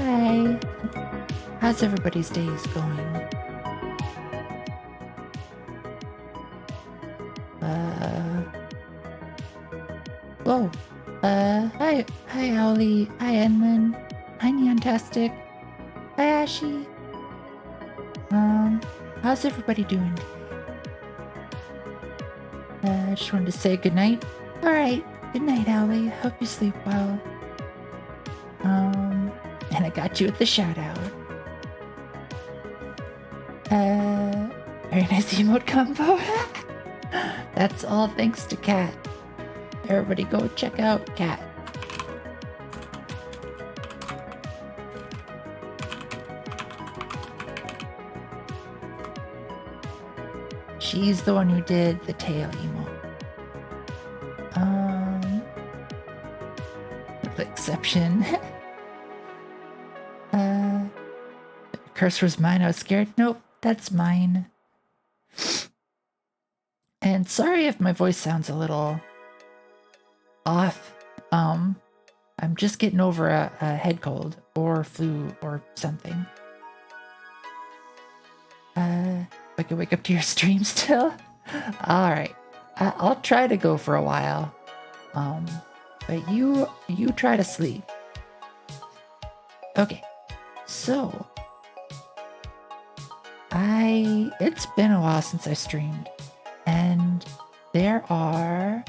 Hi. How's everybody's days going? Whoa. Hi, Owly. Hi, Enlin. Hi, Neontastic. Hi, Ashy. How's everybody doing? I just wanted to say goodnight. Alright. Good night, Owly. Hope you sleep well. And I got you at the shout out. Very nice emote combo. That's all thanks to Cat. Everybody go check out Cat. She's the one who did the tail emote. With exception. Cursor was mine. I was scared. Nope, that's mine. And sorry if my voice sounds a little off. I'm just getting over a head cold or flu or something. I can wake up to your stream still. All right, I'll try to go for a while. But you try to sleep. Okay, so it's been a while since I streamed, and there are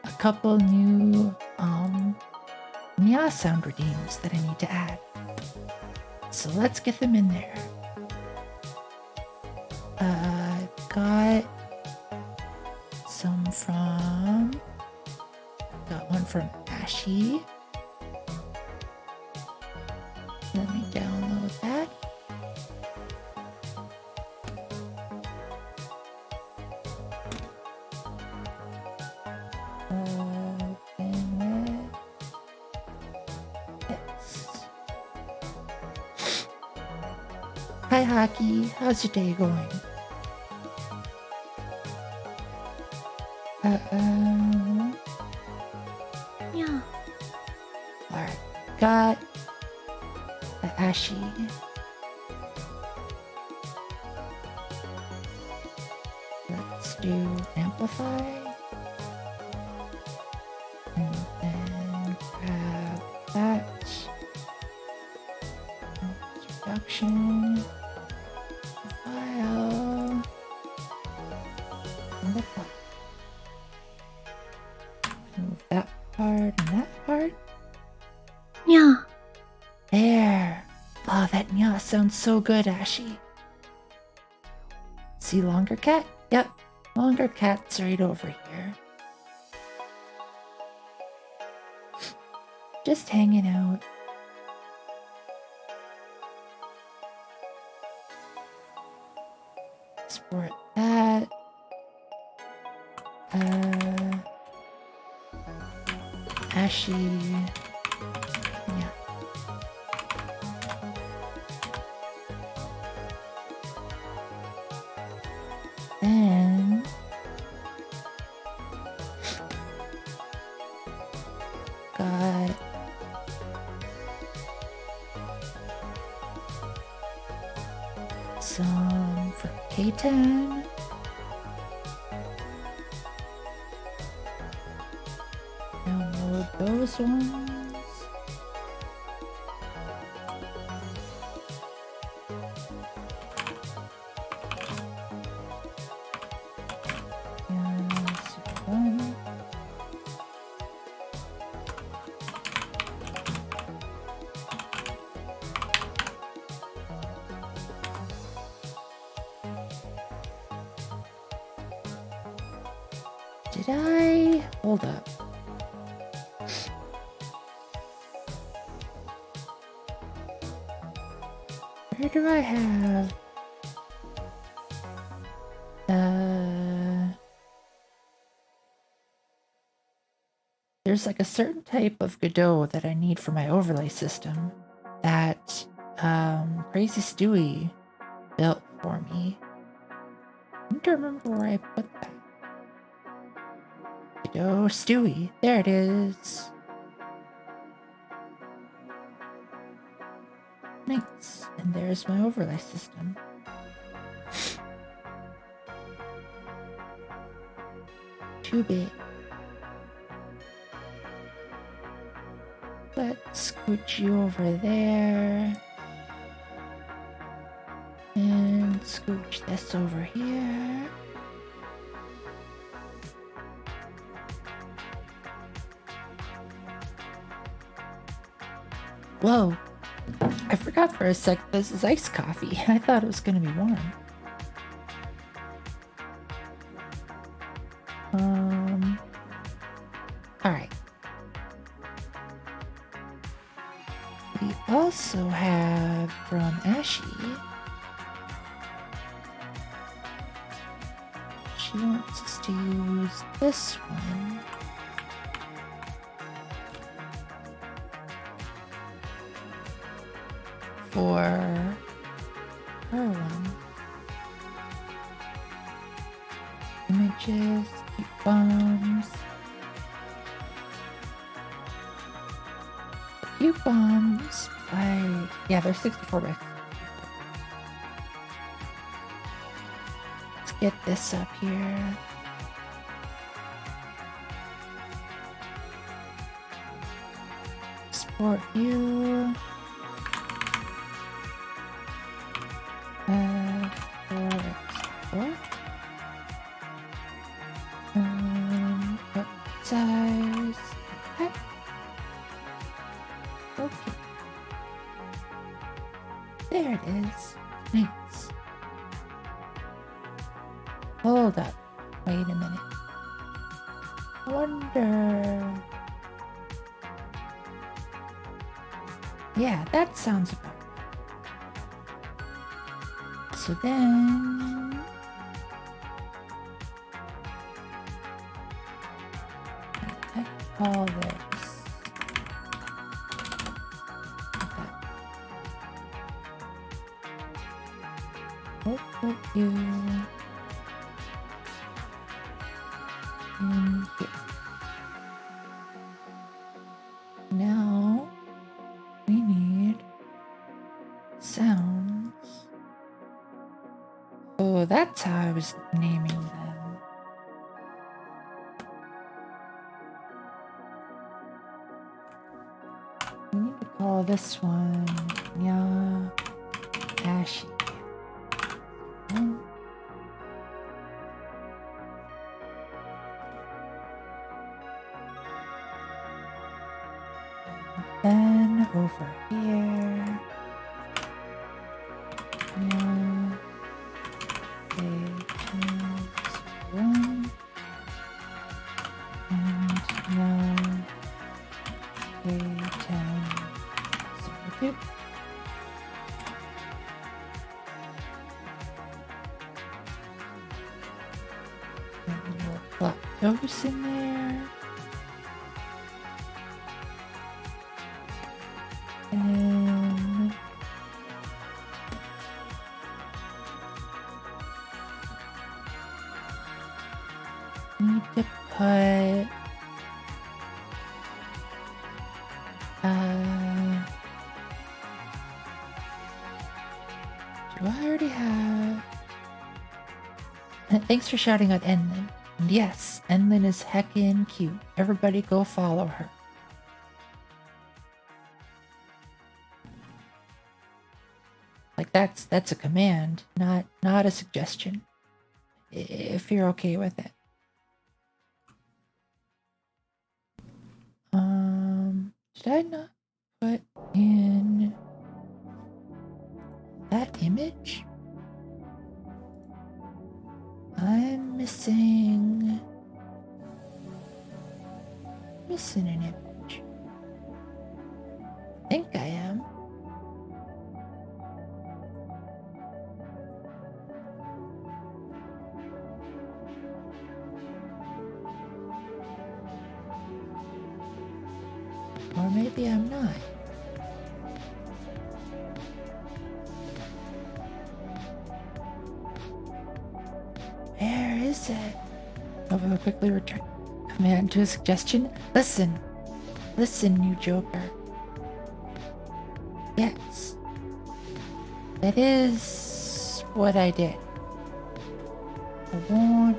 a couple new Nya sound redeems that I need to add. So let's get them in there. I've got some got one from Ashy. Let me download that. Hi, Hockey. How's your day going? Yeah. Alright. Got the Ashy. Let's do Amplify. And then grab that. Introduction. File. And the file. Move that part and that part. Yeah. There. Oh, that nya sounds so good, Ashy. See longer cat? Yep. Longer cat's right over here. Just hanging out. Export that. Ashy. Yeah. Then got some for K10. Download those ones. Did I? Hold up. Where do I have? There's like a certain type of Godot that I need for my overlay system that Crazy Stewie built for me. I need to remember where I put that. Godot Stewie. There it is. Nice. And there's my overlay system. Too big. Let's scooch you over there. And scooch this over here. Whoa. I forgot for a sec this is iced coffee. I thought it was going to be warm. Alright. We also have from Ashy. She wants us to use this one. For her one. Images, keep bombs. Cute bombs yeah, they're 64 by. Let's get this up here. Export you. Export. What size? Okay. Okay. There it is. Nice. Hold up. Wait a minute. I wonder. Yeah, that sounds about right. So then I call this. We'll put you in here. Now we need sounds. Oh, that's how I was naming them. We need to call this one Ashy. Then over here. Now one. And now A1002. And we'll plop those in there. And need to put do I already have? Thanks for shouting out Enlin. And yes, Enlin is heckin' cute. Everybody go follow her. Like that's a command, not a suggestion. If you're okay with it. Did I not put in that image? I'm missing an image. I think I am. Or maybe I'm not. Where is it? I will quickly return command to a suggestion. Listen, you joker. Yes, That is what I did. I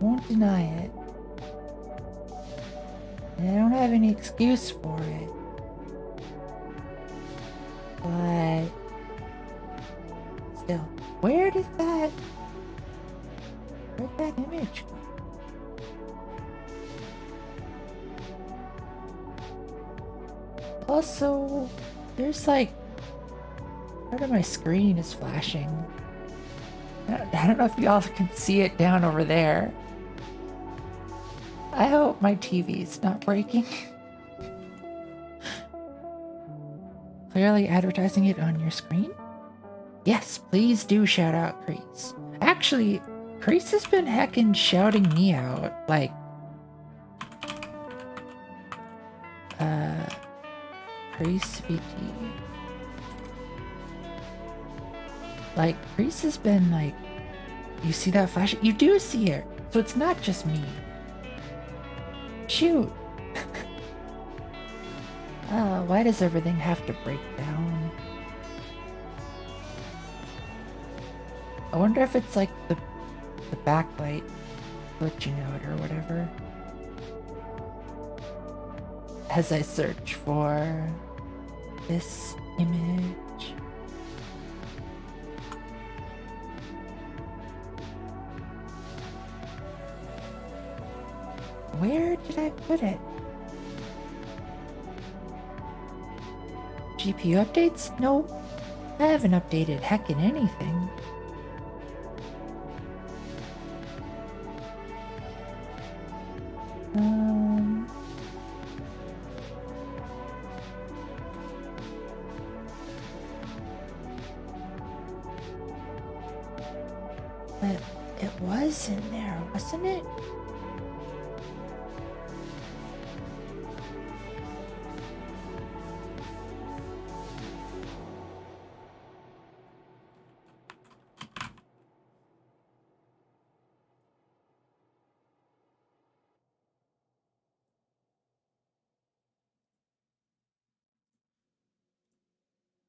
won't deny it. And I don't have any excuse for it. But still, where'd that image go? Also, there's like part of my screen is flashing. I don't know if y'all can see it down over there. I hope my TV's not breaking. Clearly advertising it on your screen? Yes, please do shout out Crease. Actually, Crease has been heckin' shouting me out, like, Crease VT. Like, Crease has been like, you see that flash? You do see it, so it's not just me. Shoot. Why does everything have to break down? I wonder if it's like the backlight glitching out or whatever. As I search for this image. Where did I put it? GPU updates? No, I haven't updated heckin' anything. But it was in there, wasn't it?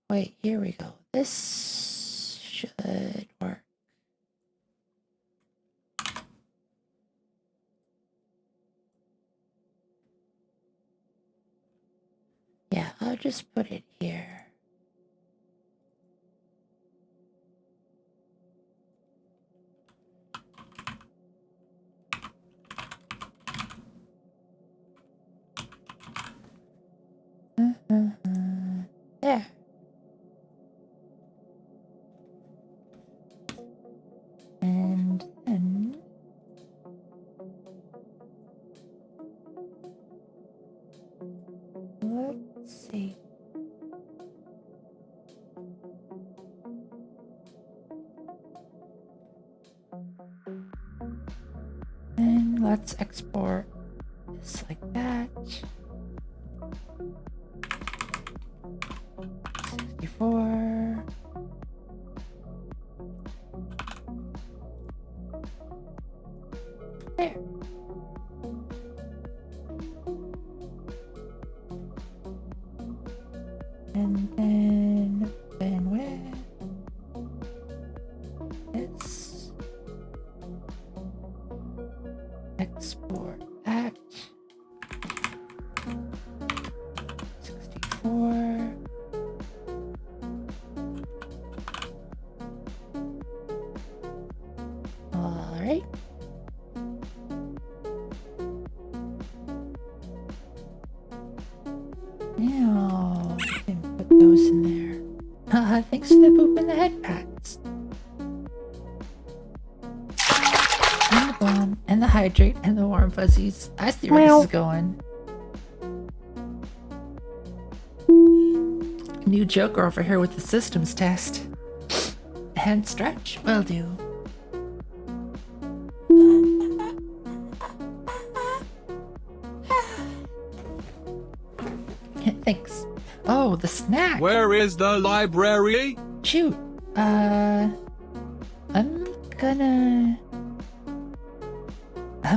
Wait, here we go. This should work. Yeah, I'll just put it here. There. And then let's see. And let's export this like that. 64. There. And then bandwidth is export at 64. All right. Now we can put those in there. Thanks for the poop and the head pats. And the bomb, and the hydrate, and the warm fuzzies. I see where this is going. New Joker over here with the systems test. And stretch will do. Thanks. Oh, the snack. Where is the library? Shoot. I'm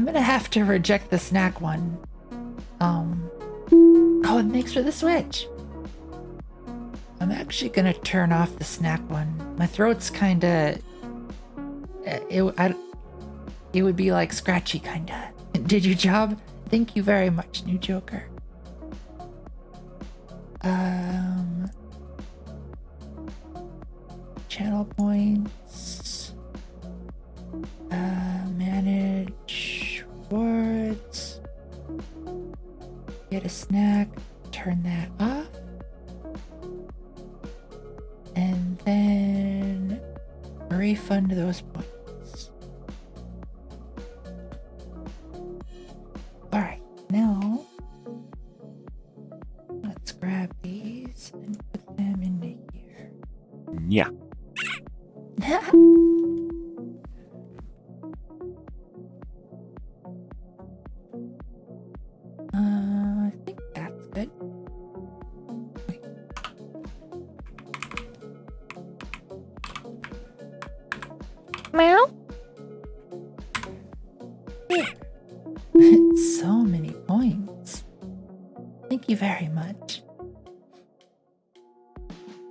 gonna have to reject the snack one. Oh, it makes for the Switch. I'm actually gonna turn off the snack one. My throat's kinda... It would be like scratchy kinda. Did your job? Thank you very much, new Joker. Channel points. Manage rewards. Get a snack. Turn that off. And then refund those points. Alright, now let's grab these and put them into here. Yeah. I think that's good. Wait. Meow. Here. So many points. Thank you very much.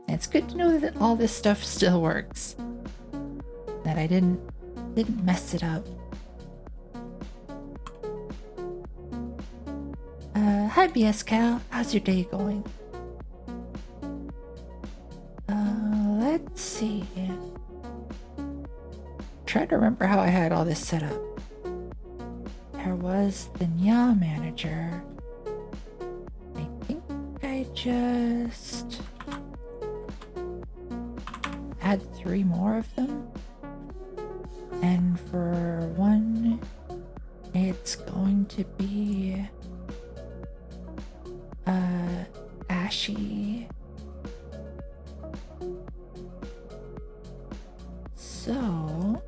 It's good to know that all this stuff still works. That I didn't mess it up. Hi BS Cal, how's your day going? Let's see. Try to remember how I had all this set up. There was the Nya manager. I think I just had 3 more of them. And for one, it's going to be Ashy. So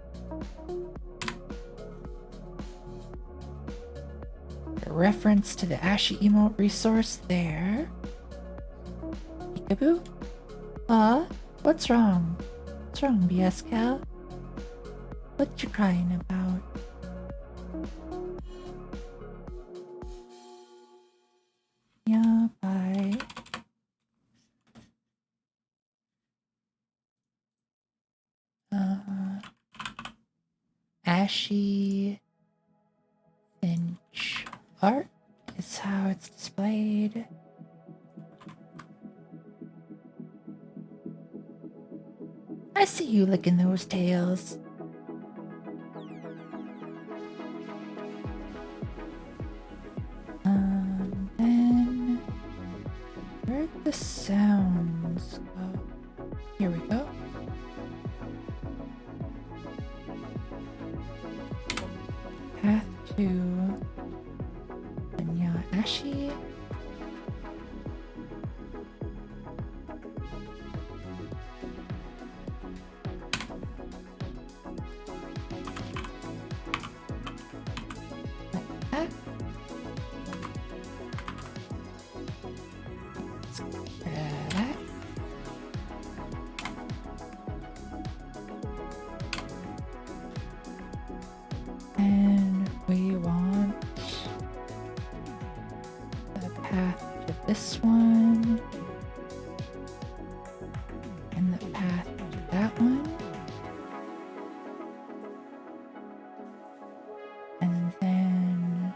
the reference to the Ashy emote resource there. Peekaboo? What's wrong? What's wrong, BS Cal? What you crying about? Yeah, bye. Ashy Finch art is how it's displayed. I see you licking those tails. Then where'd the sounds go? Here we go. Path to Anya Ashi. Like that. Let's grab that. And we want the path to this one and the path to that one. And then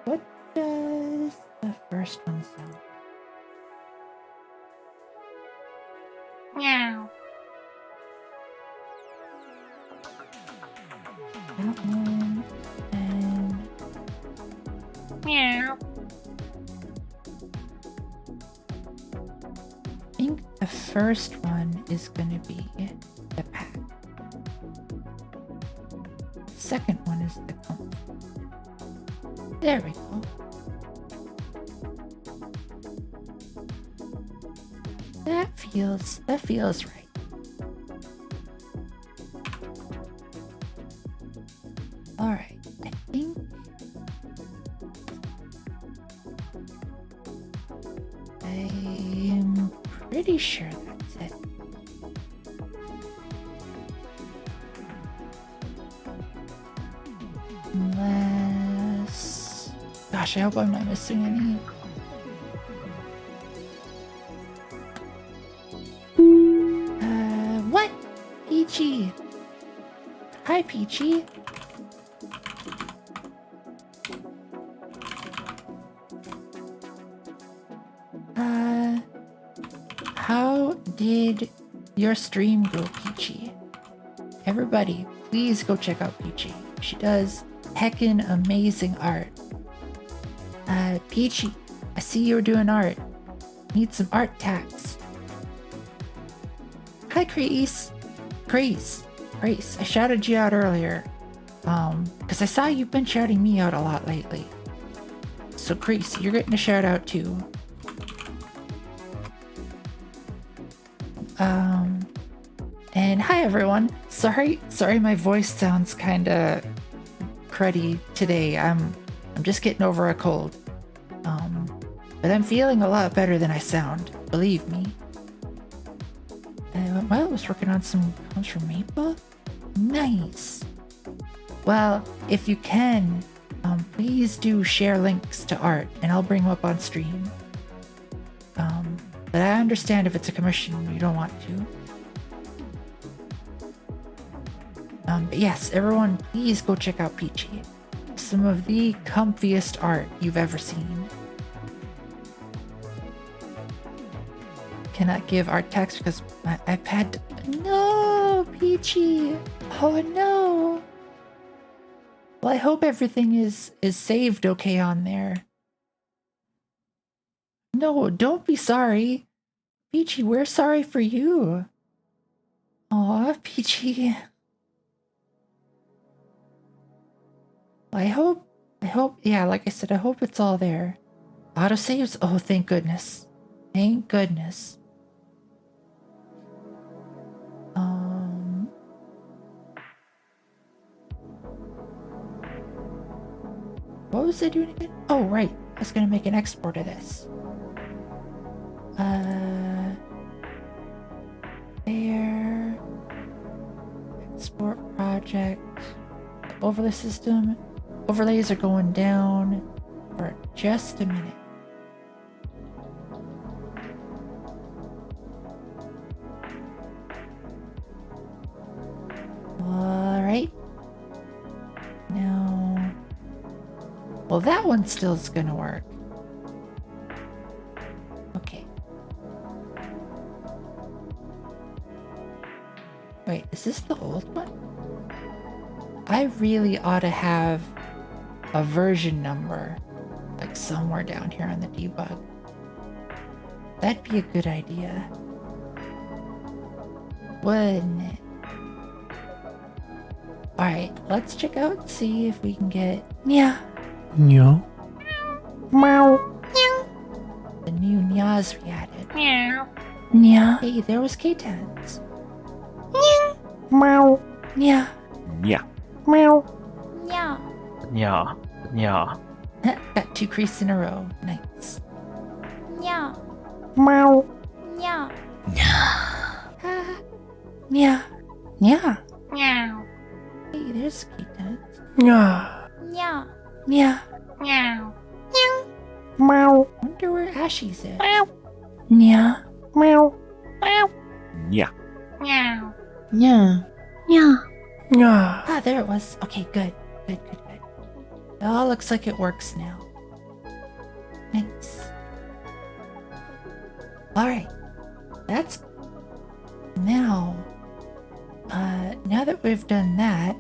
what does the first one sound? Meow. That one and Meow. I think the first one is going to be the pack. The second one is the comp. There we go. That feels right. All right, I think I'm pretty sure that's it. Unless, gosh, I hope I'm not missing any. Peachy. Hi, Peachy. How did your stream go, Peachy? Everybody, please go check out Peachy. She does heckin' amazing art. Peachy, I see you were doing art. Need some art tags. Hi, Grace. Grace. I shouted you out earlier. Because I saw you've been shouting me out a lot lately. So, Grace, you're getting a shout out too. And hi everyone. Sorry my voice sounds kinda cruddy today. I'm just getting over a cold. But I'm feeling a lot better than I sound, believe me. Well, I was working on some poems from Maple. Nice. Well, if you can, please do share links to art and I'll bring them up on stream. But I understand if it's a commission you don't want to. But yes, everyone, please go check out Peachy. Some of the comfiest art you've ever seen. Cannot give art tags because my iPad. No, Peachy. Oh no. Well, I hope everything is saved okay on there. No, don't be sorry. Peachy, we're sorry for you. Aw, Peachy. I hope, yeah, like I said, I hope it's all there. Autosaves? Oh, thank goodness. Thank goodness. What was I doing again? Oh, right. I was gonna make an export of this. There. Export project. Overlay system. Overlays are going down for just a minute. Alright. Now. Well, that one still is gonna work. Okay. Wait, is this the old one? I really ought to have a version number, like somewhere down here on the debug. That'd be a good idea. Wouldn't it? Alright, let's check out and see if we can get Nya. Meow. Meow. The new Nyas we added. Meow. Nya. Hey, there was K-Tans. Meow. Nya. Yeah. Meow. Yeah. Yeah. Yeah. Got 2 creases in a row. Nice. Yeah. Meow. Yeah. Ah. Nya. Nya. Meow. Hey, there's K-Tans. Yeah. Yeah. Nya. Meow. Meow. Wonder where Ashies is. Meow. Nya. Meow. Meow. Yeah. Meow. Nya. Yeah. Yeah. Ah, there it was. Okay, good. Good. It all looks like it works now. Nice. Alright. That's... Now... now that we've done that,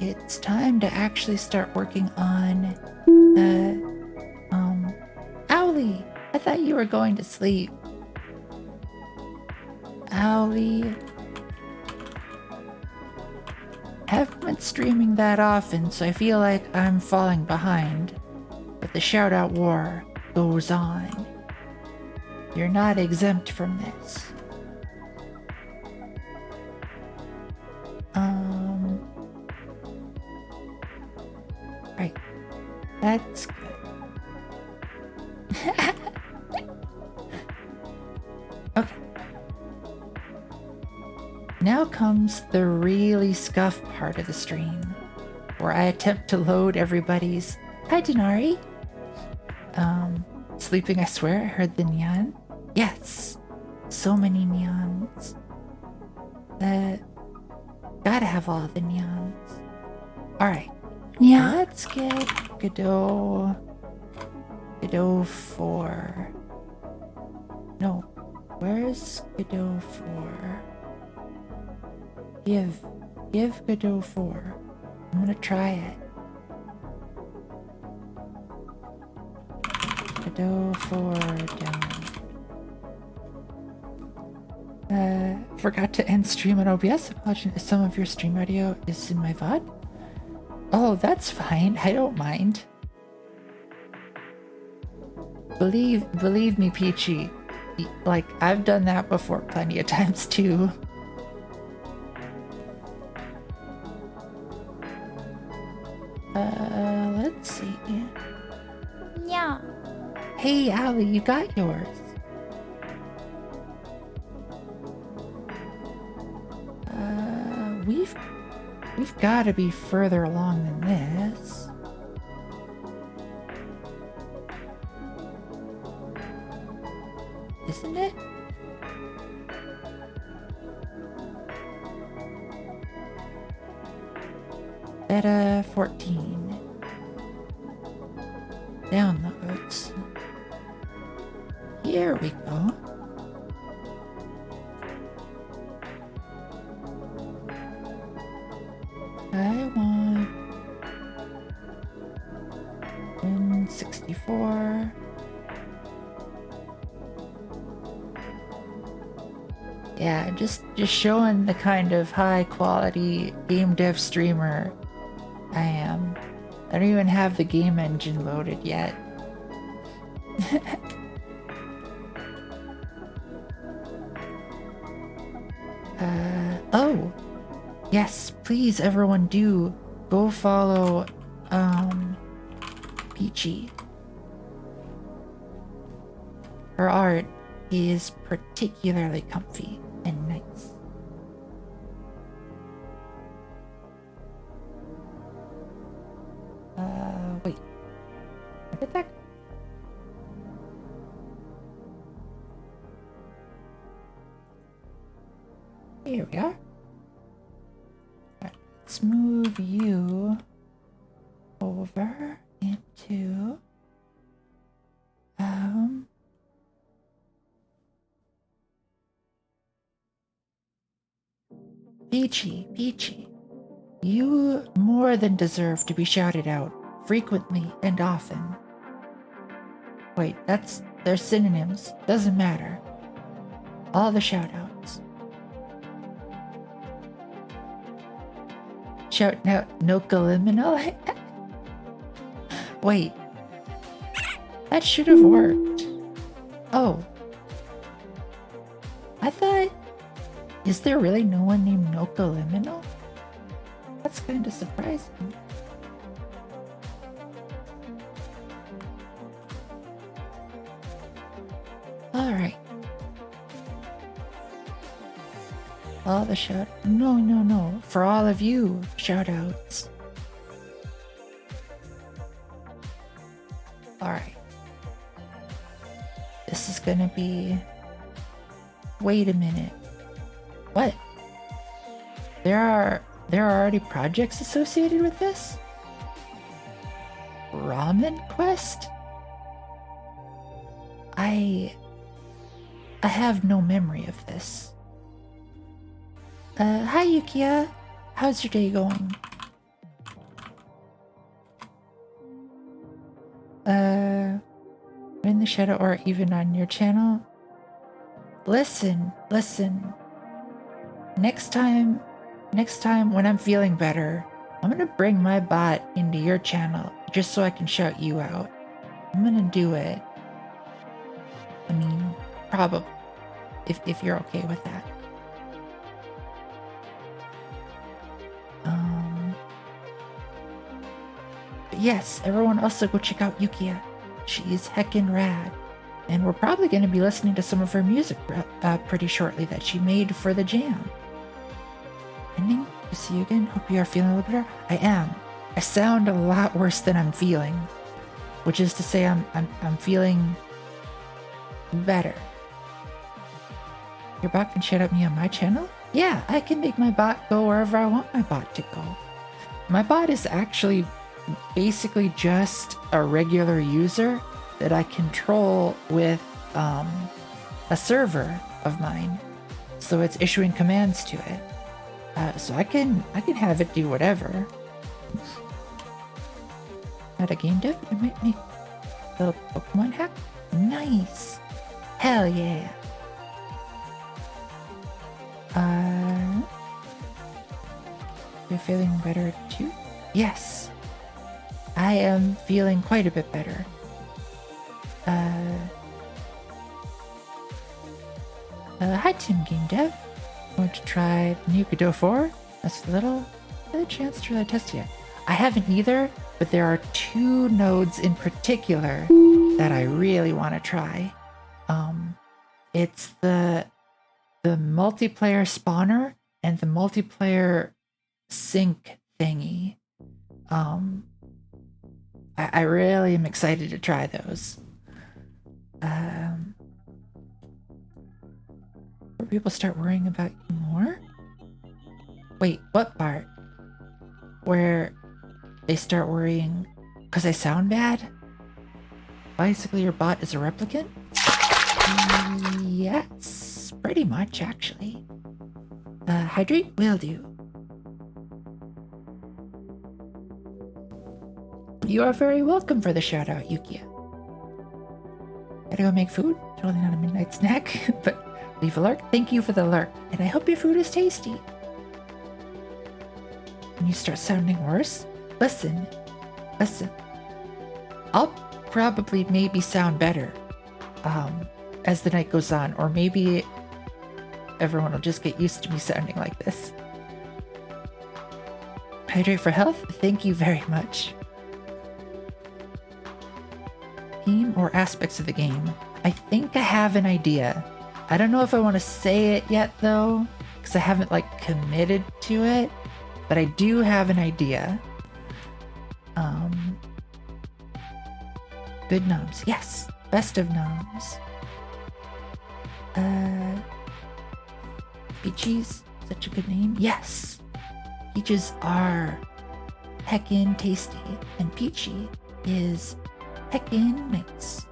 it's time to actually start working on the... Owlie! I thought you were going to sleep. Owlie... Haven't been streaming that often, so I feel like I'm falling behind. But the shout-out war goes on. You're not exempt from this. Right. That's good. Okay. Now comes the really scuff part of the stream, where I attempt to load everybody's... Hi, Denari. Sleeping, I swear, I heard the neon. Yes. So many neons. Gotta have all the neons. Alright, Yeah. let's get Godot 4. No, where's Godot 4? Give Godot 4. I'm gonna try it. Godot 4 down. Forgot to end stream on OBS. Apologies if some of your stream audio is in my VOD. Oh, that's fine. I don't mind. Believe me, Peachy. Like, I've done that before plenty of times too. Let's see. Yeah. Hey, Allie, you got yours. We've got to be further along than this. Isn't it? Beta 14. Downloads. Here we go. I want Win 64. Yeah, just showing the kind of high quality game dev streamer I am. I don't even have the game engine loaded yet. Oh, yes, please everyone do go follow Peachy. Her art is particularly comfy and nice. Wait. Look at that. Here we are. Let's move you over into Peachy, you more than deserve to be shouted out frequently and often. Wait, they're synonyms. Doesn't matter. All the shoutouts. Shout out Nocaliminal? Wait. That should have worked. Oh. I thought... Is there really no one named Nocaliminal? That's kind of surprising. Alright. All the shout... No. For all of you, shoutouts. Alright. This is gonna be... Wait a minute. What? There are already projects associated with this? Ramen Quest? I have no memory of this. Hi Yukia. How's your day going? In the shadow or even on your channel? Listen. Next time when I'm feeling better, I'm gonna bring my bot into your channel just so I can shout you out. I'm gonna do it. I mean, probably, if you're okay with that. But yes, everyone also go check out Yukia. She's heckin' rad. And we're probably going to be listening to some of her music pretty shortly that she made for the jam. Ending to see you again. Hope you are feeling a little better. I am. I sound a lot worse than I'm feeling, which is to say I'm feeling better. Your bot can shout at me on my channel? Yeah, I can make my bot go wherever I want my bot to go. My bot is actually basically just a regular user that I control with a server of mine. So it's issuing commands to it. So I can have it do whatever. Not a game dev, I might make a little Pokemon hack. Nice. Hell yeah. You're feeling better too? Yes. I am feeling quite a bit better. Hi Tim Game Dev. Want to try the new Godot 4? That's a little chance to really test it. I haven't either, but there are 2 nodes in particular that I really want to try. It's the multiplayer spawner and the multiplayer sync thingy. I really am excited to try those. Where people start worrying about you more? Wait, what part? Where they start worrying because I sound bad? Basically, your bot is a replicant? Yes, pretty much, actually. Hydrate will do. You are very welcome for the shout out, Yukia. Gotta go make food? Totally not a midnight snack, but leave a lurk. Thank you for the lurk, and I hope your food is tasty. When you start sounding worse, listen. I'll probably maybe sound better as the night goes on, or maybe everyone will just get used to me sounding like this. Hydrate for health? Thank you very much. Theme or aspects of the game? I think I have an idea. I don't know if I want to say it yet though, because I haven't committed to it, but I do have an idea. Good gnomes, yes. Best of gnomes. Peaches, such a good name. Yes. Peaches are heckin' tasty, and Peachy is heckin' nice.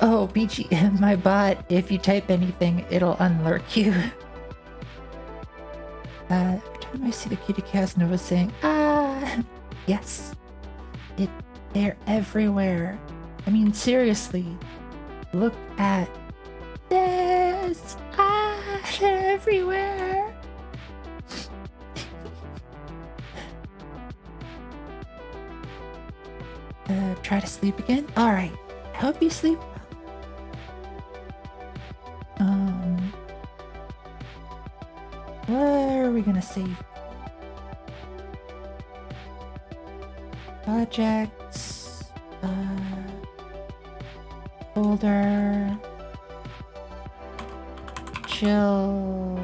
Oh, Peachy, my bot, if you type anything, it'll unlurk you. Every time I see the kitty Casanova saying, ah, yes. They're everywhere. I mean, seriously, look at this. Ah, they're everywhere. Try to sleep again? Alright. I hope you sleep. Where are we gonna save? Projects. Folder. Chill.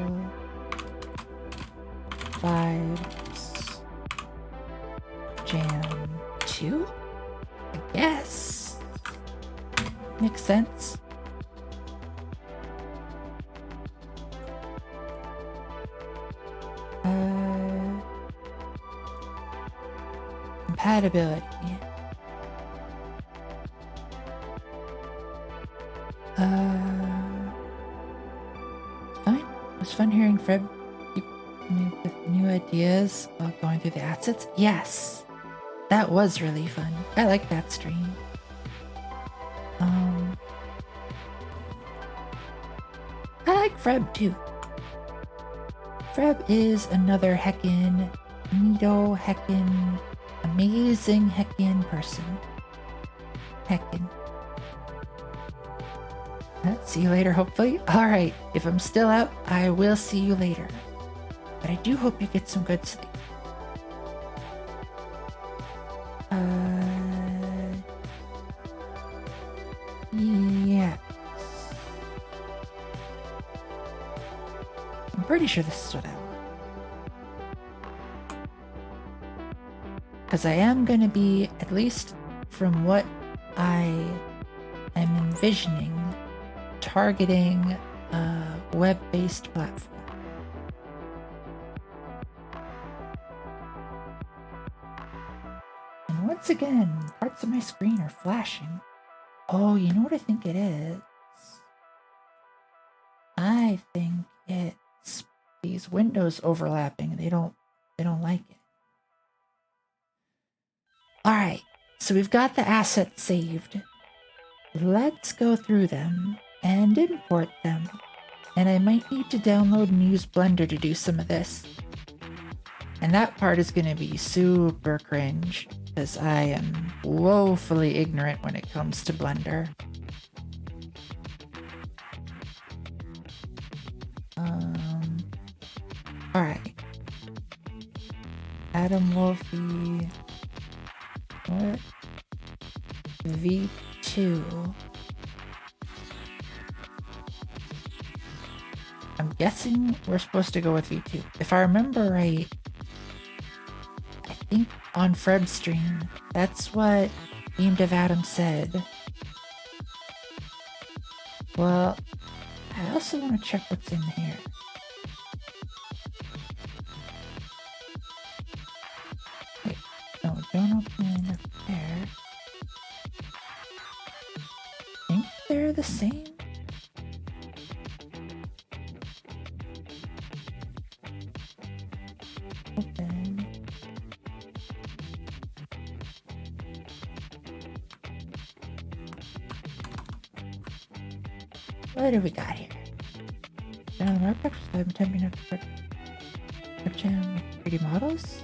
Vibes. Jam 2? I guess. Makes sense. Compatibility. Fine. It was fun hearing Fred keep coming up with new ideas while going through the assets. Yes, that was really fun. I like that stream. I like Freb too. Freb is another heckin' neato, heckin' amazing heckin' person. Heckin'. See you later, hopefully. Alright, if I'm still out, I will see you later. But I do hope you get some good sleep. Yeah. I'm pretty sure this is what I want. Because I am going to be, at least from what I envisioning targeting a web-based platform. And once again, parts of my screen are flashing. Oh, you know what I think it is? I think it's these windows overlapping. They don't like it. All right, so we've got the assets saved. Let's go through them and import them. And I might need to download and use Blender to do some of this. And that part is going to be super cringe because I am woefully ignorant when it comes to Blender. All right. Adam Wolfie. What? V2. I'm guessing we're supposed to go with V2. If I remember right, I think on Fred's stream, that's what Beamed of Adam said. Well, I also want to check what's in here. Wait, no, don't open up there. I think they're the same. Open. What do we got here? Down our pictures, I'm attempting to gem 3D models.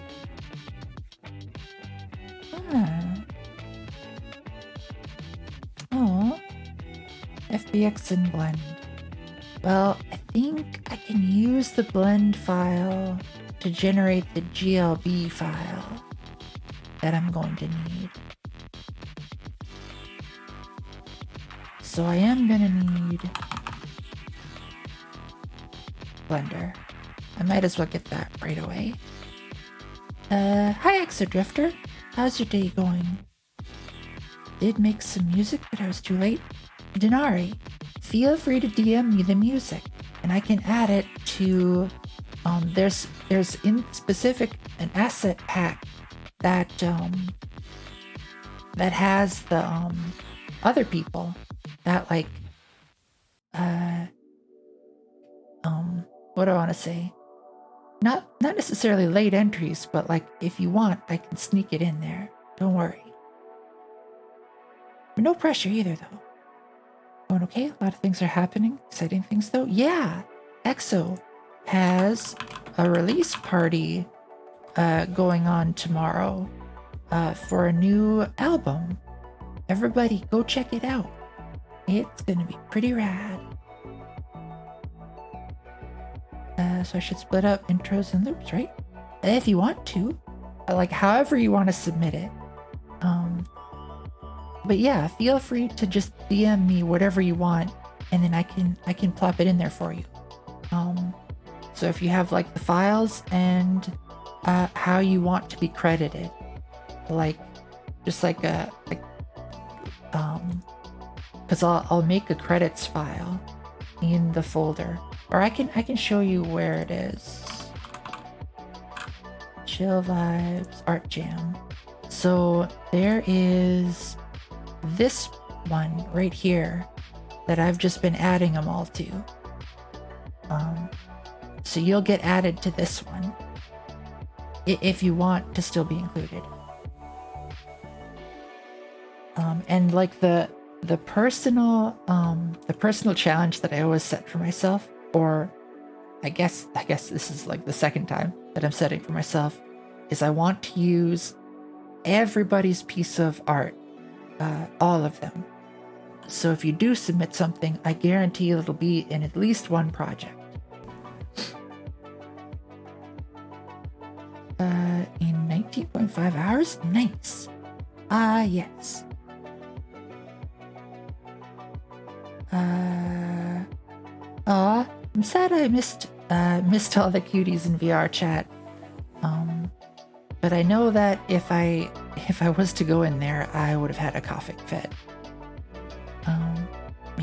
Oh, FBX and blend. Well, I think I can use the blend file to generate the GLB file that I'm going to need. So I am gonna need Blender. I might as well get that right away. Hi Exodrifter. How's your day going? Did make some music, but I was too late. Denari, feel free to DM me the music, and I can add it to. There's in specific an asset pack that that has the other people that like what do I want to say? Not necessarily late entries, but like if you want, I can sneak it in there. Don't worry. But no pressure either, though. Going okay? A lot of things are happening. Exciting things, though. Yeah, EXO has a release party going on tomorrow for a new album. Everybody, go check it out. It's gonna be pretty rad. So I should split up intros and loops, right? If you want to, like however you want to submit it. But yeah, feel free to just DM me whatever you want, and then I can plop it in there for you. So if you have like the files and how you want to be credited, like just like because I'll make a credits file in the folder, or I can show you where it is. Chill Vibes Art Jam. So there is this one right here that I've just been adding them all to. So you'll get added to this one if you want to still be included. And like the personal challenge that I always set for myself, or I guess this is like the second time that I'm setting for myself, is I want to use everybody's piece of art, all of them. So if you do submit something, I guarantee it'll be in at least one project. In 19.5 hours? Nice. Yes. I'm sad I missed all the cuties in VR chat. But I know that if I was to go in there, I would have had a coughing fit.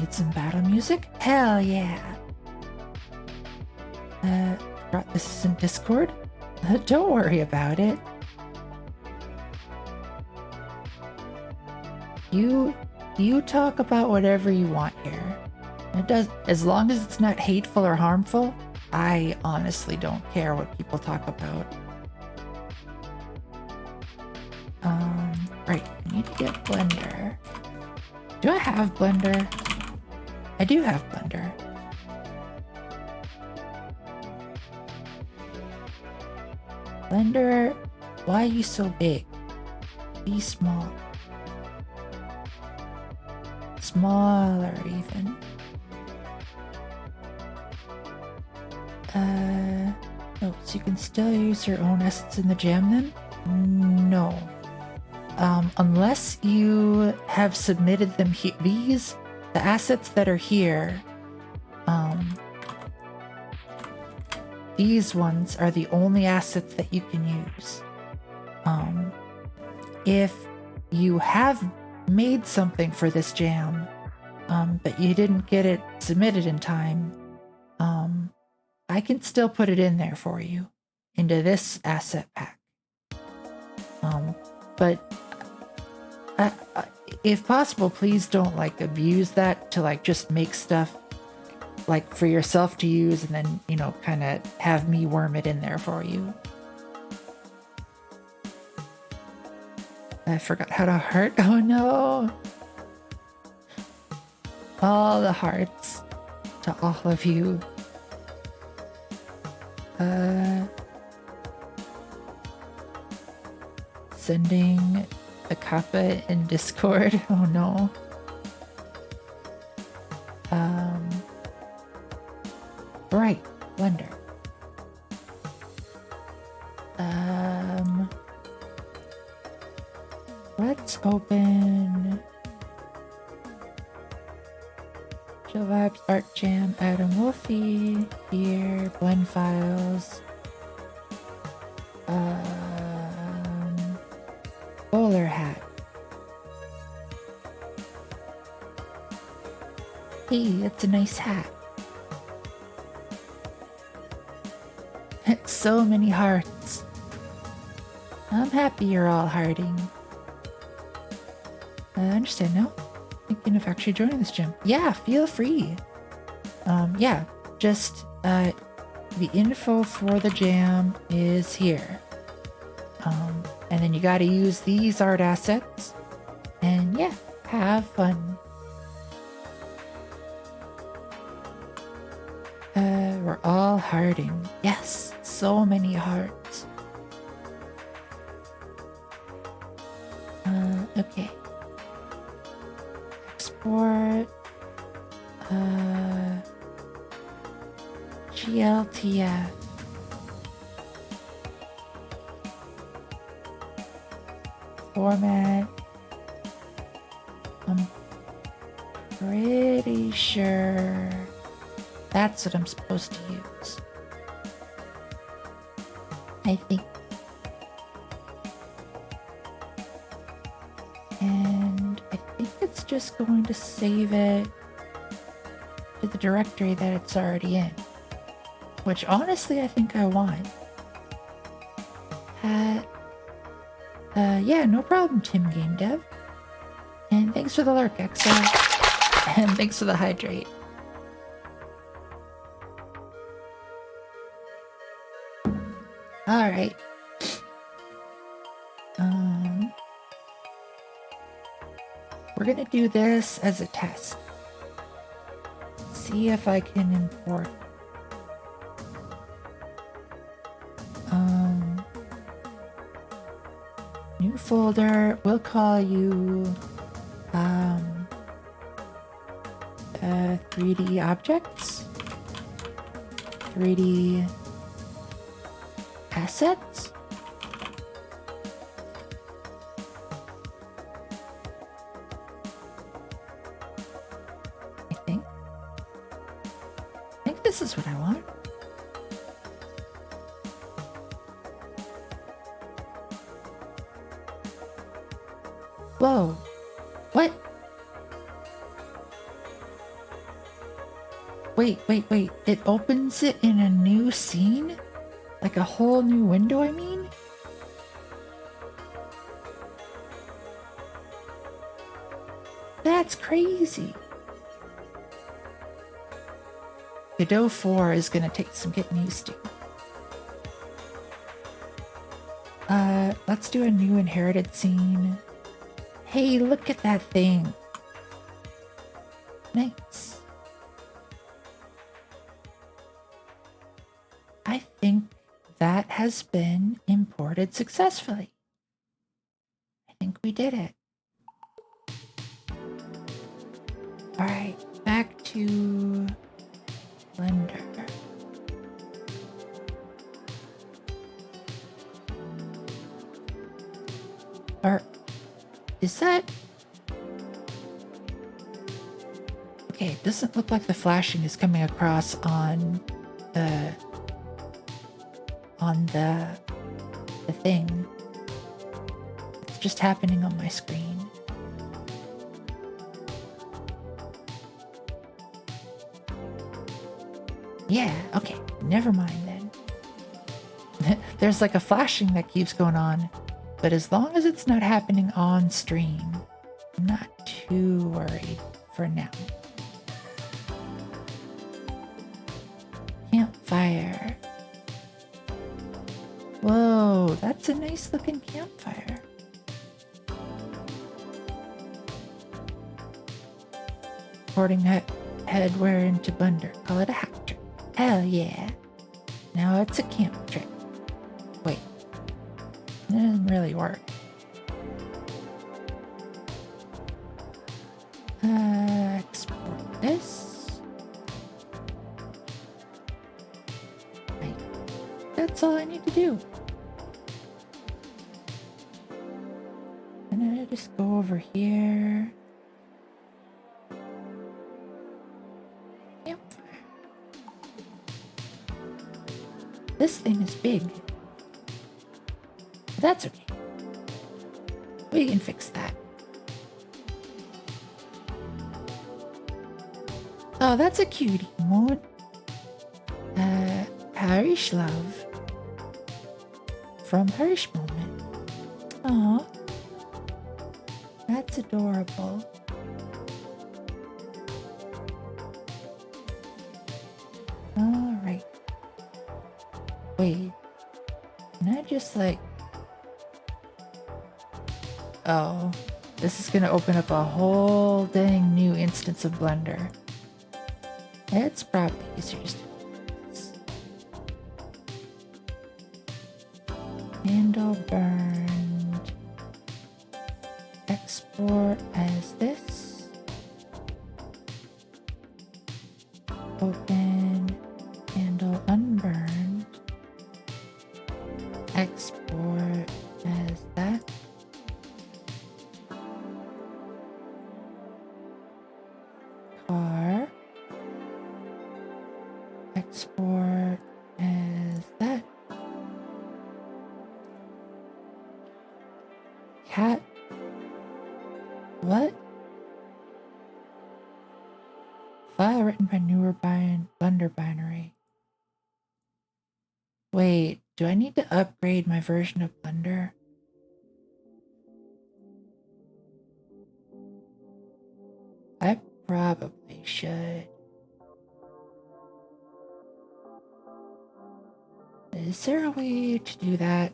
Need some battle music? Hell yeah. Forgot this is in Discord? Don't worry about it. You talk about whatever you want here. It does, as long as it's not hateful or harmful. I honestly don't care what people talk about. Right, I need to get Blender. Do I have Blender? I do have Blender. Blender, why are you so big? Be small. Smaller, even. Oh, so you can still use your own assets in the jam then? No. Unless you have submitted them here. The assets that are here, these ones are the only assets that you can use. If you have made something for this jam, but you didn't get it submitted in time, I can still put it in there for you into this asset pack. But if possible, please don't like abuse that to like just make stuff like for yourself to use and then, you know, kind of have me worm it in there for you. I forgot how to heart. Oh no. All the hearts to all of you. Sending the kappa in Discord. Oh no. Right, Blender. Let's open Chill Vibes, Art Jam, Adam Wolfie, here, blend files. Bowler hat. Hey, that's a nice hat. So many hearts. I'm happy you're all hearting. I understand now. Thinking of actually joining this gym. Yeah, feel free. Yeah, just the info for the jam is here. And then you got to use these art assets. And yeah, have fun. We're all hearting. Yes, so many hearts. Okay. Export. GLTF. Format. I'm pretty sure that's what I'm supposed to use. I think. And I think it's just going to save it to the directory that it's already in. Which honestly I think I want. Yeah, no problem, Tim Game Dev. And thanks for the lurk, Exo. And thanks for the hydrate. Alright. We're gonna do this as a test. See if I can import. New folder. We'll call you 3D objects. 3D assets. I think this is what I want. Whoa. What? Wait. It opens it in a new scene? Like a whole new window, I mean? That's crazy. Godot 4 is gonna take some getting used to. Let's do a new inherited scene. Hey, look at that thing. Nice. I think that has been imported successfully. I think we did it. All right, back to Blender. Or is that... Okay, it doesn't look like the flashing is coming across on the thing. It's just happening on my screen. Yeah, okay, never mind then. There's like a flashing that keeps going on, but as long as it's not happening on stream, I'm not too worried for now. Campfire. Whoa, that's a nice looking campfire. Porting headwear into Blender. Call it a hack trick. Hell yeah. Now it's a camp trick. Wait. That doesn't really work. Export this. Right. That's all I need to do. And then I just go over here. Campfire. This thing is big. But that's okay. We can fix that. Oh, that's a cutie mode. Parish love. From Parish Moment. Aw. That's adorable. Alright. Wait. Can I just like... Oh. This is gonna open up a whole dang new instance of Blender. It's probably easier just to do this. Handle burned. Export as this. Open. Handle unburned. Export as that. Car. Export as that. Cat. What? File written by newer Blender binary. Wait, do I need to upgrade my version of Blender? I probably should. Is there a way to do that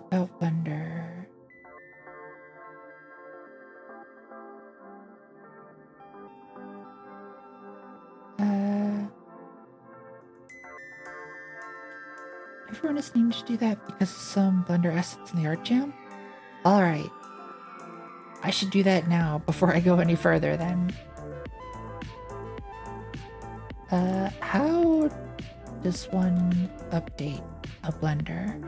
about Blender? Everyone is needing to do that because of some Blender assets in the art jam? Alright. I should do that now before I go any further then. How does one update a Blender?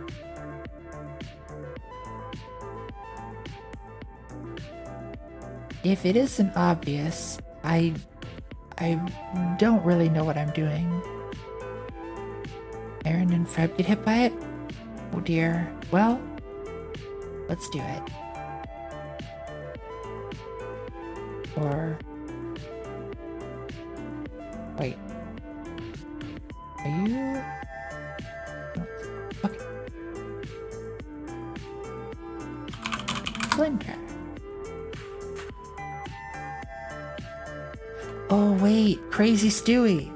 If it isn't obvious, I don't really know what I'm doing. Aaron and Fred get hit by it? Oh dear. Well, let's do it. Or... Wait. Are you... Okay. Blender. Oh wait, Crazy Stewie.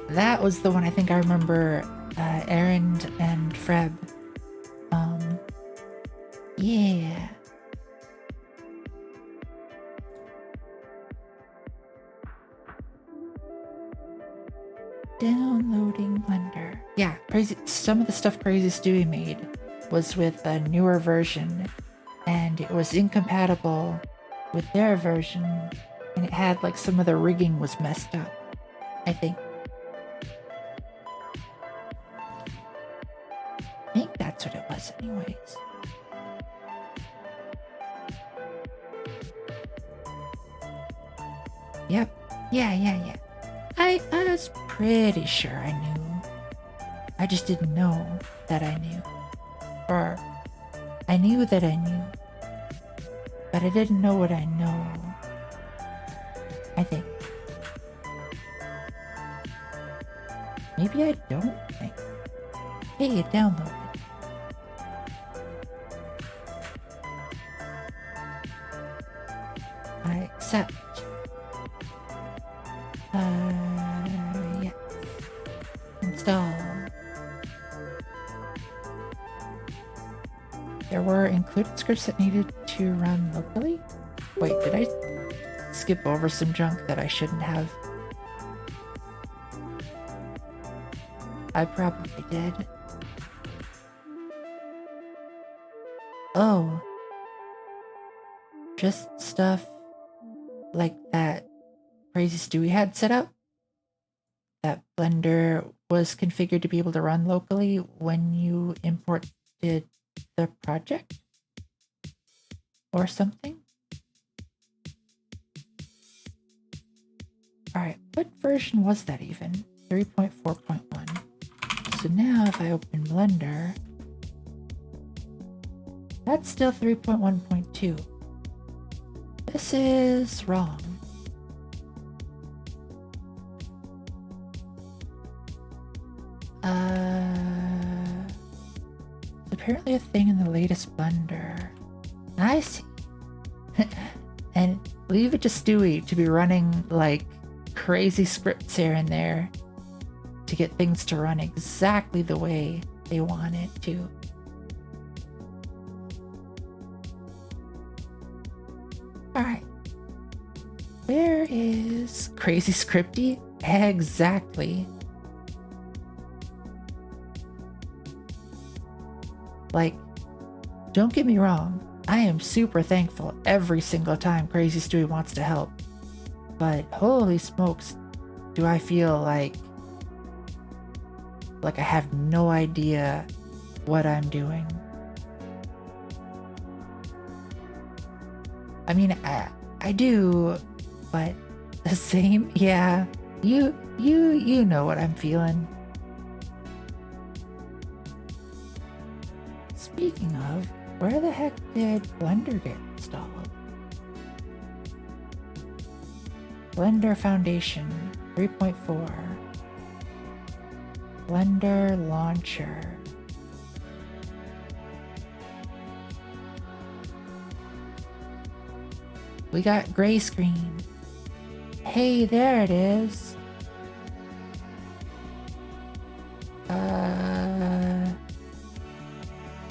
That was the one I think I remember Aaron and Freb. Yeah. Downloading Blender. Yeah, some of the stuff Crazy Stewie made was with a newer version, and it was incompatible with their version, and it had like some of the rigging was messed up, I think. I think that's what it was anyways. Yep. Yeah. I was pretty sure I knew. I just didn't know that I knew. Or I knew that I knew. But I didn't know what I know. I think. Maybe I don't think. Hey, it downloaded. I accept. Yeah. Install. There were included scripts that needed to run locally? Wait, did I skip over some junk that I shouldn't have? I probably did. Oh. Just stuff like that Crazy Stewie had set up. That Blender was configured to be able to run locally when you imported the project? Or something? Alright, what version was that even? 3.4.1. So now if I open Blender, that's still 3.1.2. This is wrong. Apparently a thing in the latest Blender. I see. And leave it to Stewie to be running like crazy scripts here and there to get things to run exactly the way they want it to. Alright. Where is Crazy Scripty? Exactly. Like, don't get me wrong, I am super thankful every single time Crazy Stewie wants to help. But holy smokes, do I feel like I have no idea what I'm doing. I mean, I do, but the same, yeah, you know what I'm feeling. Speaking of, where the heck did Blender get installed? Blender Foundation 3.4. Blender Launcher. We got gray screen. Hey, there it is.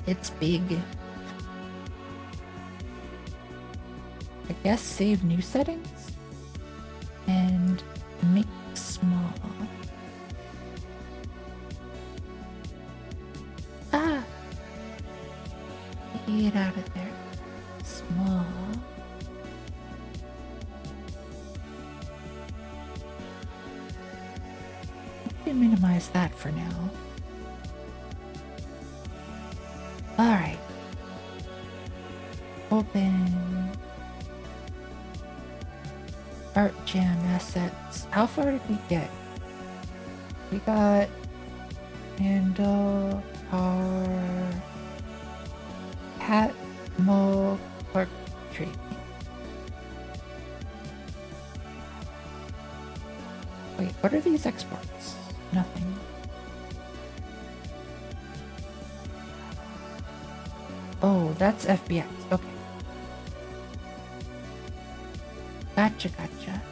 It's big. I guess save new settings and make small. Get out of there. Small. We can minimize that for now. Alright. Open. Art Jam assets. How far did we get? We got handle, car, cat, mole, portrait. Wait, what are these exports? Nothing. Oh, that's FBX. Okay. Gotcha, gotcha.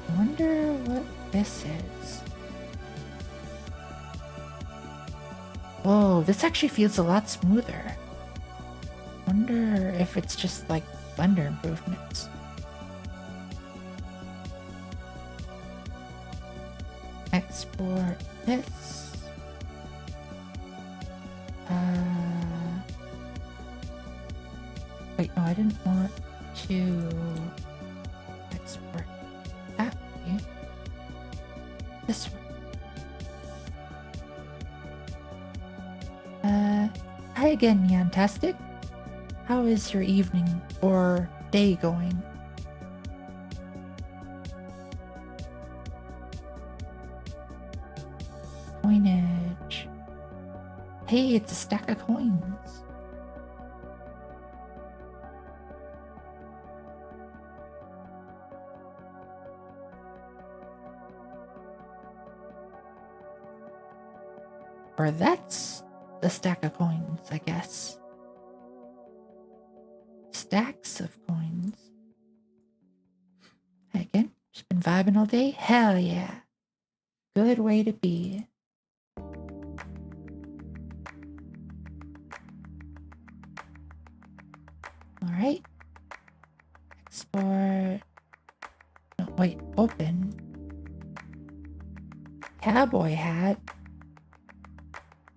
I wonder what this is. Whoa, this actually feels a lot smoother. Wonder if it's just like Blender improvements. Export this. Wait, no, I didn't want to export that way. This one. Hi again, Neontastic. How is your evening or day going? Coinage. Hey, it's a stack of coins. Or that's the stack of coins, I guess. Stacks of coins. Hey again, just been vibing all day? Hell yeah. Good way to be. Alright. Export. No, wait, open. Cowboy hat.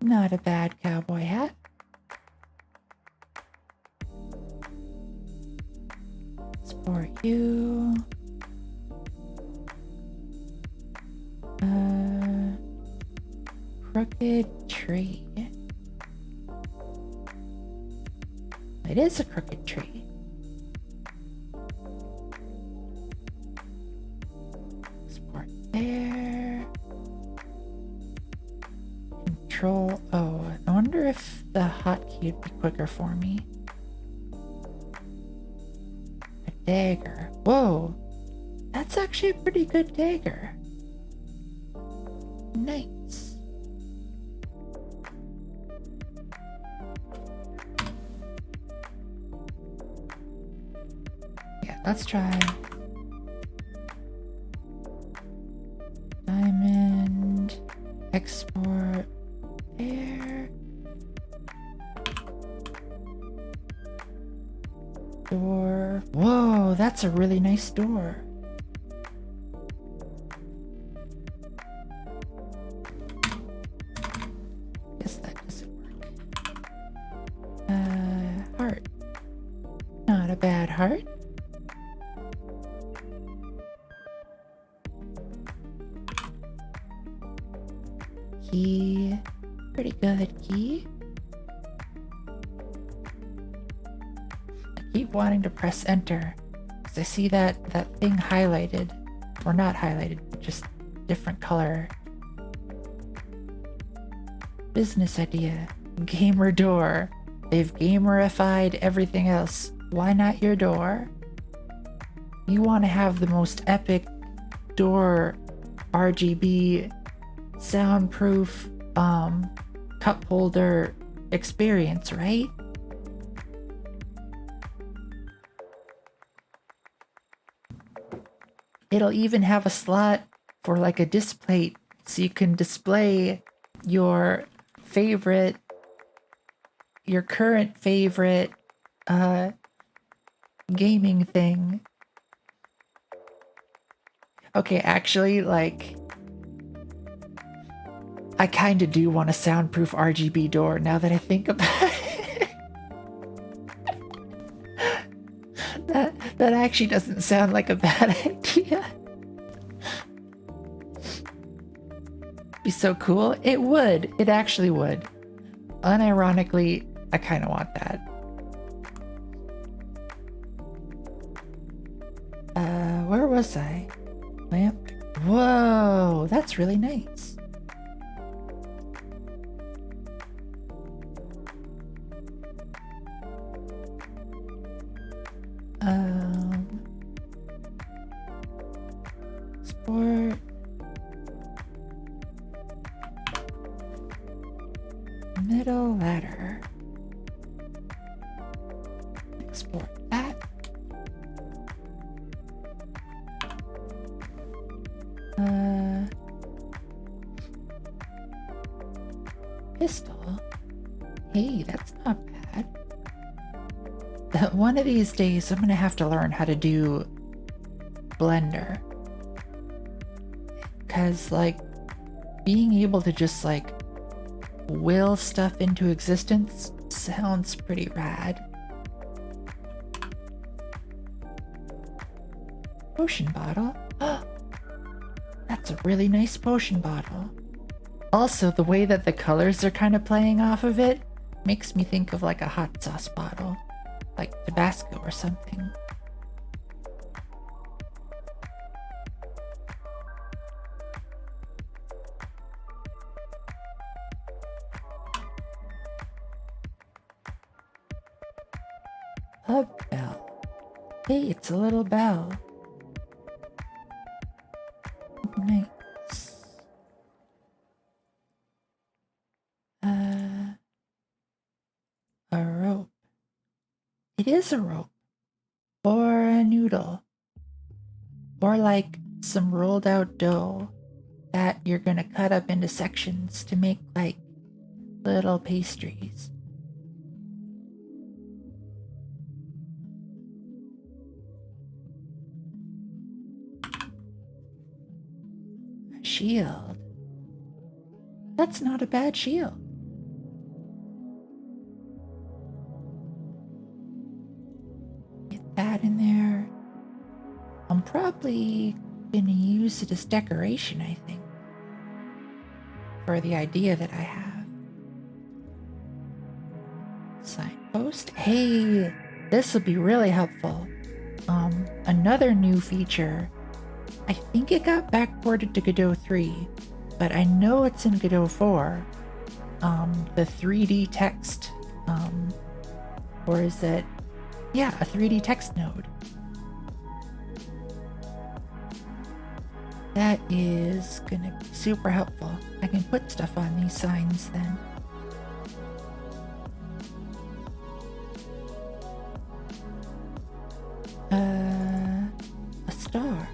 Not a bad cowboy hat. Export you. Crooked tree. It is a crooked tree. Export there. Control O. I wonder if the hotkey would be quicker for me. A dagger. Whoa. That's actually a pretty good dagger. Nice. Yeah, let's try. Diamond. Export. There. Door. Whoa, that's a really nice door. Guess that doesn't work. Heart. Not a bad heart. Key. Pretty good key. I keep wanting to press enter because I see that thing highlighted, or not highlighted, but just different color. Business idea. Gamer door. They've gamerified everything else. Why not your door? You want to have the most epic door RGB soundproof cup holder experience, right? It'll even have a slot for like a display so you can display your current favorite gaming thing. Okay, actually, like, I kind of do want a soundproof RGB door now that I think about it. That actually doesn't sound like a bad idea. Be so cool. It would. It actually would. Unironically, I kind of want that. Where was I? Lamp. Whoa, that's really nice. Or middle ladder. Export that. Pistol. Hey, that's not bad. One of these days, I'm gonna have to learn how to do Blender. Because, like, being able to just, like, will stuff into existence sounds pretty rad. Potion bottle. That's a really nice potion bottle. Also, the way that the colors are kind of playing off of it makes me think of like a hot sauce bottle, like Tabasco or something. A bell. Hey, it's a little bell. Nice. A rope. It is a rope. Or a noodle. Or like some rolled out dough that you're gonna cut up into sections to make like little pastries. A shield. That's not a bad shield. Get that in there. I'm probably gonna use it as decoration, I think, for the idea that I have. Signpost. Hey, this will be really helpful. Another new feature. I think it got backported to Godot 3, but I know it's in Godot 4. The 3D text, or is it? Yeah, a 3D text node. That is gonna be super helpful. I can put stuff on these signs then. A star.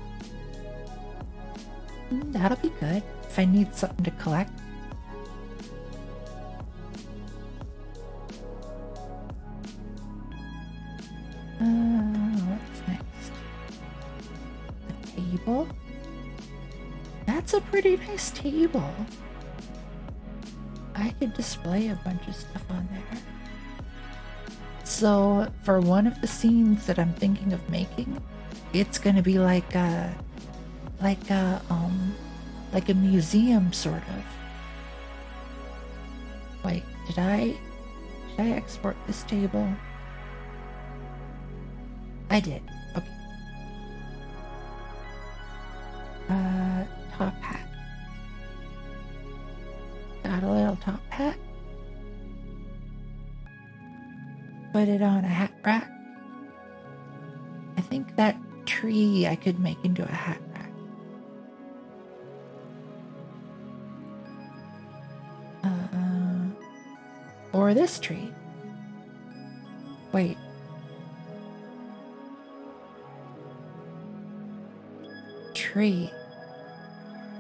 That'll be good if I need something to collect. What's next? A table. That's a pretty nice table. I could display a bunch of stuff on there. So for one of the scenes that I'm thinking of making, it's gonna be like a museum sort of. Wait, did I export this table? I did. Okay. Top hat. Got a little top hat. Put it on a hat rack. I think that tree I could make into a hat rack. Or this tree. Wait. Tree.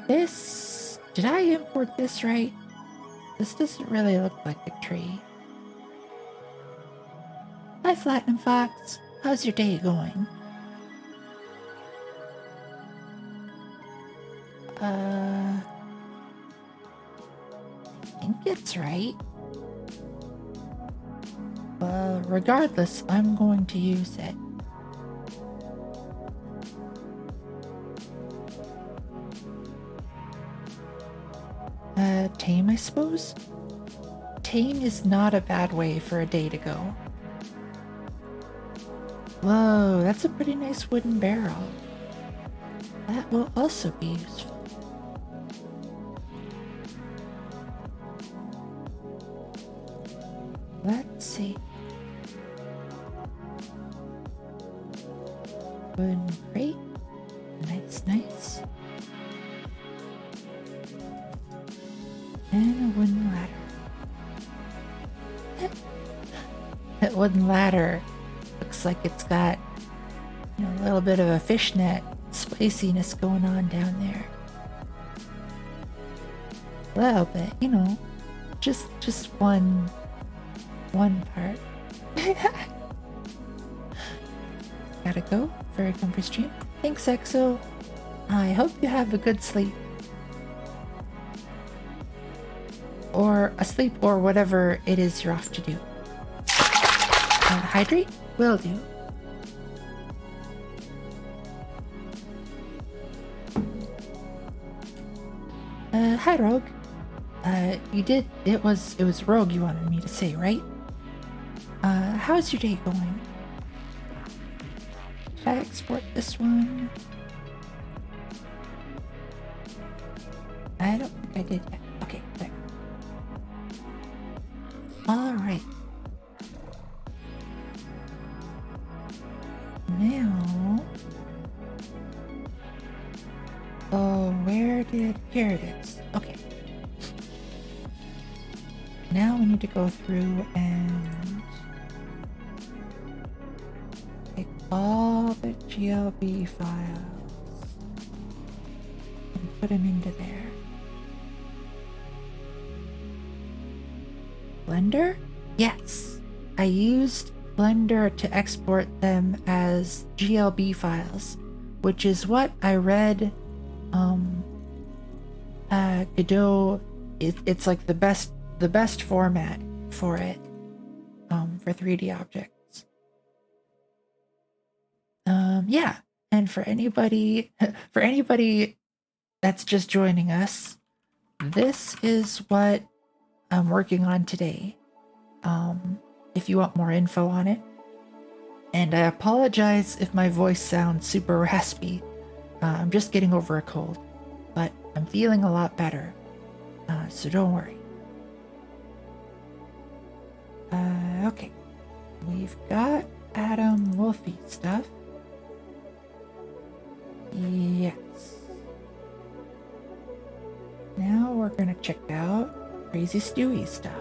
This... Did I import this right? This doesn't really look like a tree. Hi, Platinum Fox. How's your day going? I think it's right. Well, regardless, I'm going to use it. Tame, I suppose? Tame is not a bad way for a day to go. Whoa, that's a pretty nice wooden barrel. That will also be useful. Let's see. Wooden crate. Nice, nice. wooden ladder. Looks like it's got, a little bit of a fishnet spiciness going on down there. A little bit, just one part. Gotta go. Very comfy stream. Thanks, EXO. I hope you have a good sleep. Or a sleep, or whatever it is you're off to do. Hydrate? Will do. Hi, Rogue. It was Rogue you wanted me to say, right? How's your day going? Should I export this one? I don't think I did yet. Okay, there. Alright. Now... Oh, here it is. Okay. Now we need to go through and take all the GLB files and put them into there. Blender? Yes. I used Blender to export them as GLB files, which is what I read Godot, it's like the best format for it, for 3D objects. Yeah, and for anybody that's just joining us, this is what I'm working on today. If you want more info on it, and I apologize if my voice sounds super raspy. I'm just getting over a cold, but I'm feeling a lot better, so don't worry. Okay, we've got Adam Wolfie stuff. Yes. Now we're gonna check out Crazy Stewie stuff.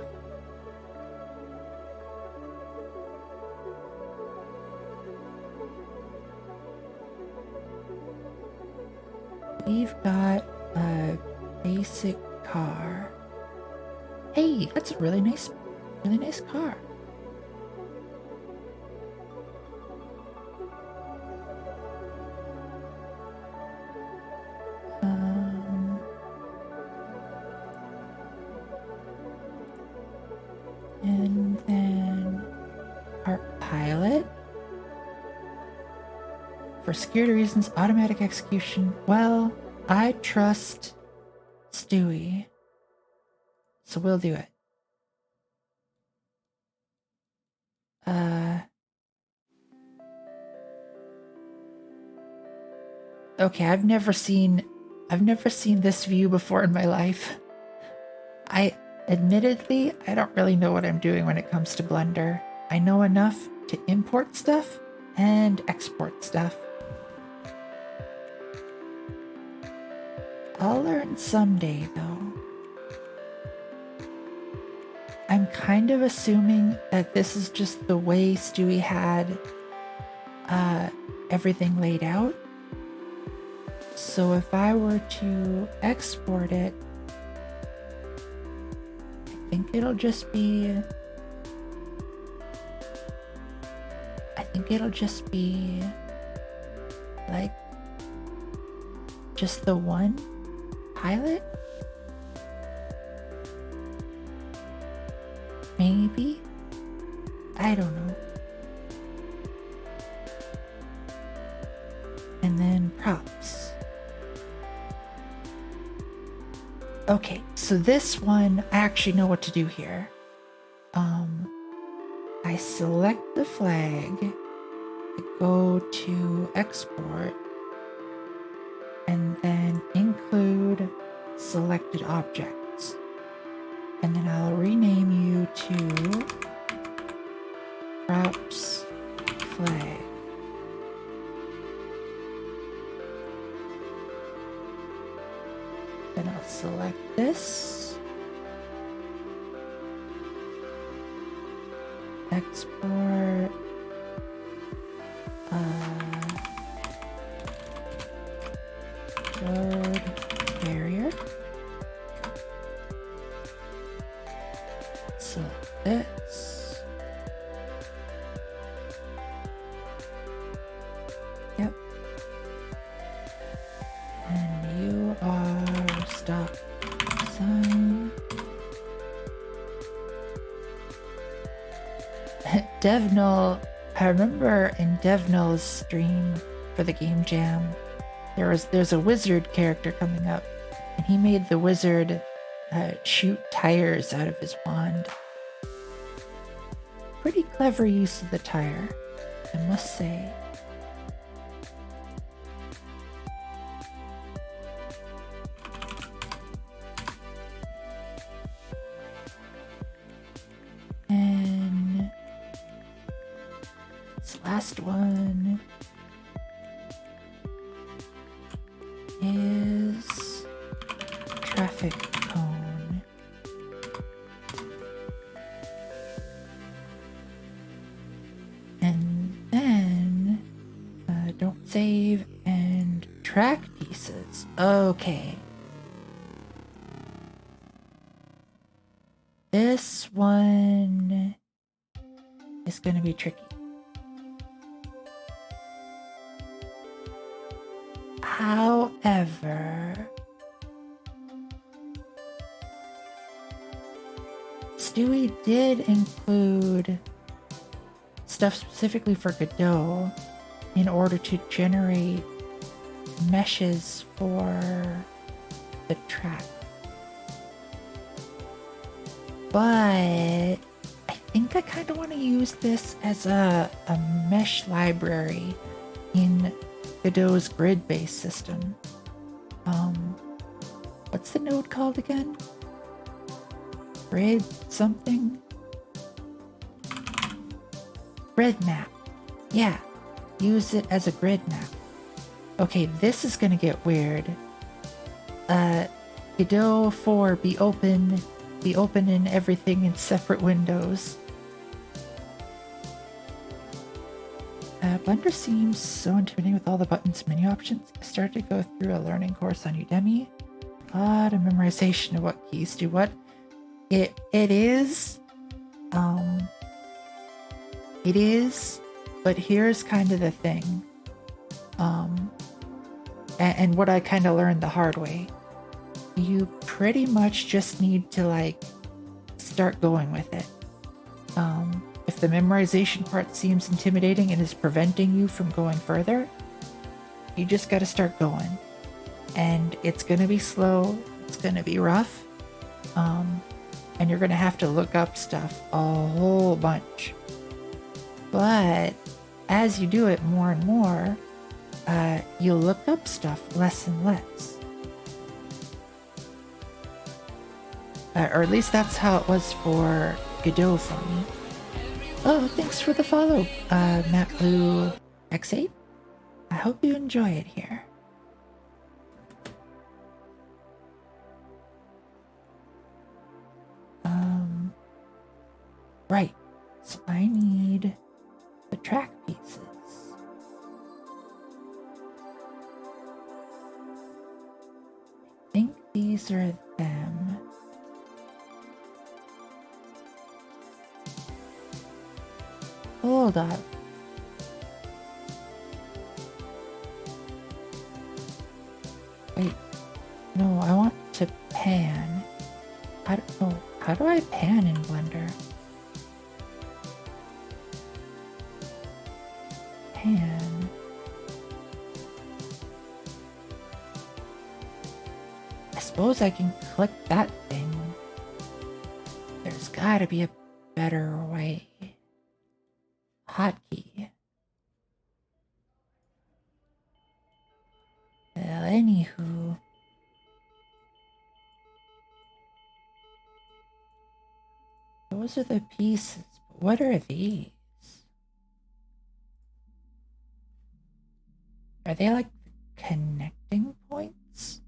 We've got a basic car. Hey, that's a really nice car. And then our pilot. For security reasons, automatic execution. Well, I trust Stewie, so we'll do it. Okay, I've never seen this view before in my life. Admittedly, I don't really know what I'm doing when it comes to Blender. I know enough to import stuff and export stuff. I'll learn someday, though. I'm kind of assuming that this is just the way Stewie had everything laid out. So if I were to export it, I think it'll just be like just the one pilot? Maybe? I don't know. And then props. Okay, so this one, I actually know what to do here. I select the flag, I go to export, and then include selected objects. And then I'll rename you to props flag. Then I'll select this. export road barrier. Select this. Yep. And you are stop sign. Devnil, I remember in Devnil's stream for the game jam, there's a wizard character coming up, and he made the wizard shoot tires out of his wand. Pretty clever use of the tire, I must say. And this last one is traffic cone. And then don't save and track pieces. Okay. This one is going to be tricky. However, Stewie did include stuff specifically for Godot in order to generate meshes for the track. But I think I kind of want to use this as a mesh library in Godot's grid-based system. What's the node called again? Grid something? Grid map. Yeah, use it as a grid map. Okay, this is gonna get weird. Godot 4 be open in everything in separate windows. Blender seems so intimidating with all the buttons and menu options. I started to go through a learning course on Udemy. A lot of memorization of what keys do what. It is, but here's kind of the thing. And what I kind of learned the hard way. You pretty much just need to like start going with it. If the memorization part seems intimidating and is preventing you from going further, you just got to start going. And it's going to be slow, it's going to be rough, and you're going to have to look up stuff a whole bunch. But as you do it more and more, you'll look up stuff less and less. Or at least that's how it was for Godot for me. Oh, thanks for the follow, MattBlue X8. I hope you enjoy it here. Right. So I need the track pieces. I think these are them. Hold up. Wait. No, I want to pan. I don't know. How do I pan in Blender? Pan. I suppose I can click that thing. There's gotta be a better way. Hotkey. Well, anywho. Those are the pieces. But what are these? Are they like connecting points?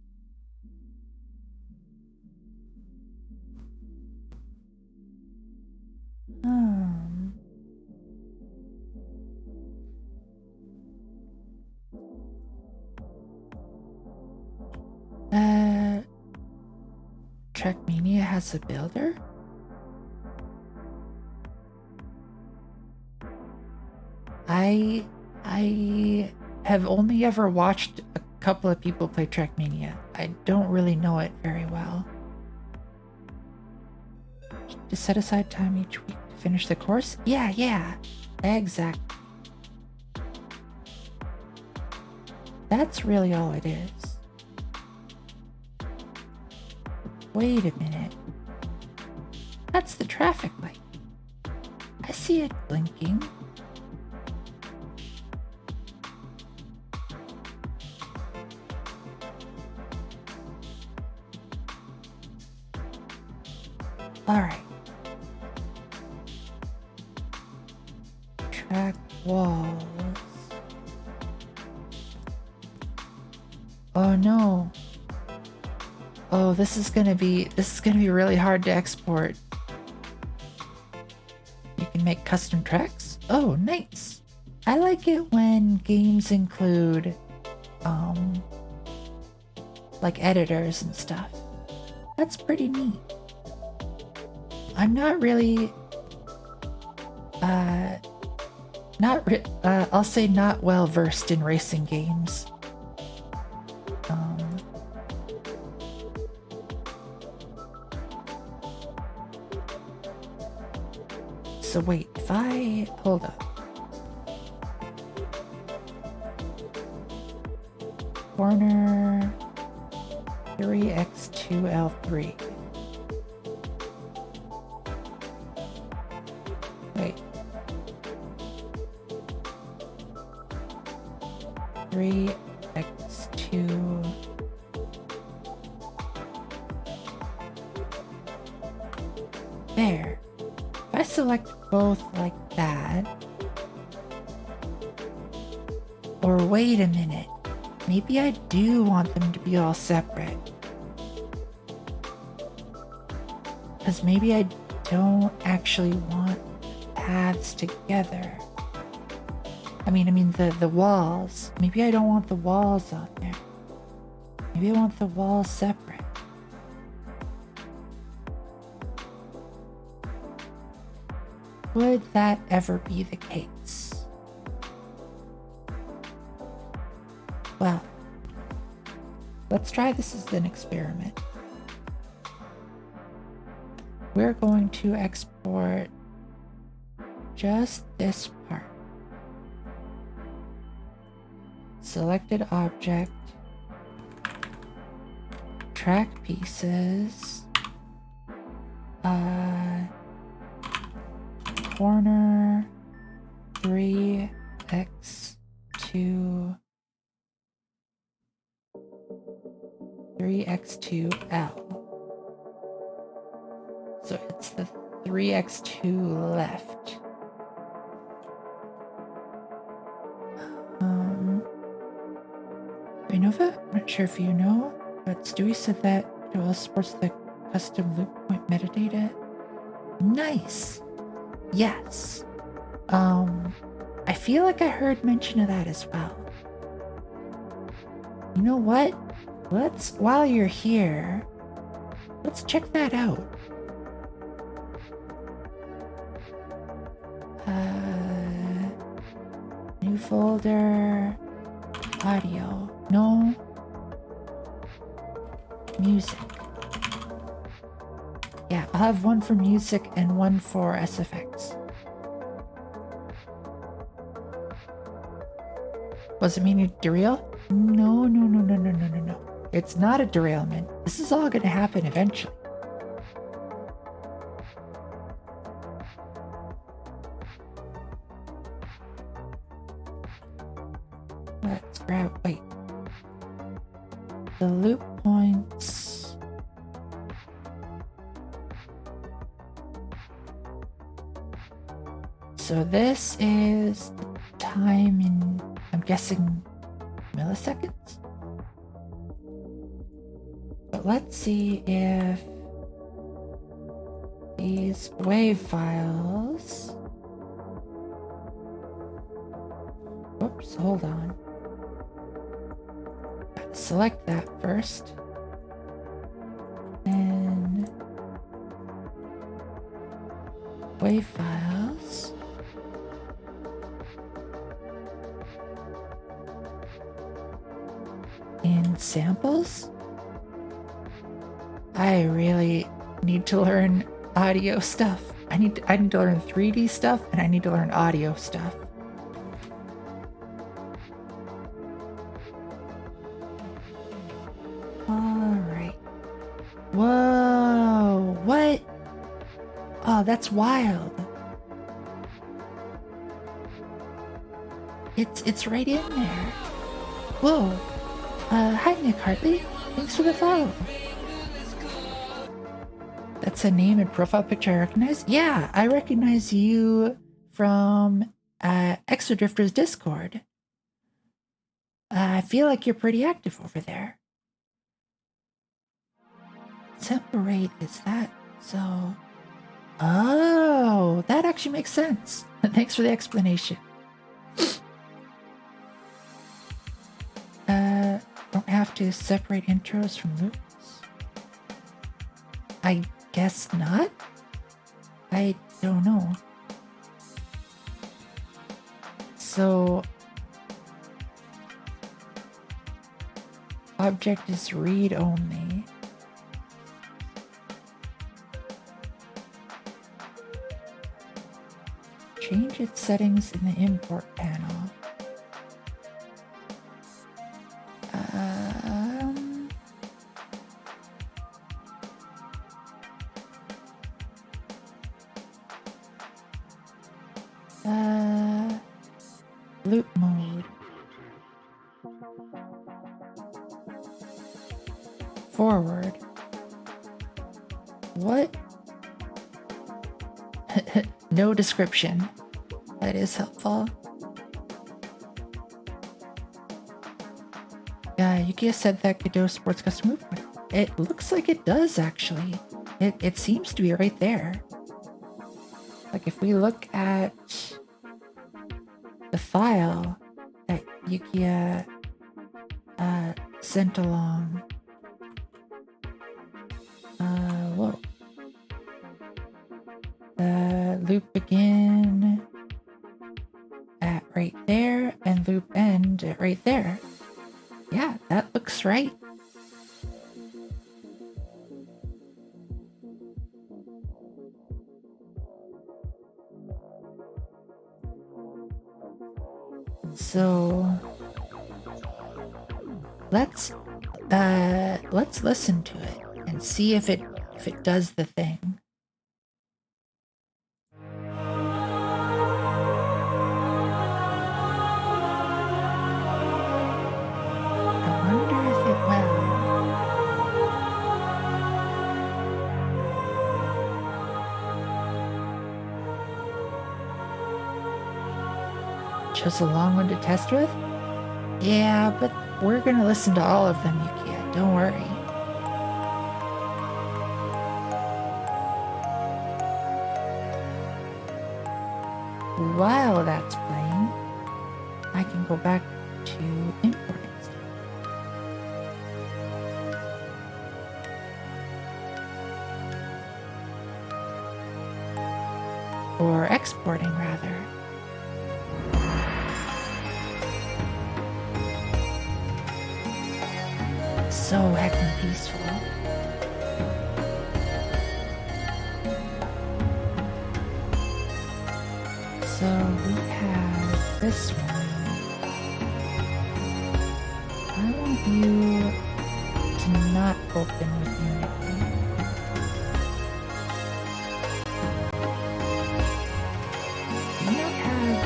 Trackmania has a builder? I have only ever watched a couple of people play Trackmania. I don't really know it very well. To set aside time each week to finish the course? Yeah. Exactly. That's really all it is. Wait a minute. That's the traffic light. I see it blinking. All right. Track walls. Oh no. Oh, this is gonna be really hard to export. You can make custom tracks? Oh, nice. I like it when games include like editors and stuff. That's pretty neat. I'm not really I'll say not well versed in racing games. So wait, if I hold up. Corner 3x2L3. Wait. 3x2. There. If I select both like that. Or wait a minute. Maybe I do want them to be all separate. Because maybe I don't actually want paths together. I mean the walls. Maybe I don't want the walls on there. Maybe I want the walls separate. Would that ever be the case? Well, let's try this as an experiment. We're going to export just this part. Selected object, track pieces, corner 3x2 3x2L. So it's the 3x2 left. Nova, I'm not sure if you know, but Stewie said that it all supports the custom loop point metadata. Nice. Yes. I feel like I heard mention of that as well. You know what? While you're here, let's check that out. New folder, audio, no, music. Yeah, I'll have one for music and one for SFX. Was it meaning derail? No. It's not a derailment. This is all gonna happen eventually. Let's grab, wait. The loop points. So this is time in, I'm guessing, milliseconds? But let's see if these wave files. Whoops, hold on. Gotta select that first. And WAV files. In samples? I really need to learn audio stuff. I need to learn 3D stuff, and I need to learn audio stuff. Alright. Whoa, what? Oh, that's wild. It's right in there. Whoa. Hi Nick Hartley. Thanks for the follow. That's a name and profile picture I recognize? Yeah, I recognize you from Exodrifter's Discord. I feel like you're pretty active over there. Separate, is that so? Oh, that actually makes sense. Thanks for the explanation. Don't have to separate intros from loops. I guess not. I don't know. So, object is read only. Change its settings in the import panel. Loop mode. Forward. What? No description. That is helpful. Yukia said that Godot supports custom movement. It looks like it does, actually. It seems to be right there. Like, if we look at the file that Yukia sent along. Whoa. The loop begin at right there and loop end at right there. Yeah, that looks right. So let's listen to it and see if it does the thing. I wonder if it will. Chose a long one to test with? Yeah, but we're gonna listen to all of them, Yukia. Don't worry. While that's playing, I can go back to importing stuff. Or exporting, rather. So heckin' peaceful. So we have this one. I want you to not open with Unity. Do you not have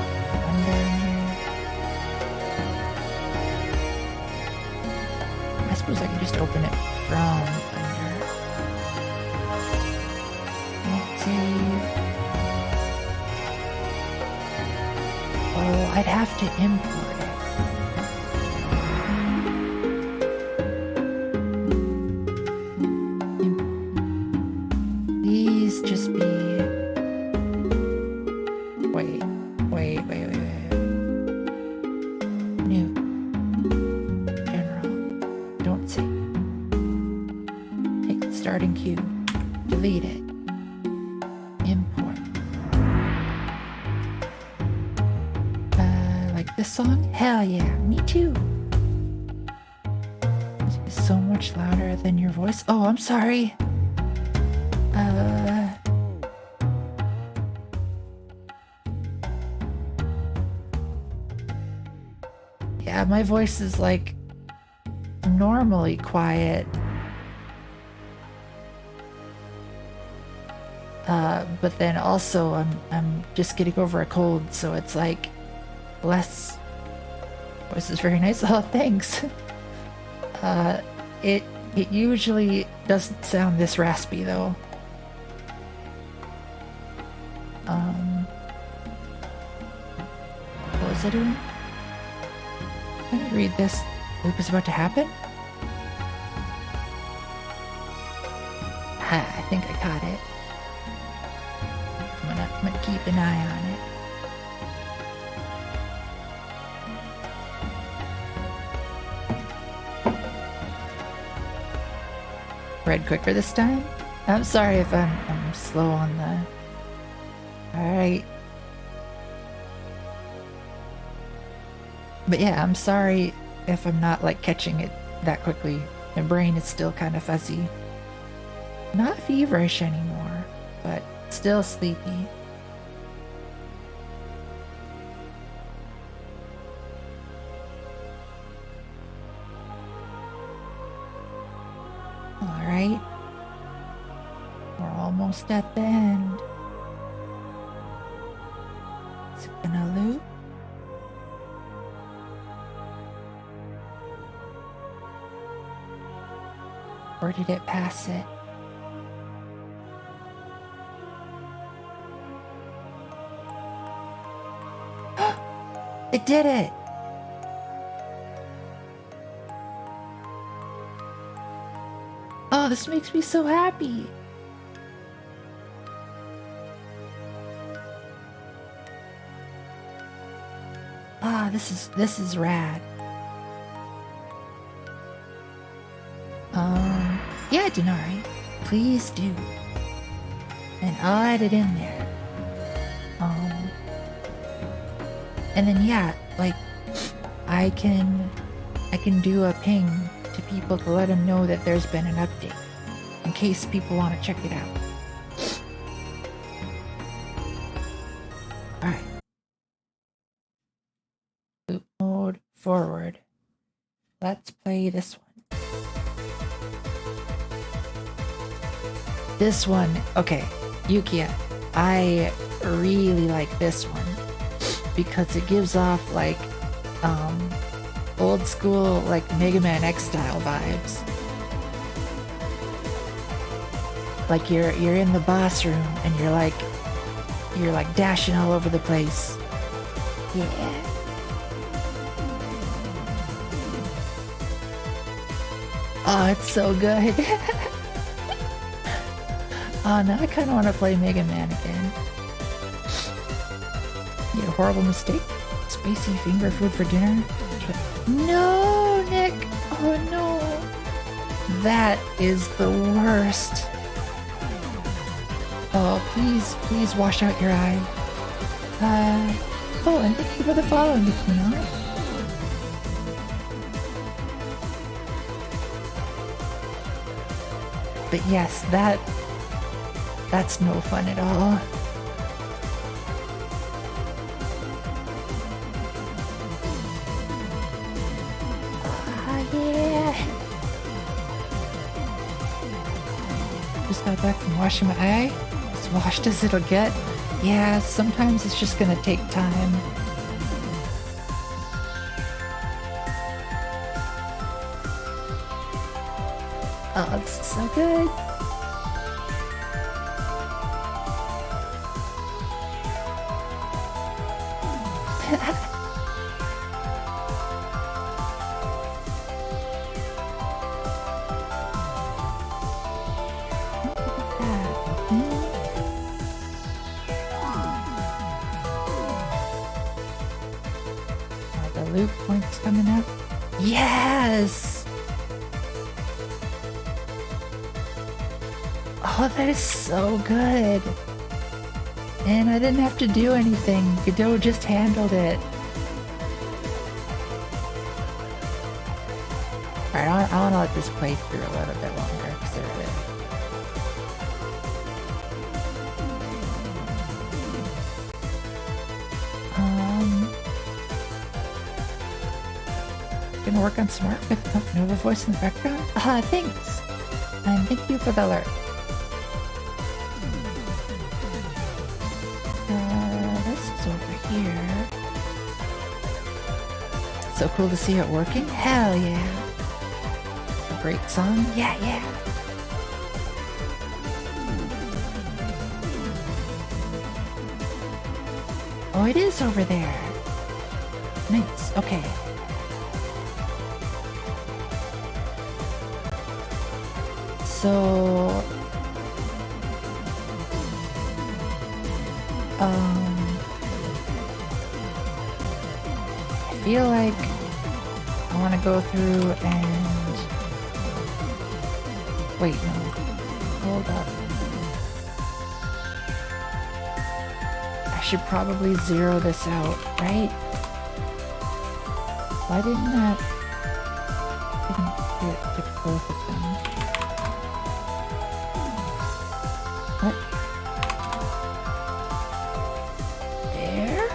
under in here? I suppose I can just open it from under. Won't save. Oh, I'd have to import it. Please just be... Wait. New. General. Don't save. Take the starting queue. Delete it. Import. this song? Hell yeah, me too. It's so much louder than your voice. Oh, I'm sorry. Yeah, my voice is like normally quiet. But then also I'm just getting over a cold, so it's like less. Voice is very nice. Oh, thanks. It usually doesn't sound this raspy though. What was I doing? Can I read this? Loop is about to happen? I think I caught it. I'm gonna keep an eye on it. Read quicker this time? I'm sorry if I'm slow on the... Alright. But yeah, I'm sorry if I'm not like catching it that quickly. My brain is still kind of fuzzy. Not feverish anymore, but still sleepy. Alright. We're almost at the end. Is it gonna loop? Or did it pass it? It did it! Oh, this makes me so happy! Ah, this is rad. Yeah, Denari, please do. And I'll add it in there. And then yeah, like I can do a ping to people to let them know that there's been an update in case people want to check it out. Alright. Loop mode forward. Let's play this one. This one, okay, Yukia, I really like this one because it gives off like old school like Mega Man X style vibes. Like you're in the boss room and you're like dashing all over the place. Yeah. Oh, it's so good. Oh, now I kind of want to play Mega Man again. You a horrible mistake? Spicy finger food for dinner? No, Nick! Oh no! That is the worst. Oh, please wash out your eye. Oh, and thank you for the follow, Nikino. But yes, that's no fun at all. Yeah. Just got back from washing my eye. As washed as it'll get. Yeah, sometimes it's just gonna take time. Oh, this is so good. The loop points coming up. Yes! Oh, that is so good. And I didn't have to do anything. Godot just handled it. Alright, I wanna let this play through a little bit longer, because they're good. Gonna work on some art with Nova voice in the background? Thanks! And thank you for the alert. This is over here. So cool to see it working? Hell yeah! A great song? Yeah, yeah! Oh, it is over there! Nice, okay. So... I feel like I want to go through and... Wait, no. Hold up. I should probably zero this out, right? Why didn't that... didn't pick both of them? What? There?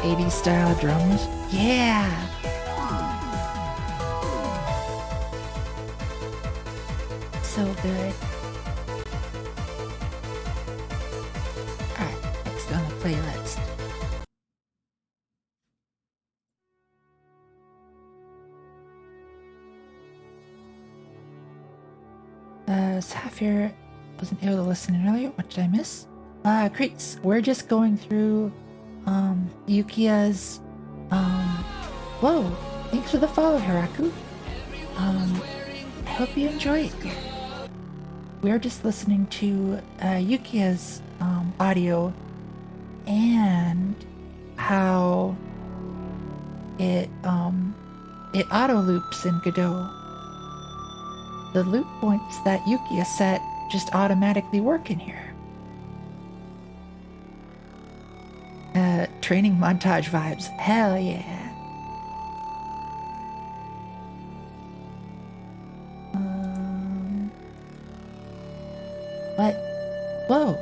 80s style drums? Yeah! So good. Alright, next on the playlist. Sapphire wasn't able to listen in earlier. What did I miss? Crates. We're just going through Yukiya's whoa, thanks for the follow, Hiraku. I hope you enjoy it. We're just listening to Yukiya's audio and how it auto loops in Godot. The loop points that Yukiya set just automatically work in here. Training montage vibes. Hell yeah. What? Whoa.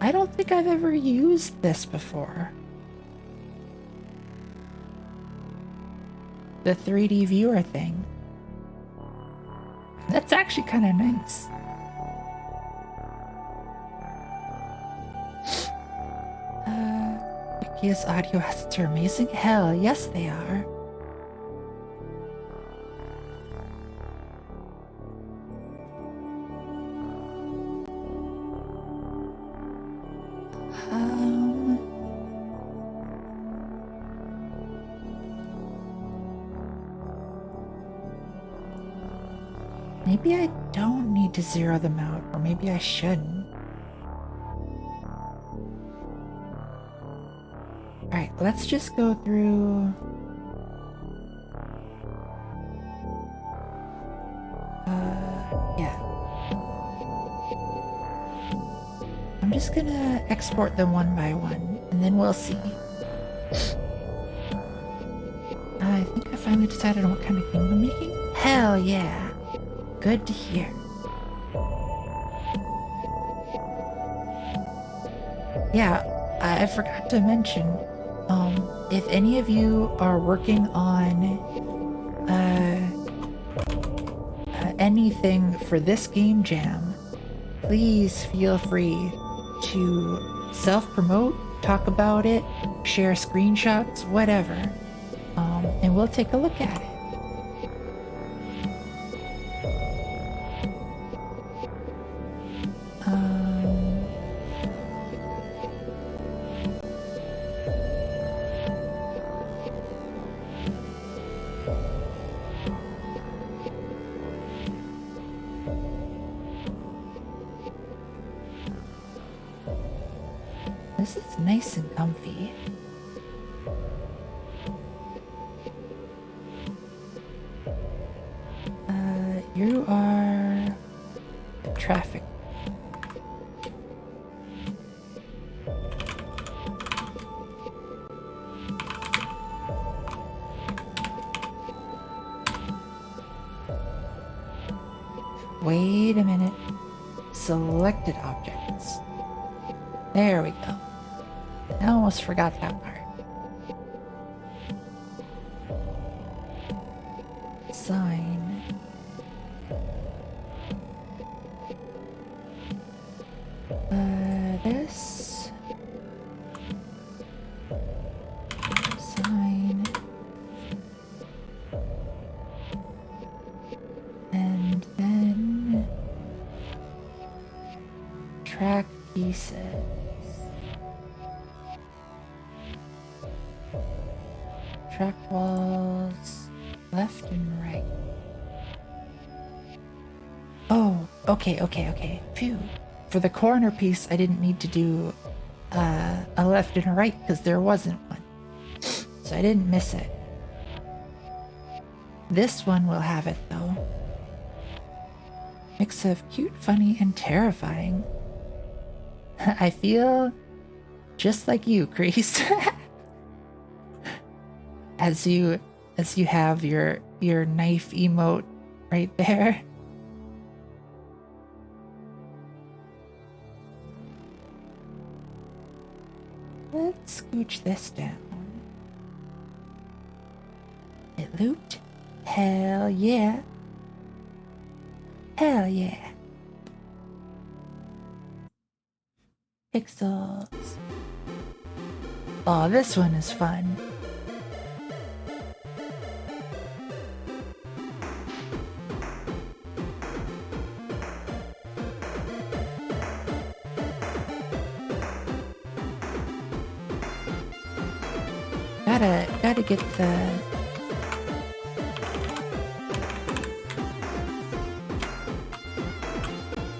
I don't think I've ever used this before. The 3D viewer thing. That's actually kind of nice. Yukiya's audio assets are amazing. Hell, yes they are. Maybe I don't need to zero them out, or maybe I shouldn't. Alright, let's just go through... yeah. I'm just gonna export them one by one, and then we'll see. I think I finally decided on what kind of game I'm making. Hell yeah! Good to hear. Yeah, I forgot to mention, if any of you are working on anything for this game jam, please feel free to self-promote, talk about it, share screenshots, whatever, and we'll take a look at it. This is nice and comfy. You are traffic. Wait a minute. Selected objects. There we go. I almost forgot that part. Sign. This. Sign. And then track pieces. Track walls, left and right. Oh, okay. Phew. For the corner piece, I didn't need to do a left and a right because there wasn't one. So I didn't miss it. This one will have it though. Mix of cute, funny, and terrifying. I feel just like you, Crease. as you have your knife emote right there. Let's scooch this down. It looped? Hell yeah. Hell yeah. Pixels. Oh, this one is fun. Gotta get the...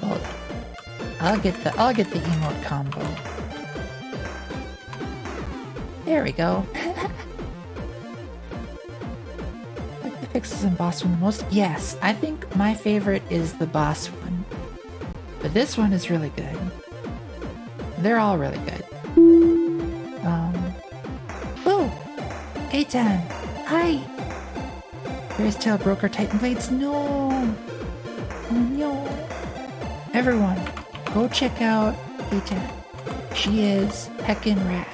Hold on. I'll get the emote combo. There we go. Like the pixels and boss one the most? Yes, I think my favorite is the boss one. But this one is really good. They're all really good. Oh! K-Tan! Hi! Fairy's tail broke our Titan blades? No! Oh no! Everyone, go check out K-Tan. She is heckin' rad.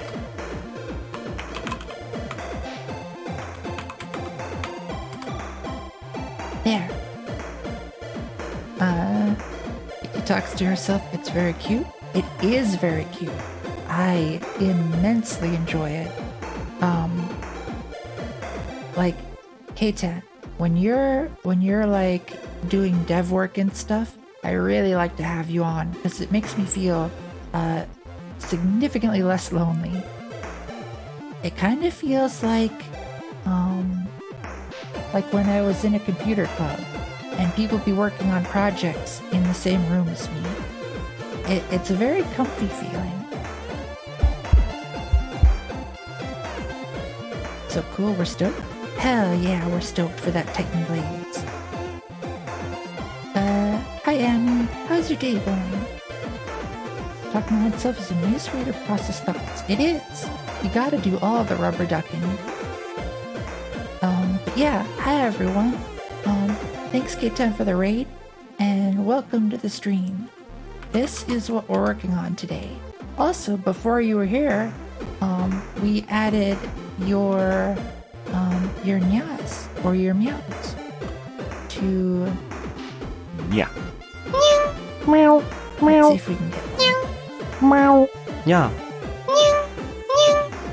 There. She talks to herself. It's very cute. It is very cute. I immensely enjoy it. Like, K-Tan, when you're like doing dev work and stuff, I really like to have you on because it makes me feel significantly less lonely. It kind of feels like when I was in a computer club and people be working on projects in the same room as me. It's a very comfy feeling. So cool, we're stoked? Hell yeah, we're stoked for that Titan Blades. Hi Annie, how's your day going? Talking to oneself is a nice way to process thoughts. It is. You gotta do all the rubber ducking. But yeah, hi everyone. Thanks K-Tan for the raid, and welcome to the stream. This is what we're working on today. Also, before you were here, we added your nyas or your meows to Yeah. Meow. let's Meow. see if we can get one. Meow. Yeah.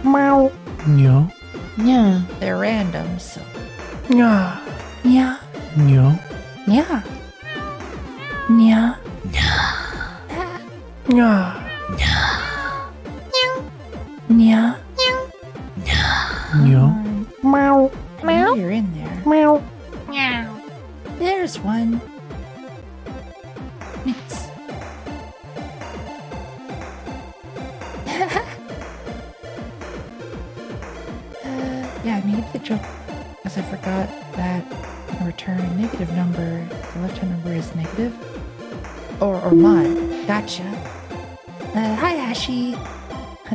Meow. Meow. Yeah, they're random, so Yeah. yeah, Meow. yeah, yeah. Yeah. Yeah. Meow. Meow. I know you're in there. Meow. There's one. Nix. Yeah, I made the joke because I forgot that in return a negative number, the left-hand number is negative. Or mod. Gotcha. Hi Ashi.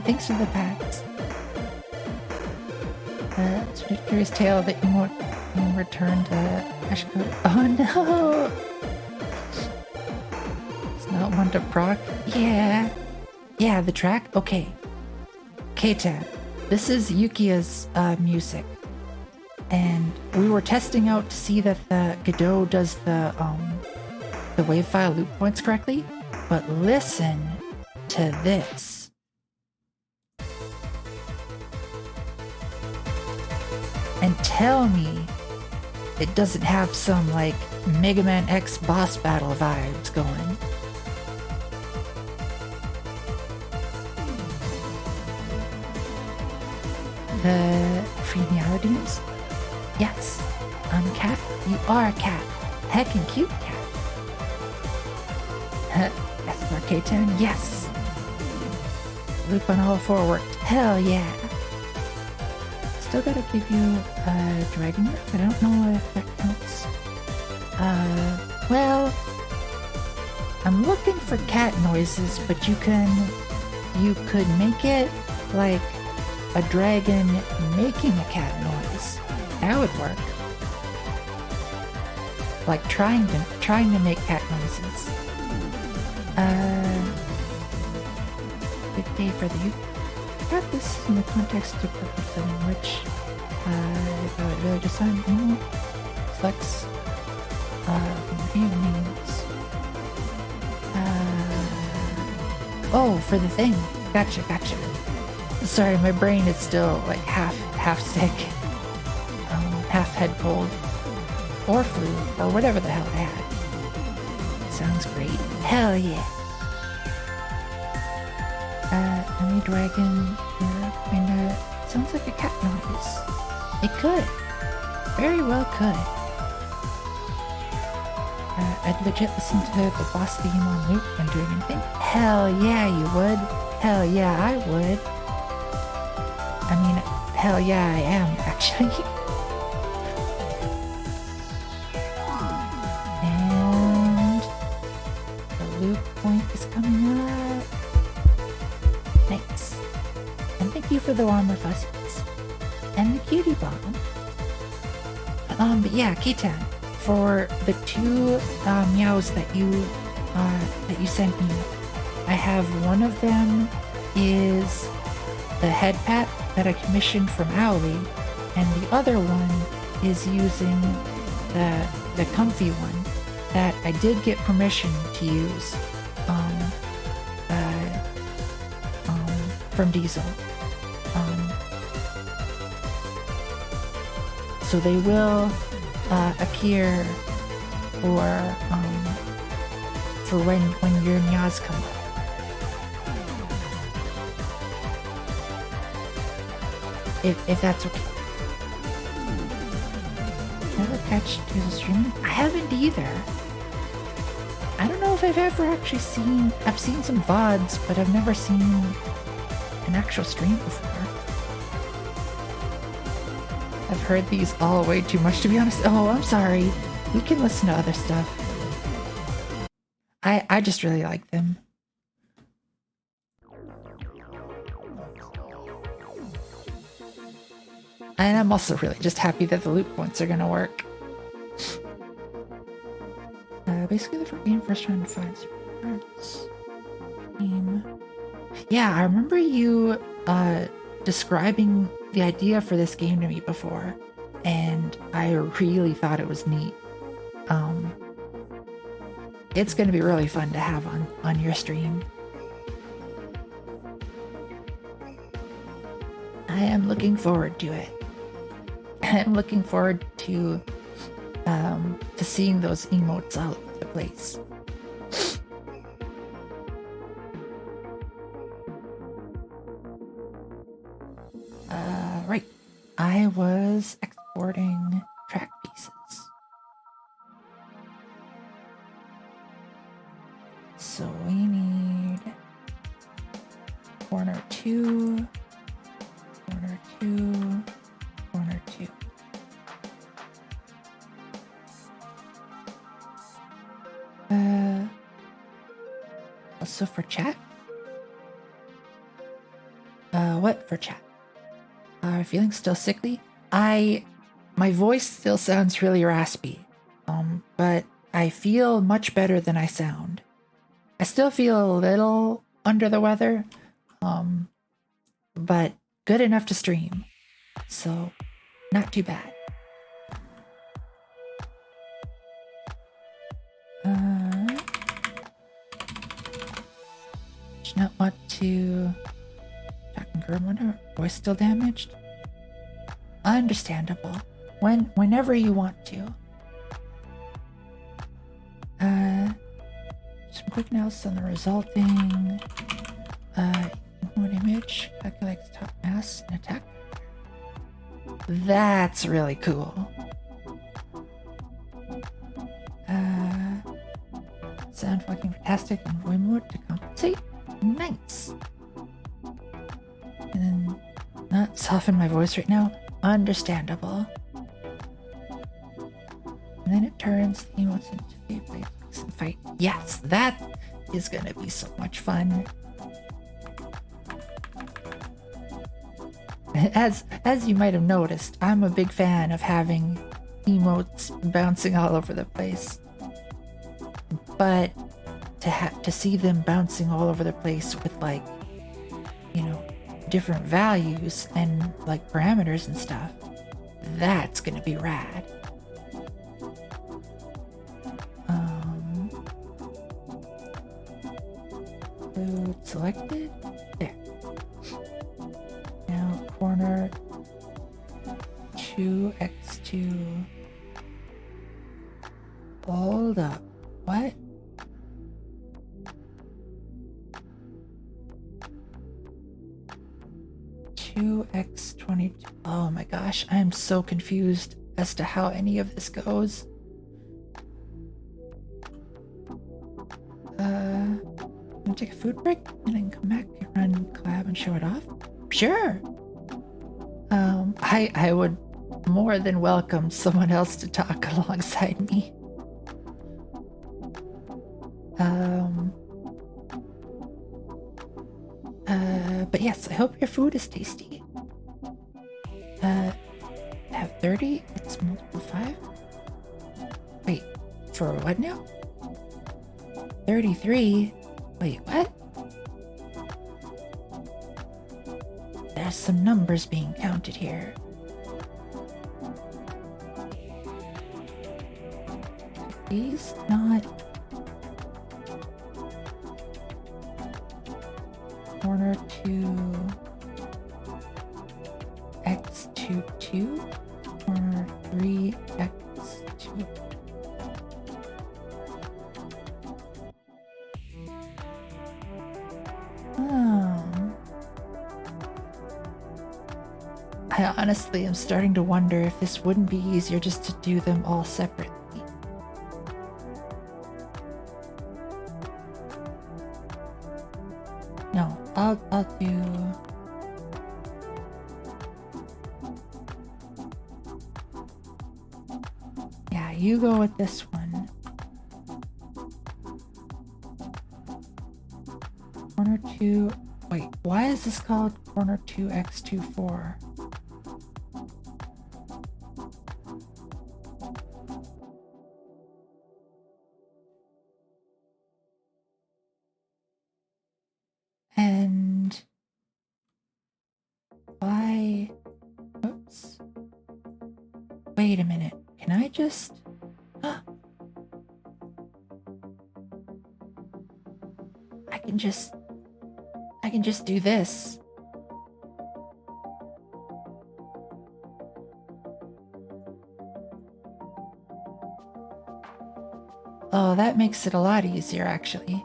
Thanks for the packs. Curious tale that you won't return to hash code. Oh no! to proc? Yeah. Yeah, the track? Okay. Keita, this is Yukia's music. And we were testing out to see that the Godot does the wave file loop points correctly. But listen to this. And tell me it doesn't have some like Mega Man X boss battle vibes going. The free Meowdings? Yes. I'm Cat. You are a cat. Heckin' cute cat. SR K10? Yes. Loop on all four worked. Hell yeah. Still gotta give you a dragon mark. I don't know if that counts. Well, I'm looking for cat noises, but you could make it like a dragon making a cat noise. That would work. Like trying to make cat noises. Good day for the youth. I got this in the context of purpose setting, which I would really just sign email flex from names. Oh, for the thing. Gotcha. Sorry, my brain is still like half sick, half head cold, or flu, or whatever the hell I had. Sounds great. Hell yeah. Any dragon kinda sounds like a cat noise. It could. Very well could. I'd legit listen to the boss theme on loop and doing anything. Hell yeah, you would. Hell yeah, I would. I mean, hell yeah, I am, actually. And the loop point is coming up. Nice. And thank you for the warmer fuzzies. And the cutie bomb. But yeah, K-Tan, for the two meows that you sent me, I have one of them is the head pat that I commissioned from Owly, and the other one is using the comfy one that I did get permission to use from Diesel. So they will appear for when your meows come up. If that's okay. Never catched Diesel streaming? I haven't either. I don't know if I've ever actually I've seen some VODs, but I've never seen an actual stream before. I've heard these all way too much, to be honest. Oh, I'm sorry. We can listen to other stuff. I just really like them. And I'm also really just happy that the loop points are gonna work. Basically the first game, first round, 5 cards. Yeah, I remember you describing the idea for this game to me before, and I really thought it was neat. It's gonna be really fun to have on your stream. I am looking forward to it. I'm looking forward to seeing those emotes all over the place. Right. I was exporting track pieces. So we need corner 2, corner 2, corner 2. Also for chat? What for chat? Feeling still sickly? My voice still sounds really raspy. But I feel much better than I sound. I still feel a little under the weather, but good enough to stream. So, not too bad. Did not want to check and confirm wonder voice still damaged. Understandable. Whenever you want to. Some quick analysis on the resulting one image calculates top mass and attack. That's really cool. Sound fucking fantastic and void mode to compensate. Nice. And then not soften my voice right now. Understandable. And then it turns the emotes into gameplay and fight. Yes, that is gonna be so much fun. As you might have noticed, I'm a big fan of having emotes bouncing all over the place. But to see them bouncing all over the place with, like, you know, different values and like parameters and stuff, that's gonna be rad. Food selected. There. Now corner 2x2. Hold up. What? X22. Oh my gosh, I'm so confused as to how any of this goes. I'm gonna take a food break and then come back and run collab and show it off. Sure. I would more than welcome someone else to talk alongside me. But yes, I hope your food is tasty. Have 30? It's multiple 5? Wait, for what now? 33? Wait, what? There's some numbers being counted here. These not... Corner 2 x22 corner 3 x2. I honestly am starting to wonder if this wouldn't be easier just to do them all separately. No, I'll do... Yeah, you go with this one. Corner 2... Wait, why is this called corner 2x24? And why... Oops. Wait a minute. Can I just... I can just do this. Oh, that makes it a lot easier, actually.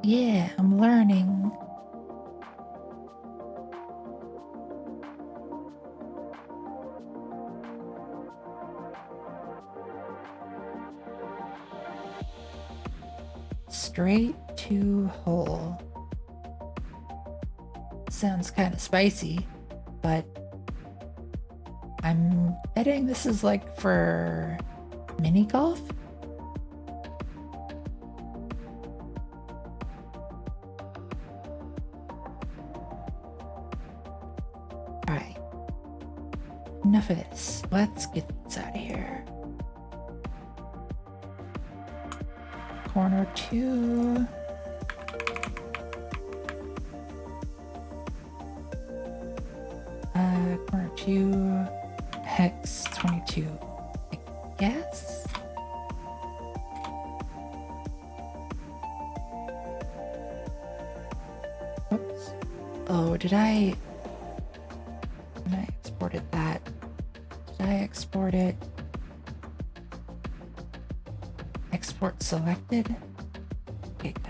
Yeah, I'm learning. Straight to whole. Sounds kind of spicy, but I'm betting this is like for mini golf. Alright. Enough of this. Let's get this out of here. corner 2. Corner 2, hex 22, I guess? Oops. Oh, did I... When I exported that, did I export it? Export selected? Okay, good.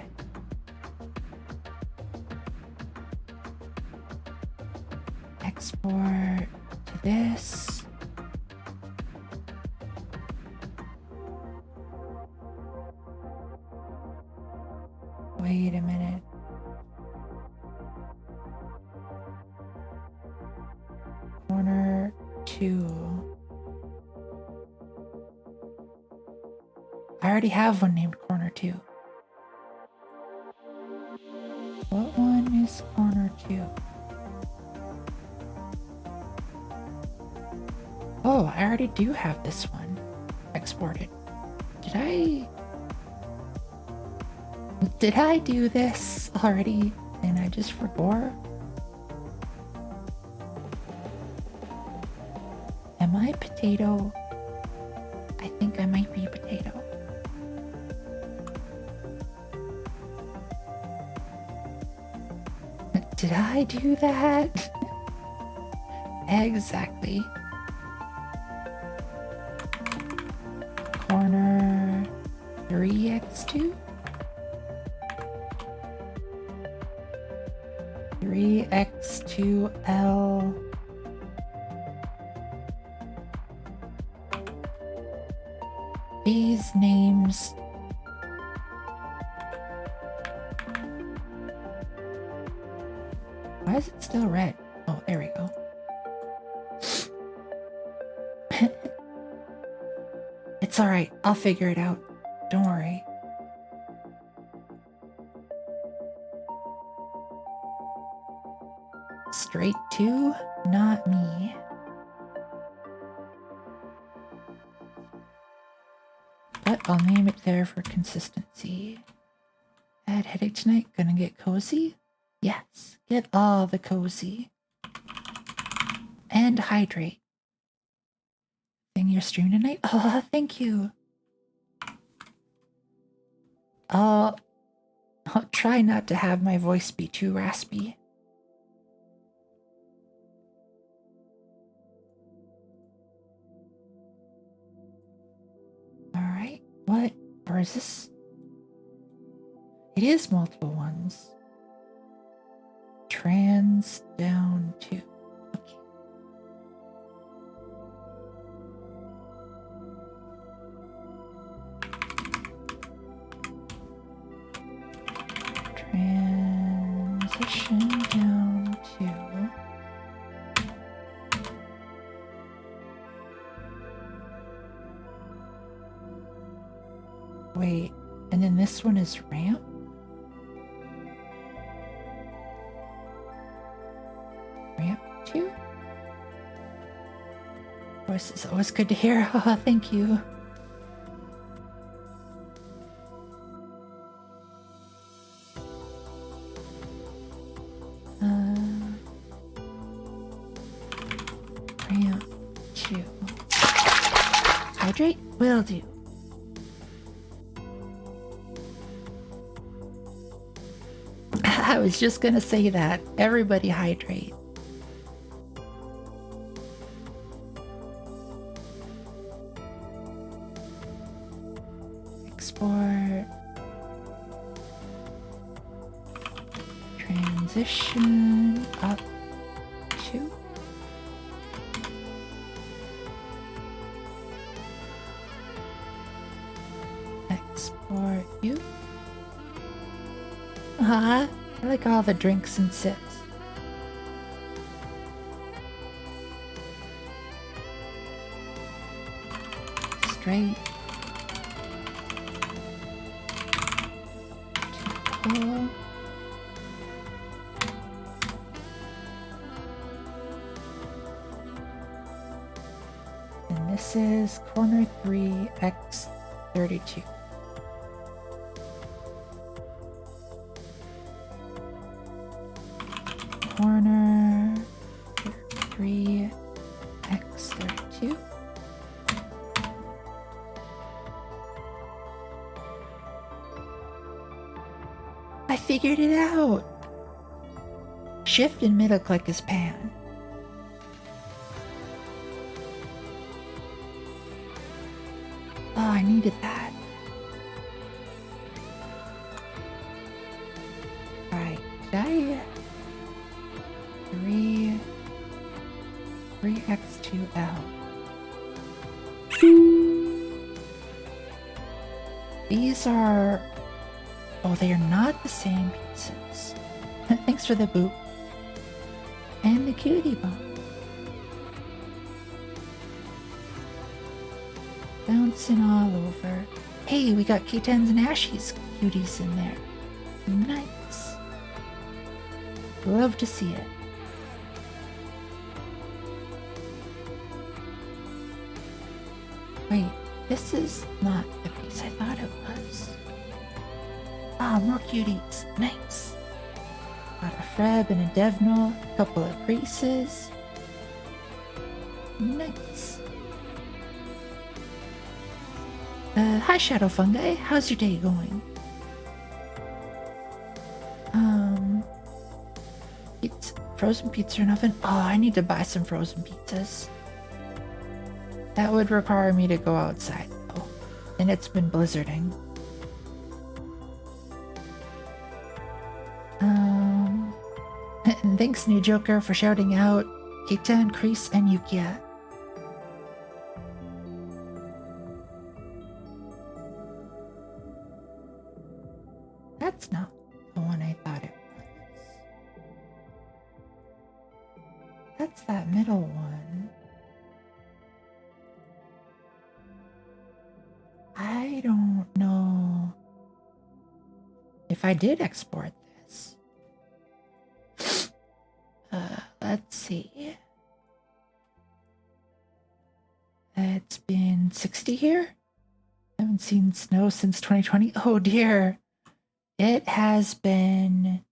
Export to this. Wait a minute. Corner 2. I already have one named corner 2. What one is corner 2? Oh, I already do have this one exported. Did I do this already and I just forgot? Am I potato? I think I might be potato. Did I do that? Exactly. Corner 3x2? 3x2L. These names. Why is it still red? Oh, there we go. It's alright, I'll figure it out. Don't worry. Straight to? Not me. But I'll name it there for consistency. Had headache tonight, gonna get cozy? Yes, get all the cozy. And hydrate. Thing your stream tonight? Oh, thank you. I'll try not to have my voice be too raspy. Alright, what? Or is this? It is multiple ones. Trans down 2. Okay. Transition down 2. Wait, and then this one is ramp? Ramp 2? Voice is always good to hear. Oh, thank you. Ramp 2. Hydrate? Will do. I was just gonna say that. Everybody hydrate. Export. Transition up to. Export you. I like all the drinks and sips. Straight. Cool. And this is corner 3 x 32. corner 3x32. I figured it out! Shift and middle click is pan. Oh, I needed that. Alright, did I... 3x2l. These are... Oh, they are not the same pieces. Thanks for the boot. And the cutie bone. Bouncing all over. Hey, we got K10s and Ashies cuties in there. Nice. Love to see it. Wait, this is not the piece I thought it was. Ah, more cuties. Nice. Got a Freb and a Devnal, a couple of creases. Nice. Hi Shadow Fungi, how's your day going? Pizza, frozen pizza in oven. Oh, I need to buy some frozen pizzas. That would require me to go outside though, and it's been blizzarding. And thanks, New Joker, for shouting out Keita, Kreese, and Yukia. That's not the one I thought it was. That's that middle one. I don't know if I did export this. Let's see. It's been 60 here. Haven't seen snow since 2020. Oh dear. It has been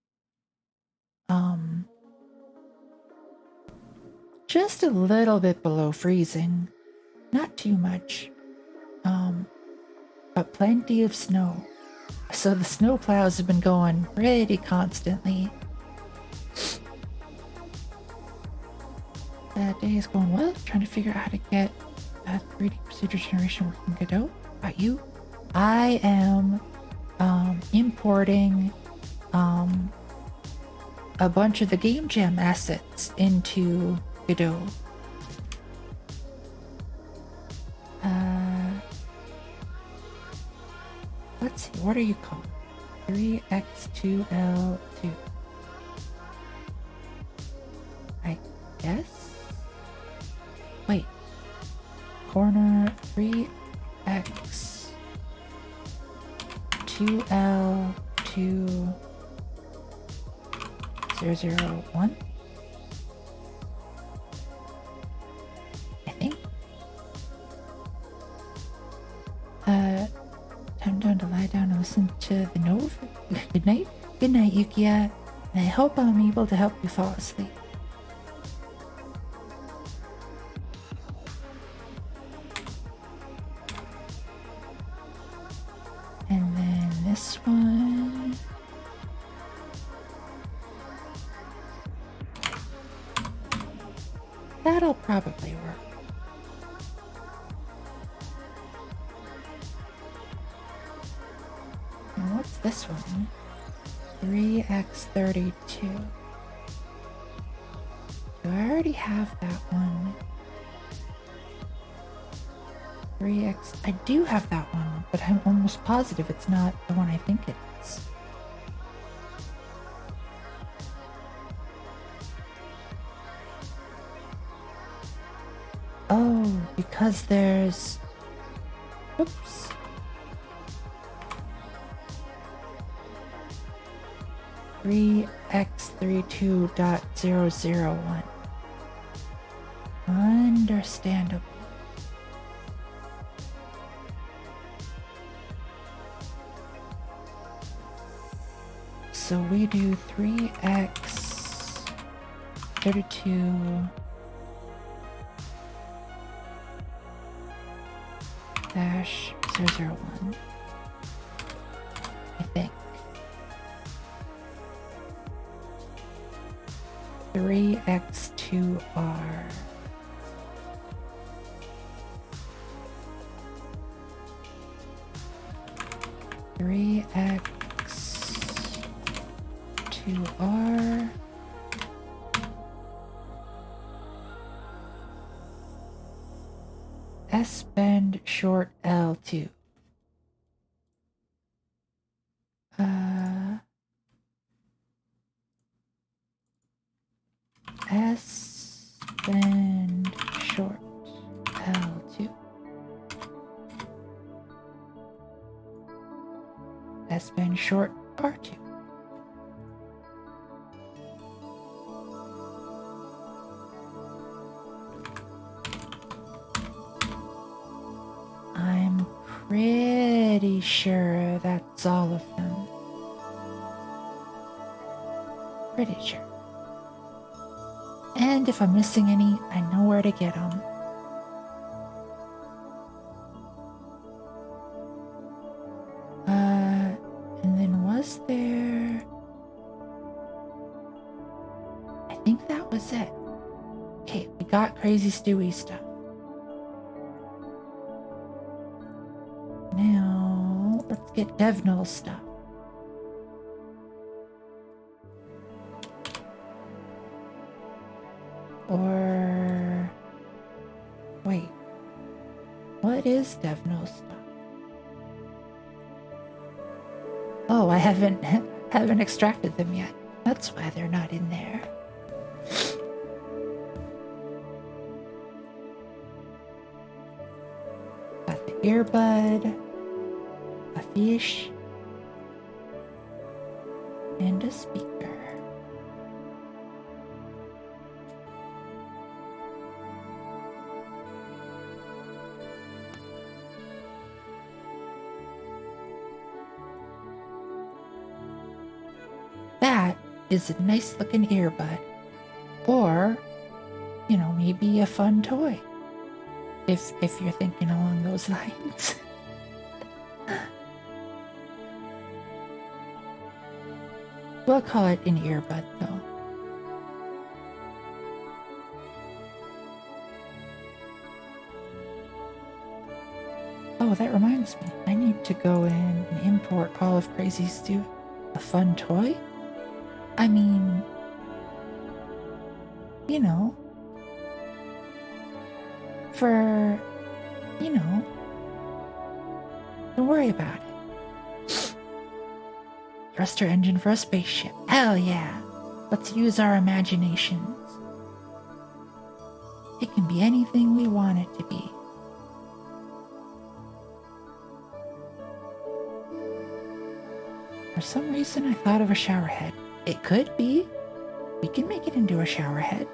just a little bit below freezing. Not too much. But plenty of snow. So the snow plows have been going pretty constantly. That day is going well. Trying to figure out how to get 3D procedure generation working Godot. About you? I am importing a bunch of the Game Jam assets into Godot. Let's see, what are you called? 3x2l2. I guess? Wait. Corner 3x 2l2 001. I think. Time down to lie down and listen to the Nova. Good night. Good night, Yukia. And I hope I'm able to help you fall asleep. And then this one. That'll probably work. And what's this one? 3x32. Do I already have that one? 3x. I do have that one, but I'm almost positive it's not the one I think it is. Oh, because there's... Oops. x32.001. Understandable. So we do 3x 32 dash 001. I think. 3x2r. Three x2r S bend short L2. S bend short L2. S bend short R2. I'm pretty sure that's all of them. Pretty sure. And if I'm missing any, I know where to get them. And then was there... I think that was it. Okay, we got Crazy Stewie stuff. Now, let's get Devnal stuff. Or... wait. What is Devnal stuff? Oh, I haven't extracted them yet. That's why they're not in there. Got the earbud, a fish, and a speaker. That is a nice looking earbud. Or, you know, maybe a fun toy. If you're thinking along those lines. We'll call it an earbud though. Oh, that reminds me. I need to go in and import all of Crazy Stew. A fun toy? I mean, you know, for, you know, don't worry about it. Thruster engine for a spaceship. Hell yeah. Let's use our imaginations. It can be anything we want it to be. For some reason, I thought of a shower head. It could be. We can make it into a shower head.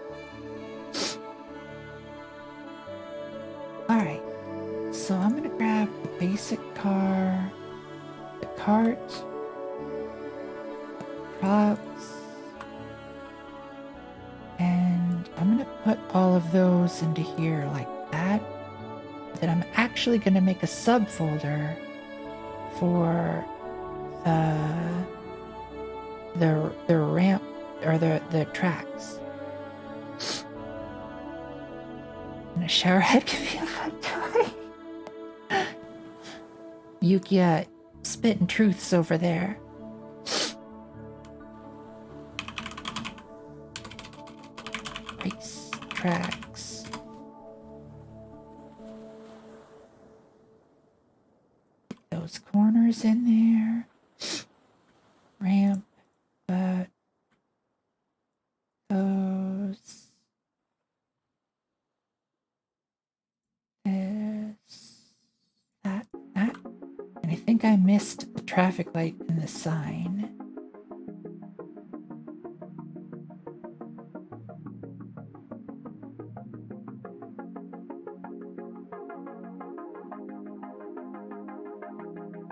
Alright. So I'm going to grab the basic car, the cart, props, and I'm going to put all of those into here like that. Then I'm actually going to make a subfolder for the ramp or the tracks. And a shower head could be a fun toy. Yukia spitting truths over there. Race tracks. Those corners in there. Ramp, but those, this, that, and I think I missed the traffic light and the sign.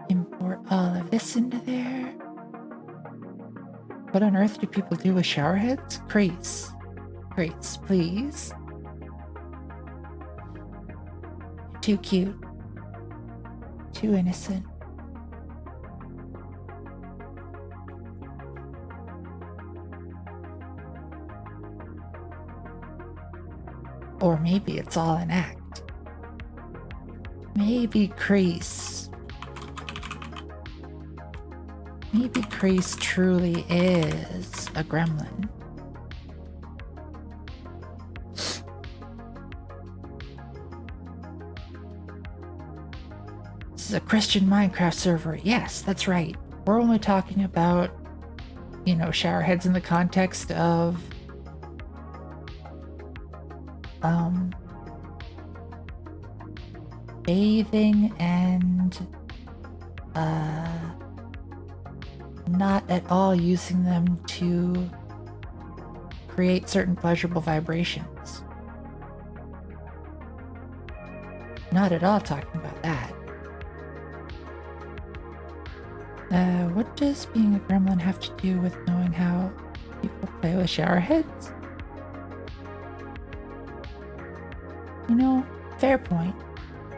Import all of this into there. What on earth do people do with shower heads? Craze. Grace, please. Too cute. Too innocent. Or maybe it's all an act. Maybe Crease. Maybe Crease truly is a gremlin. This is a Christian Minecraft server. Yes, that's right. We're only talking about, you know, showerheads in the context of bathing and not at all using them to create certain pleasurable vibrations. Not at all talking about that. What does being a gremlin have to do with knowing how people play with showerheads? You know, fair point.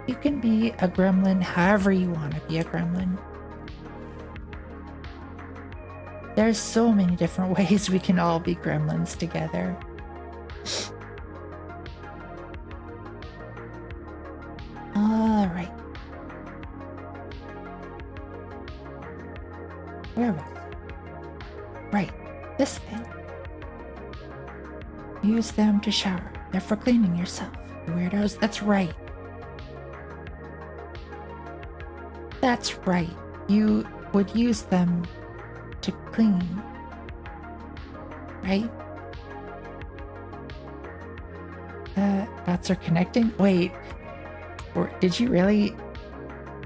You can be a gremlin however you want to be a gremlin. There's so many different ways we can all be gremlins together. Alright. Where was it? Right, this thing. Use them to shower. They're for cleaning yourself, you weirdos. That's right. That's right. You would use them to clean. Right? Dots are connecting? Wait. Or did you really?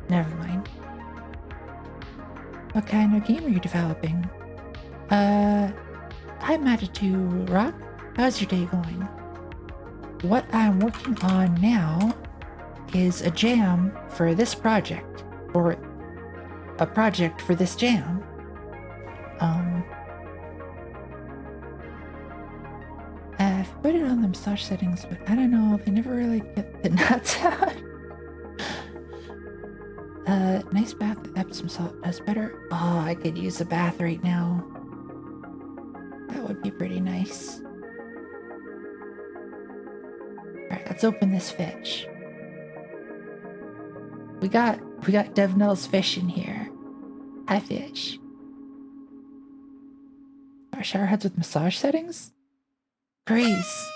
Never mind. What kind of game are you developing? Hi Matatu Rock. How's your day going? What I'm working on now is a jam for this project. Or a project for this jam. I've put it on the massage settings, but I don't know, they never really get the nuts out. Nice bath with Epsom salt does better. Oh, I could use a bath right now. That would be pretty nice. Alright, let's open this fish. We got Devnell's fish in here. Hi, fish. Our shower heads with massage settings? Grace.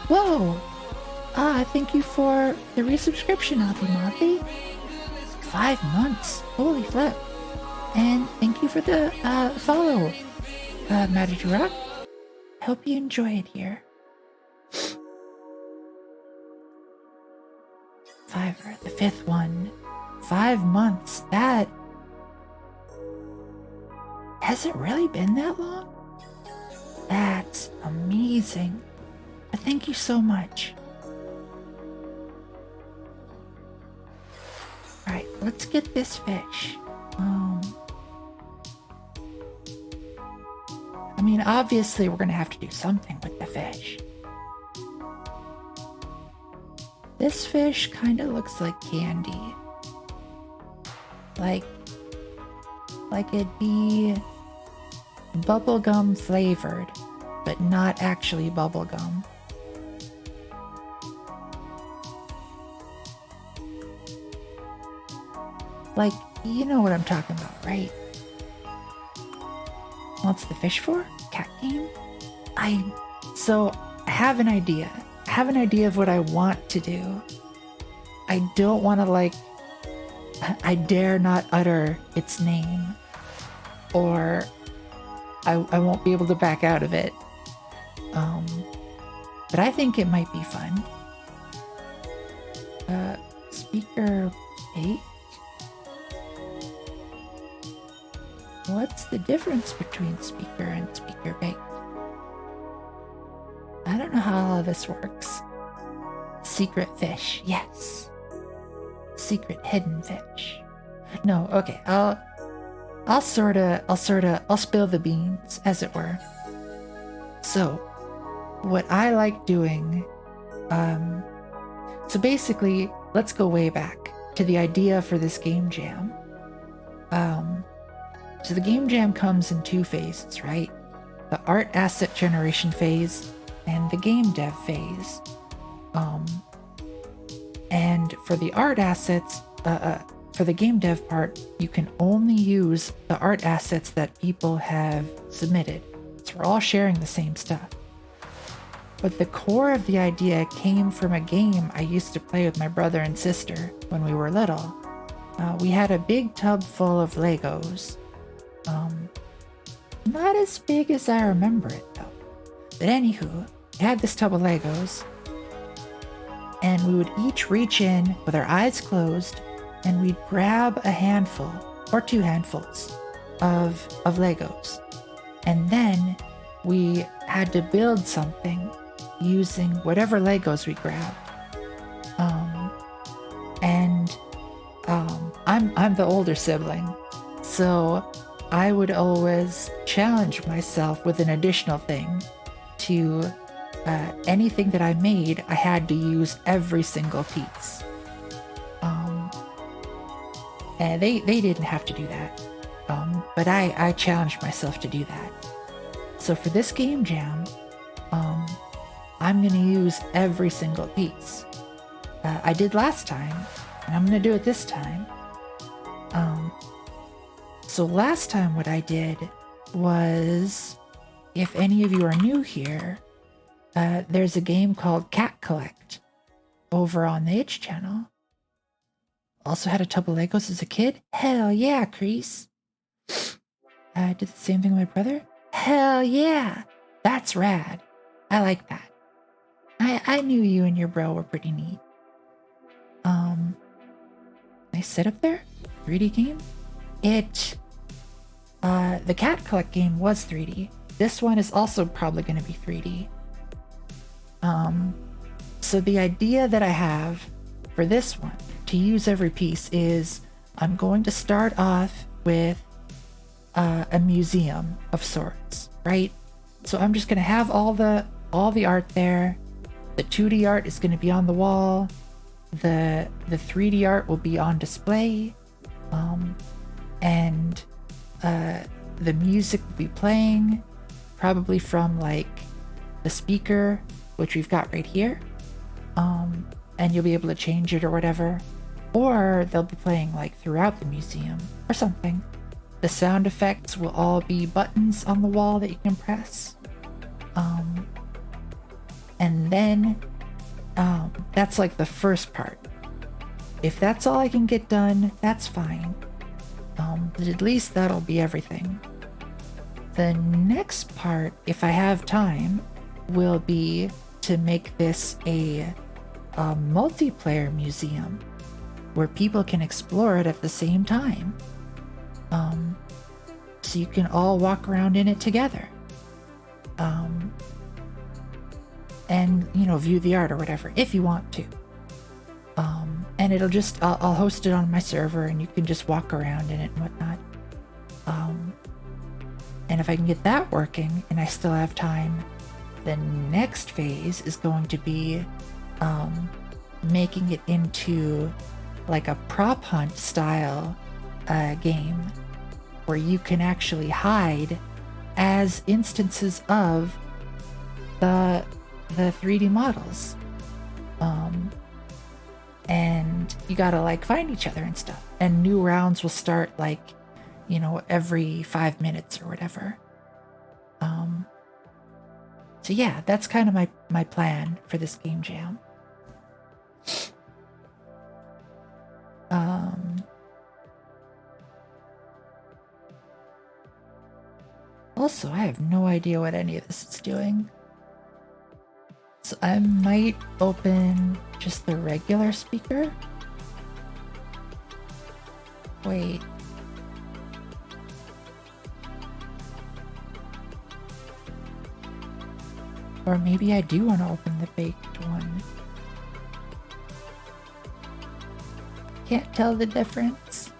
Whoa! Thank you for the resubscription, Alfie Motley. 5 months. Holy flip. And thank you for the follow, Matty Rock. Hope you enjoy it here. Fiverr, the 5th one. 5 months. That... Has it really been that long? That's amazing. But thank you so much. Alright, let's get this fish. I mean, obviously we're gonna have to do something with the fish. This fish kind of looks like candy. Like it'd be bubblegum flavored, but not actually bubblegum. Like, you know what I'm talking about, right? What's the fish for? Cat game? So, I have an idea. I have an idea of what I want to do. I don't want to, I dare not utter its name. Or I won't be able to back out of it. But I think it might be fun. Speaker bait? What's the difference between speaker and speaker bait? I don't know how all of this works. Secret fish, yes. Secret hidden fish. No, okay, I'll spill the beans, as it were. So, what I like doing, so basically, let's go way back to the idea for this game jam. So the game jam comes in two phases, right? The art asset generation phase and the game dev phase. And for the art assets, for the game dev part, you can only use the art assets that people have submitted. So we're all sharing the same stuff. But the core of the idea came from a game I used to play with my brother and sister when we were little. We had a big tub full of Legos. Not as big as I remember it though. But anywho, we had this tub of Legos, and we would each reach in with our eyes closed, and we'd grab a handful or two handfuls of Legos. And then we had to build something using whatever Legos we grabbed. I'm the older sibling, so I would always challenge myself with an additional thing to anything that I made. I had to use every single piece. And they didn't have to do that, but I challenged myself to do that. So for this game jam, I'm gonna use every single piece. I did last time, and I'm gonna do it this time. So last time what I did was, if any of you are new here, there's a game called Cat Collect over on the Itch channel. Also had a tub of Legos as a kid. Hell yeah, Crease. I did the same thing with my brother. Hell yeah, that's rad. I like that. I knew you and your bro were pretty neat. Nice setup there. 3D game. The Cat Collect game was 3D. This one is also probably going to be 3D. So the idea that I have for this one to use every piece is I'm going to start off with a museum of sorts, right? So I'm just going to have all the art there. The 2D art is going to be on the wall. The 3D art will be on display. And the music will be playing, probably from like the speaker, which we've got right here. And you'll be able to change it or whatever. Or they'll be playing like throughout the museum or something. The sound effects will all be buttons on the wall that you can press. And then that's like the first part. If that's all I can get done, that's fine. But at least that'll be everything. The next part, if I have time, will be to make this a multiplayer museum where people can explore it at the same time. So you can all walk around in it together. And, you know, view the art or whatever, if you want to. And it'll just, I'll host it on my server and you can just walk around in it and whatnot. And if I can get that working and I still have time, the next phase is going to be making it into like a prop hunt style game where you can actually hide as instances of the 3D models. And you gotta like find each other and stuff. And new rounds will start like, you know, every 5 minutes or whatever. So yeah, that's kind of my plan for this game jam. Also, I have no idea what any of this is doing. So I might open just the regular speaker. Wait. Or maybe I do want to open the baked one. Can't tell the difference.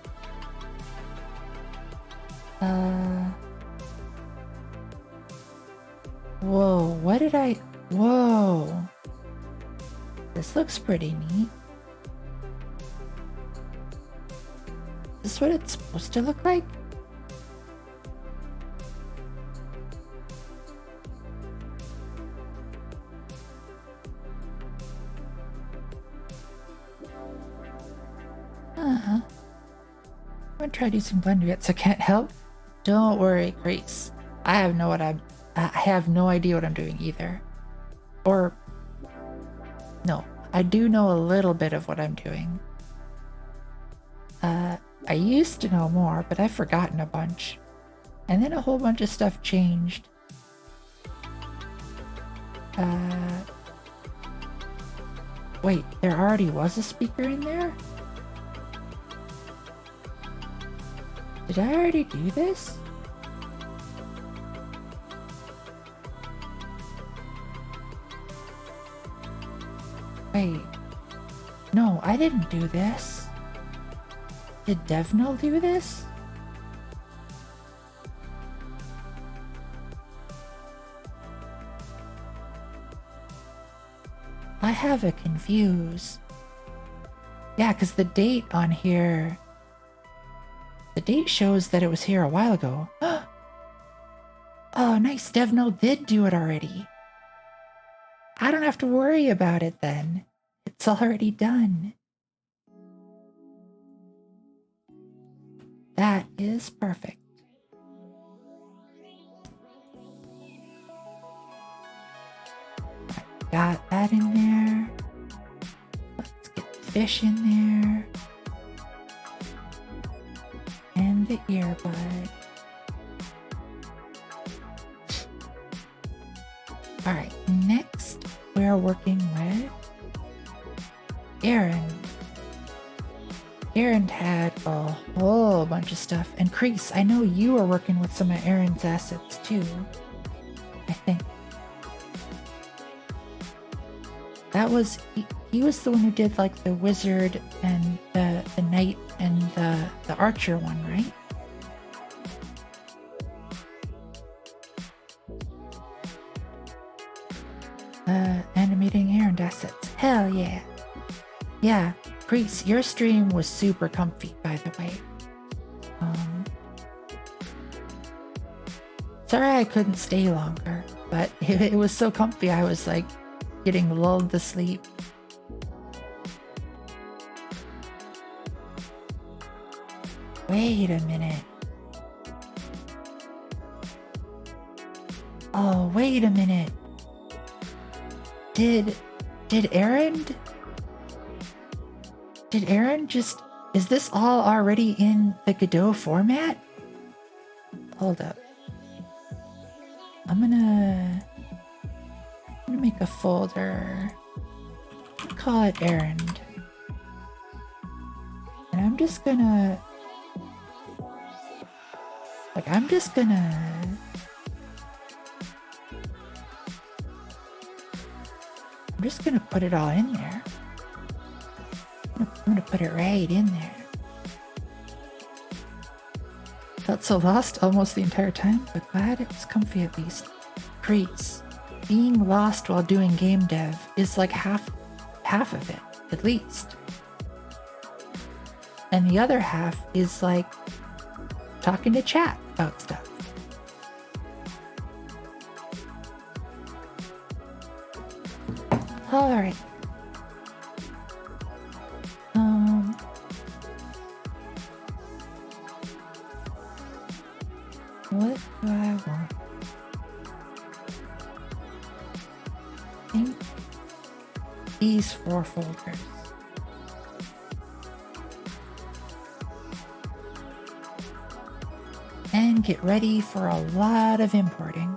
Whoa, Whoa. This looks pretty neat. Is this what it's supposed to look like? I'm gonna try to do some blender yet, so I can't help. Don't worry, Grace. I have no idea what I'm doing either. Or no, I do know a little bit of what I'm doing. I used to know more, but I've forgotten a bunch. And then a whole bunch of stuff changed. Wait, there already was a speaker in there? Did I already do this? Wait. No, I didn't do this. Did Devnil do this? I have it confused. Yeah, because the date on here... The date shows that it was here a while ago. Oh, nice. Devnil did do it already. I don't have to worry about it then. It's already done. That is perfect. Got that in there. Let's get the fish in there. And the earbud. Alright, next we're working with Aaron. Aaron had a whole bunch of stuff. And Crease, I know you are working with some of Aaron's assets too. I think. That was, he was the one who did like the wizard and the knight and the archer one, right? Animating Aaron assets. Hell yeah. Yeah, Priest, your stream was super comfy, by the way. Sorry I couldn't stay longer, but it was so comfy I was like getting lulled to sleep. Wait a minute. Oh, wait a minute. Did Aaron just... Is this all already in the Godot format? Hold up. I'm gonna make a folder. Call it errand. And I'm just gonna put it all in there. I'm gonna put it right in there. Felt so lost almost the entire time, but glad it was comfy at least. Crease. Being lost while doing game dev is like half of it, at least. And the other half is like talking to chat about stuff. Alright. What do I want? I think these 4 folders. And get ready for a lot of importing.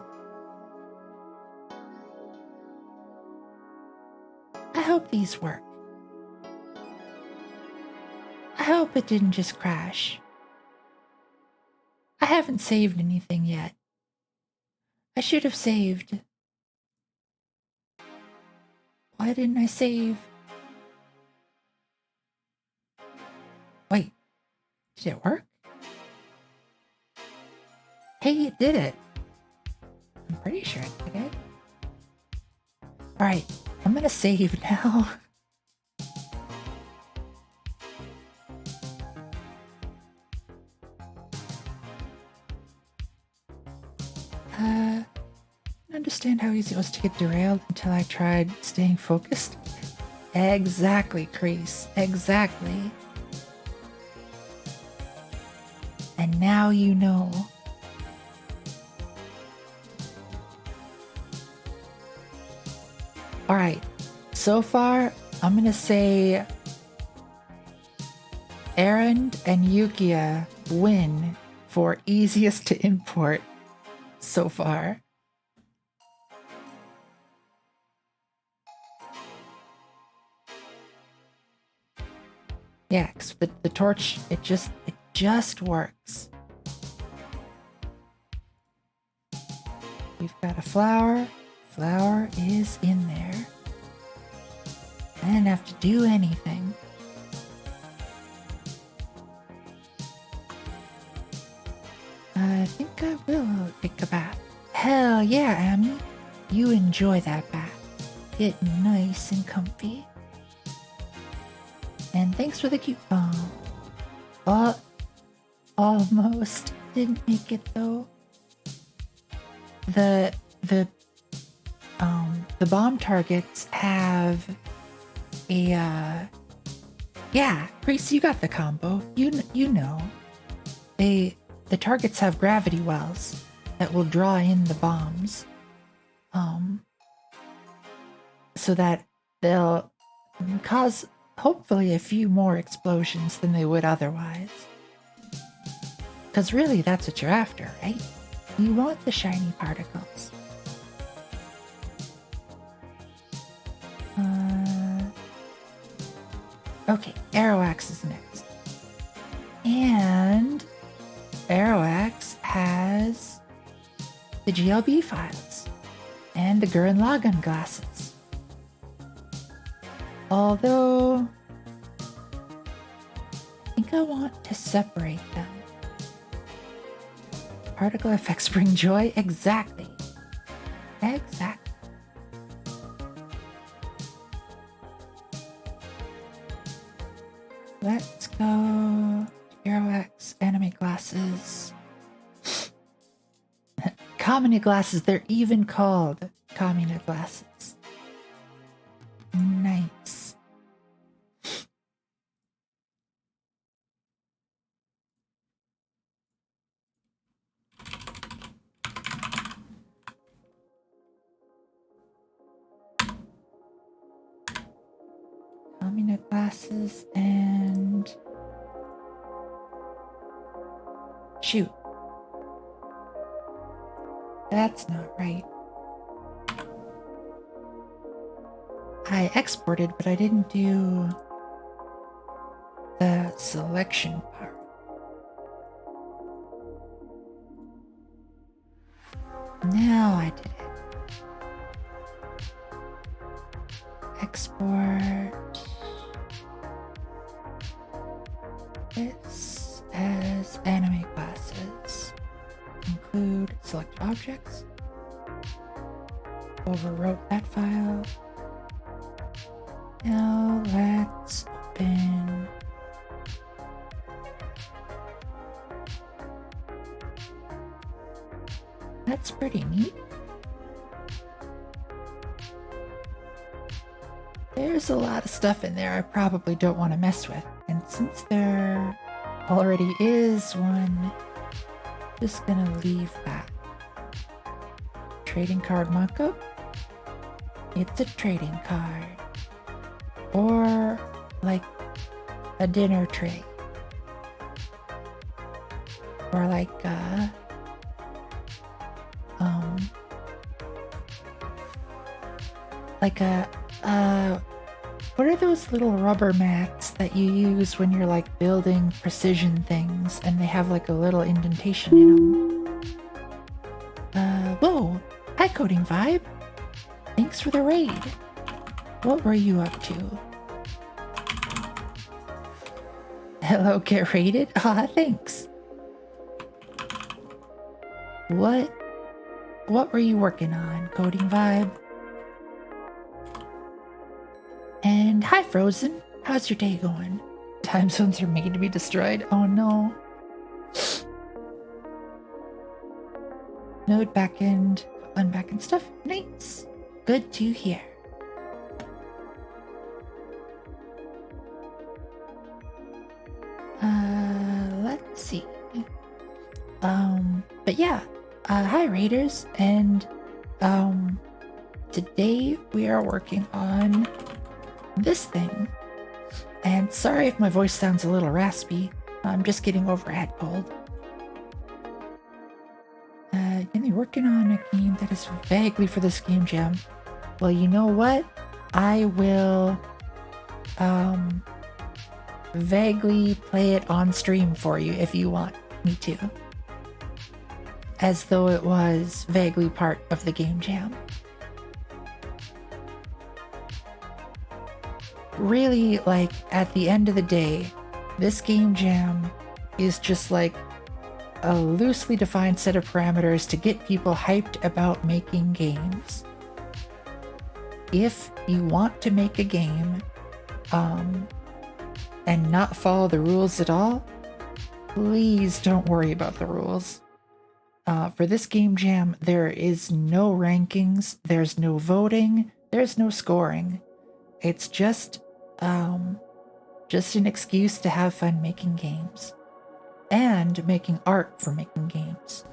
I hope these work. I hope it didn't just crash. I haven't saved anything yet. I should have saved. Why didn't I save? Wait, did it work? Hey, it did it. I'm pretty sure it did it. Alright, I'm gonna save now. I understand how easy it was to get derailed until I tried staying focused. Exactly, Crease. Exactly. And now you know. Alright, so far, I'm gonna say Aaron and Yukia win for easiest to import so far. Yeah, 'cause the torch, it just works. We've got a flower. Flower is in there. I didn't have to do anything. I think I will take a bath. Hell yeah, Amy. You enjoy that bath. Get nice and comfy. And thanks for the coupon. Almost didn't make it though. The bomb targets have a yeah, Grace, you got the combo. You know. The targets have gravity wells that will draw in the bombs. So that they'll cause hopefully a few more explosions than they would otherwise. Because really, that's what you're after, right? You want the shiny particles. Okay, Aeroax is next. And Aeroax has the GLB files and the Gurren Lagann glasses. Although, I think I want to separate them. Particle effects bring joy? Exactly. Exactly. Let's go Aeroax anime glasses. Kamina glasses, they're even called Kamina glasses. Nice. Kamina glasses and shoot. That's not right. I exported, but I didn't do the selection part. Now I did it. Export this as anime classes. Include select objects. Overwrote that file. Now let's open that's pretty neat. There's a lot of stuff in there I probably don't want to mess with. And since there already is one, just gonna leave that. Trading card mock-up? It's a trading card. Or like a dinner tray. Or like what are those little rubber mats that you use when you're like building precision things and they have like a little indentation in them? Whoa! Hi, Coding Vibe! Thanks for the raid! What were you up to? Hello, get raided? Ah, thanks! What were you working on, Coding Vibe? And hi, Frozen. How's your day going? Time zones are made to be destroyed. Oh no. Node backend, Kotlin backend stuff. Nice. Good to hear. Let's see. But yeah, hi Raiders, and today we are working on this thing. And sorry if my voice sounds a little raspy. I'm just getting over a head cold. Gonna be working on a game that is vaguely for this game jam. Well, you know what? I will vaguely play it on stream for you if you want me to. As though it was vaguely part of the game jam. Really, like, at the end of the day, this game jam is just like a loosely defined set of parameters to get people hyped about making games. If you want to make a game, and not follow the rules at all, please don't worry about the rules. For this game jam, there is no rankings, there's no voting, there's no scoring. It's just an excuse to have fun making games. And making art for making games.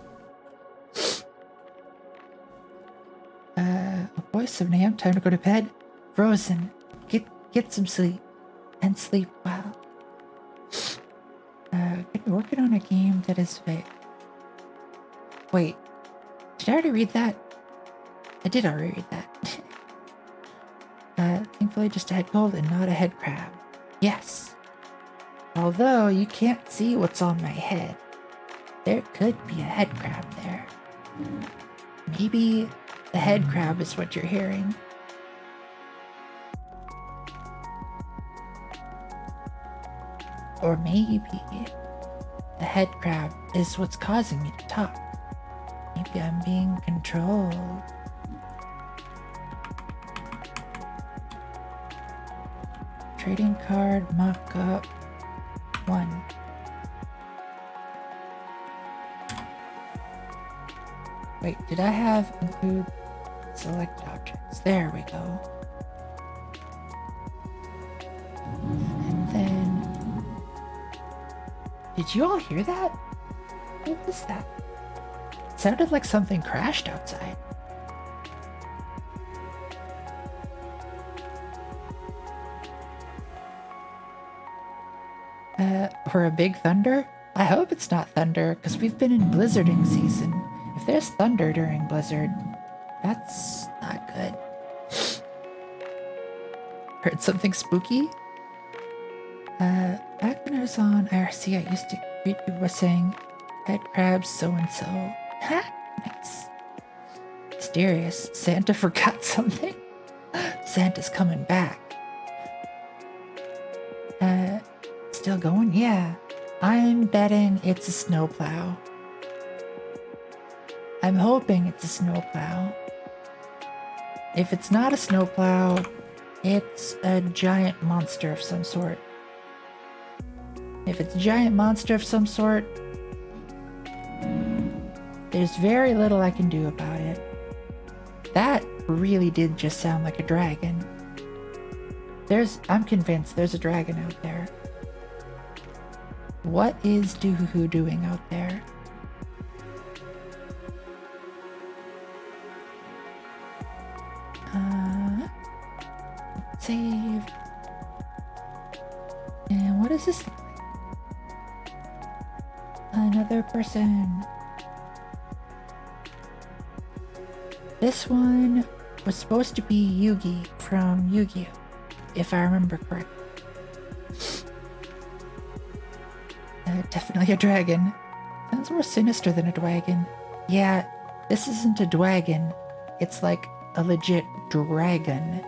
Oh boy, 7 a.m, time to go to bed. Frozen, get some sleep. And sleep well. Gonna be working on a game that is vague. Wait, did I already read that? I did already read that. Thankfully just a head cold and not a head crab. Yes. Although you can't see what's on my head. There could be a head crab there. Maybe the head crab is what you're hearing. Or maybe the head crab is what's causing me to talk. Maybe I'm being controlled. Trading card mock-up 1. Wait, did I have include select objects? There we go. And then, did you all hear that? What was that? It sounded like something crashed outside. Or a big thunder? I hope it's not thunder, because we've been in blizzarding season. If there's thunder during blizzard, that's not good. Heard something spooky? Back when I was on IRC, I used to greet people by saying, head crabs so-and-so. Ha! Nice. Mysterious. Santa forgot something? Santa's coming back. Still going? Yeah. I'm betting it's a snowplow. I'm hoping it's a snowplow. If it's not a snowplow, it's a giant monster of some sort. If it's a giant monster of some sort, there's very little I can do about it. That really did just sound like a dragon. I'm convinced there's a dragon out there. What is Doohoo doing out there? Save. And what is this? Another person. This one was supposed to be Yugi from Yu-Gi-Oh, if I remember correctly. Definitely a dragon. Sounds more sinister than a dragon. Yeah, this isn't a dragon. It's like a legit dragon.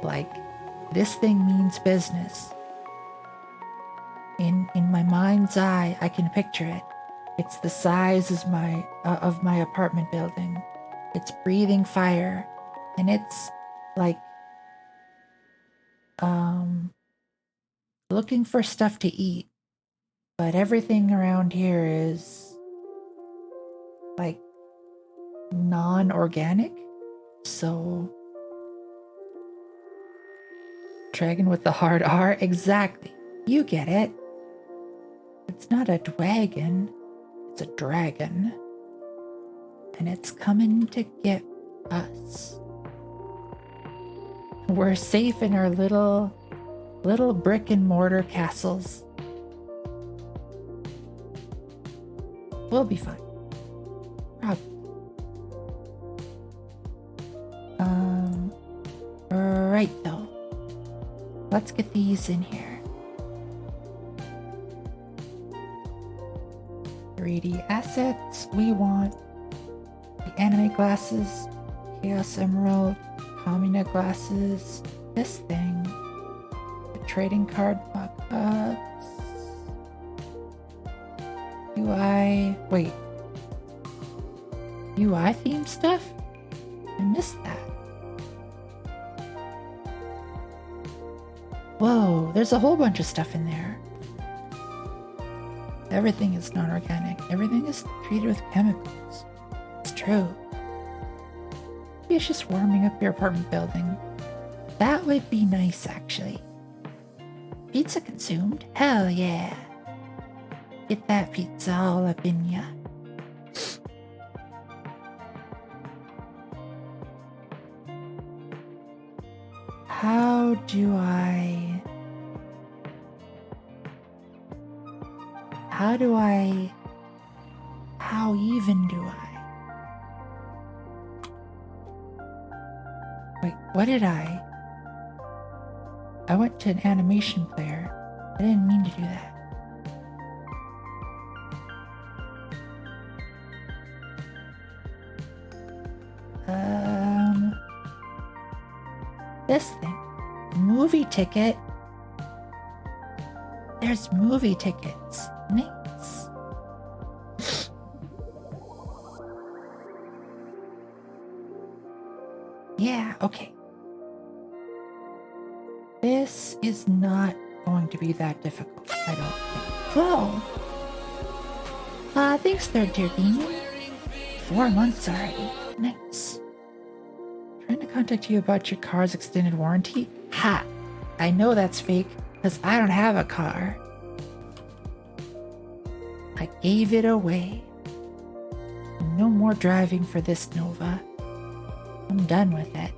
Like, this thing means business. In my mind's eye, I can picture it. It's the size of my apartment building. It's breathing fire, and it's like looking for stuff to eat, but everything around here is like non-organic. So dragon with the hard R, exactly. You get it. It's not a dwagon, it's a dragon. And it's coming to get us. We're safe in our little brick and mortar castles. We'll be fine. Probably. Right though. Let's get these in here. 3D assets. We want the anime glasses, Chaos Emerald, Kamina glasses, this thing, the trading card mock-ups, UI theme stuff? I missed that. Whoa, there's a whole bunch of stuff in there. Everything is non-organic. Everything is treated with chemicals. It's true. Maybe it's just warming up your apartment building. That would be nice, actually. Pizza consumed? Hell yeah. Get that pizza all up in ya. How even do I? Wait, what did I went to an animation player. I didn't mean to do that. This thing. Movie ticket. There's movie tickets. Nice. Yeah, okay. This is not going to be that difficult, I don't think. Whoa! Thanks, Third Tier Demon. 4 months already. Nice. Trying to contact you about your car's extended warranty? Ha! I know that's fake, because I don't have a car. I gave it away. No more driving for this Nova. I'm done with it.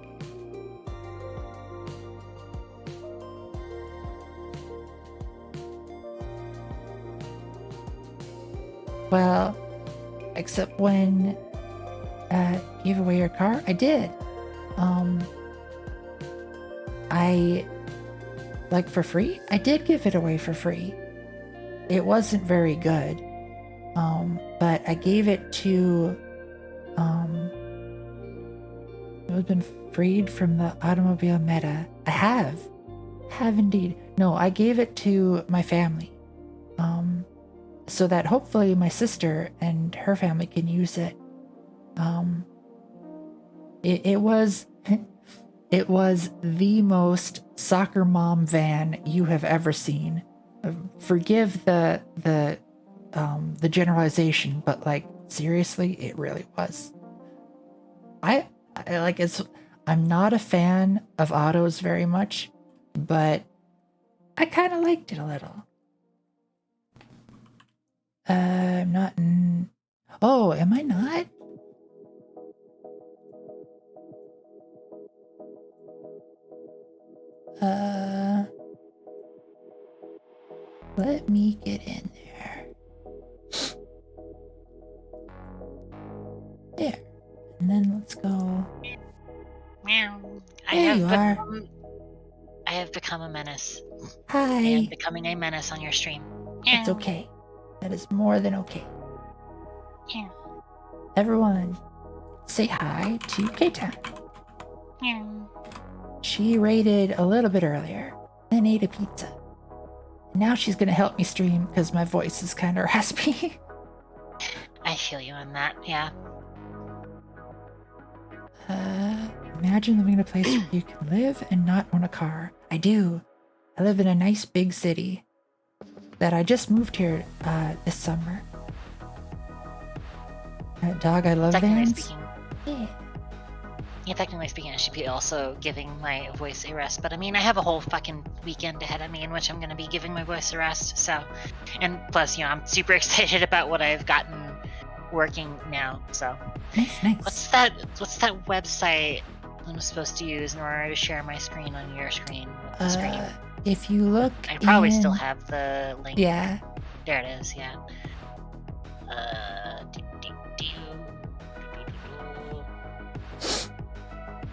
Well, except when gave away your car, I did. For free? I did give it away for free. It wasn't very good. But I gave it to, it had been freed from the automobile meta. I have indeed. No, I gave it to my family. So that hopefully my sister and her family can use it. It was the most soccer mom van you have ever seen. Forgive the generalization, but like seriously, it really was. I'm not a fan of autos very much, but I kind of liked it a little. I'm not in... Oh, am I not? Let me get in there. There. And then let's go. Meow. There you are. I have become a menace. Hi. I am becoming a menace on your stream. That's okay. That is more than okay. Yeah. Everyone, say hi to K-Town. Yeah. She raided a little bit earlier, then ate a pizza. Now she's gonna help me stream because my voice is kind of raspy. I feel you on that, yeah. Imagine living in a place where you can live and not own a car. I do. I live in a nice big city that I just moved here this summer. Dog, I love Technically vans. speaking, Yeah. technically speaking, I should be also giving my voice a rest. But I mean, I have a whole fucking weekend ahead of me in which I'm going to be giving my voice a rest. So, and plus, I'm super excited about what I've gotten working now. So, Nice, nice. what's that website I'm supposed to use in order to share my screen on your screen with the stream? If you look, I probably still in- have the link. Yeah. There it is. Yeah.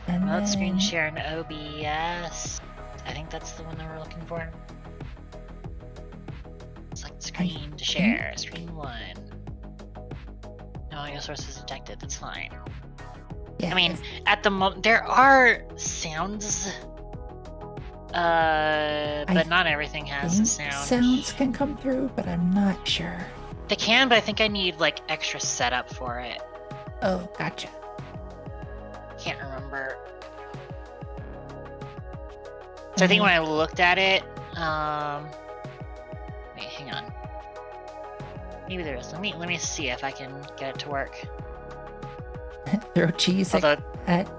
And Remote screen then- share in OBS. I think that's the one that we're looking for. Select screen to share. Screen 1. No audio sources detected. That's fine. Yeah, I mean, at the moment, there are sounds, but not everything has a sound. Sounds can come through, but I'm not sure. They can, but I think I need like extra setup for it. Oh, gotcha. Can't remember. So I think when I looked at it, wait, hang on. Maybe there is. Let me see if I can get it to work. Throw cheese Although, at.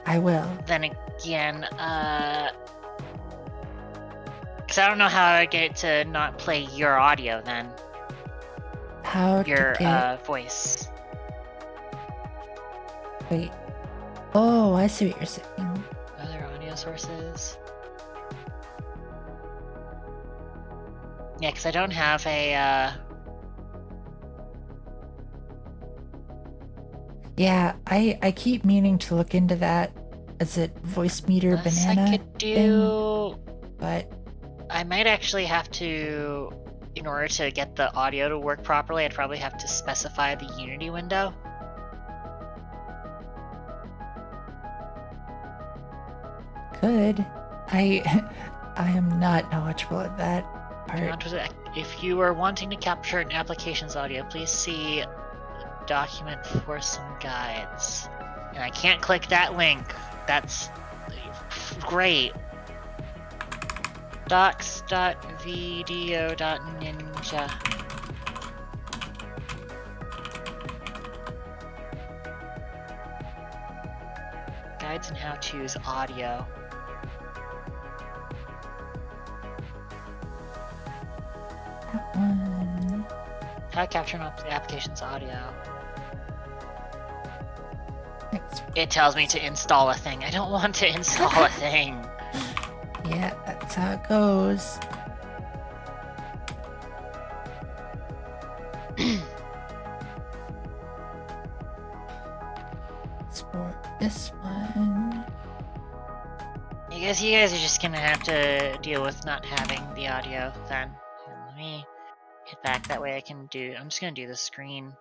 I will. then again, because I don't know how I get it to not play your audio then. How Your to get... voice. Wait. Oh, I see what you're saying. Other audio sources. Yeah, because I don't have a. Yeah, I keep meaning to look into that. Is it voice meter Unless banana? I could do. But I might actually have to, in order to get the audio to work properly, I'd probably have to specify the Unity window. could. I am not knowledgeable at that part. If you are wanting to capture an application's audio, please see document for some guides. And I can't click that link. That's great. docs.video.ninja. Guides and how-tos audio. That one. How to capture an application's audio. Next. It tells me to install a thing. I don't want to install a thing. Yeah, that's how it goes. For this one. I guess you guys are just gonna have to deal with not having the audio then. Here, let me hit back, that way I can do, I'm just gonna do the screen.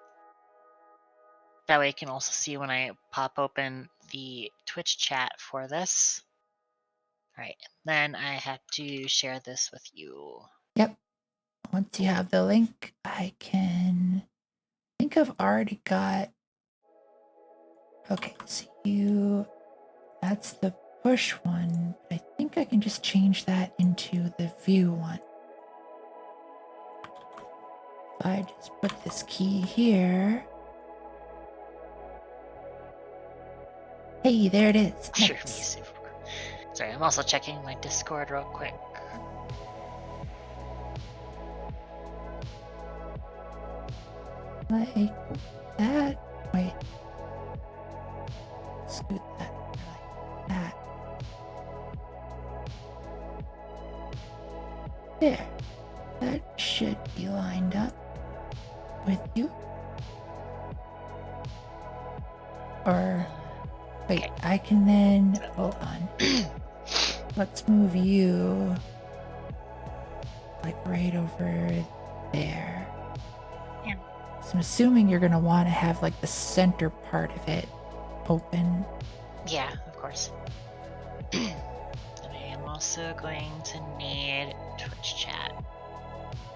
That way I can also see when I pop open the Twitch chat for this. Alright, then I have to share this with you. Yep. Once you have the link, I think I've already got. Okay, so that's the push one. I think I can just change that into the view one. If I just put this key here. Hey, there it is. Sure, Nice. sorry, I'm also checking my Discord real quick. Like that. Wait. Scoot that like that. There. That should be lined up with you. Or wait, Okay. I can then hold on. Let's move you like right over there. Yeah. So I'm assuming you're gonna want to have like the center part of it open. Yeah, of course. And I am also going to need Twitch chat.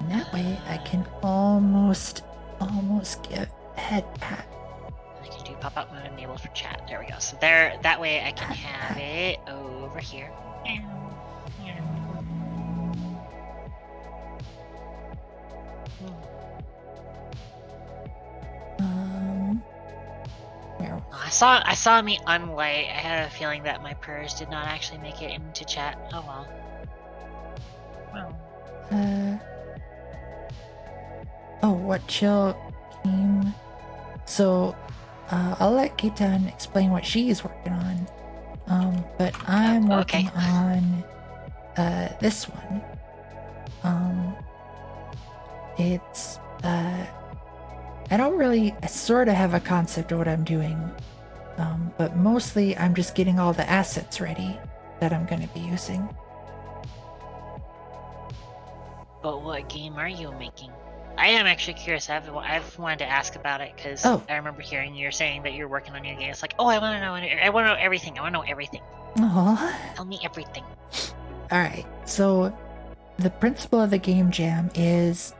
And that way I can almost get head pat. I can do pop-up mode enabled for chat. There we go. So there, that way I can have it over here. I saw me unlight. I had a feeling that my prayers did not actually make it into chat. Oh well. Wow. Oh, what chill game? So, I'll let Kitan explain what she's working on. But I'm working okay. on this one. It's I sort of have a concept of what I'm doing. But mostly I'm just getting all the assets ready that I'm going to be using. But what game are you making? I am actually curious. I've wanted to ask about it because Oh. I remember hearing you saying that you're working on your game. It's like, oh, I want to know everything. I want to know everything. Aw. Tell me everything. All right. So the principle of the game jam is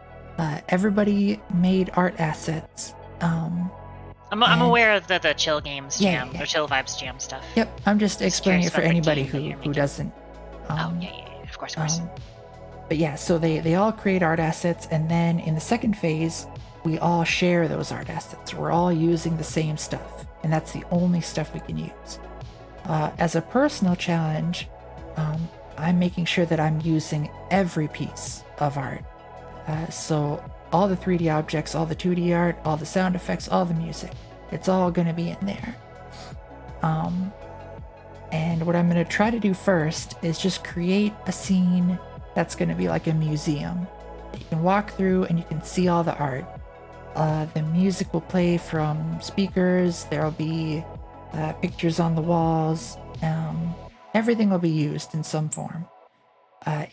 everybody made art assets. I'm aware of the chill games jam, yeah. or chill vibes jam stuff. Yep. I'm just explaining it for anybody who doesn't. Yeah. Of course. But yeah, so they all create art assets, and then in the second phase, we all share those art assets. We're all using the same stuff, and that's the only stuff we can use. As a personal challenge, I'm making sure that I'm using every piece of art. So all the 3D objects, all the 2D art, all the sound effects, all the music, it's all going to be in there. And what I'm going to try to do first is just create a scene that's going to be like a museum. You can walk through and you can see all the art. The music will play from speakers. There'll be pictures on the walls. Everything will be used in some form.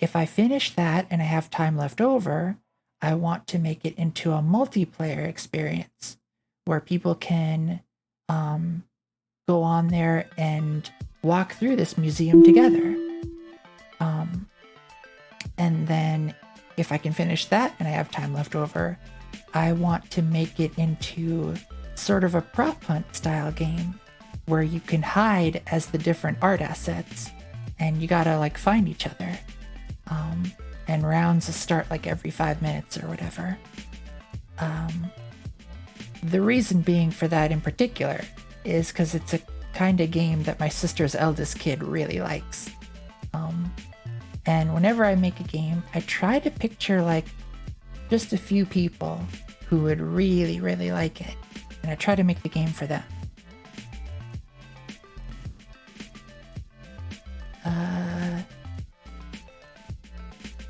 If I finish that and I have time left over, I want to make it into a multiplayer experience where people can go on there and walk through this museum together. And then if I can finish that and I have time left over, I want to make it into sort of a prop hunt style game where you can hide as the different art assets and you gotta like find each other. And rounds will start like every 5 minutes or whatever. The reason being for that in particular is because it's a kind of game that my sister's eldest kid really likes. And whenever I make a game, I try to picture like just a few people who would really, really like it. And I try to make the game for them.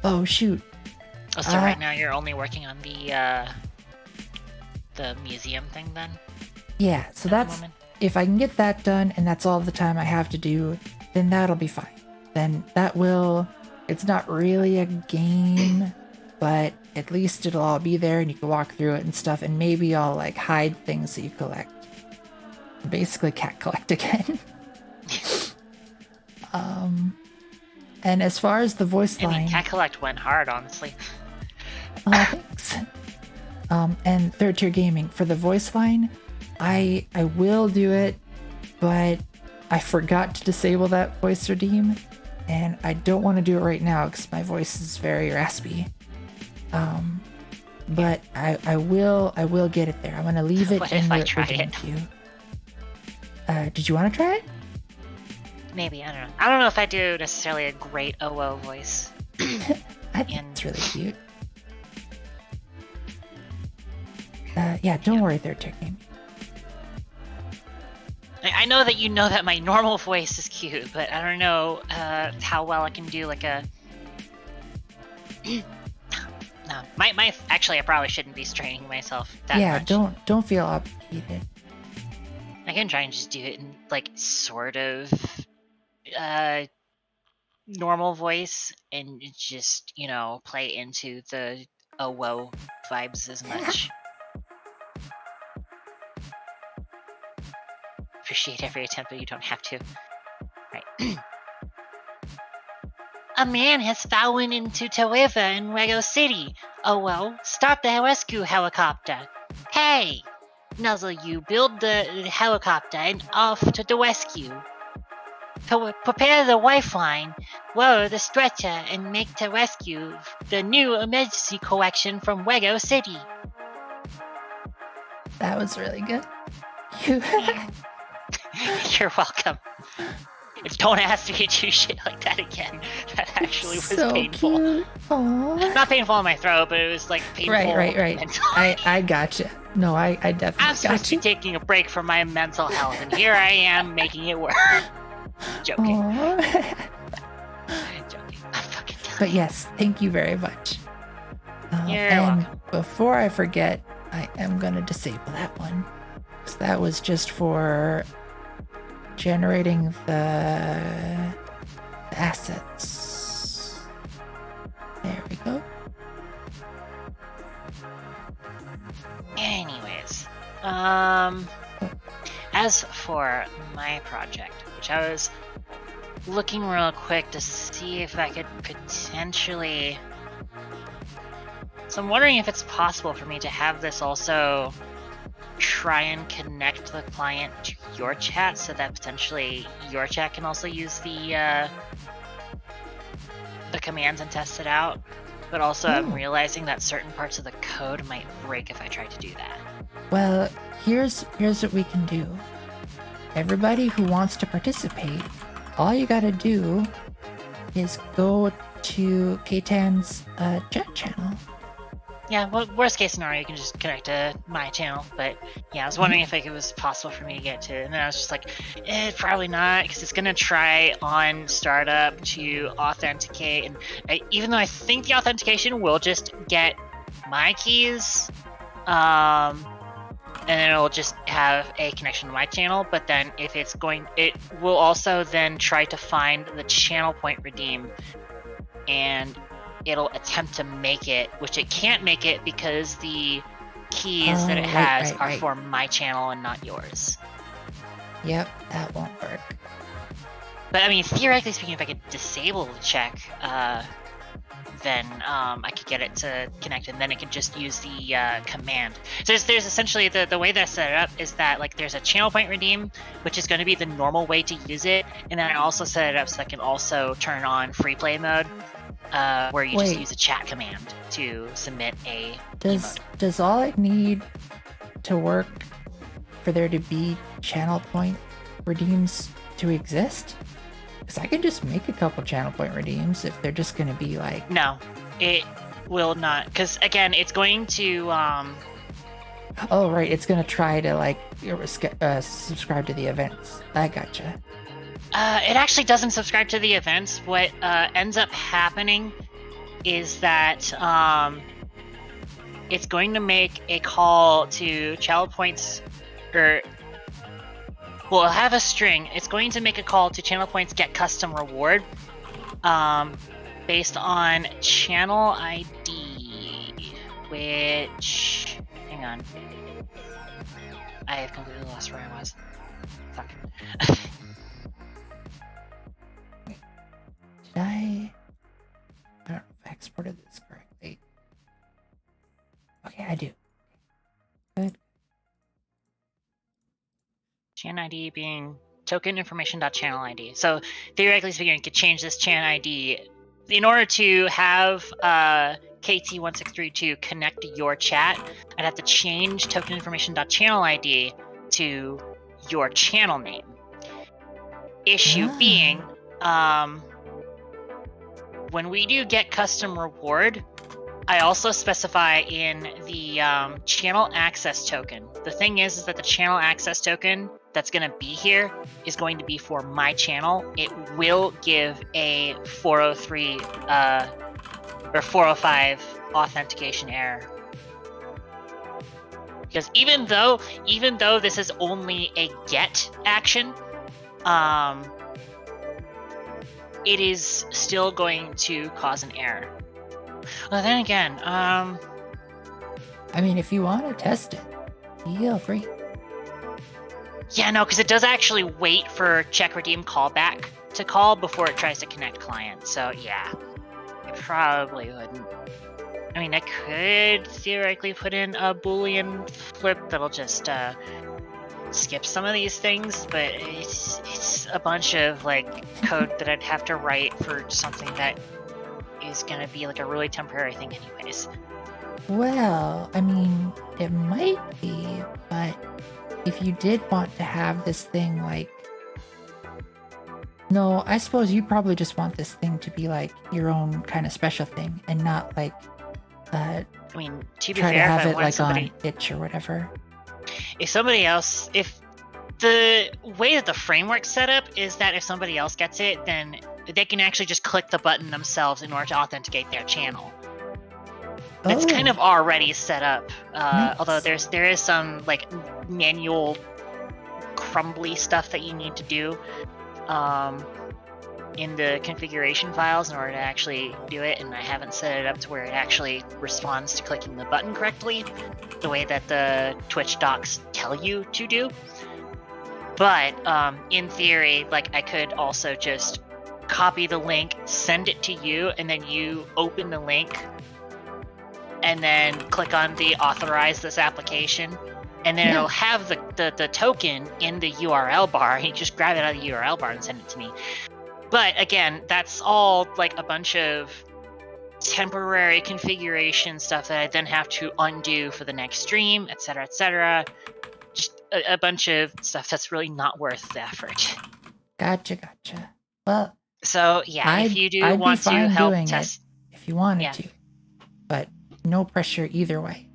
Oh shoot. Oh, so right now you're only working on the museum thing then? Yeah, so that's, if I can get that done and that's all the time I have to do, then that'll be fine. Then that will, it's not really a game, but at least it'll all be there and you can walk through it and stuff, and maybe I'll like hide things that you collect. Basically cat collect again. And as far as the voice line... Cat collect went hard, honestly. Thanks. And third tier gaming, for the voice line, I will do it, but I forgot to disable that voice redeem, and I don't want to do it right now because my voice is very raspy. But I will get it there. I'm gonna leave it in the redeem queue. Did you want to try it? Maybe, I don't know. I don't know if I do necessarily a great OO voice. I think it's really cute. Yeah, don't worry, third tier game. I know that you know that my normal voice is cute, but I don't know how well I can do like a... No, actually, I probably shouldn't be straining myself that much. Yeah, don't feel obligated. I can try and just do it in like sort of normal voice and just, you know, play into the whoa vibes as much. Appreciate every attempt, but you don't have to. Right. A man has fallen into the river in Lego City. Oh well, start the rescue helicopter. Hey! Nuzzle, you build the helicopter and off to the rescue. Prepare the lifeline, lower the stretcher, and make the rescue the new emergency collection from Lego City. That was really good. You're welcome. Don't ask me to do shit like that again. That actually was so painful. Cute. Aww. Not painful in my throat, but it was like painful. Right. mentally. I gotcha. No, I definitely I'm supposed to be gotcha. taking a break from my mental health, and here I am making it work. Joking. Aww. Joking. I'm fucking done. But yes, thank you very much. You're and welcome. before I forget, I am going to disable that one. Because that was just for generating the assets. There we go. Anyways, as for my project, which I was looking real quick to see if I could potentially... So I'm wondering if it's possible for me to have this also try and connect the client to your chat so that potentially your chat can also use the commands and test it out. But also I'm realizing that certain parts of the code might break if I try to do that. Well, here's what we can do. Everybody who wants to participate, all you gotta do is go to K-Tan's chat channel. Yeah, well, worst case scenario, you can just connect to my channel. But yeah, I was wondering if it was possible for me to get to, and then I was just like, probably not, because it's gonna try on startup to authenticate, and even though I think the authentication will just get my keys, and then it'll just have a connection to my channel. But then if it's going, it will also then try to find the channel point redeem, and it'll attempt to make it, which it can't make it because the keys that it has are for my channel and not yours. Yep, that won't work. But I mean, theoretically speaking, if I could disable the check, then I could get it to connect, and then it could just use the command. So there's essentially the way that I set it up is that like there's a channel point redeem, which is going to be the normal way to use it, and then I also set it up so I can also turn on free play mode. Where you just use a chat command to submit a emote. Does all it need to work for there to be channel point redeems to exist? Because I can just make a couple channel point redeems if they're just going to be like... No, it will not. Because again, it's going to... Oh, right. It's going to try to like subscribe to the events. I gotcha. It actually doesn't subscribe to the events. What ends up happening is that it's going to make a call to channel points, or well, it'll have a string. It's going to make a call to channel points get custom reward based on channel ID, which, hang on, I have completely lost where I was. Fuck. I don't know if I exported this correctly. Okay, I do. Good. Chan ID being token information.channel ID. So theoretically speaking, you could change this chan ID in order to have KT1632 connect to your chat. I'd have to change token information.channel ID to your channel name. Issue being, when we do get custom reward, I also specify in the channel access token. The thing is that the channel access token that's going to be here is going to be for my channel. It will give a 403 or 405 authentication error. Because even though this is only a get action, it is still going to cause an error. Well, then again, I mean, if you want to test it, feel free. Yeah, no, because it does actually wait for check redeem callback to call before it tries to connect client. So yeah, I probably wouldn't. I mean, I could theoretically put in a Boolean flip that'll just skip some of these things, but it's a bunch of like code that I'd have to write for something that is gonna be like a really temporary thing anyways. Well, I mean, it might be, but if you did want to have this thing like, no, I suppose you probably just want this thing to be like your own kind of special thing and not like I mean, to be try to fair, if have I it want like somebody, on itch or whatever. if somebody else, if the way that the framework's set up is that if somebody else gets it, then they can actually just click the button themselves in order to authenticate their channel. It's kind Oh, of already set up, although nice. there is some like manual crumbly stuff that you need to do in the configuration files in order to actually do it, and I haven't set it up to where it actually responds to clicking the button correctly, the way that the Twitch docs tell you to do. But in theory, like I could also just copy the link, send it to you, and then you open the link and then click on the authorize this application, and then Yeah. it'll have the token in the URL bar, and you just grab it out of the URL bar and send it to me. But again, that's all like a bunch of temporary configuration stuff that I then have to undo for the next stream, etc., etc. Just a bunch of stuff that's really not worth the effort. Gotcha. Well, So yeah, if you do I'd be want to fine help doing test, it if you wanted yeah. to, but no pressure either way.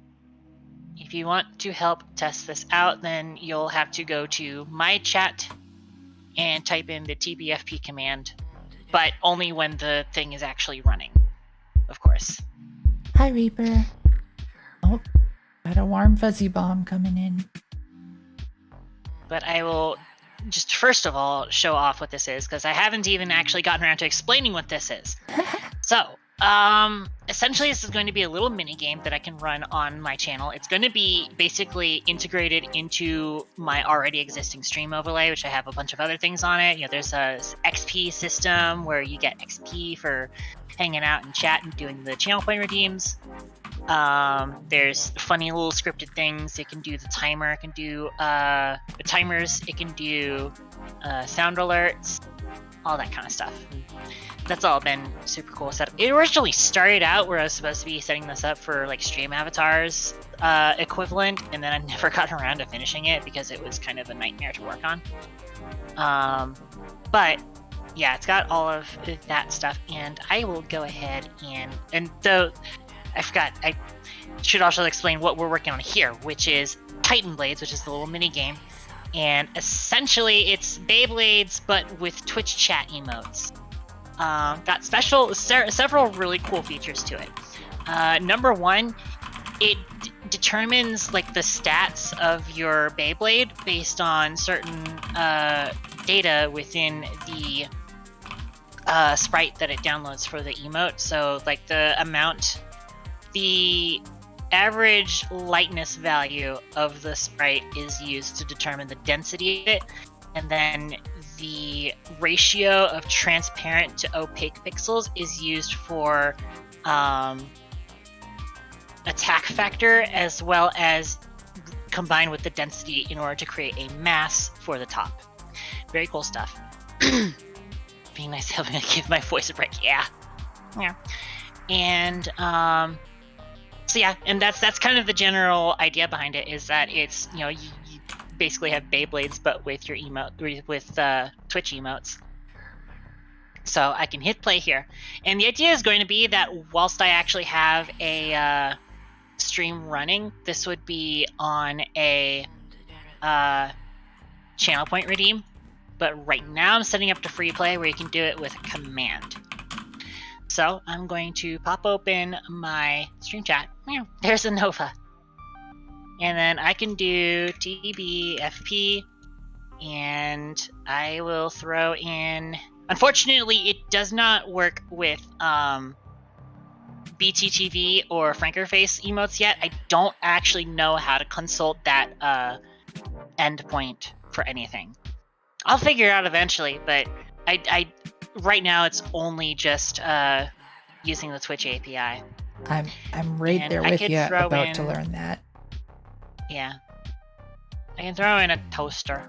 If you want to help test this out, then you'll have to go to my chat and type in the tbfp command, but only when the thing is actually running, of course. Hi, Reaper. Oh, got a warm fuzzy bomb coming in. But I will just first of all show off what this is, because I haven't even actually gotten around to explaining what this is. So, essentially this is going to be a little mini game that I can run on my channel. It's going to be basically integrated into my already existing stream overlay, which I have a bunch of other things on it. You know, there's a XP system where you get XP for hanging out and chat and doing the channel point redeems. There's funny little scripted things. It can do the timer, it can do timers, it can do sound alerts, all that kind of stuff. That's all been super cool setup. It originally started out where I was supposed to be setting this up for like stream avatars equivalent, and then I never got around to finishing it because it was kind of a nightmare to work on. But yeah, it's got all of that stuff, and I will go ahead and though I forgot, I should also explain what we're working on here, which is Titan Blades, which is the little mini game, and essentially it's Beyblades but with Twitch chat emotes. Got several really cool features to it. Number one, it determines like the stats of your Beyblade based on certain data within the sprite that it downloads for the emote. So like the average lightness value of the sprite is used to determine the density of it, and then the ratio of transparent to opaque pixels is used for attack factor, as well as combined with the density in order to create a mass for the top. Very cool stuff. Being nice to give my voice a break. Yeah. And so yeah, and that's kind of the general idea behind it, is that it's, you know, you basically have Beyblades but with your emote, with Twitch emotes. So I can hit play here, and the idea is going to be that whilst I actually have a stream running, this would be on a channel point redeem, but right now I'm setting up to free play where you can do it with a command. So I'm going to pop open my stream chat. There's a Nova. And then I can do TBFP, and I will throw in... Unfortunately, it does not work with BTTV or Frankerface emotes yet. I don't actually know how to consult that endpoint for anything. I'll figure it out eventually, but I right now it's only just using the Twitch API. I'm right And there I with could you, throw about to in- learn that. Yeah. I can throw in a toaster.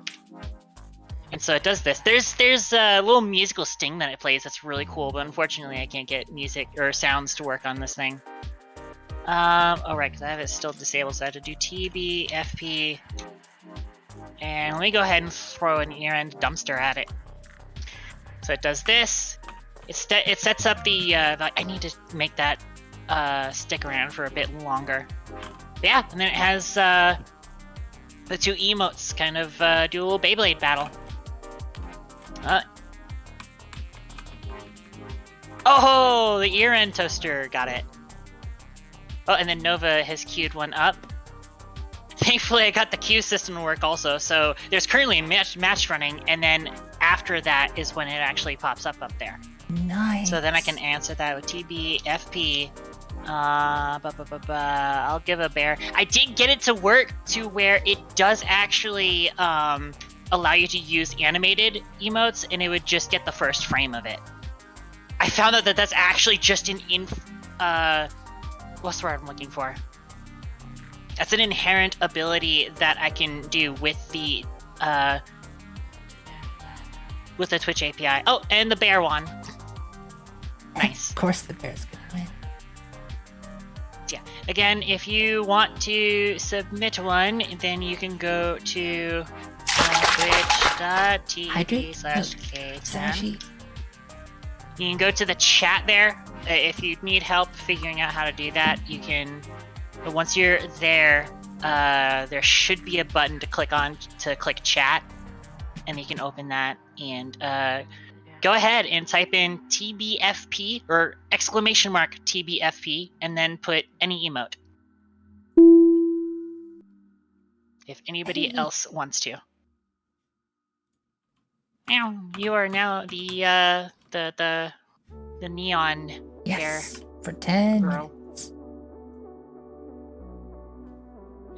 And so it does this. There's a little musical sting that it plays that's really cool, but unfortunately I can't get music or sounds to work on this thing. Oh right, because I have it still disabled, so I have to do TBFP And let me go ahead and throw an ear-end dumpster at it. So it does this. It sets up the. I need to make that stick around for a bit longer. Yeah, and then it has the two emotes kind of do a little Beyblade battle. Oh, the ear-end toaster got it. Oh, and then Nova has queued one up. Thankfully, I got the queue system to work also, so there's currently a match running, and then after that is when it actually pops up there. Nice. So then I can answer that with TBFP. I'll give a bear. I did get it to work to where it does actually allow you to use animated emotes, and it would just get the first frame of it. I found out that that's actually just an what's the word I'm looking for? That's an inherent ability that I can do with the Twitch API. Oh, and the bear one. Nice. Of course the bear's gonna win. Yeah. Again, if you want to submit one, then you can go to twitch.tv/k10. You can go to the chat there. If you need help figuring out how to do that, you can. But once you're there, there should be a button to click on to click chat, and you can open that and go ahead and type in TBFP or !TBFP and then put any emote. If anybody else wants to. You are now the neon Yes, for 10 girl. minutes.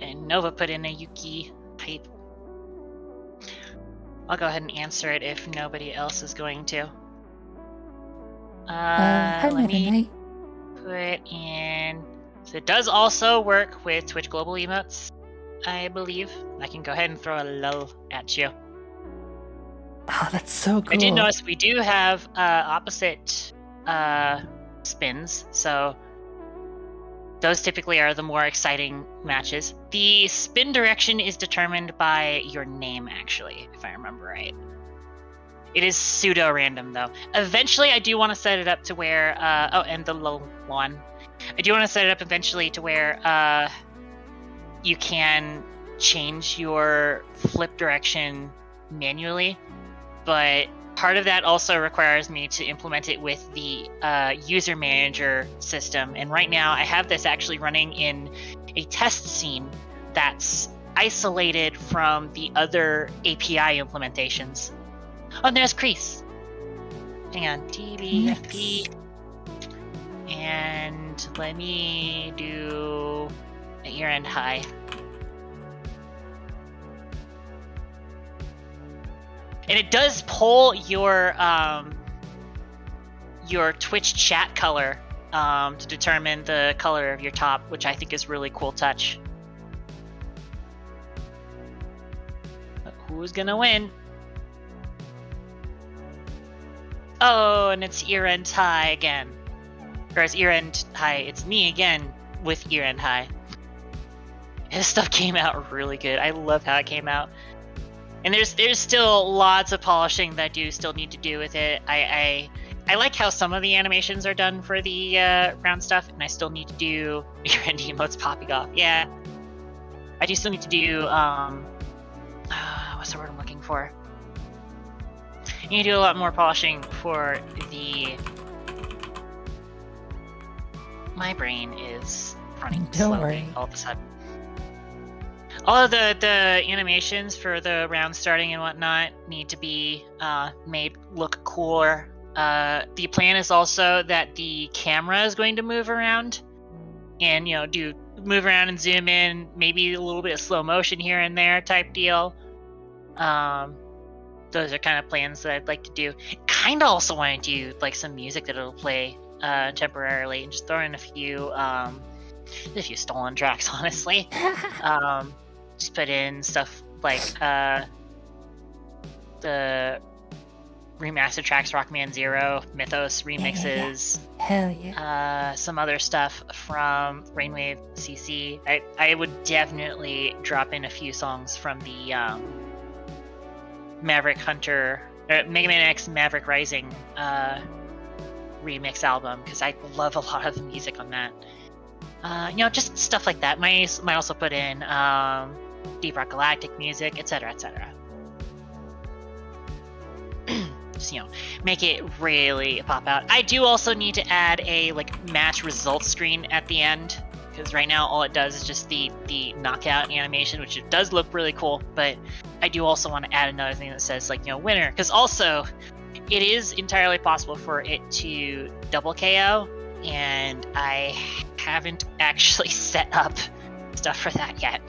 And Nova put in a Yuki pipe. I'll go ahead and answer it if nobody else is going to. Hi, Let me Night. put in. So it does also work with Twitch Global emotes, I believe. I can go ahead and throw a lol at you. Oh, that's so cool. I did notice we do have opposite spins, so those typically are the more exciting matches. The spin direction is determined by your name, actually, if I remember right. It is pseudo-random, though. Eventually, I do want to set it up to where... oh, and the low one. I do want to set it up eventually to where you can change your flip direction manually, but part of that also requires me to implement it with the user manager system. And right now I have this actually running in a test scene that's isolated from the other API implementations. Oh, and there's Crease. Hang on, TBFP. And let me do an ear-end high. And it does pull your Twitch chat color to determine the color of your top, which I think is really cool touch. But who's gonna win? Oh, and it's ear-end high again. Or it's ear-end high, it's me again with ear-end high. This stuff came out really good. I love how it came out. And there's still lots of polishing that I do still need to do with it. I like how some of the animations are done for the round stuff, and I still need to do ear-end emotes popping off. Yeah, I do still need to do what's the word I'm looking for? You need to do a lot more polishing for the. My brain is running Don't slowly worry. all of a sudden. All of the animations for the round starting and whatnot need to be made look cooler. The plan is also that the camera is going to move around and, do move around and zoom in, maybe a little bit of slow motion here and there type deal. Those are kind of plans that I'd like to do. Kind of also want to do like some music that'll play temporarily and just throw in a few stolen tracks, honestly. Just put in stuff like the remastered tracks, Rockman Zero, Mythos remixes, Hell yeah. some other stuff from Rainwave CC. I would definitely drop in a few songs from the Maverick Hunter, Mega Man X Maverick Rising remix album, because I love a lot of the music on that. Just stuff like that. Might also put in Deep Rock Galactic music, etc., etc. Just make it really pop out. I do also need to add a match results screen at the end, because right now all it does is just the knockout animation, which it does look really cool. But I do also want to add another thing that says winner, because also it is entirely possible for it to double KO, and I haven't actually set up stuff for that yet.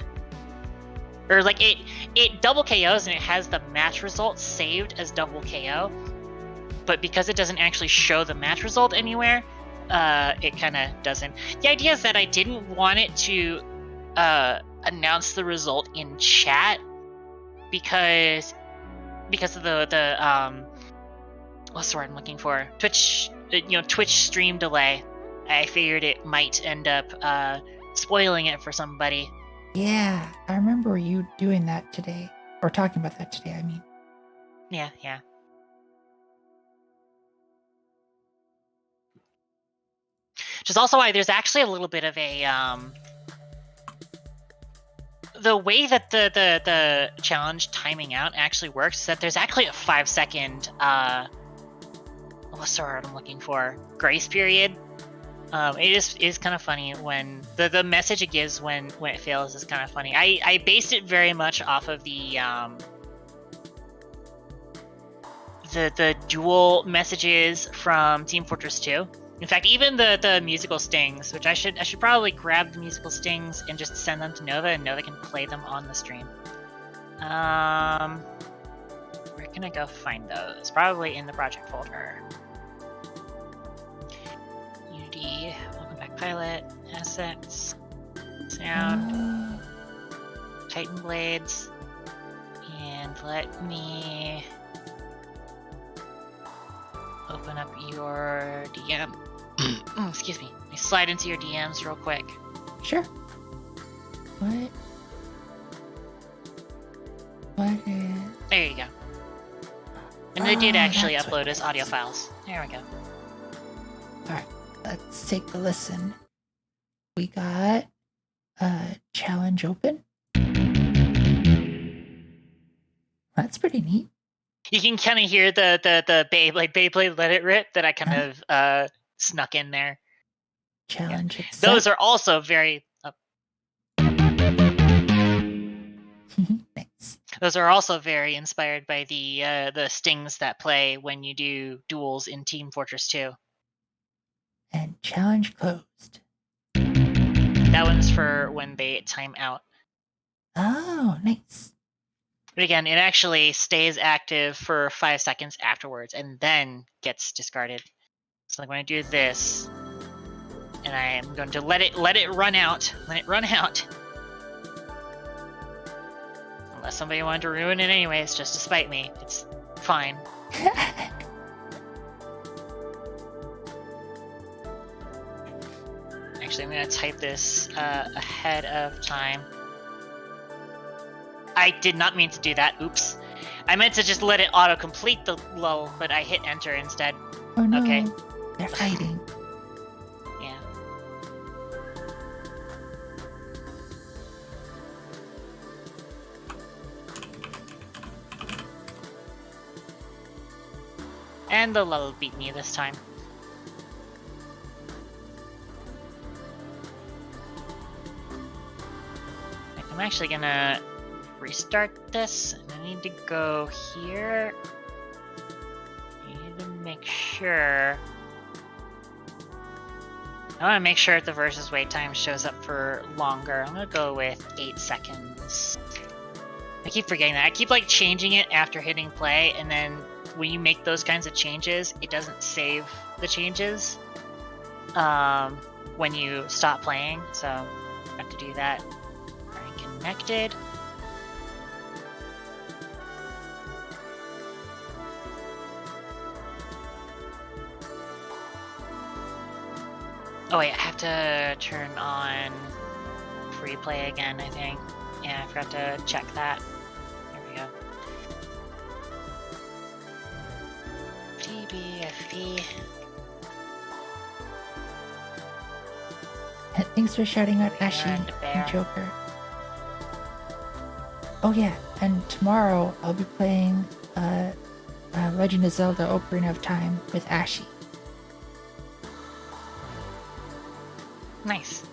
Or it double KOs and it has the match result saved as double KO, but because it doesn't actually show the match result anywhere, it kind of doesn't. The idea is that I didn't want it to announce the result in chat because of the what's the word I'm looking for? Twitch stream delay. I figured it might end up spoiling it for somebody. Yeah, I remember you doing that today, or talking about that today, I mean. Yeah. Which is also why there's actually a little bit of a the way that the challenge timing out actually works is that there's actually a 5-second what's the word I'm looking for? Grace period. It is kind of funny when the message it gives when it fails is kind of funny. I based it very much off of the dual messages from Team Fortress 2. In fact, even the musical stings, which I should probably grab the musical stings and just send them to Nova, and Nova can play them on the stream. Where can I go find those? Probably in the project folder. Unity, welcome back pilot, assets, sound, Titan Blades, and let me open up your DM. Excuse me. Let me slide into your DMs real quick. Sure. What is... There you go. And they did actually that's what upload his it audio is. files. There we go. Alright, let's take a listen. We got a challenge open. That's pretty neat. You can kind of hear the Beyblade Let It Rip that I kind of snuck in there. Challenge accept. Those are also very... Thanks. Those are also very inspired by the stings that play when you do duels in Team Fortress 2. And challenge closed. That one's for when they time out. Oh, nice. But again, it actually stays active for 5 seconds afterwards and then gets discarded. So I'm going to do this, and I am going to let it run out. Let it run out. Unless somebody wanted to ruin it anyways, just to spite me. It's fine. Actually, I'm going to type this ahead of time. I did not mean to do that. Oops. I meant to just let it auto-complete the lull, but I hit enter instead. Oh no. Okay. They're fighting. Yeah. And the lull beat me this time. I'm actually gonna restart this, and I need to go here. I need to make sure. I want to make sure the versus wait time shows up for longer. I'm gonna go with 8 seconds. I keep forgetting that. I keep changing it after hitting play, and then when you make those kinds of changes, it doesn't save the changes when you stop playing. So I have to do that. Alright, connected. Oh wait, I have to turn on free play again, I think. Yeah, I forgot to check that. There we go. TBFP. Thanks for shouting out We Ashy learned bear. and Joker. Oh yeah, and tomorrow I'll be playing Legend of Zelda Ocarina of Time with Ashy. Nice.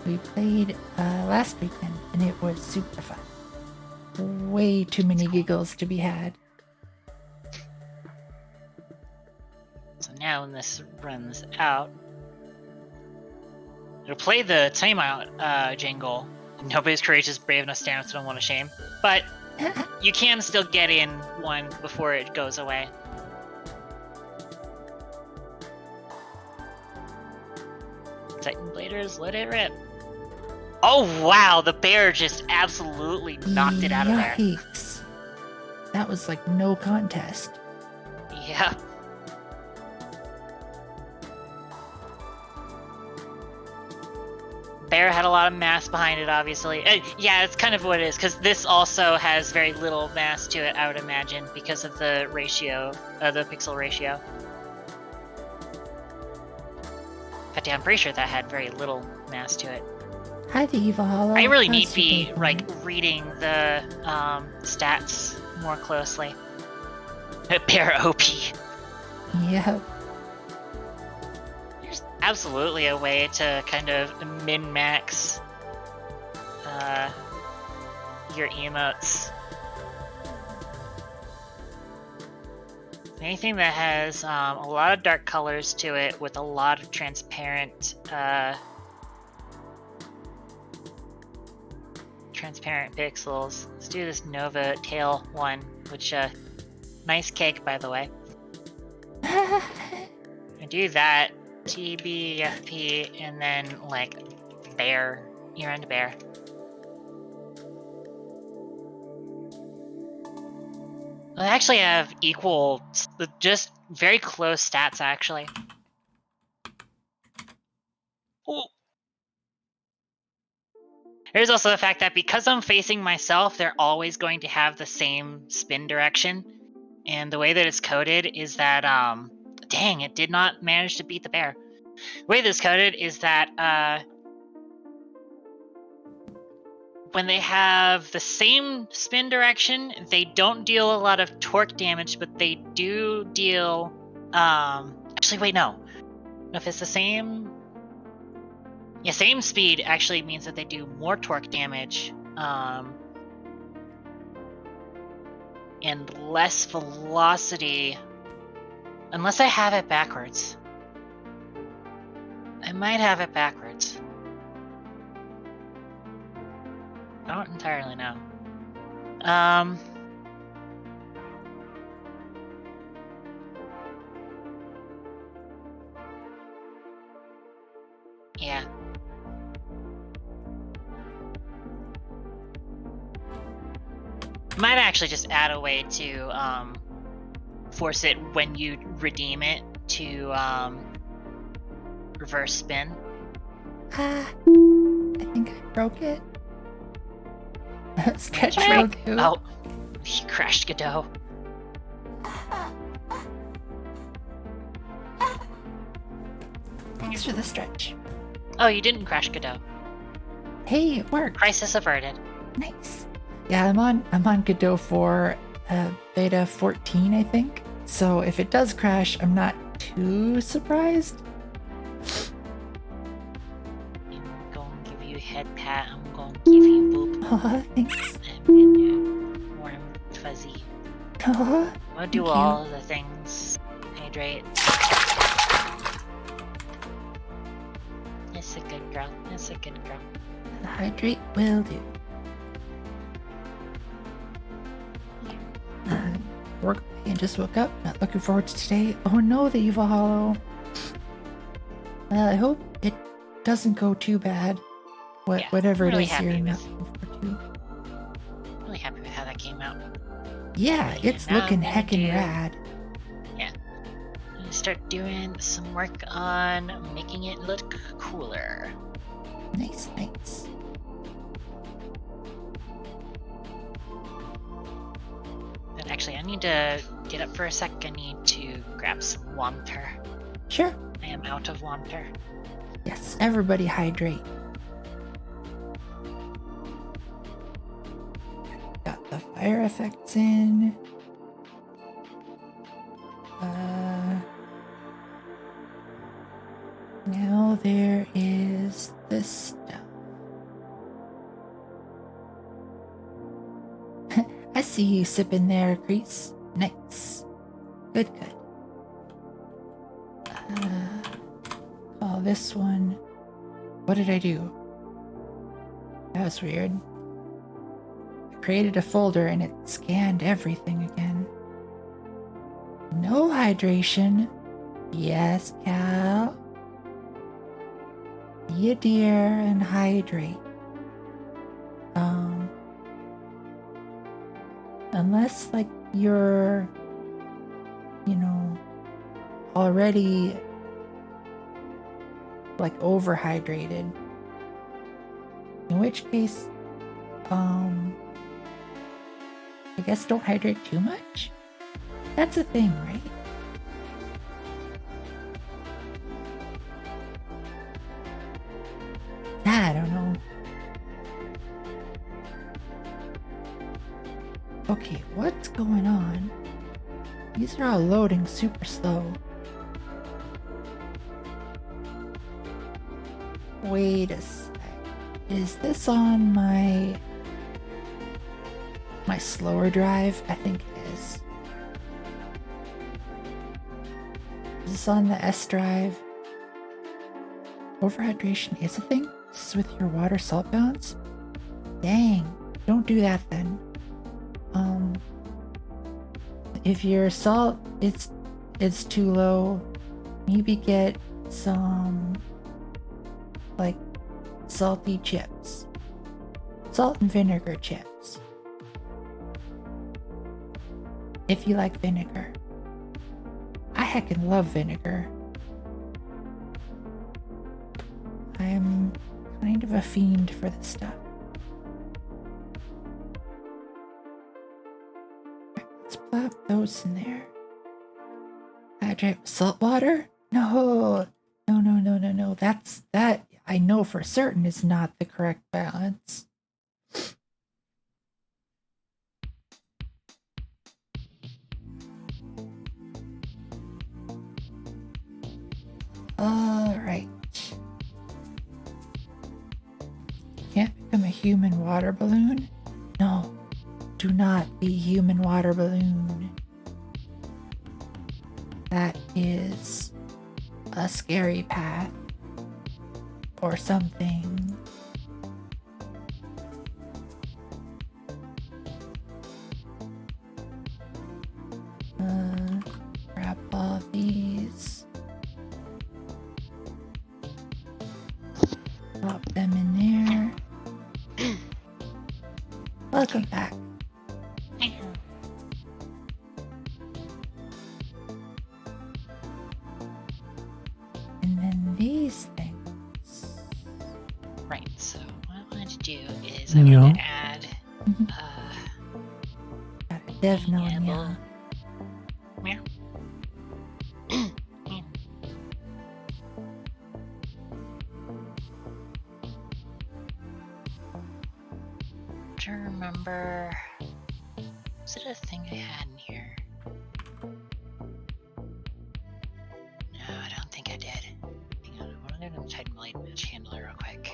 We played last weekend and it was super fun. Way too many giggles to be had. So now when this runs out, it'll play the timeout jingle. Nobody's courageous, brave enough, stand up to don't want to shame. But you can still get in one before it goes away. Titan Bladers, let it rip. Oh wow, the bear just absolutely knocked it out of there. Yikes. That was like no contest. Yeah. Bear had a lot of mass behind it, obviously. Yeah, that's kind of what it is, because this also has very little mass to it, I would imagine, because of the ratio, the pixel ratio. But yeah, I'm pretty sure that had very little mass to it. Hi, the Evil Hollow. I really need How's to your be day like going? reading the stats more closely. Bear OP. Yep. There's absolutely a way to kind of min-max your emotes. Anything that has a lot of dark colors to it with a lot of transparent pixels. Let's do this Nova tail one, which nice cake, by the way. And do that, TBFP, and then like bear, ear and bear. Well, they actually have equal, just very close stats actually. Ooh. There's also the fact that because I'm facing myself, they're always going to have the same spin direction. And the way that it's coded is that, dang, it did not manage to beat the bear. The way that it's coded is that, when they have the same spin direction, they don't deal a lot of torque damage, but they do deal, actually, wait, no. If it's the same... Yeah, same speed actually means that they do more torque damage, and less velocity, unless I have it backwards. I might have it backwards. I don't entirely know. Yeah. Might actually just add a way to force it when you redeem it to reverse spin. I think I broke it. Stretch Well, will do. Oh, he crashed Godot. Thanks for the stretch. Oh, you didn't crash Godot. Hey, it worked. Crisis averted. Nice. Yeah, I'm on Godot for beta 14, I think. So if it does crash, I'm not too surprised. I'm gonna give you a head pat. I'm gonna give you boop. Aw, thanks. I'm gonna warm fuzzy. Aw, I'm gonna do Thank you. all of the things. Hydrate. It's a good girl. It's a good girl. hydrate will do. Work and just woke up. Not looking forward to today. Oh no, the Evil Hollow. I hope it doesn't go too bad. Yeah, Whatever really it is happy you're with- not looking forward to. Really happy with how that came out. Yeah, it's now I'm looking gonna heckin' do- rad. I'm gonna start doing some work on making it look cooler. Nice, nice. But actually, I need to get up for a sec. I need to grab some water. Sure. I am out of water. Yes, everybody hydrate. Got the fire effects in. Now there is this stuff. I see you sipping there, Crease. Nice. Good, good. Oh, this one. What did I do? That was weird. I created a folder and it scanned everything again. No hydration. Yes, Cal. Be a dear and hydrate. Unless like you're, already like overhydrated. In which case, I guess don't hydrate too much. That's a thing, right? I don't know. Okay, what's going on? These are all loading super slow. Wait a sec. Is this on my slower drive? I think it is. Is this on the S drive? Overhydration is a thing? This is with your water salt balance? Dang, don't do that then. If your salt it's too low, maybe get some like salty chips. Salt and vinegar chips. If you like vinegar. I heckin' love vinegar. I am kind of a fiend for this stuff. Let's plop those in there. Hydrate with salt water? No. No. That I know for certain is not the correct balance. Alright. Can't become a human water balloon? No. Do not be human water balloon. That is a scary path. Or something. Grab all these. Pop them in there. Welcome back. And then these things. Right, so what I wanted to do is I'm going to add Got a dev knowing enable- ya. Meow. To remember, was it a thing I had in here? No, I don't think I did. Hang on, I'm gonna type light match handler real quick.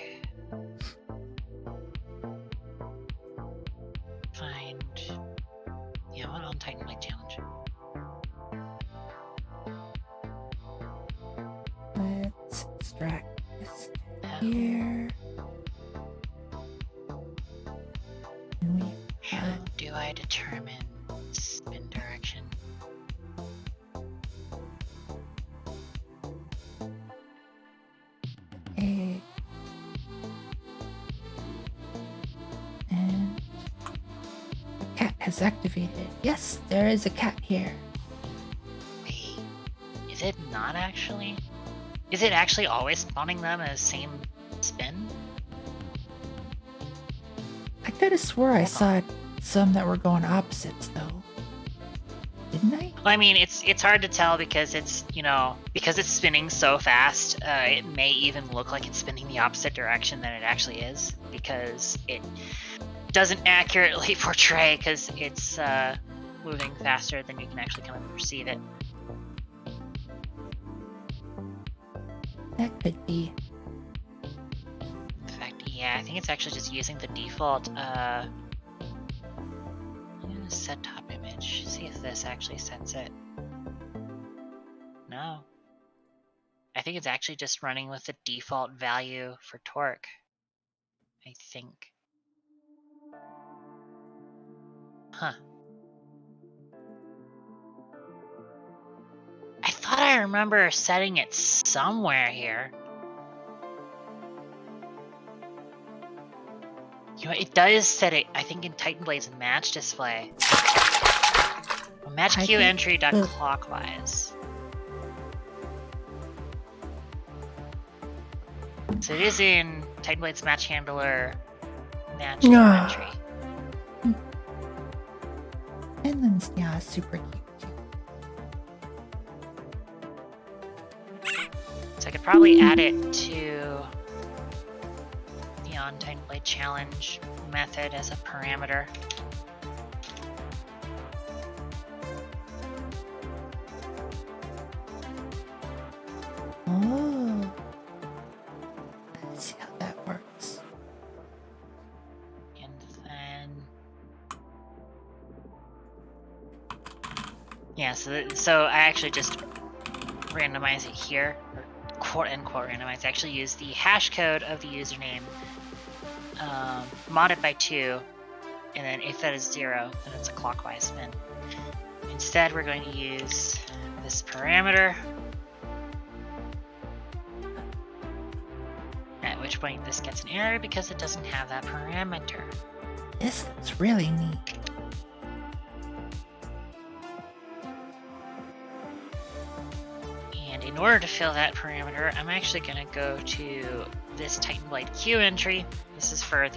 Find, yeah, what on Titan Light Challenge? Let's extract this here. And we How do I determine spin direction? egg. And the cat has activated. Yes, there is a cat here. Wait, is it not actually? Is it actually always spawning them as same spin? I could have swore I saw some that were going opposites though. Didn't I? Well, I mean, it's hard to tell because it's because it's spinning so fast. It may even look like it's spinning the opposite direction than it actually is because it doesn't accurately portray because it's moving faster than you can actually kind of perceive it. That could be. In fact, yeah, I think it's actually just using the default. I'm gonna set top image. See if this actually sets it. No. I think it's actually just running with the default value for torque. I think. Huh. I thought I remember setting it somewhere here. You know, it does set it, I think, in Titan Blade's match display. Well, match I queue think- entry dot clockwise. So it is in Titan Blade's match handler match queue Yeah. entry. Finland's yeah, super cute. So I could probably add it to the on Titan Blade challenge method as a parameter. Oh. Let's see how that works. And then yeah, so I actually just randomize it here, or quote unquote randomize. I actually use the hash code of the username, modded by 2, and then if that is 0, then it's a clockwise spin. Instead, we're going to use this parameter, at which point this gets an error because it doesn't have that parameter. This looks really neat. And in order to fill that parameter, I'm actually going to go to this Titan Blade queue entry. This is for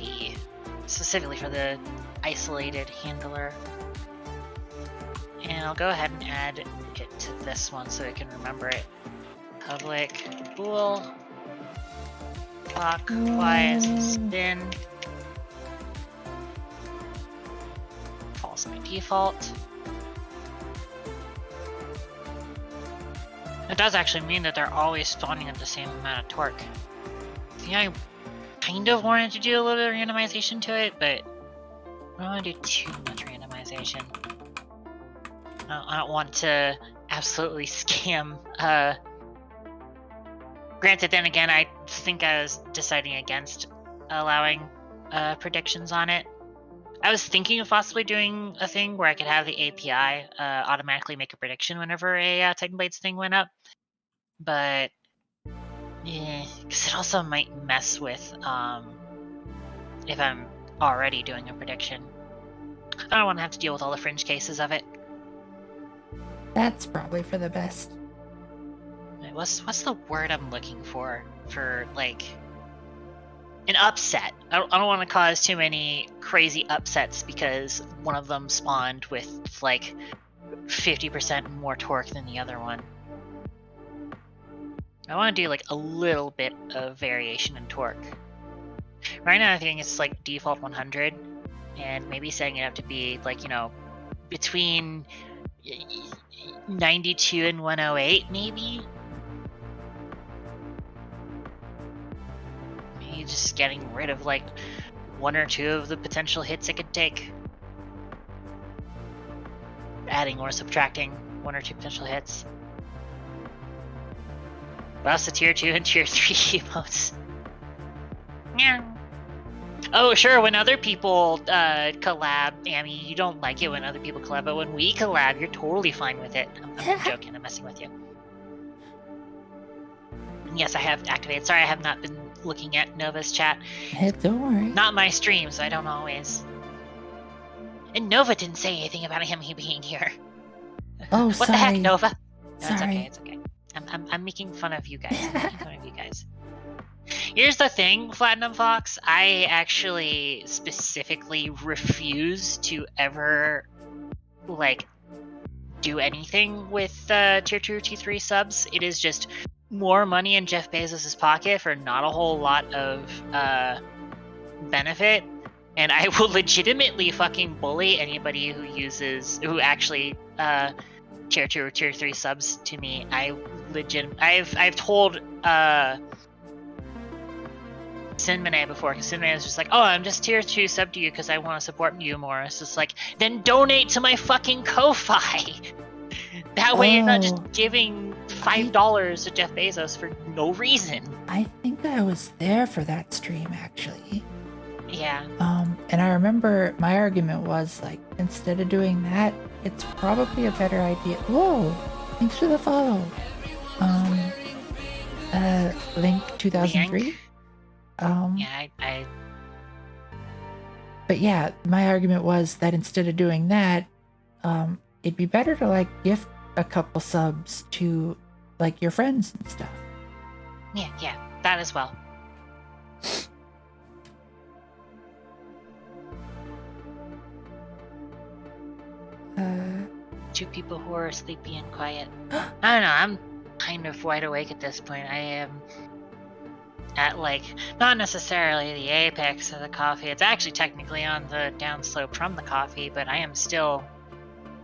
specifically for the isolated handler. And I'll go ahead and add it to this one so I can remember it. Public bool clockwise spin. False by default. It does actually mean that they're always spawning at the same amount of torque. See, I kind of wanted to do a little bit of randomization to it, but I don't want to do too much randomization. I don't want to absolutely scam. Granted, then again, I think I was deciding against allowing predictions on it. I was thinking of possibly doing a thing where I could have the API automatically make a prediction whenever a Titan Blades thing went up. But, yeah, because it also might mess with if I'm already doing a prediction. I don't want to have to deal with all the fringe cases of it. That's probably for the best. Wait, what's the word I'm looking for like an upset? I don't want to cause too many crazy upsets because one of them spawned with like 50% more torque than the other one. I want to do like a little bit of variation in torque. Right now I think it's like default 100 and maybe setting it up to be like, between 92 and 108 maybe? Maybe just getting rid of like 1 or 2 of the potential hits it could take. Adding or subtracting 1 or 2 potential hits. That's the tier 2 and tier 3 emotes. Yeah. Oh, sure, when other people collab, Amy, you don't like it when other people collab, but when we collab, you're totally fine with it. I'm joking, I'm messing with you. And yes, I have activated. Sorry, I have not been looking at Nova's chat. Hey, don't worry. Not my stream, so I don't always. And Nova didn't say anything about him being here. Oh, What sorry. the heck, Nova? No, it's Sorry. okay, it's okay. I'm making fun of you guys. I'm making fun of you guys. Here's the thing, Platinum Fox. I actually specifically refuse to ever, like, do anything with tier 2, tier 3 subs. It is just more money in Jeff Bezos' pocket for not a whole lot of benefit. And I will legitimately fucking bully anybody who actually tier 2 or tier 3 subs to me. I've told Sinmane before, because Sinmane was just like, oh, I'm just tier 2 sub to you because I want to support you more. It's just like, then donate to my fucking Ko-Fi. That way you're not just Oh. giving $5 to Jeff Bezos for no reason. I think I was there for that stream, actually. Yeah. And I remember my argument was, like, instead of doing that, it's probably a better idea. Whoa! Thanks for the follow. Link 2003? Yeah, I But yeah, my argument was that instead of doing that, it'd be better to, like, gift a couple subs to, like, your friends and stuff. yeah, that as well. Two people who are sleepy and quiet. I don't know, I'm kind of wide awake at this point. I am at, like, not necessarily the apex of the coffee. It's actually technically on the downslope from the coffee, but I am still...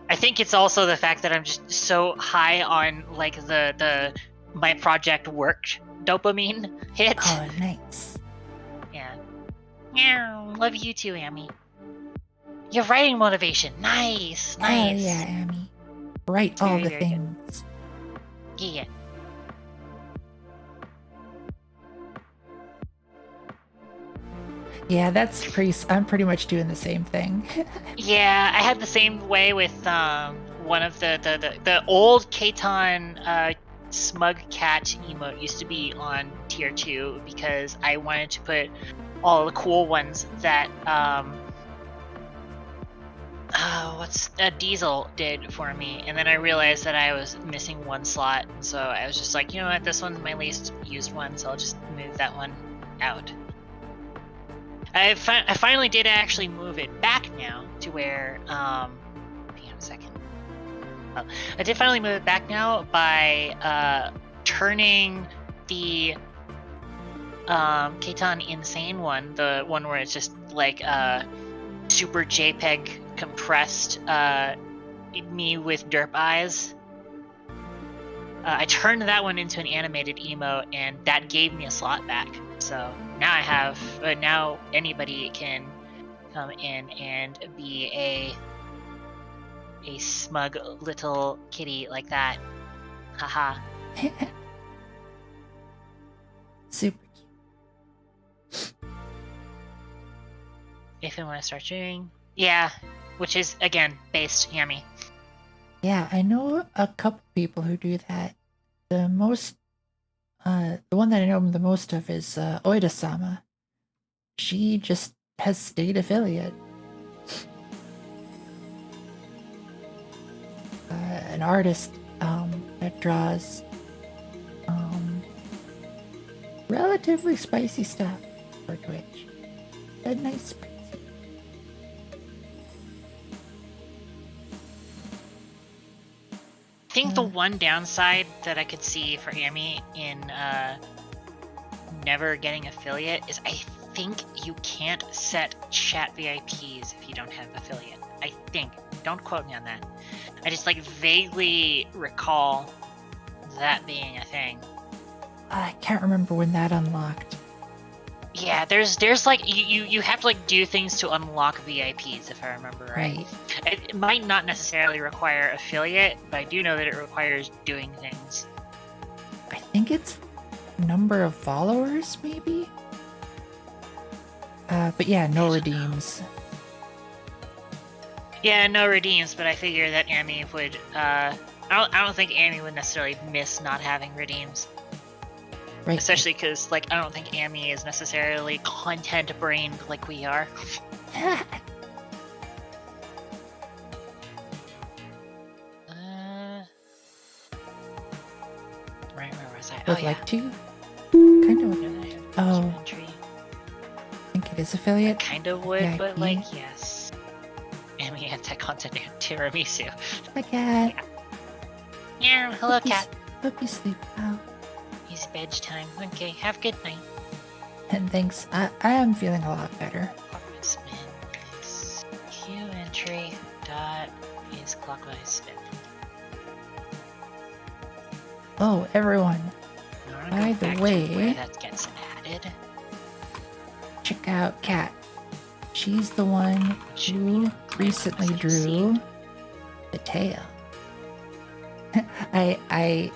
I think it's also the fact that I'm just so high on, like, the my project worked dopamine hit. Oh, nice. Yeah. Yeah, love you too, Amy. Your writing motivation. Nice. Oh, yeah, Nice. Amy. Write all Very, the very good. things. Yeah. Yeah, that's I'm pretty much doing the same thing. Yeah, I had the same way with one of the old Katon smug cat emote used to be on tier 2 because I wanted to put all the cool ones that what's Diesel did for me, and then I realized that I was missing one slot, and so I was just like, you know what, this one's my least used one, so I'll just move that one out. I finally did actually move it back now to where, hang on a second. Oh, I did finally move it back now by turning the Katon Insane one, the one where it's just like super JPEG compressed me with derp eyes. I turned that one into an animated emote, and that gave me a slot back. So now I have, now anybody can come in and be a smug little kitty like that. Haha. Super cute. If I want to start streaming. Yeah, which is, again, based yummy. Yeah, I know a couple people who do that. The one that I know the most of is Oida-sama. She just has stayed affiliate. An artist that draws relatively spicy stuff for Twitch. A nice spicy. I think the one downside that I could see for Amy in never getting affiliate is I think you can't set chat VIPs if you don't have affiliate. I think. Don't quote me on that. I just, like, vaguely recall that being a thing. I can't remember when that unlocked. Yeah, there's like you have to, like, do things to unlock VIPs if I remember right. It might not necessarily require affiliate, but I do know that it requires doing things. I think it's number of followers, maybe. But yeah, no redeems. Yeah, no redeems, but I figure that Amy would. I don't think Amy would necessarily miss not having redeems. Right. Especially because, like, I don't think Amy is necessarily content-brained like we are. Right, where was I? Would like to? Kind of. Oh, Entry. I think it is affiliate. Kind of would, but, VIP. like, yes. Amy anti-content tiramisu. My cat. hello, Hope you cat. Hope you sleep well. It's bedtime. Okay, have a good night. And thanks. I am feeling a lot better. Clockwise spin is Q entry dot is clockwise spin. Oh, everyone, I wanna by go the back to way- where that gets added. check out Kat. She's the one Should who be clear recently message drew received. the tail. I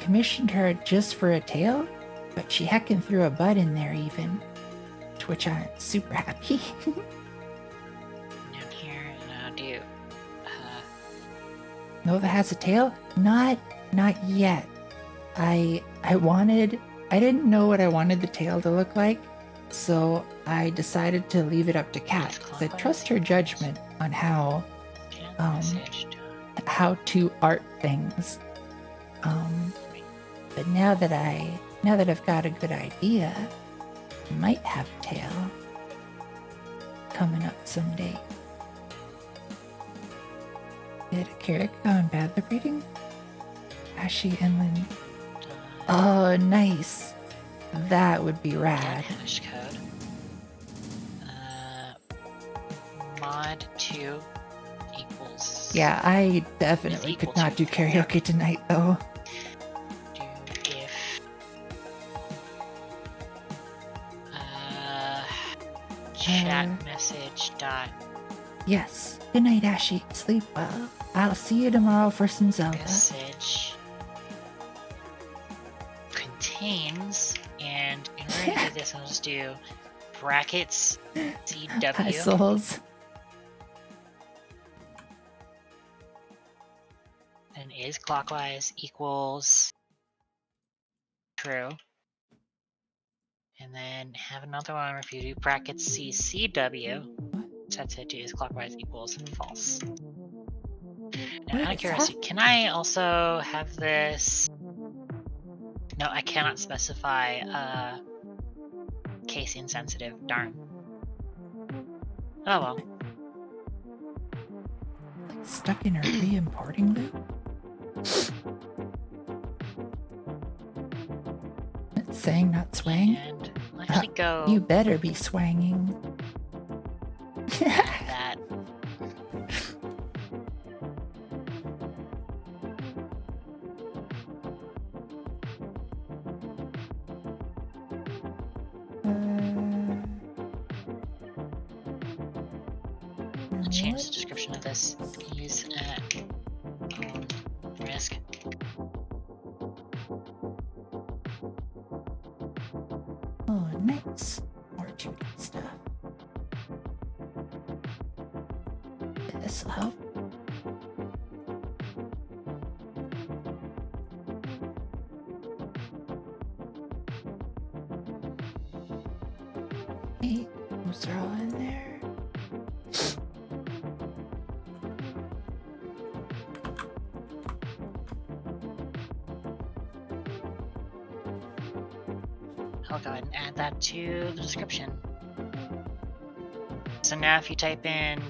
commissioned her just for a tail, but she heckin' threw a bud in there even, to which I'm super happy. Down here, and I'll do. Nova has a tail? Not yet. I didn't know what I wanted the tail to look like, so I decided to leave it up to Kat, 'cause I trust her judgment on how Message. to art things. But now that I've got a good idea, I might have a tail coming up someday. Did Carrick go in bad lip reading? Ashy and Lynn. Oh, nice. That would be rad. Hash code. Mod 2 equals. Yeah, I definitely equal could not to. do karaoke tonight, though. Do if. Chat message dot Yes. Good night, Ashy. Sleep well. I'll see you tomorrow for some Zelda. message contains, and in order to do this, I'll just do brackets Hi, CW. souls. And is clockwise equals true. And then have another one if you do brackets CCW, sets it to is clockwise equals false. Now, What out of is curiosity, can I also have this? No, I cannot specify case insensitive. Darn. Oh well. Stuck in her re-importing loop? Saying not swang? And I'll actually go You better be swanging. that. I'll change the description of this. Use at own risk. Oh, nice. More judy stuff. This'll help. Hey, those are all in there. I'll go ahead and add that to the description. So now if you type in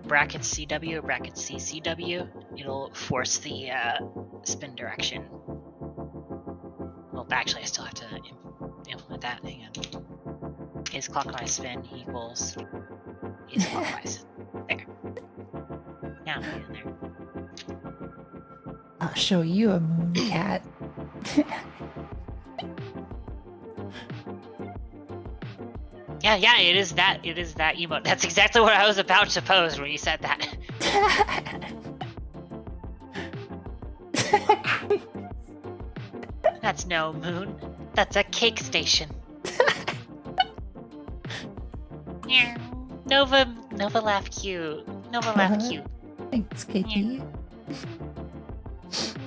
brackets CW or brackets CCW, it'll force the spin direction. Well, actually, I still have to implement that. Hang on. Is clockwise spin equals is clockwise. There. Now put it in there. I'll show you a moon cat. Yeah, it is that emote. That's exactly what I was about to post when you said that. That's no moon. That's a cake station. Yeah. Nova laugh cute. Nova laugh cute. Thanks, Katie.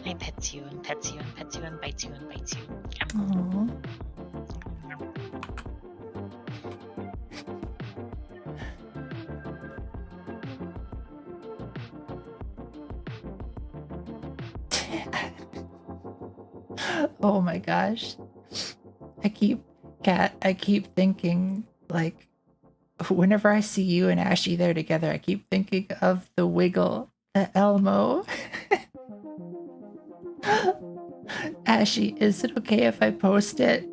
I pets you and pets you and pets you and bites you and bites you. Aww. Oh my gosh. I keep thinking, like, whenever I see you and Ashy there together, I keep thinking of the Wiggle at Elmo. Ashy, is it okay if I post it?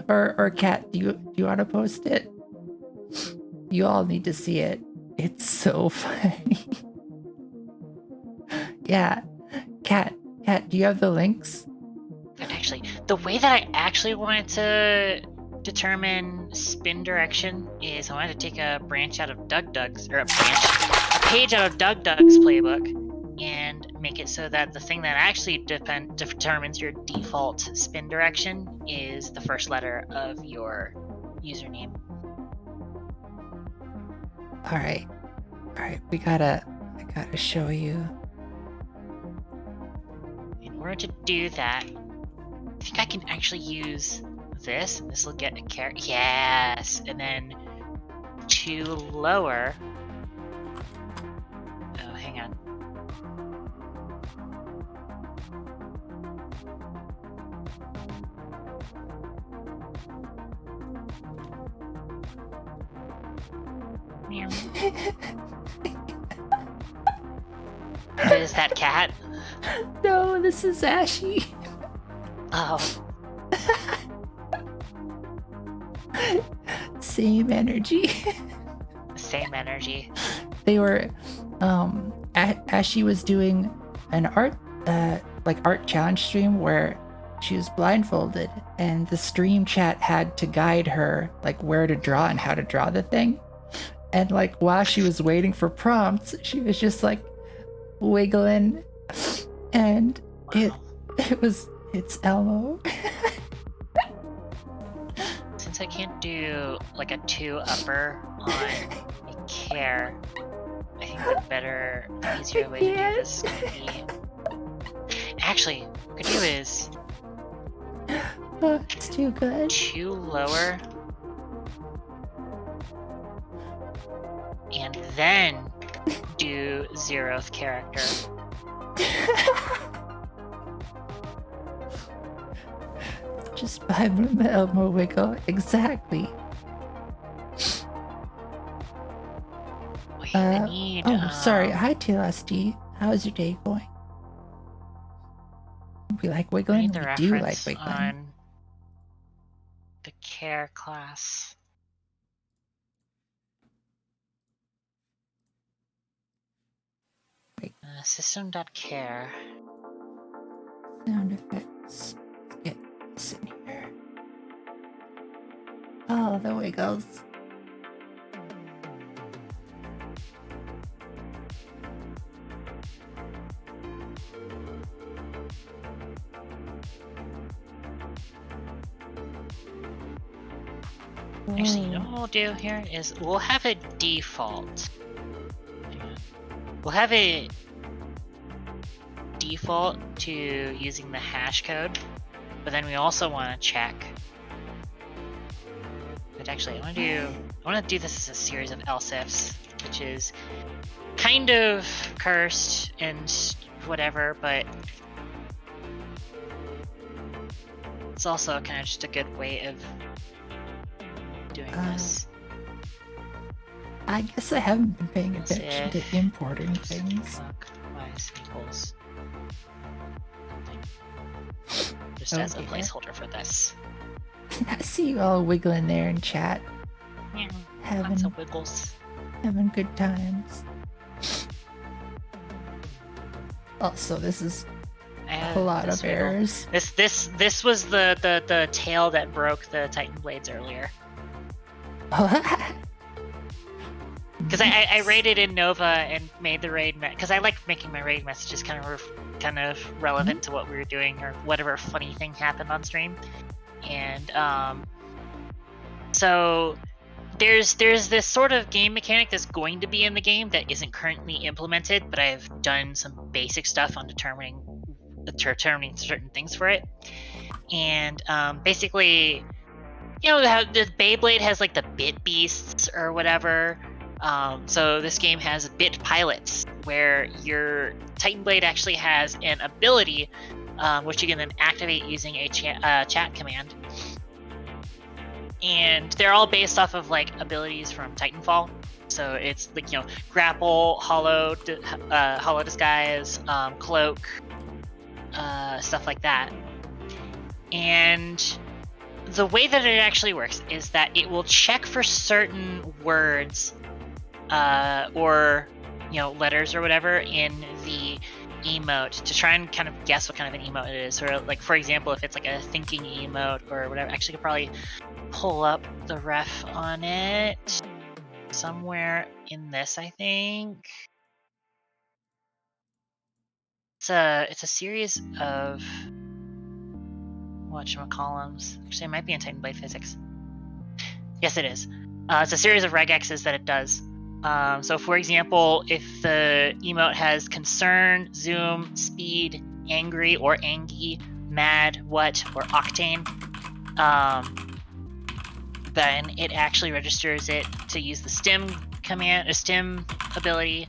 Or Kat, do you want to post it? You all need to see it. It's so funny. Yeah, Kat, do you have the links? But actually, the way that I actually wanted to determine spin direction is I wanted to take a branch out of a page out of Doug's playbook, and make it so that the thing that actually determines your default spin direction is the first letter of your username. All right, I gotta show you. In order to do that, I think I can actually use this, and this will get a character. Yes, and then 2 lower. Oh, hang on. Meow. Is that Cat? No, this is Ashy. Oh. Same energy. Same energy. They were, Ashy was doing an art challenge stream where she was blindfolded, and the stream chat had to guide her like where to draw and how to draw the thing. And like while she was waiting for prompts, she was just like wiggling, and Wow. it's Elmo. Since I can't do like a 2 upper on a care, I think the easier way to do this could be. Actually, what we could do is Oh, it's too good. 2 lower, and then do 0th character. Just vibe the Elmo wiggle. Exactly. Wait, I need. Sorry. Hi, TLSD. How's your day going? We like I wiggling. need the We do like reference wiggling. on the care class. Wait. System.care. Sound effects. Let's get this in here. Oh, the wiggles. Actually, you know what we'll do here is we'll have a default. We'll have a default to using the hash code, but then we also want to check. But actually, I want to do this as a series of else ifs, which is kind of cursed and whatever, but it's also kind of just a good way of doing this. I guess I haven't been paying As attention to if importing things. clockwise equals something. Just as a Okay. placeholder for this. I see you all wiggling there in chat, Yeah, having lots of wiggles. good times. Also, this is a lot of wiggle. errors. This was the tail that broke the Titan blades earlier. Because I raided in Nova and made the raid because I like making my raid messages kind of relevant to what we were doing or whatever funny thing happened on stream, and so there's this sort of game mechanic that's going to be in the game that isn't currently implemented, but I've done some basic stuff on determining certain things for it, and basically, you know how the Beyblade has like the bit beasts or whatever. So this game has bit pilots, where your Titan Blade actually has an ability, which you can then activate using a chat command. And they're all based off of like abilities from Titanfall. So it's like, you know, grapple, hollow disguise, cloak, stuff like that. And the way that it actually works is that it will check for certain words or letters or whatever in the emote to try and kind of guess what kind of an emote it is. Or like, for example, if it's like a thinking emote or whatever, actually I could probably pull up the ref on it somewhere in this, I think. It's a series of whatchamacallums. Actually, it might be in Titan Blade Physics. Yes, it is. It's a series of regexes that it does. So, for example, if the emote has concern, zoom, speed, angry or angy, mad, what, or octane, then it actually registers it to use the stim command, a stim ability.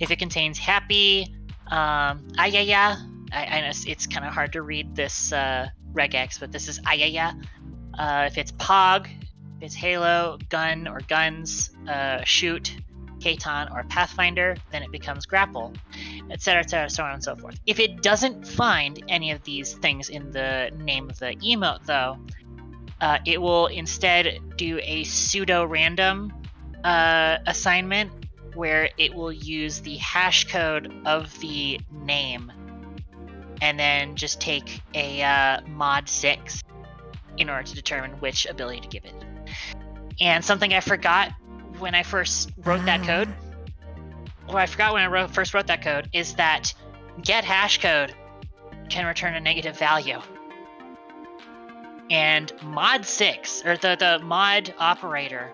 If it contains happy, ayaya, I know it's kind of hard to read this regex, but this is ayaya. If it's pog, if it's halo, gun or guns, shoot, Katon, or pathfinder, then it becomes grapple, etc., so on and so forth. If it doesn't find any of these things in the name of the emote, though, it will instead do a pseudo-random assignment where it will use the hash code of the name and then just take a mod 6 in order to determine which ability to give it. And something I forgot when I first wrote that code, first wrote that code, is that get hash code can return a negative value. And mod 6, or the mod operator,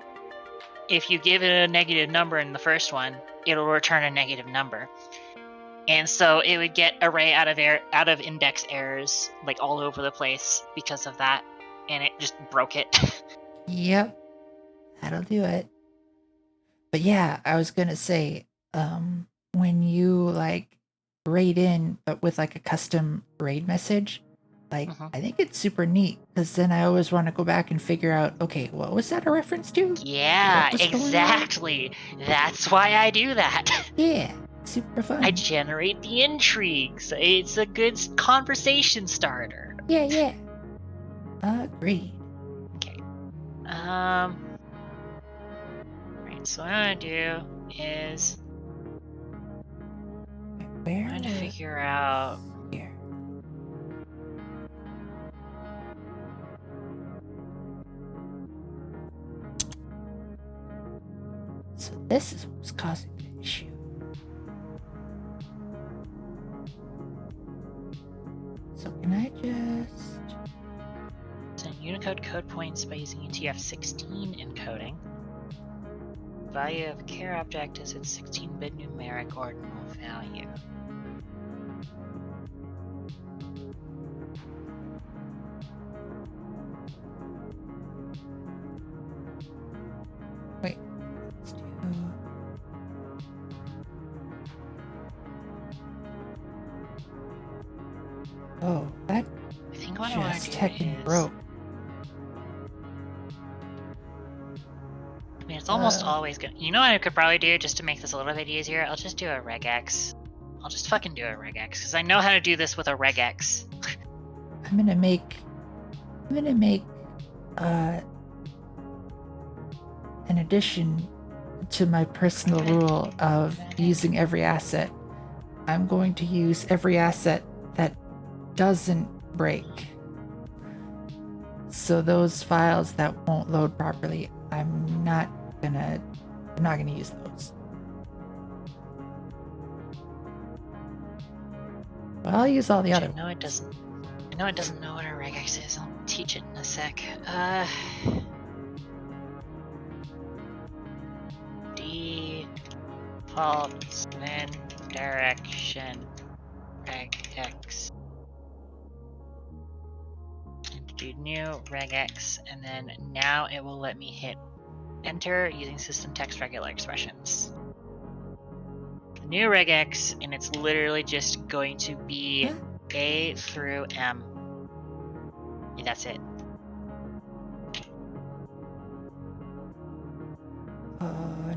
if you give it a negative number in the first one, it'll return a negative number. And so it would get array out of index errors like all over the place because of that, and it just broke it. Yep, that'll do it. But yeah, I was gonna say, when you like raid in, but with like a custom raid message, like I think it's super neat because then I always want to go back and figure out, okay, what was that a reference to? Yeah, What was going on? exactly. That's why I do that. Yeah, super fun. I generate the intrigues. It's a good conversation starter. Yeah. Agreed. Okay. Right, so what I'm gonna do is Where? I'm trying to figure out Here. So this is what's causing the issue. So can I just... send Unicode code points by using UTF-16 encoding. Value of a char object is its 16-bit numeric ordinal value. Wait. Let's do... Oh, that I think what I want just to do heckin' is... broke. I mean, it's almost always good. You know what I could probably do just to make this a little bit easier? I'll just do a regex. I'll just fucking do a regex, because I know how to do this with a regex. I'm gonna make an addition to my personal rule of using every asset. I'm going to use every asset that doesn't break. So those files that won't load properly, I'm not gonna use those. Well, I'll use all the other. I know it doesn't know what a regex is. I'll teach it in a sec. Default spin direction regex. Do new regex, and then now it will let me hit enter using system text regular expressions. The new regex, and it's literally just going to be A through M. And that's it.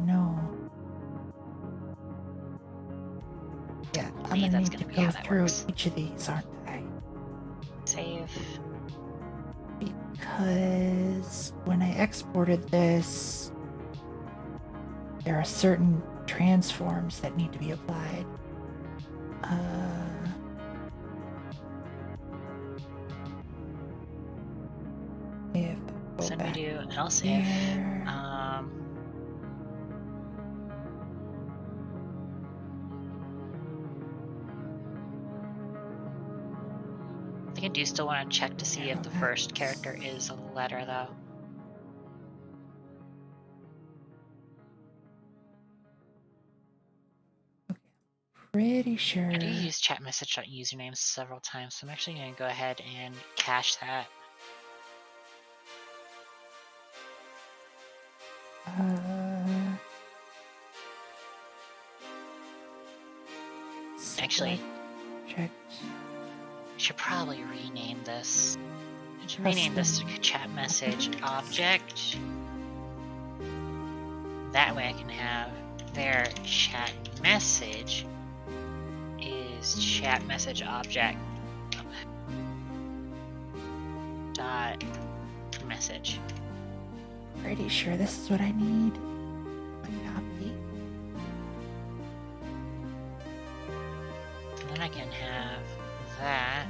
No. Yeah, I'm gonna that's need gonna to be go how that through works. each of these, aren't I? Save. Because when I exported this, there are certain transforms that need to be applied. If I go So let me back do else if. there. I think I do still want to check to see if the first character is a letter, though. Pretty sure. I do use chat message usernames several times, so I'm actually going to go ahead and cache that. Actually, check. I should probably rename this. I should rename this to chat message object. That way I can have their chat message is chat message object dot message. Pretty sure this is what I need. Copy. And then I can have that.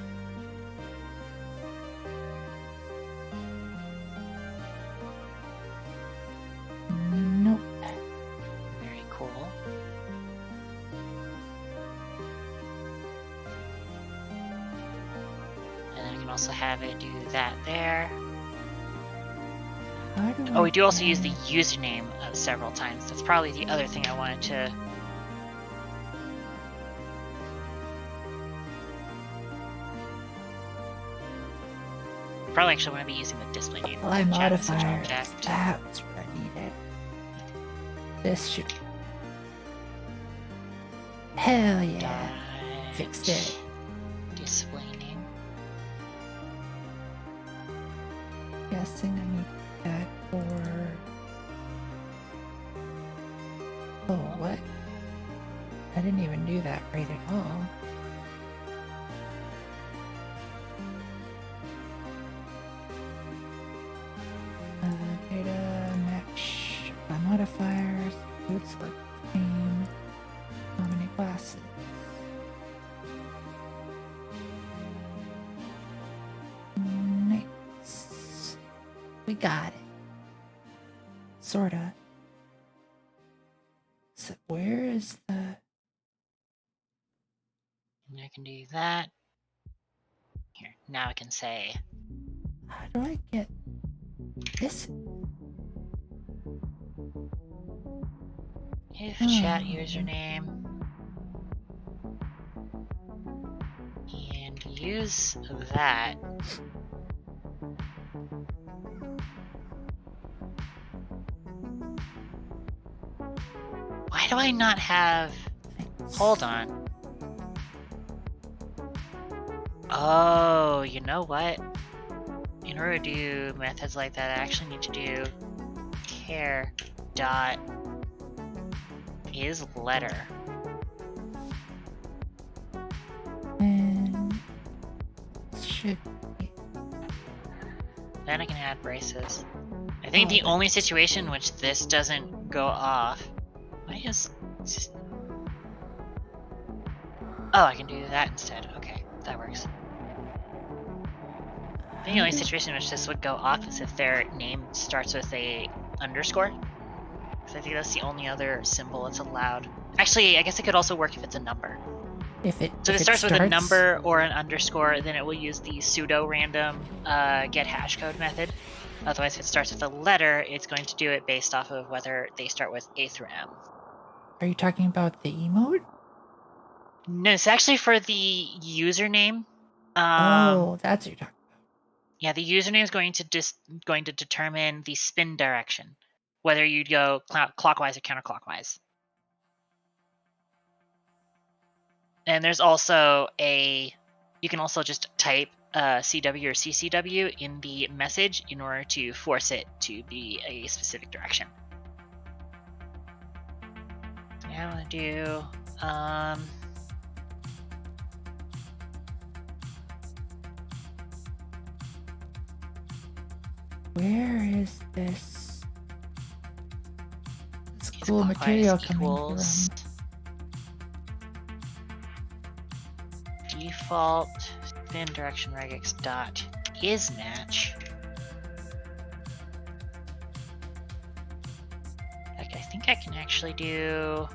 Nope. Very cool. And then I can also have it do that there. Oh, we do also use the username several times. That's probably the other thing I wanted to... Probably actually want to be using the display name. Apply chat message modifier. object. That's what I needed. This should. Hell yeah. Dot Fixed it. Display name. Guessing I need that for. Oh, what? I didn't even do that right at all. Data match by modifiers, food select name, nominate classes. Nice. We got it. Sorta. So where is the... And I can do that. Here, now I can say How do I get this? if chat username and use that. Why do I not have... Hold on. Oh, you know what? In order to do methods like that, I actually need to do care dot is letter. And should be. Then I can add braces. I think the only situation in which this doesn't go off... Why is... Oh, I can do that instead. Okay, that works. I think the only situation in which this would go off is if their name starts with a underscore. Because I think that's the only other symbol that's allowed. Actually, I guess it could also work if it's a number. If it Starts with a number or an underscore, then it will use the pseudo-random get hash code method. Otherwise, if it starts with a letter, it's going to do it based off of whether they start with A through M. Are you talking about the emote? No, it's actually for the username. Oh, that's what you're talking about. Yeah, the username is going to determine the spin direction, whether you go clockwise or counterclockwise. And there's also you can also just type CW or CCW in the message in order to force it to be a specific direction. So now I'm gonna do where is this cool Clockwise material coming equals from? default spin direction regex dot is match. Like, I think I can actually do.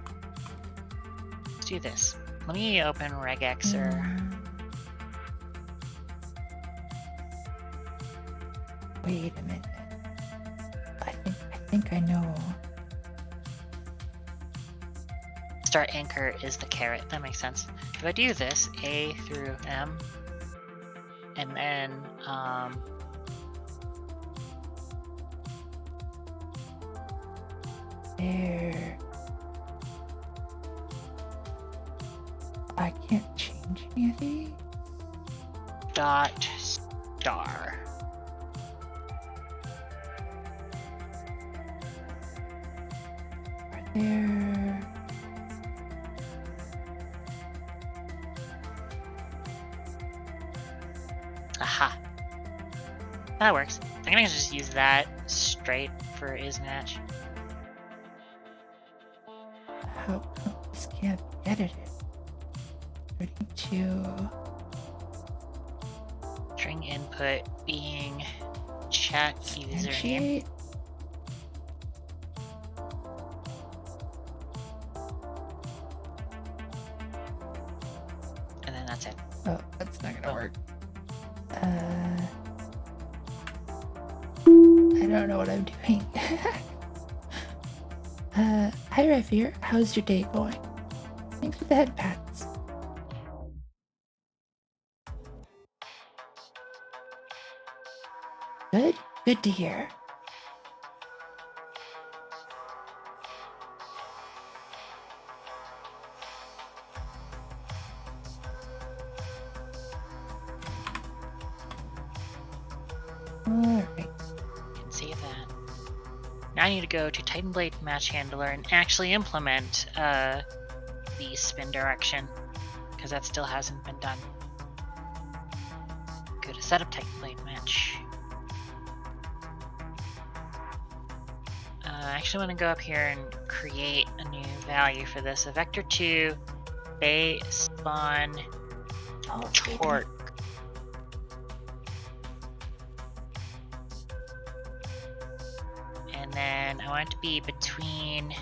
Let's do this. Let me open regex or. Wait a minute. I think I know. Start anchor is the caret. That makes sense. If I do this, A through M, and then There. I can't change any of these. dot star. Right there. Aha. That works. I can just use that straight for is match. How come this can't be edited? 32. String input being chat username. Initiate. And then that's it. Oh, that's not gonna work. I don't know what I'm doing. Hi Revier, how's your day going? Thanks for the head pats. Good to hear. Alright. Can see that. Now I need to go to Titan Blade Match Handler and actually implement the spin direction, because that still hasn't been done. Go to Setup Titan Blade Match. I actually want to go up here and create a new value for this. A vector 2 bay spawn torque. And then I want it to be between.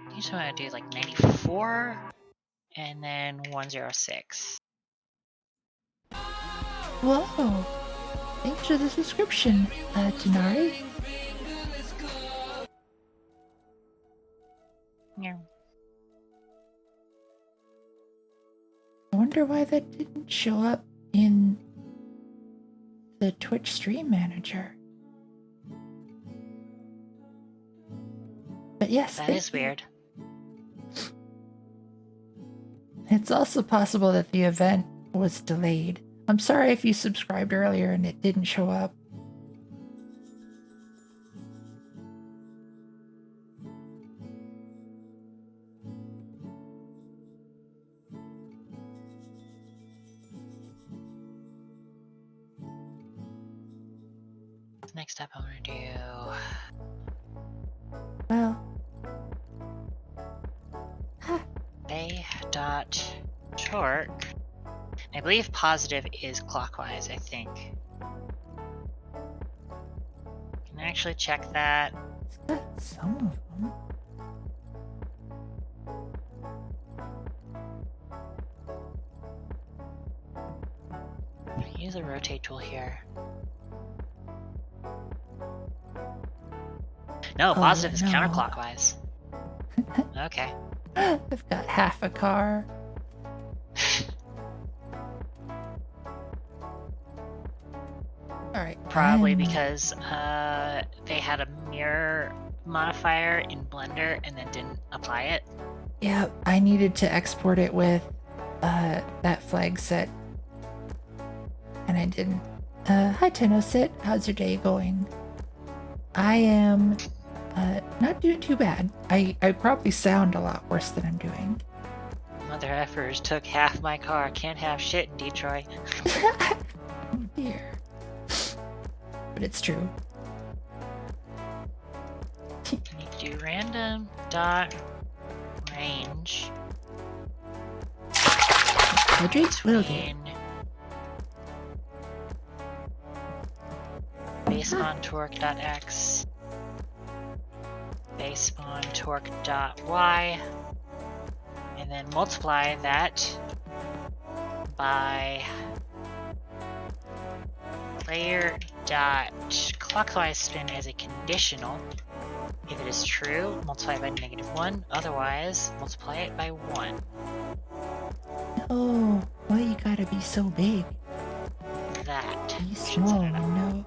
I just want to do like 94 and then 106. Whoa! Thanks for the subscription, Tanari. Yeah. I wonder why that didn't show up in the Twitch stream manager. But yes, That is weird. It's also possible that the event was delayed. I'm sorry if you subscribed earlier and it didn't show up. Next up, I'm gonna do Well, a dot torque. I believe positive is clockwise. I think. Can I actually check that? it's got some of them. Use the rotate tool here. No, positive is no. counterclockwise. Okay. I've got half a car. Alright. Probably and- because they had a mirror modifier in Blender and then didn't apply it. Yeah, I needed to export it with that flag set. And I didn't. Hi Tenosit, how's your day going? I am not doing too bad. I probably sound a lot worse than I'm doing. Mother effers took half my car. Can't have shit in Detroit. Oh dear. But it's true. I need to do random dot range Hydrate will do. between base spawn torque dot x, base spawn torque dot y, and then multiply that by player dot clockwise spin as a conditional. If it is true, multiply it by -1. Otherwise, multiply it by 1. No, why you gotta be so big? That Be should small, set it up. no.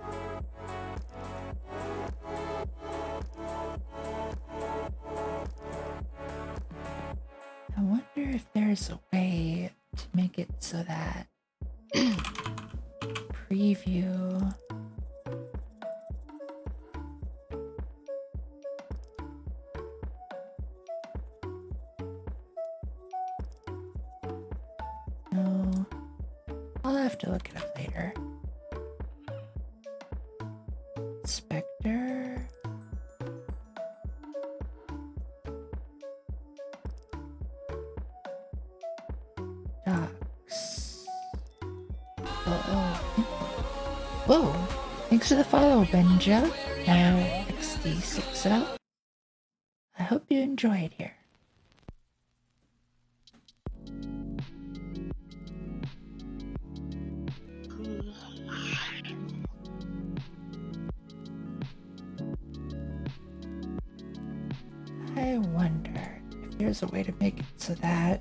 I wonder if there's a way to make it so that preview. No, I'll have to look it up later. Inspector. Docs. Oh. Whoa! Thanks for the follow, Benja. XD60. I hope you enjoy it here. I wonder if there's a way to make it so that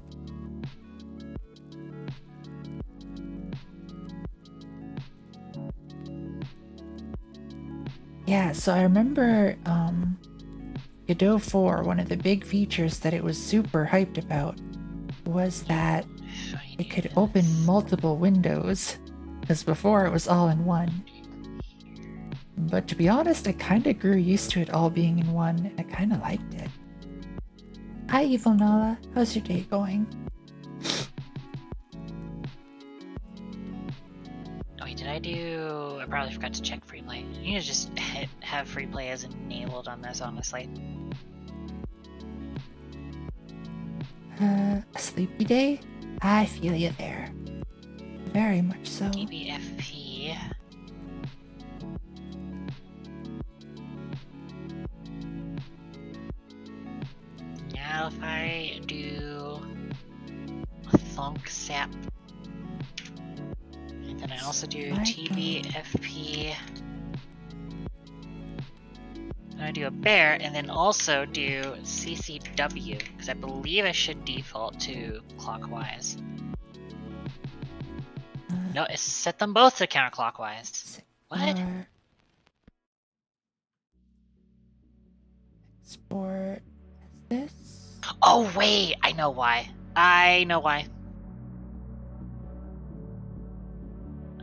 yeah, so I remember Godot 4, one of the big features that it was super hyped about was that it could open multiple windows, because before it was all in one. But to be honest, I kind of grew used to it all being in one, and I kind of liked it. Hi, Evil Nala. How's your day going? Oh wait, did I do... I probably forgot to check free play. You need to just have free play as enabled on this, honestly. A sleepy day? I feel you there. Very much so. DBFP. Now if I do a thunk sap, and then I also do TBFP, I'm gonna do a bear, and then also do CCW, because I believe I should default to clockwise. No, it set them both to counterclockwise. What? Export as this. Oh wait, I know why. I know why.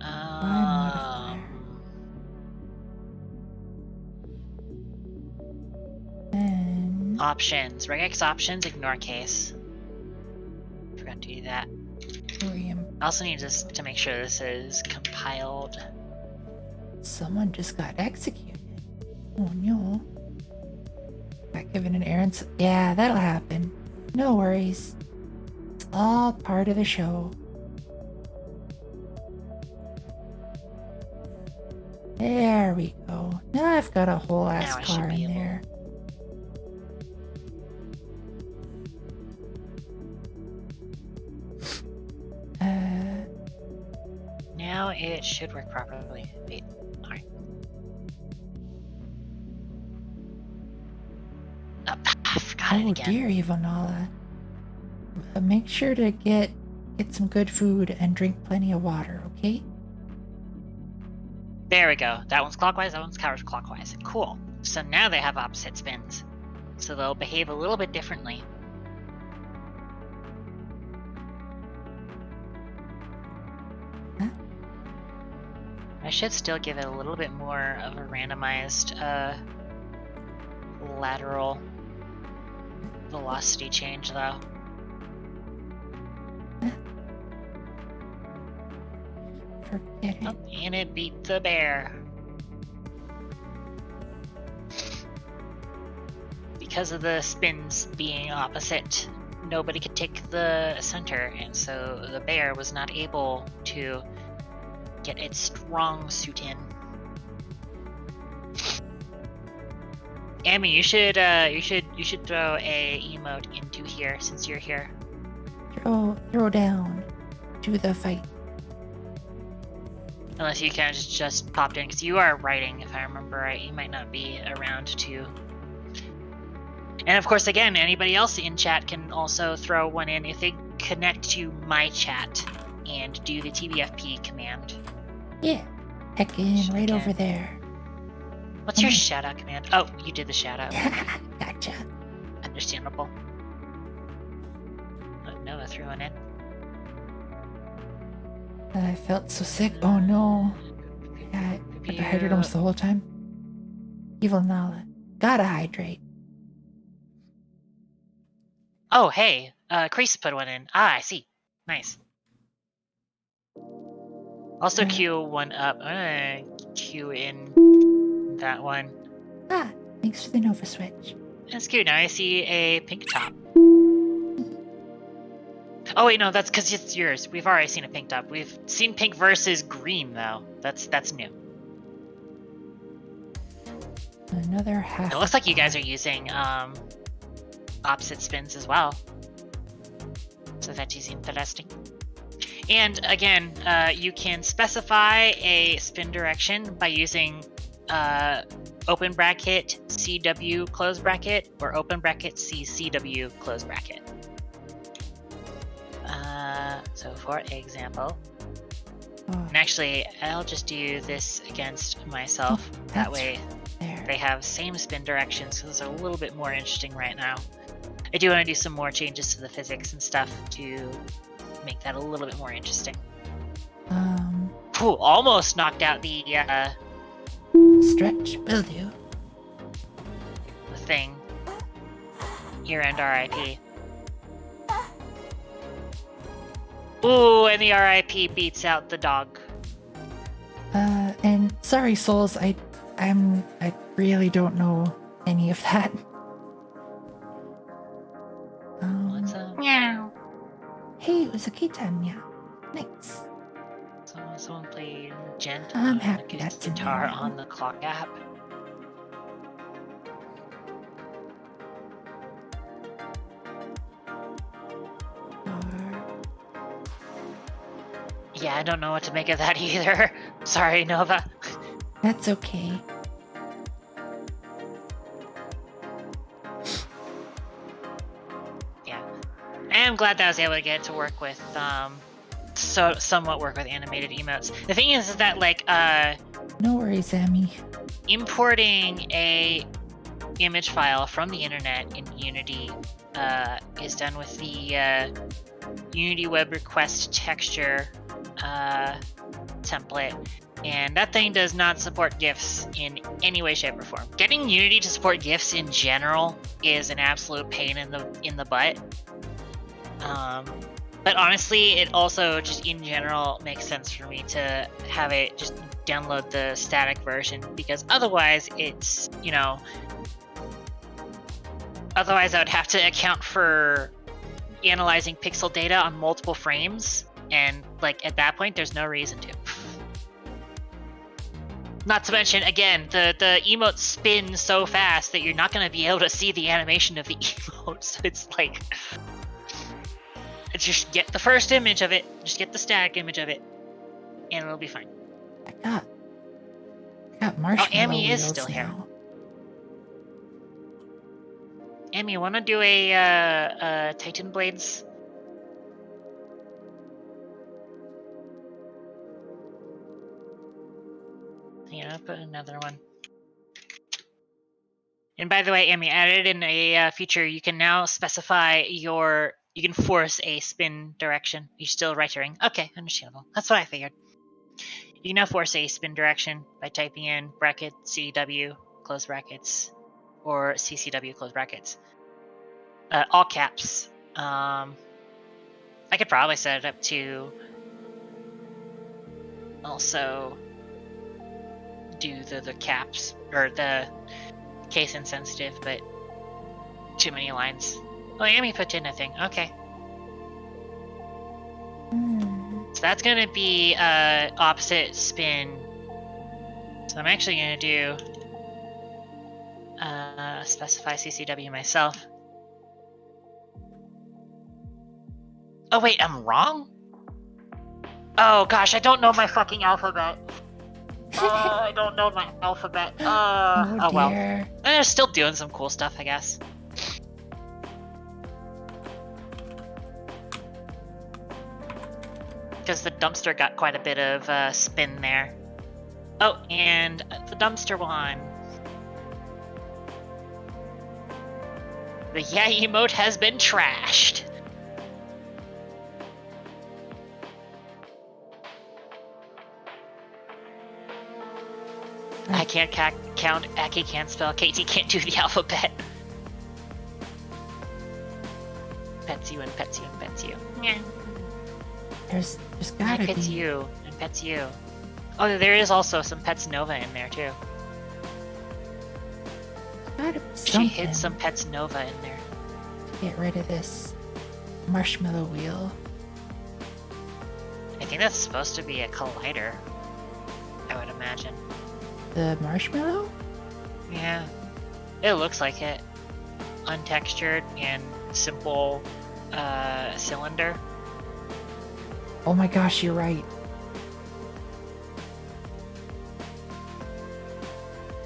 Modifier. And Options. Regex options, ignore case. Forgot to do that. I also need to make sure this is compiled. Someone just got executed. Oh no. Got given an errand. Yeah, that'll happen. No worries. It's all part of the show. There we go. Now I've got a whole ass Now I should car be in able- there. Now it should work properly. Wait, alright. I forgot it Oh again. dear, Ivanala. Make sure to get some good food and drink plenty of water, okay? There we go. That one's clockwise, that one's counterclockwise. Cool. So now they have opposite spins. So they'll behave a little bit differently. Huh? I should still give it a little bit more of a randomized lateral velocity change though. Forget it. Oh, and it beat the bear. Because of the spins being opposite, nobody could take the center, and so the bear was not able to get its strong suit in. Amy, you should throw a emote into here since you're here. Throw down to the fight. Unless you kind of just popped in, because you are writing, if I remember right. You might not be around to. And of course, again, anybody else in chat can also throw one in if they connect to my chat and do the TBFP command. Yeah. Heckin' right over there. What's your shout out command? Oh, you did the shout out. Gotcha. Understandable. Oh, Noah threw one in. I felt so sick. Oh no. I hydrated almost the whole time. Evil Nala. Gotta hydrate. Oh, hey. Crease put one in. Ah, I see. Nice. Also queue one up. I'm gonna queue in that one. Ah, thanks for the Nova Switch. That's cute. Now I see a pink top. Oh wait, no, that's because it's yours. We've already seen a pink top. We've seen pink versus green though. That's new. Another half. It looks like you guys are using opposite spins as well. So that is interesting. And again, you can specify a spin direction by using open bracket CW close bracket or open bracket CCW close bracket. So for example, and actually I'll just do this against myself. That way they have same spin directions, so those are a little bit more interesting right now. I do want to do some more changes to the physics and stuff to make that a little bit more interesting. Ooh, almost knocked out the stretch will do. The thing. Year-end RIP. Ooh, and the RIP beats out the dog. And sorry, souls, I really don't know any of that. What's up? Meow. Hey, it was a key time, meow. Nice. Someone played Gent I'm on happy acoustic that's in guitar there. on the clock app. Yeah, I don't know what to make of that either. Sorry, Nova. That's okay. Yeah. I am glad that I was able to get to work with, somewhat work with animated emotes. The thing is that, like, No worries, Amy. importing a image file from the internet in Unity is done with the Unity Web Request texture template, and that thing does not support GIFs in any way, shape, or form. Getting Unity to support GIFs in general is an absolute pain in the butt. But honestly, it also just in general makes sense for me to have it just download the static version, because otherwise it's, otherwise I would have to account for analyzing pixel data on multiple frames, and like at that point there's no reason to. Not to mention, again, the emotes spin so fast that you're not going to be able to see the animation of the emote, so it's like, just get the first image of it, just get the static image of it, and it'll be fine. I got marshmallow Amy is wheels still here. now. Amy, wanna do a Titan Blades? Yeah, I'll put another one. And by the way, Amy, added in a feature, you can now specify you can force a spin direction. You're still right-ring. Okay, understandable. That's what I figured. You can now force a spin direction by typing in bracket CW, close brackets, or CCW, close brackets. All caps. I could probably set it up to also do the caps or the case insensitive, but too many lines. Oh, Amy put in a thing. Okay. So that's gonna be opposite spin. So I'm actually gonna do specify CCW myself. Oh wait, I'm wrong? Oh gosh, I don't know my fucking alphabet. I don't know my alphabet. Oh well. dear. They're still doing some cool stuff, I guess. Because the dumpster got quite a bit of spin there. Oh, and the dumpster won. The yeah emote has been trashed. I can't count. Aki can't spell. Katie can't do the alphabet. Pets you and pets you and pets you. Yeah. There's gotta Pets be. you and pets you. Oh, there is also some Pets Nova in there too. Gotta be She something hid some Pets Nova in there. to get rid of this marshmallow wheel. I think that's supposed to be a collider. I would imagine. The marshmallow? Yeah. It looks like it. Untextured and simple cylinder. Oh my gosh, you're right.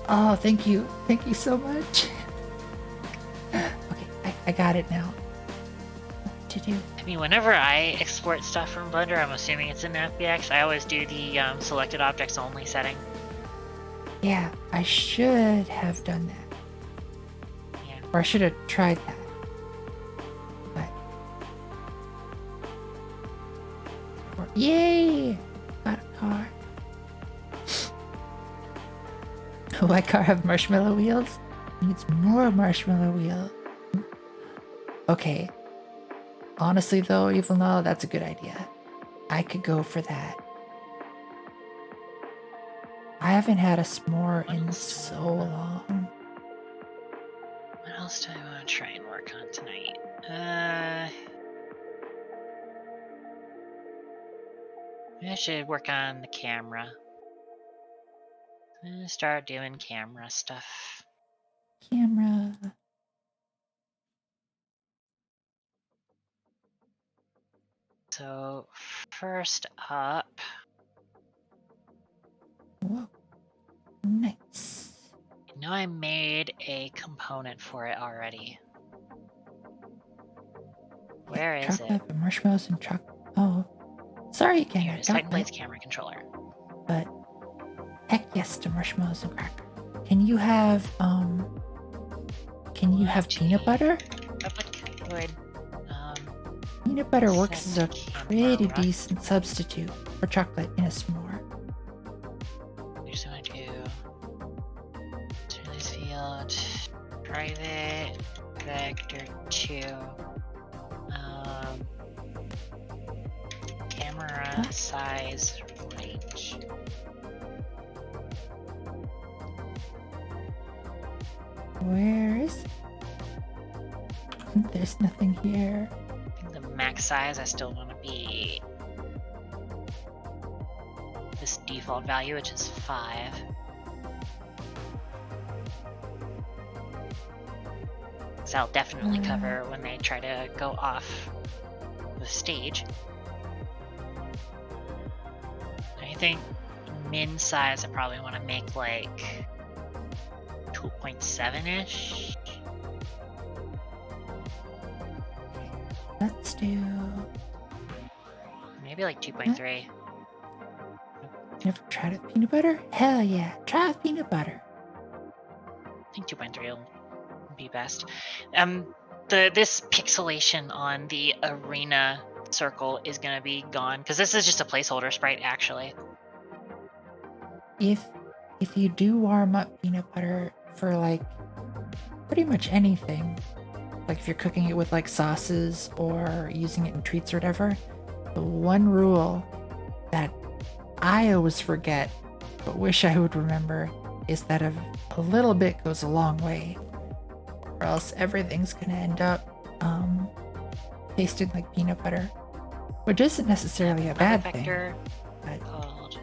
Oh, thank you. Thank you so much. Okay, I got it now. What to do? I mean, whenever I export stuff from Blender, I'm assuming it's in FBX, I always do the selected objects only setting. Yeah, I should have done that. Yeah. Or I should have tried that. But. Yay! Got a car. A white car have marshmallow wheels? Needs more marshmallow wheel. Okay. Honestly though, even though that's a good idea, I could go for that. I haven't had a s'more in so long. What else do I want to try and work on tonight? I should work on the camera. I'm gonna start doing camera stuff. Camera. So, first up, Whoa. Nice. I know I made a component for it already. Where is it? Chocolate, marshmallows, and chocolate. Oh. Sorry again, Here I it is, got Titan Blades that. camera controller. But heck yes to marshmallows and cracker. Can you have peanut butter? Good. Peanut butter works as a Set pretty camera. decent substitute for chocolate in a s'more. We just want to do turn this field, private, vector 2, camera size range. Where is it? There's nothing here. I think the max size I still want to be this default value, which is 5. So that'll definitely cover when they try to go off the stage. I think min size I probably want to make like 2.7-ish. Let's do. Maybe like 2.3. Never tried it. Peanut butter? Hell yeah. Try peanut butter. I think 2.3 will be best. This pixelation on the arena circle is gonna be gone because this is just a placeholder sprite actually. If you do warm up peanut butter for like pretty much anything, like if you're cooking it with like sauces or using it in treats or whatever, the one rule that I always forget, but wish I would remember, is that a little bit goes a long way, or else everything's gonna end up tasting like peanut butter, which isn't necessarily a Another bad thing. vector But called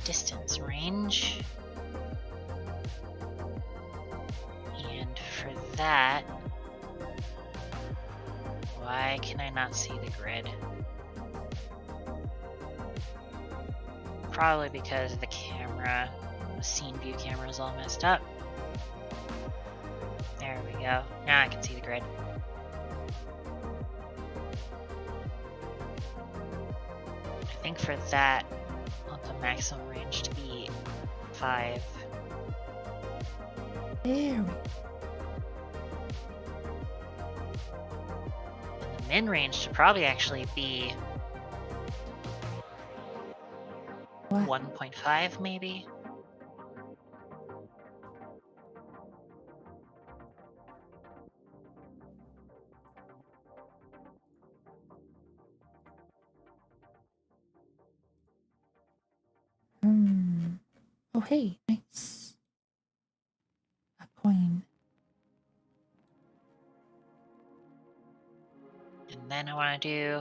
distance range. And for that, why can I not see the grid? Probably because the camera, the scene view camera is all messed up. There we go. Now I can see the grid. I think for that, I want the maximum range to be 5. there we And the min range should probably actually be what? 1.5 maybe? Oh hey, nice. A coin. And then I want to do,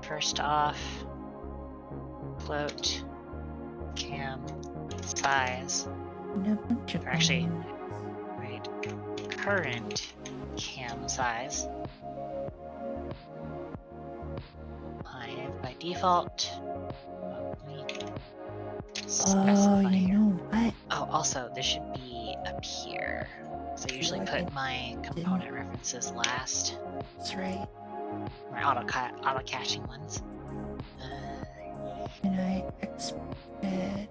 first off, float cam size, And a bunch of or actually, coins. right, current cam size. 5 by default. Oh, you know what? Oh, also, this should be up here. So I usually put my component references last. That's right. My auto caching ones. Can I expand?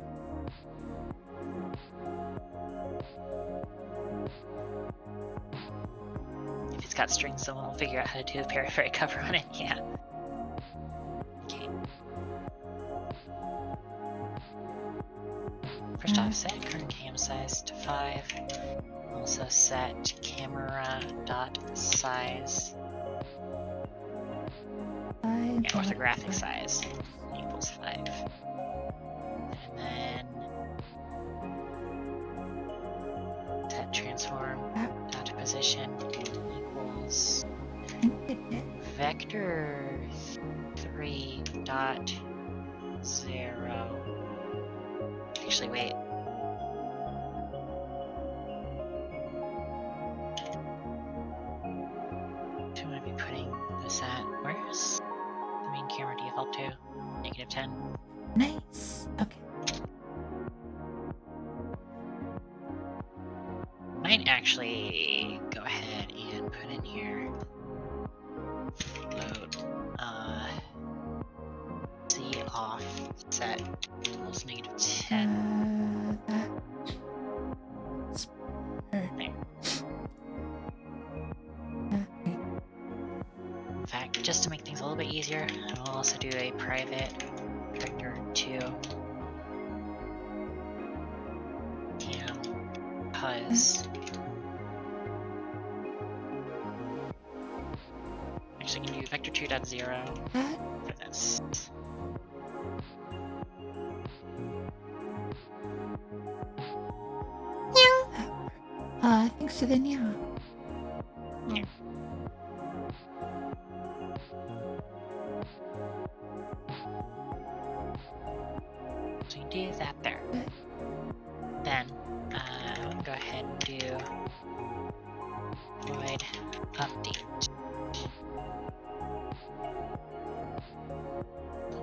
If it's got strings, someone will figure out how to do a periphery cover on it. Yeah. Okay. First off, set current cam size to 5. Also set camera dot size. Yeah, orthographic size equals 5. And then set transform dot to position equals vector 3 dot 0. Actually, wait. Do I want to be putting this at? Where's the main camera default to? -10. Nice. Okay. Might actually go ahead and put in here load Z offset equals -10. That's There. okay. In fact, just to make things a little bit easier, I'll also do a private vector 2 cam puz. Actually, I can do vector 2.0 for this. Thanks to the Nya. Yeah. So you do that there. Then, I'm gonna go ahead and do void update.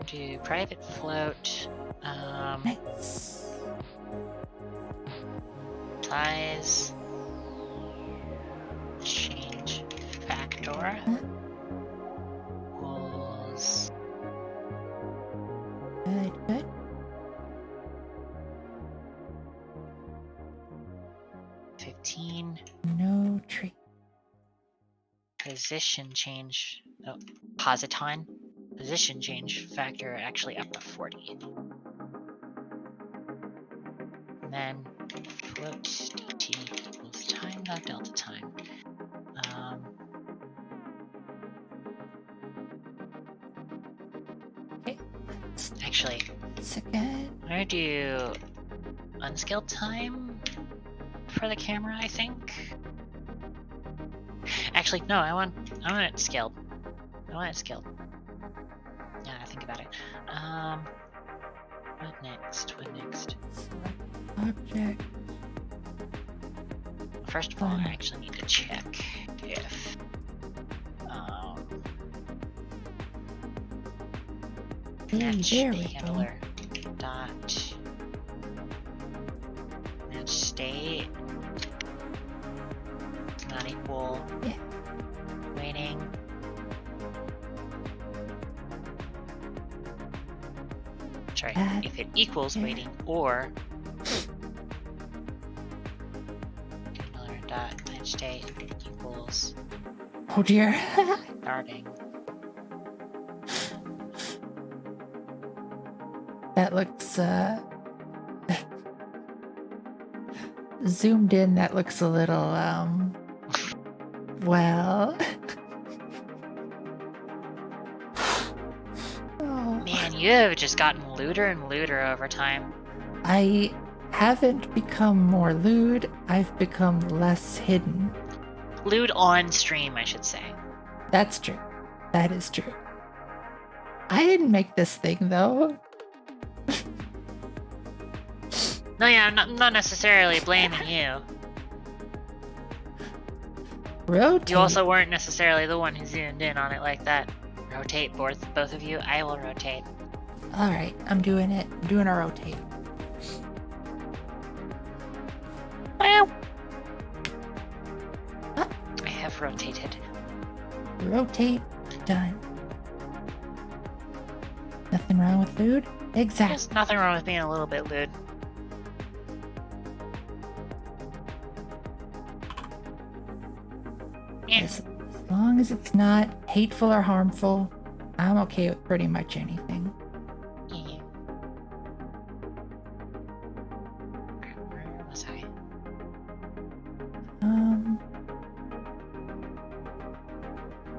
Do private float, Nice. size, change factor equals Good, good. 15. No tree. Position change, oh, positon. Position change factor actually up to 40. And then float dt equals time dot delta time. Actually, second. I'm gonna do unscaled time for the camera, I think. Actually, no, I want it scaled. I want it scaled. Yeah, I think about it. What next? What next? Select object. First of all, I actually need to check if Hey, match there the we handler dot match state not equal Yeah. waiting. Sorry, Add if it equals here. waiting or handler dot match state equals Oh dear. starting. That looks zoomed in, that looks a little well. Oh, Man, you have just gotten lewder and lewder over time. I haven't become more lewd, I've become less hidden. Lewd on stream, I should say. That's true. That is true. I didn't make this thing though. No, yeah, I'm not necessarily blaming you. Rotate. You also weren't necessarily the one who zoomed in on it like that. Rotate both of you. I will rotate. Alright, I'm doing it. I'm doing a rotate. Well, I have rotated. Rotate. Done. Nothing wrong with food? Exactly. There's nothing wrong with being a little bit lewd. Yeah. As long as it's not hateful or harmful, I'm okay with pretty much anything. Yeah. Where was I?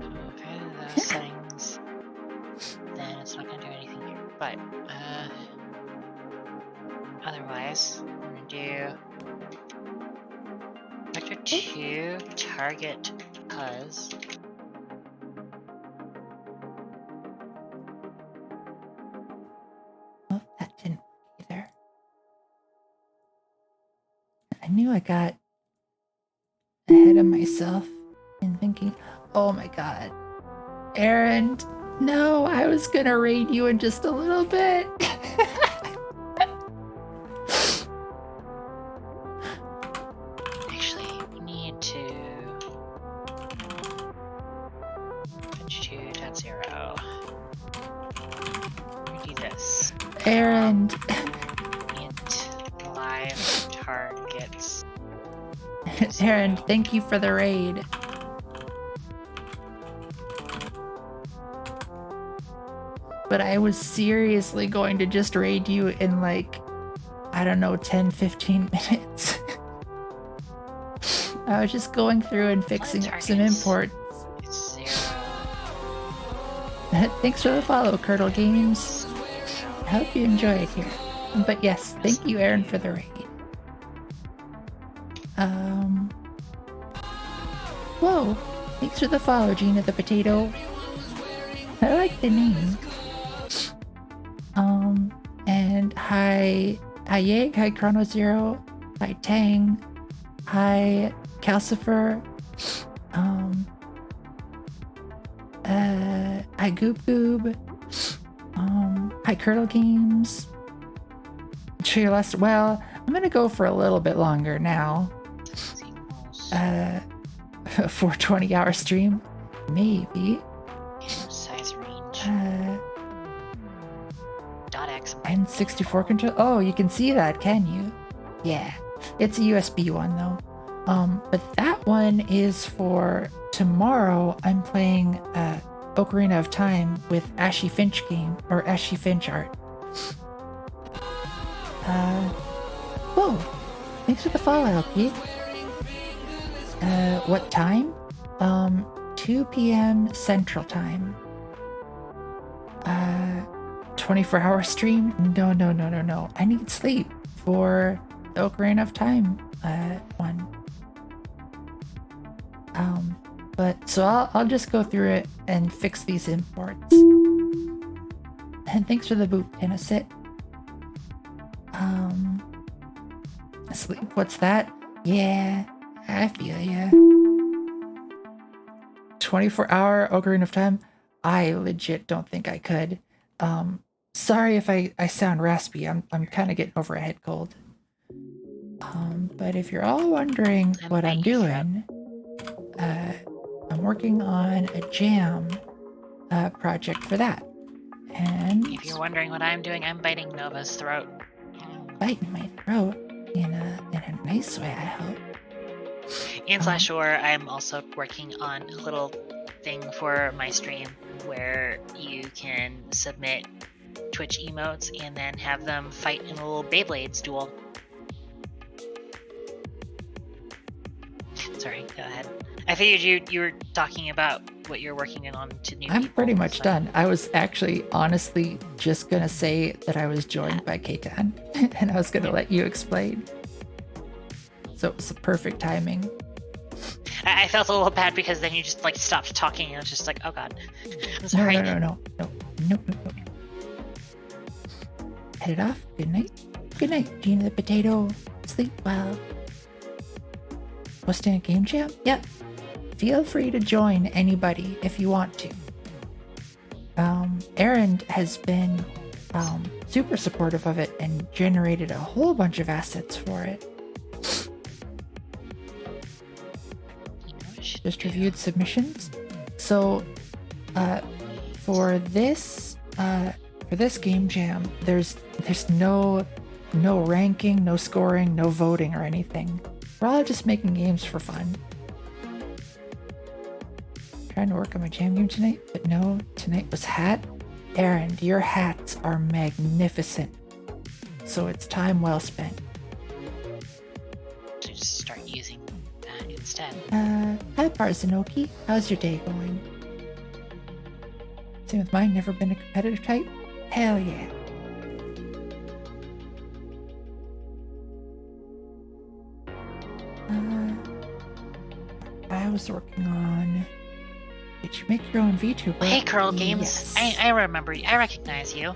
If I do those settings, then it's not gonna do anything here. But otherwise, we're gonna do vector 2 target because Oh, that didn't work either. I knew I got ahead of myself in thinking, oh my god, Aaron, no, I was gonna raid you in just a little bit. actually we need to patch 2.0. Do this. Aaron, Int live targets. Aaron, thank you for the raid. But I was seriously going to just raid you in like, I don't know, 10, 15 minutes. I was just going through and fixing up some Targets. imports. It's 0. Thanks for the follow, Curdle Games. I hope you enjoy it here. But yes, thank you, Aaron, for the raid. Whoa, thanks for the follow, Gina the Potato. I like the name. And hi Yeg, hi Chrono Zero, hi Tang, hi Calcifer, hi Goop Goob, hi Curdle Games. Well, I'm gonna go for a little bit longer now. A 420-hour stream, maybe. Size range. .x. And 64 control. Oh, you can see that, can you? Yeah, it's a USB one though. But that one is for tomorrow. I'm playing Ocarina of Time with Ashy Finch game or Ashy Finch art. Whoa! Thanks for the follow, LP. What time? 2 p.m. Central Time. 24-hour stream? No, no, no, no, no. I need sleep for the Ocarina of Time one. But so I'll just go through it and fix these imports. And thanks for the boot, Tennessee. Sleep. What's that? Yeah, I feel ya. 24-hour Ocarina of Time? I legit don't think I could. Sorry if I sound raspy. I'm kind of getting over a head cold. But if you're all wondering what I'm doing, I'm working on a jam project for that. And If you're wondering what I'm doing, I'm biting Nova's throat. biting my throat in a nice way, I hope. And slash or I'm also working on a little thing for my stream where you can submit Twitch emotes and then have them fight in a little Beyblades duel. Sorry, go ahead. I figured you were talking about what you're working on to new I'm people, pretty much so- done. I was actually honestly just gonna say that I was joined by Keitan, and I was gonna let you explain. So it was the perfect timing. I felt a little bad because then you just like stopped talking and I was just like, oh god. I'm sorry. No. Head it off. Good night. Good night, Gina the Potato. Sleep well. Hosting a game jam? Yep. Feel free to join anybody if you want to. Aaron has been super supportive of it and generated a whole bunch of assets for it. Just reviewed submissions. So for this game jam, there's no ranking, no scoring, no voting or anything. We're all just making games for fun. Trying to work on my jam game tonight, but no, tonight was hat. Aaron, your hats are magnificent. So it's time well spent. To just start using that instead. Hi Barzanoki, how's your day going? Same with mine, never been a competitive type? Hell yeah. I was working on... Did you make your own VTuber? Hey, Curl Games. Yes. I remember you. I recognize you.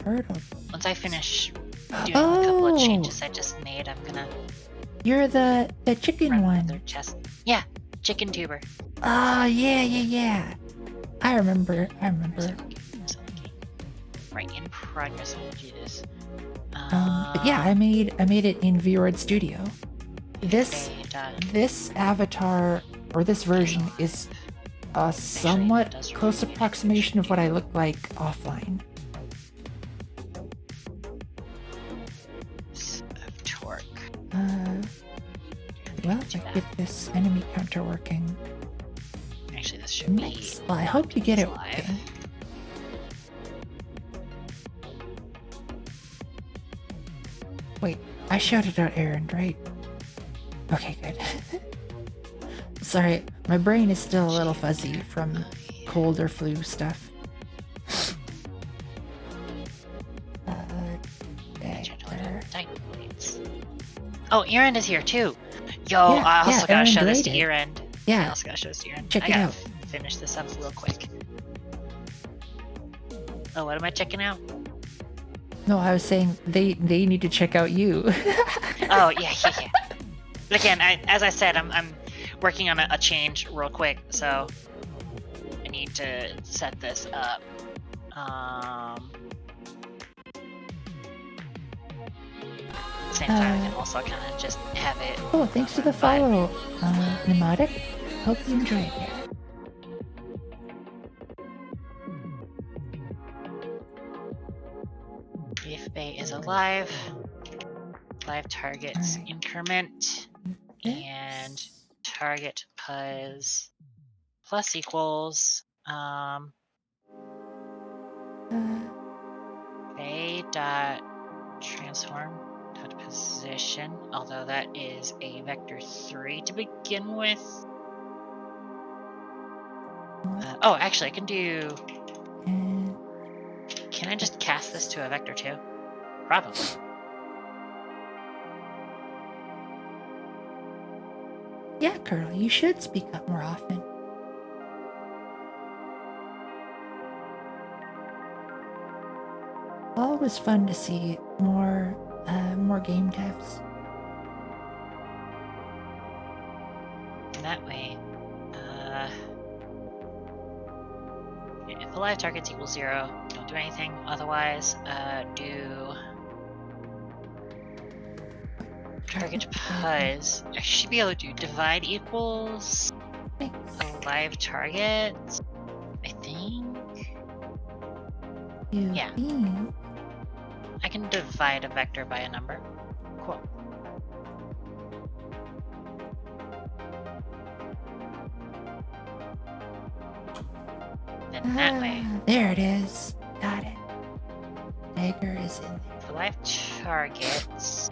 Heard of... Once I finish doing a couple of Oh! changes I just made, I'm gonna You're the chicken run one. another chest. Yeah, Chicken Tuber. Ah, yeah. I remember. Right, in progress. I'll do this. But yeah, I made it in VRoid Studio. This avatar or this version is a somewhat close approximation of what I look like offline. Of torque. Well, if I get this enemy counter working. Actually, this should Nice. be. Well, I hope you get it live. working. Wait, I shouted out Aaron, right? Okay, good. Sorry, my brain is still a little fuzzy from cold or flu stuff. Oh, Aaron is here too. Yo, Yeah, I also gotta Aaron show this to graded. Aaron. I Yeah, also gotta show this to Aaron. Check I it gotta out. finish this up real quick. Oh, what am I checking out? no, I was saying they need to check out you. Oh, yeah. But again, as I said, I'm working on a change real quick, so I need to set this up. Same time, I can also kind of just have it. Oh, thanks for the follow, Pneumatic. Hope you enjoy it here. If Bay is alive, live targets Alright. increment, and target puz plus equals Bay dot transform dot position, although that is a vector 3 to begin with. Oh, actually, I can do. And Can I just cast this to a vector too? Probably. yeah, Curly, you should speak up more often. Always fun to see more game devs. That way. If alive targets equals 0, don't do anything. Otherwise, do target pause. I should be able to do divide equals Thanks. alive targets. I think You Yeah. think I can divide a vector by a number. Cool. Then that way, there it is. Got it. Dagger is in there. for live targets.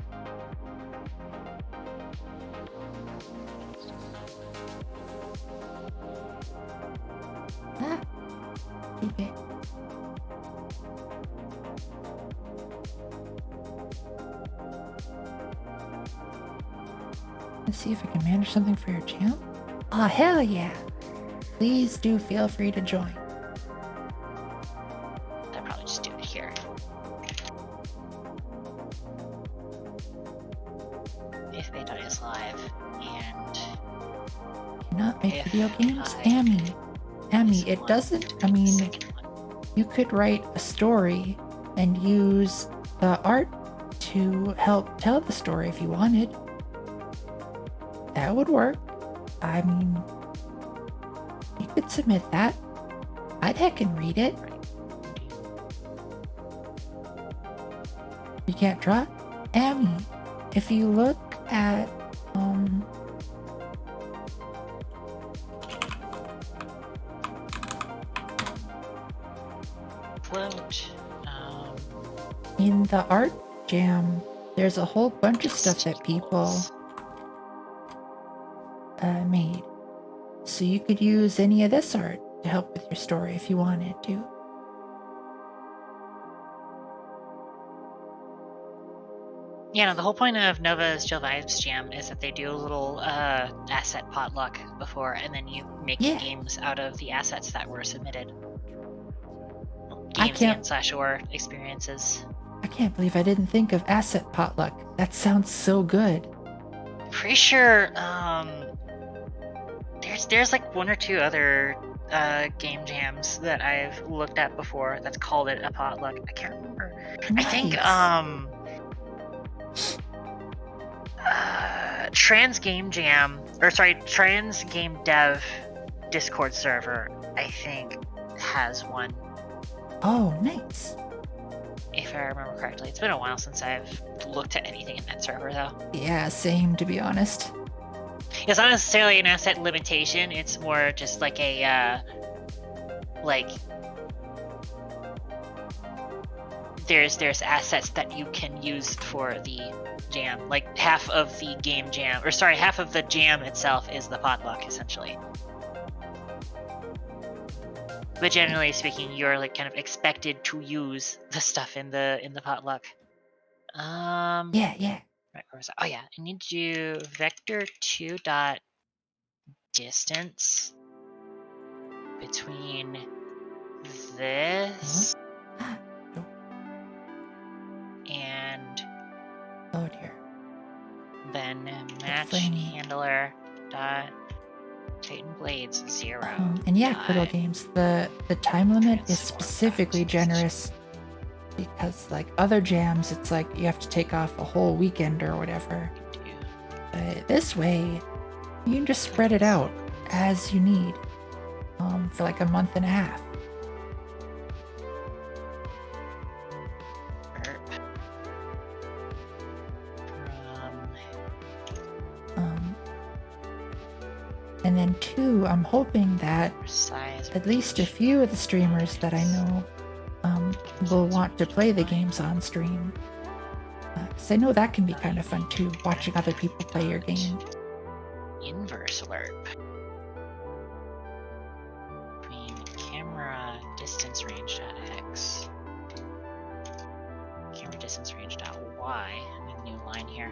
Ah, keep it. Let's see if I can manage something for your jam. Oh, hell yeah. Please do feel free to join. I'll probably just do it here. If Beta is live, and Cannot make If video games? I- Amy, is it one, doesn't, I mean, second one. you could write a story and use the art to help tell the story if you wanted. That would work. I mean, you could submit that. I'd heckin' read it. You can't draw? Amy, if you look at, Float. in the art jam, there's a whole bunch of stuff that people made. So you could use any of this art to help with your story if you wanted to. Yeah, no, the whole point of Nova's Chill Vibes Jam is that they do a little asset potluck before, and then you make Yeah. games out of the assets that were submitted. I Games can't- and slash or experiences. I can't believe I didn't think of asset potluck. That sounds so good. Pretty sure there's like one or two other game jams that I've looked at before that's called it a potluck. I can't remember. I think Nice. Trans Game Dev Discord server, I think, has one, Oh, nice. if I remember correctly. It's been a while since I've looked at anything in that server, though. Yeah, same, to be honest. It's not necessarily an asset limitation, it's more just like a, there's assets that you can use for the jam. Like, half of the game jam, or sorry, half of the jam itself is the potluck, essentially. But generally speaking, you're like kind of expected to use the stuff in the potluck. Yeah. Right, where was I? Oh yeah, I need to do vector2 dot distance between this and Oh dear. then match Flame. handler dot Titan blades 0. And yeah, Criddle dot Games, the time limit is transform specifically dot generous because like other jams, it's like you have to take off a whole weekend or whatever. do. But this way, you can just spread it out as you need for like a month and a half. Burp. And then two, I'm hoping that Size at least a few of the streamers that I know will want to play the games on stream. Because I know that can be kind of fun too, watching other people play your game. Inverse lerp. camera distance range dot x, camera distance range dot y, a new line here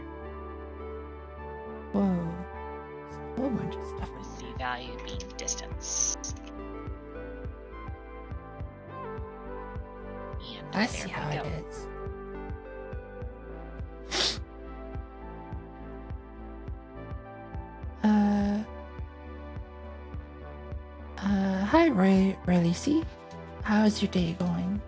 Whoa. There's a whole bunch of stuff. with the value being distance. And I there see we how go. it is. Hi, Rayleigh. How's your day going?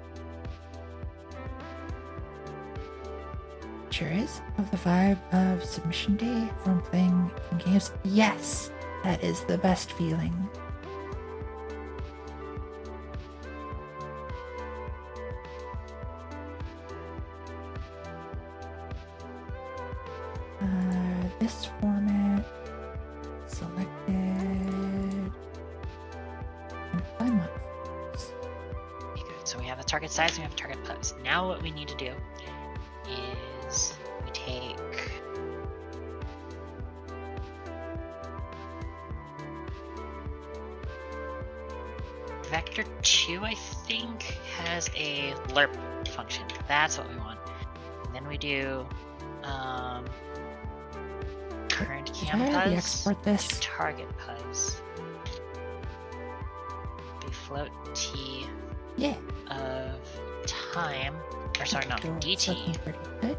Sure is. Of the vibe of submission day from playing games? Yes, that is the best feeling. This format selected. Apply modifiers. Okay, good. So we have a target size and we have a target pose. Now what we need to do is we take vector 2, I think, has a lerp function. That's what we want. And then we do current Did cam I already pose export to this? target pose. Be float t Yeah. of time, or sorry, no, It's dt. looking pretty good.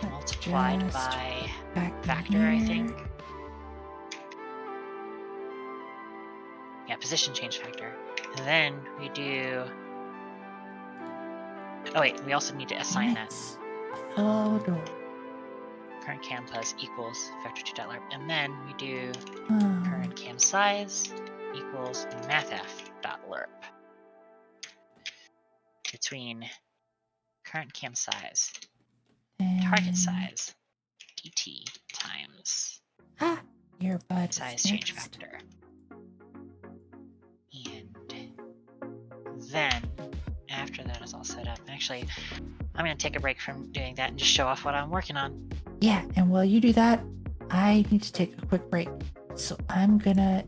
Let's Multiplied just by back in factor, I here. think. Yeah, position change factor. And then we do. Oh wait, we also need to assign that. It's a full door. Current cam pose equals vector2.lerp, and then we do Oh, current cam size equals mathf.lerp. Between current cam size, target and- size, dt times Ah, earbud size is change next. factor. And then after that is all set up, actually, I'm going to take a break from doing that and just show off what I'm working on. Yeah, and while you do that, I need to take a quick break. So I'm gonna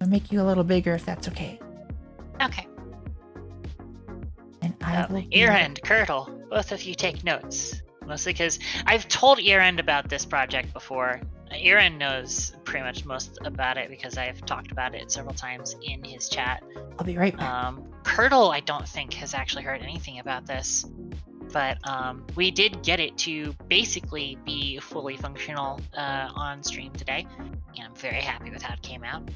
make you a little bigger if that's okay. Okay. And I will be- Earend, Curdle, both of you take notes. Mostly because I've told Earend about this project before. Earend knows pretty much most about it because I've talked about it several times in his chat. I'll be right back. Curdle, I don't think, has actually heard anything about this. But we did get it to basically be fully functional on stream today. And I'm very happy with how it came out.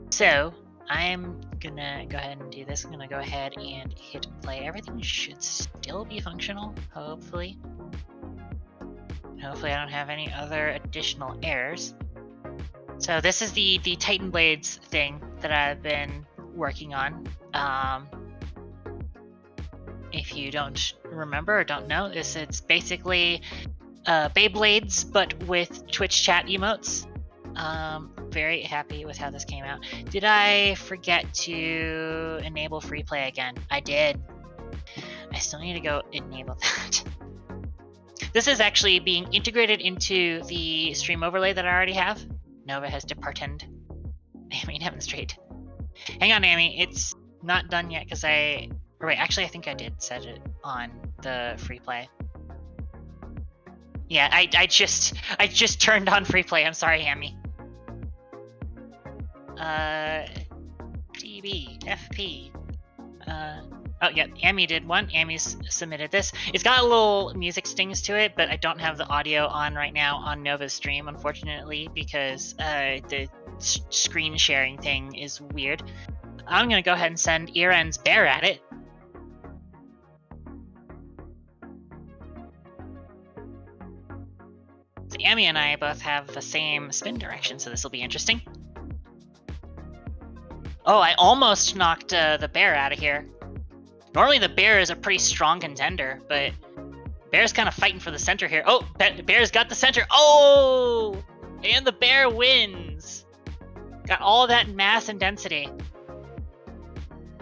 So I'm gonna go ahead and do this. I'm gonna go ahead and hit play. Everything should still be functional, hopefully. Hopefully I don't have any other additional errors. So this is the Titan Blades thing that I've been working on. If you don't remember or don't know, it's basically Beyblades, but with Twitch chat emotes. Very happy with how this came out. Did I forget to enable free play again? I did. I still need to go enable that. This is actually being integrated into the stream overlay that I already have. Nova has departed. Amy demonstrate. Hang on, Amy. It's not done yet because or wait, actually, I think I did set it on the free play. Yeah, I just turned on free play. I'm sorry, Amy. DB, FP. Oh yeah, Amy did one. Amy's submitted this. It's got a little music stings to it, but I don't have the audio on right now on Nova's stream, unfortunately, because the screen sharing thing is weird. I'm gonna go ahead and send Earend's bear at it. So Amy and I both have the same spin direction, so this will be interesting. Oh, I almost knocked the bear out of here. Normally the bear is a pretty strong contender, but bear's kind of fighting for the center here. Oh, bear's got the center. Oh, and the bear wins. Got all that mass and density.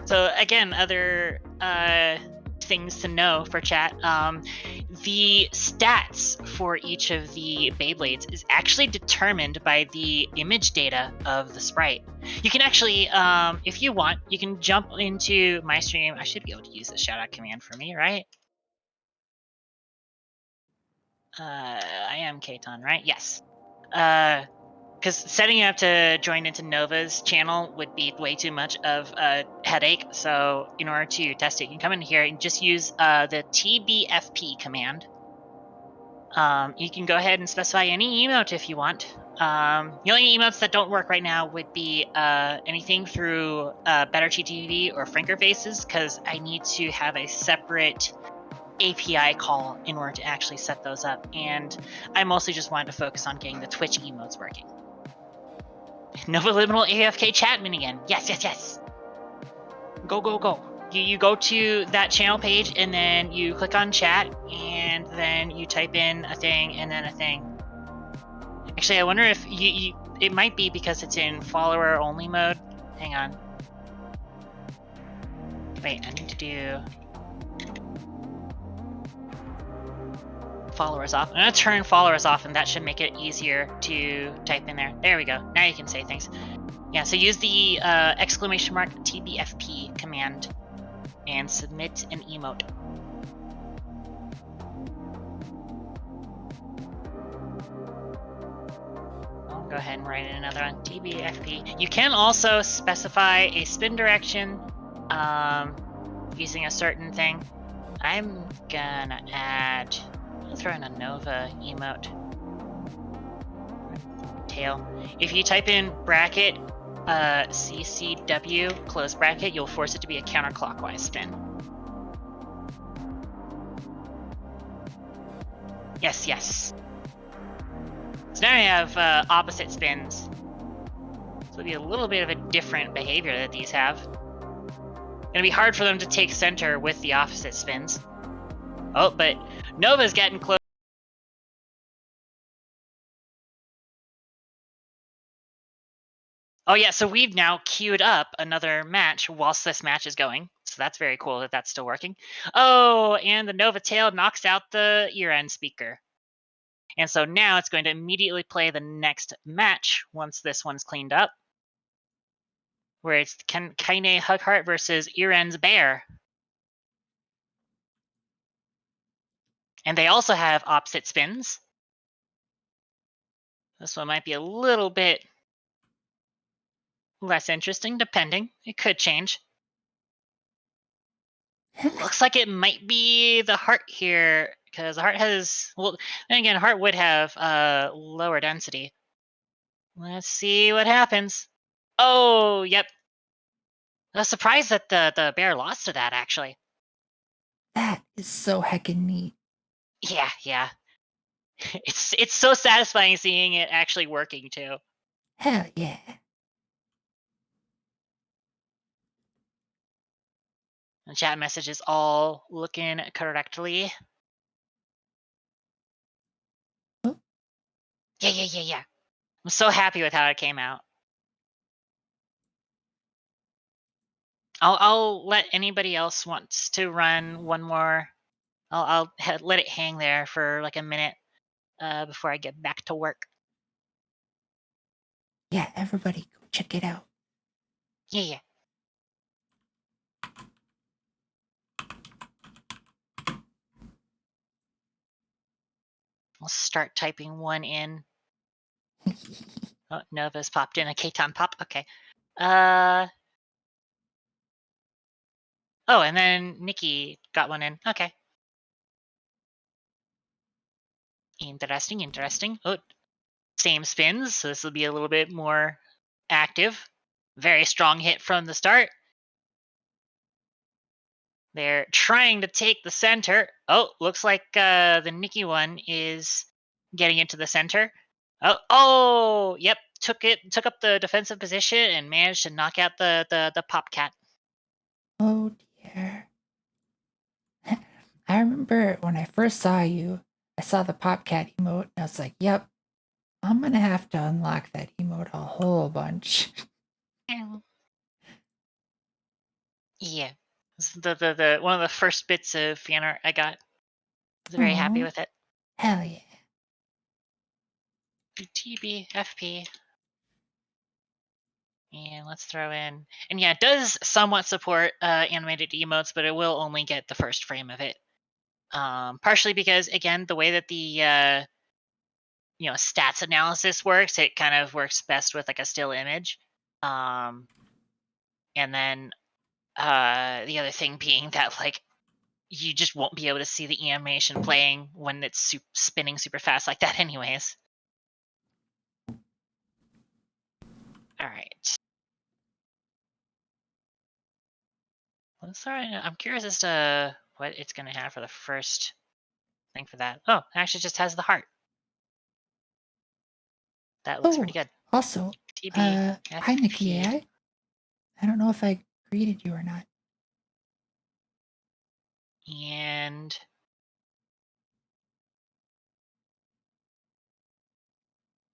So again, other things to know for chat. the stats for each of the Beyblades is actually determined by the image data of the sprite. You can actually, if you want, you can jump into my stream. I should be able to use the shout out command for me, right? I am Katon, right? Yes. Because setting you up to join into Nova's channel would be way too much of a headache. So in order to test it, you can come in here and just use the TBFP command. You can go ahead and specify any emote if you want. The only emotes that don't work right now would be anything through Better TV or Franker Faces, because I need to have a separate API call in order to actually set those up. And I mostly just wanted to focus on getting the Twitch emotes working. Nova Liminal AFK chat minigun. Yes, yes, yes. Go, go, go. You go to that channel page and then you click on chat and then you type in a thing and then a thing. Actually, I wonder if it might be because it's in follower only mode. Hang on. Wait, I need to do followers off. I'm gonna turn followers off and that should make it easier to type in there. There we go. Now you can say things. Yeah, so use the exclamation mark TBFP command and submit an emote. I'll go ahead and write in another one, TBFP. You can also specify a spin direction using a certain thing. I'm gonna add, I'll throw in a Nova emote. Tail. If you type in bracket CCW close bracket, you'll force it to be a counterclockwise spin. Yes, yes. So now I have opposite spins. So it'll be a little bit of a different behavior that these have. Gonna be hard for them to take center with the opposite spins. Oh, but Nova's getting close. Oh yeah, so we've now queued up another match whilst this match is going. So that's very cool that that's still working. Oh, and the Nova tail knocks out the ear end speaker. And so now it's going to immediately play the next match once this one's cleaned up, where it's Kaine Hugheart versus Ear End's Bear. And they also have opposite spins. This one might be a little bit less interesting, depending. It could change. Looks like it might be the heart here, because the heart has, well, then again, heart would have lower density. Let's see what happens. Oh, yep. I was surprised that the bear lost to that, actually. That is so heckin' neat. Yeah, yeah. It's so satisfying seeing it actually working, too. Hell yeah. The chat message is all looking correctly. Oh. Yeah, yeah, yeah, yeah. I'm so happy with how it came out. I'll let anybody else wants to run one more. I'll let it hang there for like a minute before I get back to work. Yeah, everybody go check it out. Yeah, yeah. I'll start typing one in. Oh, Nova's popped in a Katon pop. Okay. Oh, and then Nikki got one in. Okay. Interesting, interesting. Oh, same spins, so this will be a little bit more active. Very strong hit from the start. They're trying to take the center. Oh, looks like the Nikki one is getting into the center. Oh, yep. Took up the defensive position and managed to knock out the pop cat. Oh dear. I remember when I first saw you, I saw the Popcat emote, and I was like, yep, I'm gonna have to unlock that emote a whole bunch. Yeah. It's the one of the first bits of fan art I got. was very happy Aw, with it. hell yeah. TB, FP. And let's throw in, and yeah, it does somewhat support animated emotes, but it will only get the first frame of it. Partially because, again, the way that the stats analysis works, it kind of works best with like a still image. And then the other thing being that like you just won't be able to see the animation playing when it's spinning super fast like that, anyways. All right. I'm curious as to what it's going to have for the first thing for that. Oh, it actually just has the heart. That looks pretty Oh, good. also, TB, hi Nikki FP, AI. I don't know if I greeted you or not. and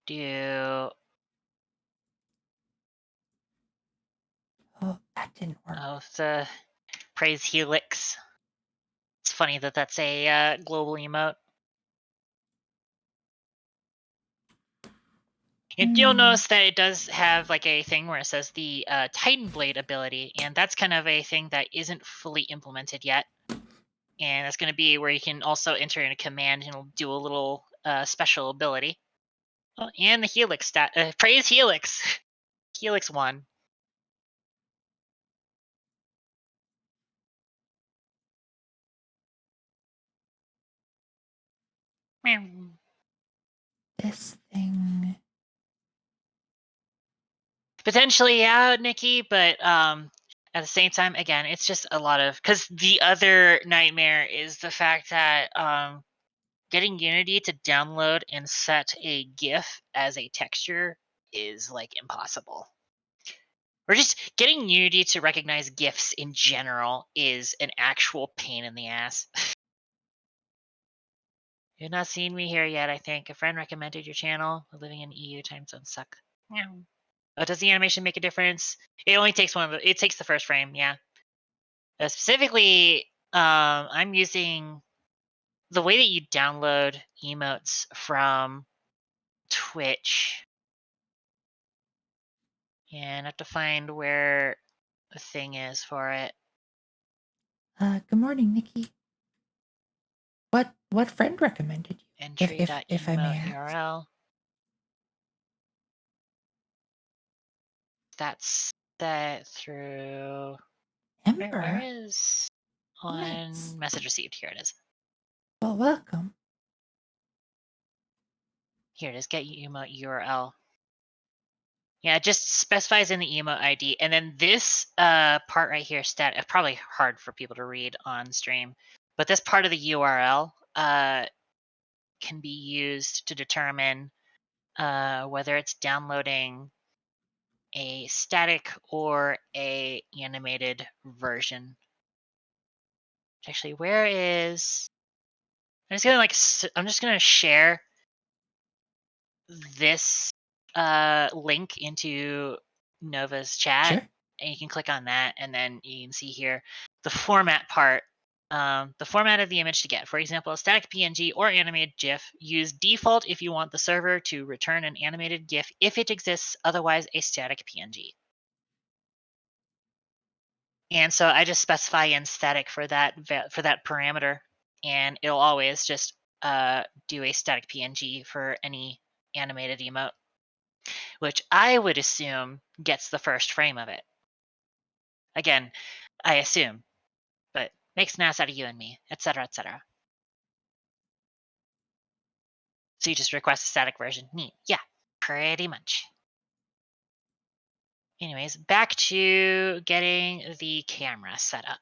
do Oh, that didn't work. the praise helix. It's funny that that's a global emote. And you'll notice that it does have like a thing where it says the Titan Blade ability, and that's kind of a thing that isn't fully implemented yet. And that's going to be where you can also enter in a command and it'll do a little special ability. Oh, and the Helix stat. Praise Helix! Helix 1. Meow. This thing. Potentially, yeah, Nikki, but at the same time, again, it's just a lot of, because the other nightmare is the fact that getting Unity to download and set a GIF as a texture is like impossible. Or just getting Unity to recognize GIFs in general is an actual pain in the ass. You've not seen me here yet, I think. A friend recommended your channel. Living in EU time zones suck. Meow. Oh, does the animation make a difference? It only takes it takes the first frame, yeah. Specifically, I'm using the way that you download emotes from Twitch. And I have to find where the thing is for it. Good morning, Nikki. What friend recommended you? If I may Entry.emote ask. URL. That's set through. Where Ember? is Nice. on message received? Here it is. Well, welcome. Here it is. Get emote URL. Yeah, it just specifies in the emote ID, and then this part right here, probably hard for people to read on stream, but this part of the URL can be used to determine whether it's downloading a static or a animated version. Actually, where is? I'm just gonna share this link into Nova's chat, Sure. and you can click on that, and then you can see here the format part. The format of the image to get. For example, a static PNG or animated GIF. Use default if you want the server to return an animated GIF if it exists, otherwise a static PNG. And so I just specify in static for that parameter, and it'll always just do a static PNG for any animated emote, which I would assume gets the first frame of it. Again, I assume, but makes an ass out of you and me, etc., etc. So you just request a static version. Neat. Yeah, pretty much. Anyways, back to getting the camera set up.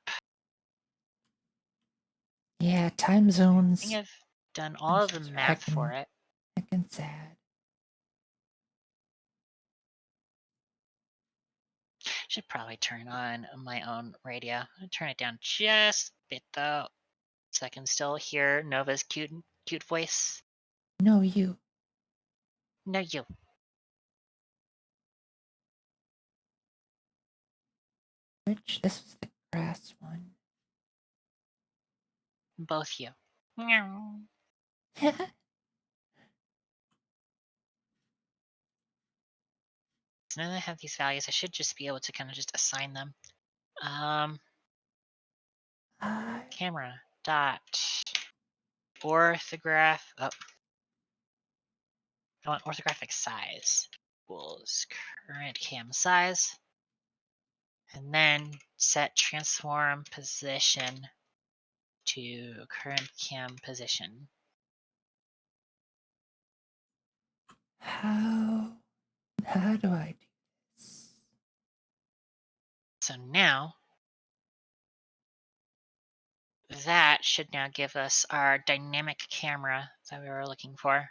Yeah, time I zones. think I've done all Time of the zones are math for it. heckin' sad. Should probably turn on my own radio. I'll turn it down just a bit though, so I can still hear Nova's cute voice. No, you. No, you. Which this was the grass one. Both you. Meow. So now that I have these values, I should just be able to kind of just assign them. Camera dot orthograph. Oh, I want orthographic size equals current cam size, and then set transform position to current cam position. How do I do this? So now that should now give us our dynamic camera that we were looking for.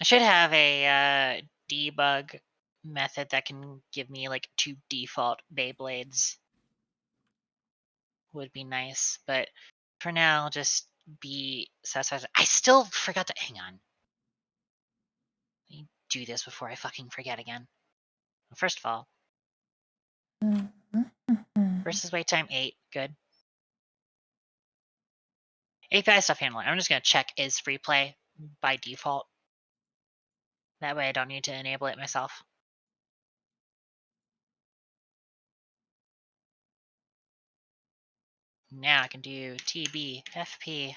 I should have a debug method that can give me like 2 default Beyblades. Would be nice, but for now, I'll just be satisfied. I still forgot to hang on. Let me do this before I fucking forget again. First of all, versus wait time 8, good. API stuff handler. I'm just gonna check is free play by default. That way I don't need to enable it myself. Now I can do TB, FP,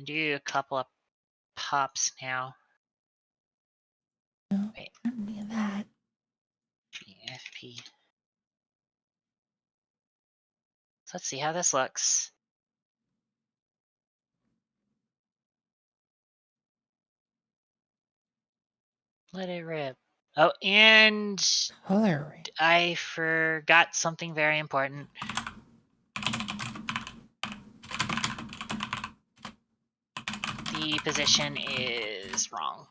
do a couple of pops now. No, Wait, I don't need that. FP. So let's see how this looks. Let it rip. Oh, and Coloring. I forgot something very important. The position is wrong.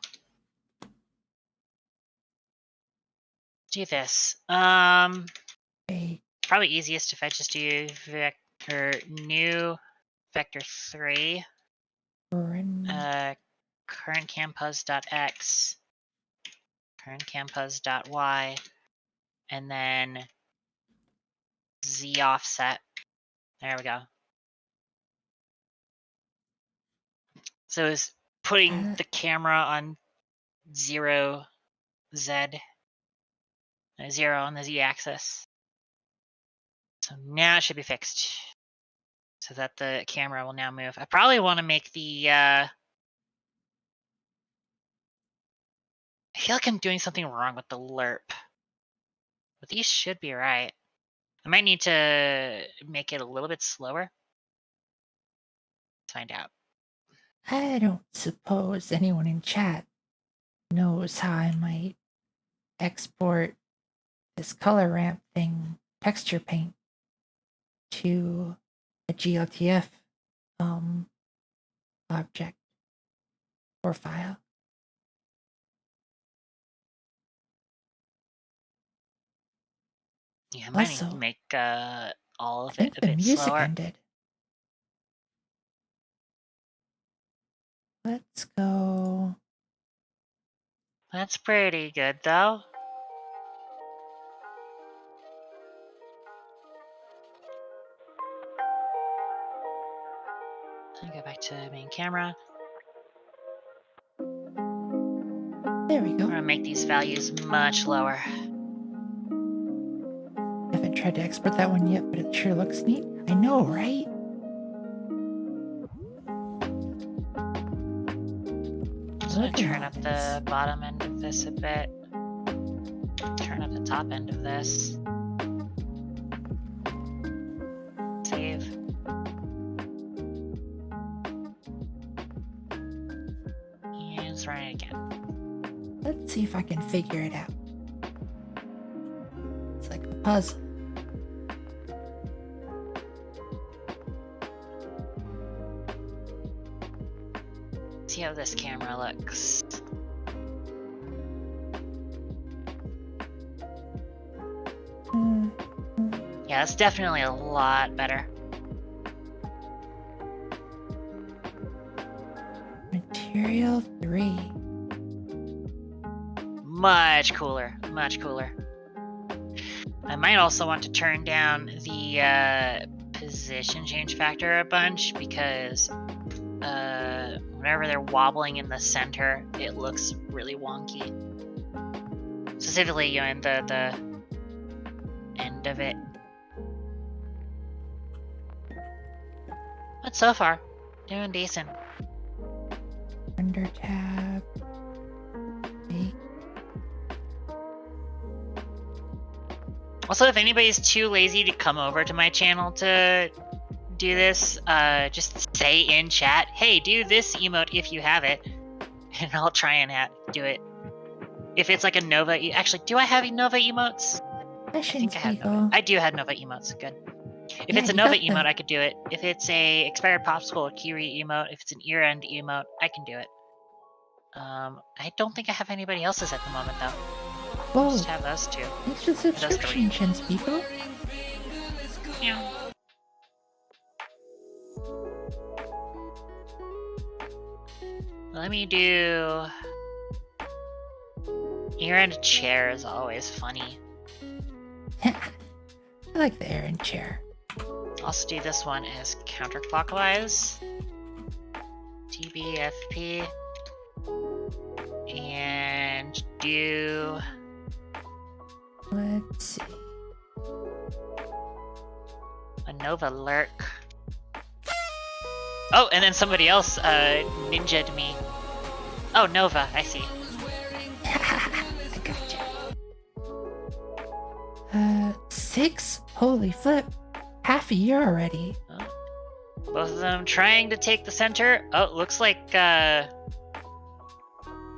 Do this. Wait, Probably easiest if I just do new vector 3, current campus.x, current campus.y, and then z offset. There we go. So it's putting the camera on 0 z, 0 on the z-axis. So now it should be fixed, so that the camera will now move. I probably want to make the. I feel like I'm doing something wrong with the lerp, but these should be right. I might need to make it a little bit slower. Let's find out. I don't suppose anyone in chat knows how I might export this color ramp thing, texture paint, to a GLTF object or file. Yeah, I might need to Also, make all I of it think a the bit music slower. ended. Let's go. That's pretty good, though. Let me go back to main camera. There we go. We're gonna make these values much lower. Haven't tried to export that one yet, but it sure looks neat. I know, right? So I'm Look gonna at turn all up this. the bottom end of this a bit. Turn up the top end of this. Save. And let's run it again. Let's see if I can figure it out. It's like a puzzle. See how this camera looks. Yeah, it's definitely a lot better. Material 3. Much cooler. Much cooler. I might also want to turn down the position change factor a bunch because whenever they're wobbling in the center, it looks really wonky. Specifically, you know, in the end of it. But so far, doing decent. Render tab. Okay. Also, if anybody's too lazy to come over to my channel to do this, just say in chat, hey, do this emote if you have it, and I'll try and do it. If it's like a Nova, actually, do I have Nova emotes? I think I had Nova. I do have Nova emotes. Good. If it's a Nova emote, I could do it. If it's a expired popsicle or Kiwi emote, if it's an ear end emote, I can do it. I don't think I have anybody else's at the moment though. Whoa. Just have those two. Thanks for the subscription, Shins people. Yeah. Let me do. Ear and chair is always funny. I like the air and chair. Also do this one as counterclockwise. TBFP. And do. Let's see. A Nova lurk. Oh, and then somebody else ninja'd me. Oh, Nova, I see. I gotcha. 6? Holy flip. Half a year already. Oh. Both of them trying to take the center. Oh, looks like,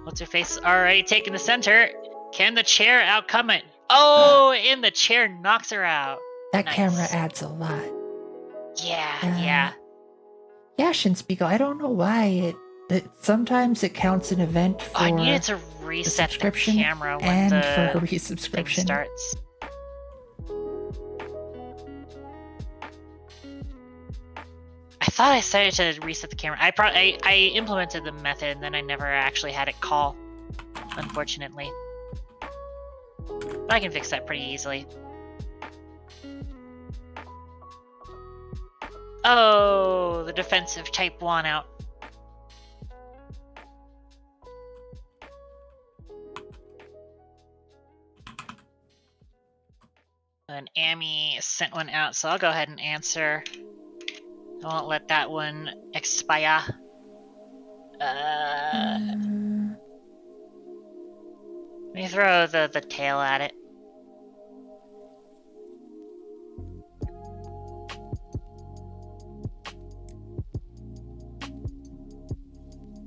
what's her face already taking the center. Can the chair outcome it? Oh, and the chair knocks her out. That Nice. camera adds a lot. Yeah, yeah. Yeah, Shinspiegel, I don't know why it sometimes it counts an event for I needed to reset the camera when and the for a thing resubscription. starts. I thought I started to reset the camera. I implemented the method and then I never actually had it call, unfortunately. But I can fix that pretty easily. Oh, the defensive type 1 out. And Amy sent one out, so I'll go ahead and answer. I won't let that one expire. Let me throw the tail at it.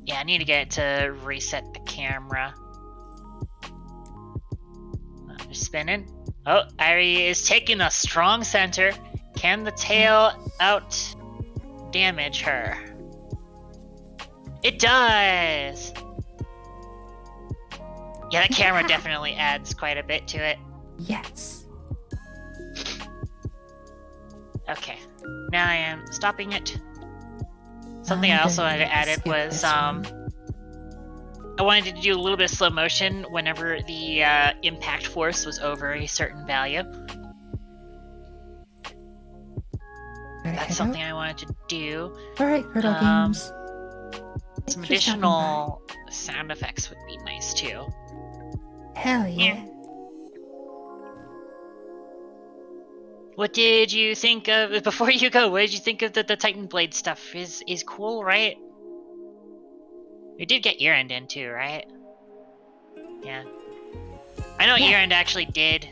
Yeah, I need to get it to reset the camera. Just spinning. Oh, Irie is taking a strong center. Can the tail out damage her? It does! Yeah, that camera definitely adds quite a bit to it. Yes. Okay, now I am stopping it. Something I also wanted to add was, I wanted to do a little bit of slow motion whenever the impact force was over a certain value. That's something I wanted to do. Alright, Godot Games. Some additional sound effects would be nice too. Hell yeah. What did you think of, before you go, what did you think of the Titan Blade stuff? Is cool, right? We did get Ear End in too, right? Yeah. I know Ear End actually did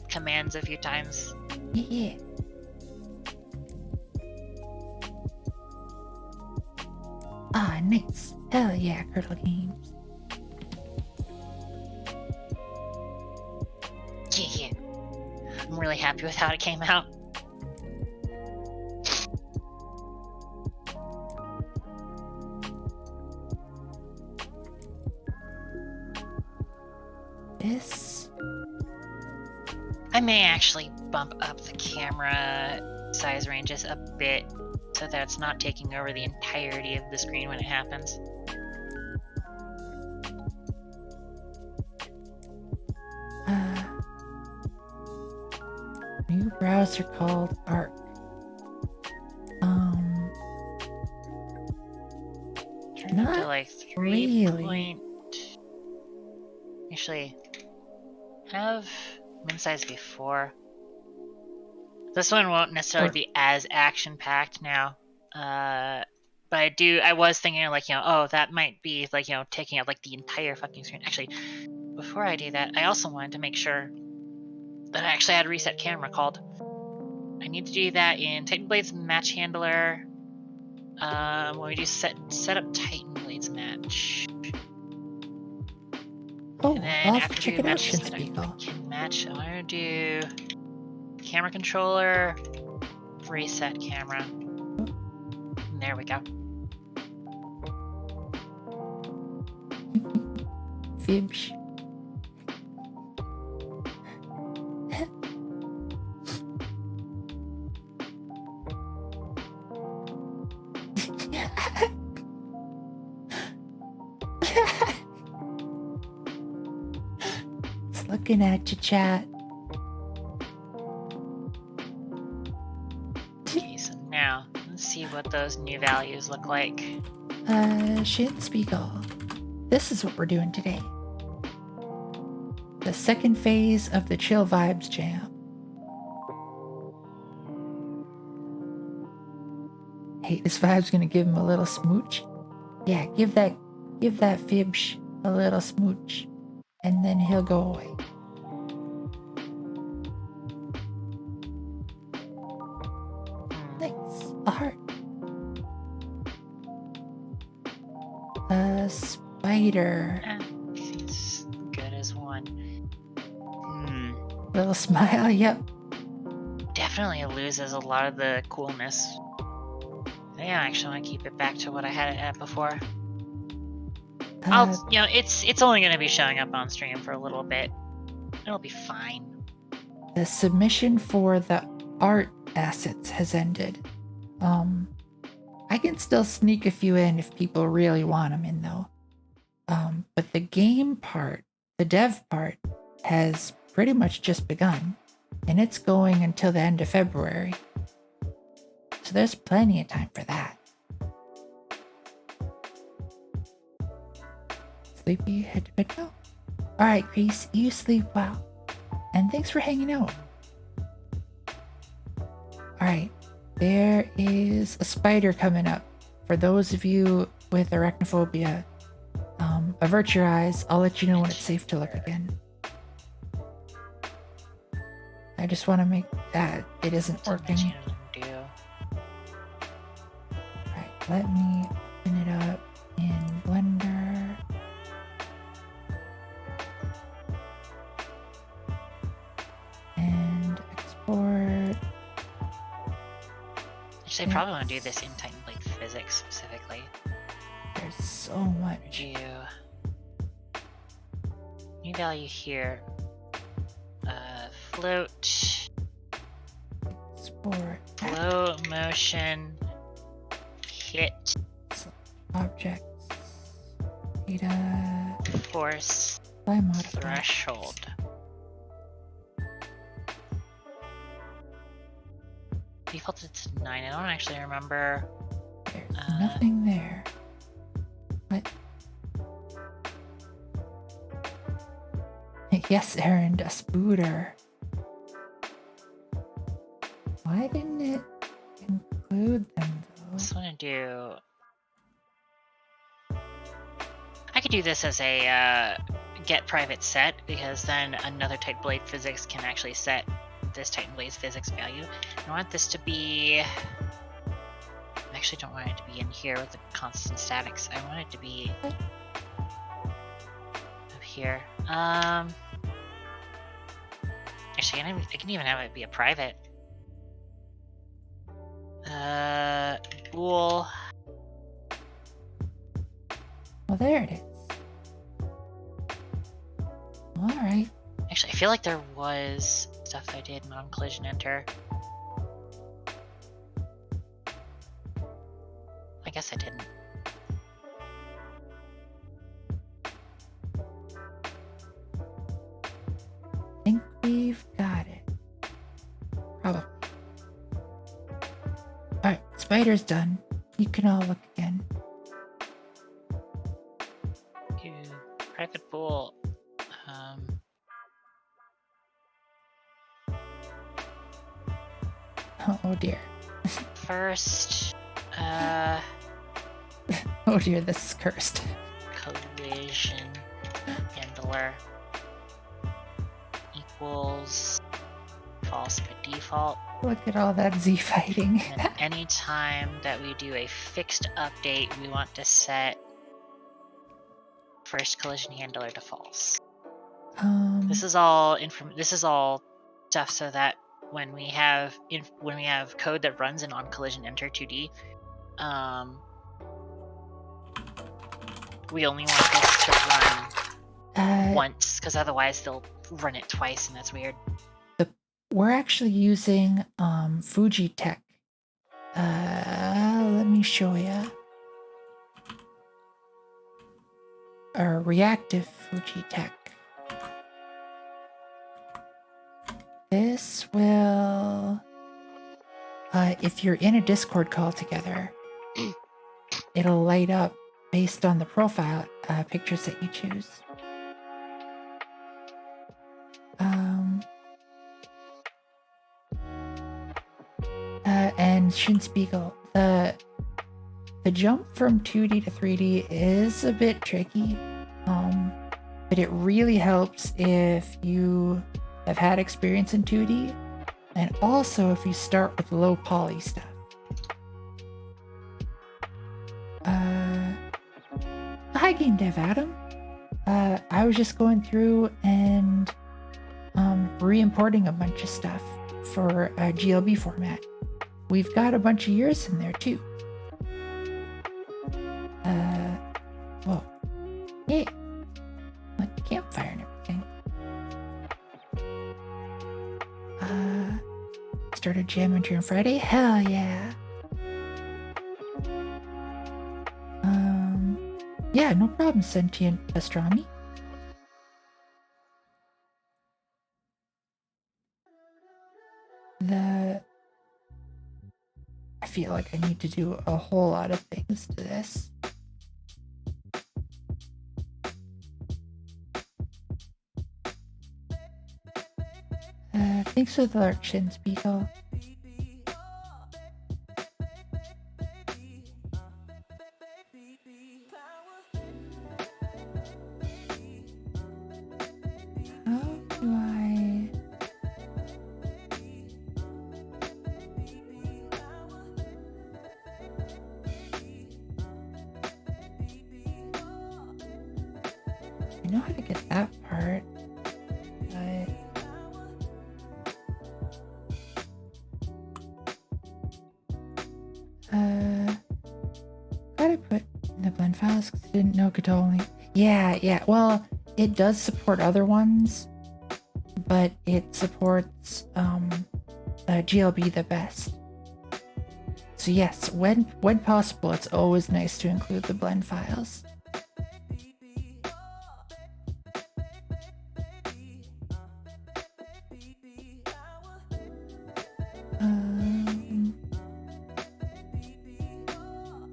commands a few times. Yeah. Ah, nice. Hell yeah, Godot Games. Yeah. I'm really happy with how it came out. This? I may actually bump up the camera size ranges a bit so that it's not taking over the entirety of the screen when it happens. new browser called Arc. Turned up to Not like 3 really. point. Actually, have min size before. This one won't necessarily be as action packed now. But I was thinking like, oh, that might be like, taking up like the entire fucking screen. Actually, before I do that, I also wanted to make sure that I actually had reset camera called. I need to do that in Titan Blades Match Handler. When we do set up Titan Blades Match. Oh, And then I'll have to after check we it out, match this Shinspiegel. can match, I want to do camera controller, reset camera. And there we go. Fibs. It's looking at you, chat. Okay, so now let's see what those new values look like. Shinspiegel. This is what we're doing today. The second phase of the Chill Vibes Jam. Hey, this vibe's gonna give him a little smooch. Yeah, give that Fibsh a little smooch, and then he'll go away. Nice. A heart. A spider. It's good as one. Little smile, yep. Definitely loses a lot of the coolness. Yeah, I actually want to keep it back to what I had it at before. It's only going to be showing up on stream for a little bit. It'll be fine. The submission for the art assets has ended. I can still sneak a few in if people really want them in, though. But the game part, the dev part, has pretty much just begun, and it's going until the end of February. So there's plenty of time for that. Sleepy, head to bed now. Alright, Crease, you sleep well. And thanks for hanging out. Alright, there is a spider coming up. For those of you with arachnophobia, avert your eyes. I'll let you know when it's safe to look again. I just want to make that it isn't working. Alright, let me open it up in Blender. And export. Actually, I probably want to do this in Titan Blade Physics specifically. There's so much. New value here. Float. Export. Flow motion. Hit. Objects. Data. Force. By modifier. Threshold. Defaulted to 9. I don't actually remember. There's nothing there. What? Yes, Aaron, a spooter. Why didn't it include them, though? I just want to do... I could do this as a get private set, because then another Titan Blade Physics can actually set this Titan Blade's physics value. I want this to be... I actually don't want it to be in here with the constant statics. I want it to be up here. Actually, I can even have it be a private. Bool. Well, there it is. Alright. Actually, I feel like there was stuff I did non-collision enter. I guess I didn't. I think we've got it. spider's done. You can all look again. You private pool. Oh dear. First, Oh dear, this is cursed. collision handler equals false by default. Look at all that Z fighting. And anytime that we do a fixed update, we want to set first collision handler to false. This is all stuff so that when we have code that runs in on-collision enter 2D, we only want this to run once, because otherwise they'll run it twice, and that's weird. We're actually using Fuji Tech. Let me show you. A reactive Fuji Tech. This will, if you're in a Discord call together, it'll light up based on the profile pictures that you choose. And Shinspiegel, the jump from 2D to 3D is a bit tricky, but it really helps if you have had experience in 2D, and also if you start with low poly stuff. Hi, Game Dev Adam. I was just going through and re-importing a bunch of stuff for a GLB format. We've got a bunch of yours in there too. Whoa. Yeah. Like campfire and everything. Started jamming during Friday? Hell yeah. Yeah, no problem, sentient pastrami. I feel like I need to do a whole lot of things to this. Thanks for the lark, Shinspiegel. I know how to get that part, but gotta put in the blend files because I didn't know Godot only. Yeah. Well, it does support other ones, but it supports GLB the best. So yes, when possible, it's always nice to include the blend files.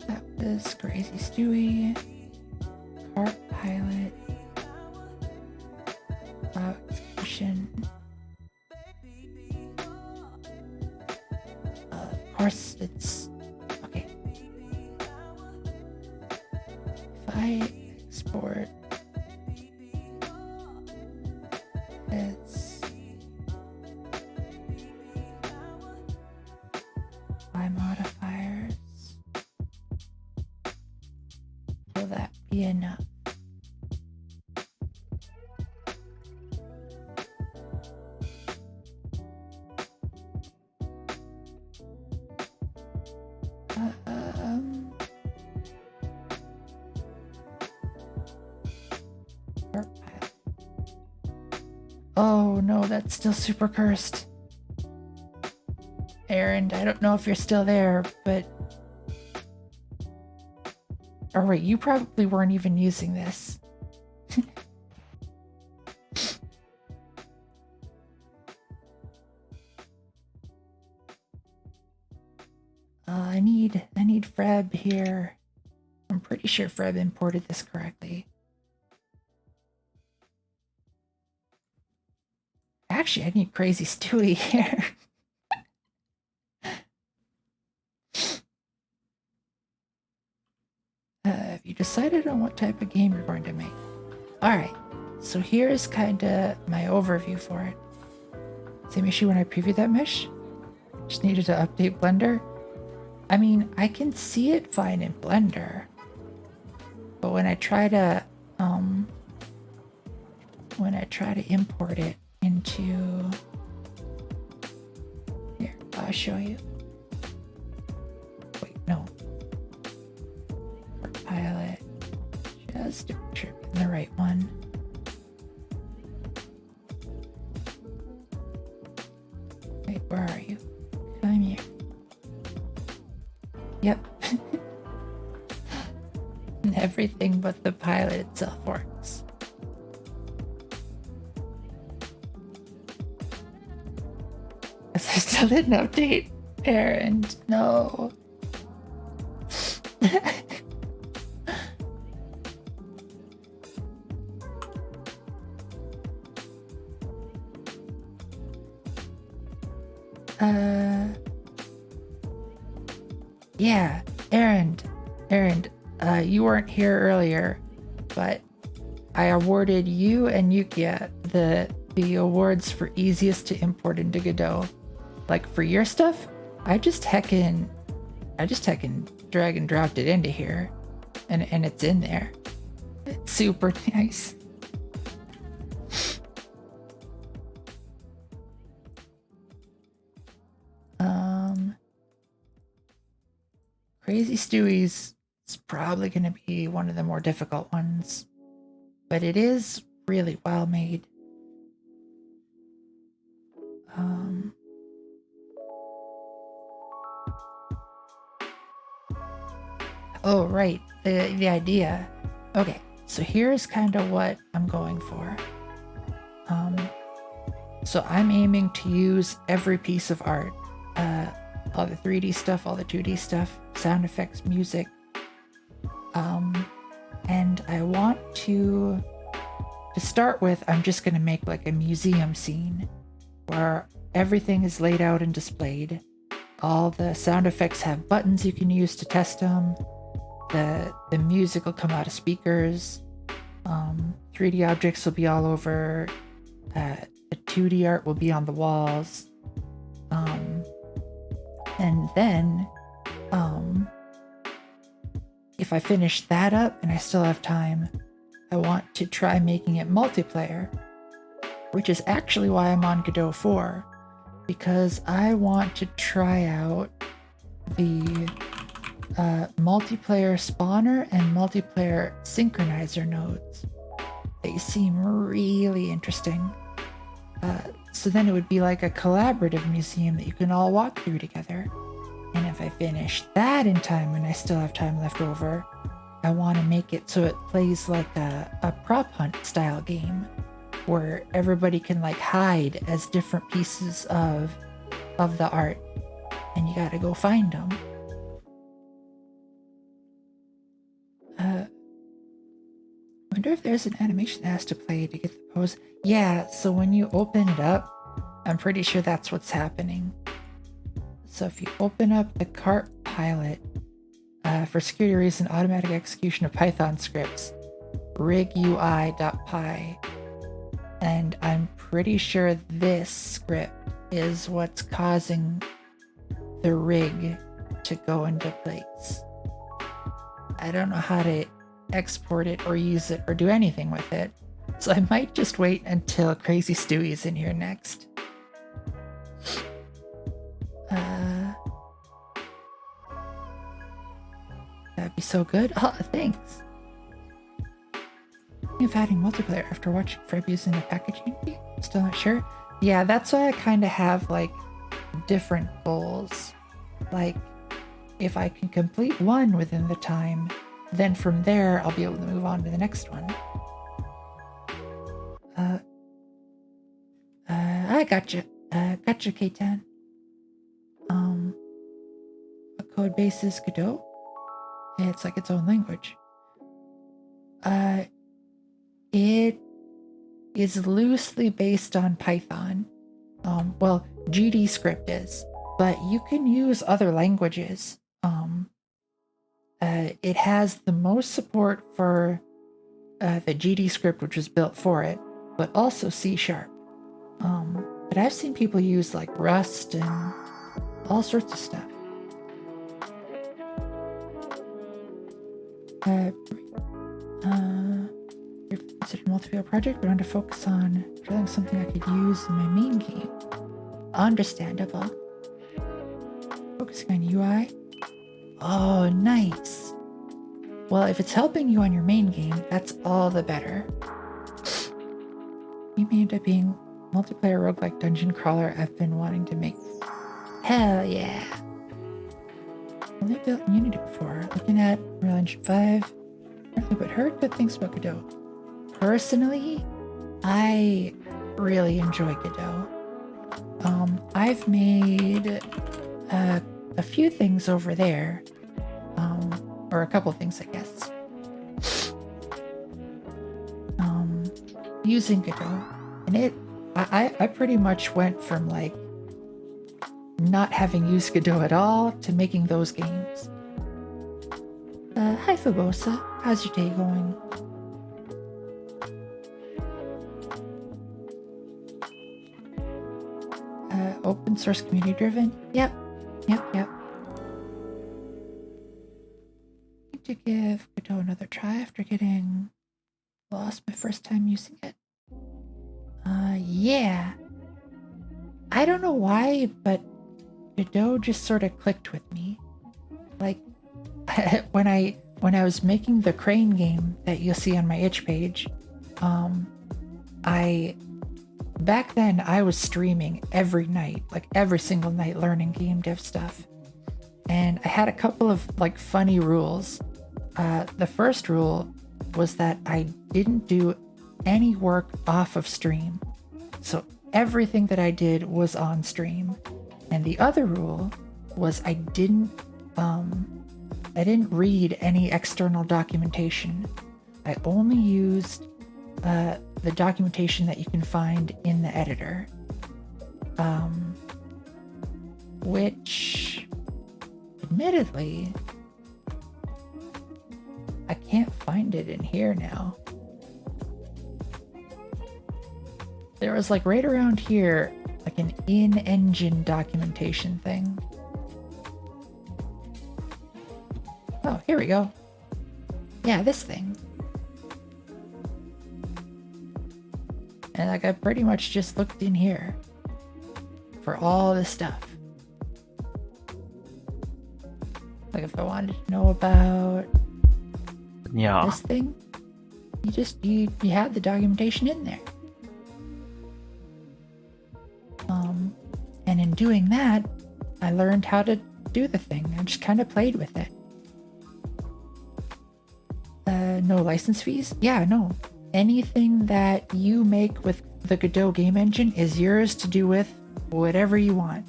That was Crazy Stewie, Cart Pilot, Execution. Of course, it's okay. If I export this by modifiers, will that be enough? Oh no, that's still super cursed. Aaron, I don't know if you're still there, but... Oh wait, you probably weren't even using this. I I need Freb here. I'm pretty sure Freb imported this correctly. Actually, I need Crazy Stewie here. Have you decided on what type of game you're going to make? Alright, so here's kinda my overview for it. Same issue when I previewed that mesh? Just needed to update Blender. I mean, I can see it fine in Blender. But when I try to import it into... Here, I'll show you. Wait, no. Pilot. Just to make sure I'm in the right one. Wait, where are you? Come here. Yep. Everything but the pilot itself works. Guess I still didn't update Parent. No. Yeah, Aaron, you weren't here earlier, but I awarded you and Yukia the awards for easiest to import into Godot. Like for your stuff, I just heckin' drag and dropped it into here, and it's in there. It's super nice. Crazy Stewie's is probably going to be one of the more difficult ones, but it is really well made. Oh, right, the idea. Okay, so here's kind of what I'm going for. So I'm aiming to use every piece of art. All the 3D stuff, all the 2D stuff, sound effects, music. And I want to start with, I'm just going to make like a museum scene where everything is laid out and displayed. All the sound effects have buttons you can use to test them. The music will come out of speakers. 3D objects will be all over. The 2D art will be on the walls. And then, if I finish that up and I still have time, I want to try making it multiplayer, which is actually why I'm on Godot 4, because I want to try out the multiplayer spawner and multiplayer synchronizer nodes. They seem really interesting. So then it would be like a collaborative museum that you can all walk through together. And if I finish that in time and I still have time left over, I want to make it so it plays like a prop hunt style game where everybody can like hide as different pieces of the art and you gotta go find them. Wonder if there's an animation that has to play to get the pose. Yeah, so when you open it up, I'm pretty sure that's what's happening. So if you open up the cart pilot, for security reason, automatic execution of Python scripts, rigui.py, and I'm pretty sure this script is what's causing the rig to go into place. I don't know how to export it or use it or do anything with it, so I might just wait until Crazy Stewie's in here next. That'd be so good. Oh, thanks. Of adding multiplayer after watching Freb using the packaging. Still not sure. Yeah, that's why I kind of have like different goals. Like, if I can complete one within the time, then from there I'll be able to move on to the next one. I gotcha. Gotcha, K10. code base is Godot. It's like its own language. It is loosely based on Python. Well, GD script is, but you can use other languages. It has the most support for the GD script, which was built for it, but also C#. But I've seen people use like Rust and all sorts of stuff. You're considering a multiplayer project, but I want to focus on drilling something I could use in my main game. Understandable. Focusing on UI. Oh, nice. Well, if it's helping you on your main game, that's all the better. You may end up being multiplayer roguelike dungeon crawler I've been wanting to make. Hell yeah. Only built in Unity before. Looking at Unreal Engine 5. But heard good things about Godot. Personally, I really enjoy Godot. I've made a few things over there, or a couple things, I guess, using Godot, and I pretty much went from like not having used Godot at all to making those games. Hi Fabosa, how's your day going? Open source community driven? Yep. Need to give Godot another try after getting lost my first time using it. Yeah. I don't know why, but Godot just sort of clicked with me. Like, when I was making the crane game that you'll see on my itch page, back then I was streaming every night, like every single night, learning game dev stuff. And I had a couple of like funny rules. The first rule was that I didn't do any work off of stream. So everything that I did was on stream. And the other rule was I didn't read any external documentation. I only used the documentation that you can find in the editor, which admittedly I can't find it in here now. There was like right around here like an in-engine documentation thing. Oh, here we go. Yeah, this thing. And like I pretty much just looked in here for all this stuff. Like if I wanted to know about this thing, you had the documentation in there. And in doing that, I learned how to do the thing. I just kind of played with it. No license fees? Yeah, no. Anything that you make with the Godot game engine is yours to do with whatever you want.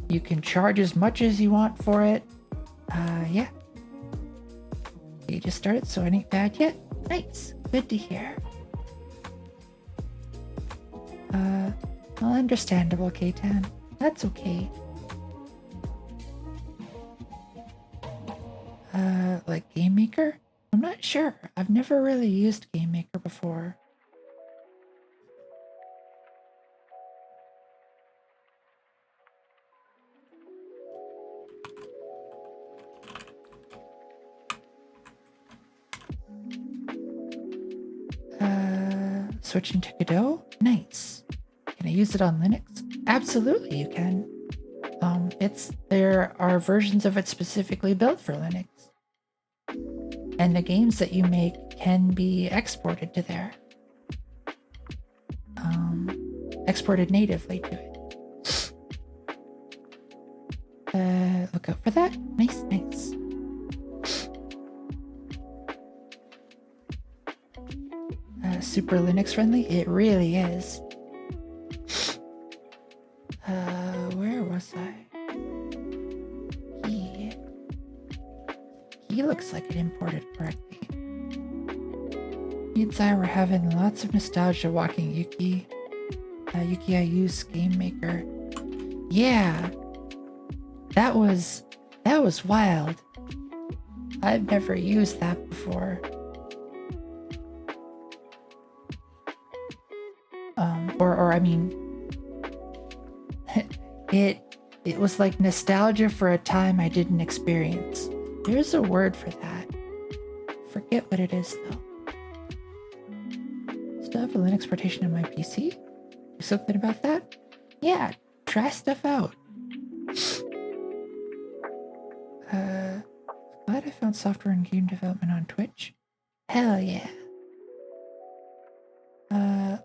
You can charge as much as you want for it. Yeah. You just started, so it ain't bad yet. Nice. Good to hear. Well, understandable, K-Tan. That's okay. Like Game Maker? I'm not sure. I've never really used Game Maker before. Switching to Godot? Nice. Can I use it on Linux? Absolutely you can. There are versions of it specifically built for Linux. And the games that you make can be exported to there. Exported natively to it. Look out for that. Nice. Super Linux friendly? It really is. Where was I? Yeah. He looks like it imported correctly. He and I were having lots of nostalgia walking Yuki. Yuki Ayu's game maker. Yeah. That was wild. I've never used that before. Or I mean, it was like nostalgia for a time I didn't experience. There's a word for that. Forget what it is though. Still have a Linux partition on my PC? Do something about that? Yeah, try stuff out. Glad I found software and game development on Twitch. Hell yeah.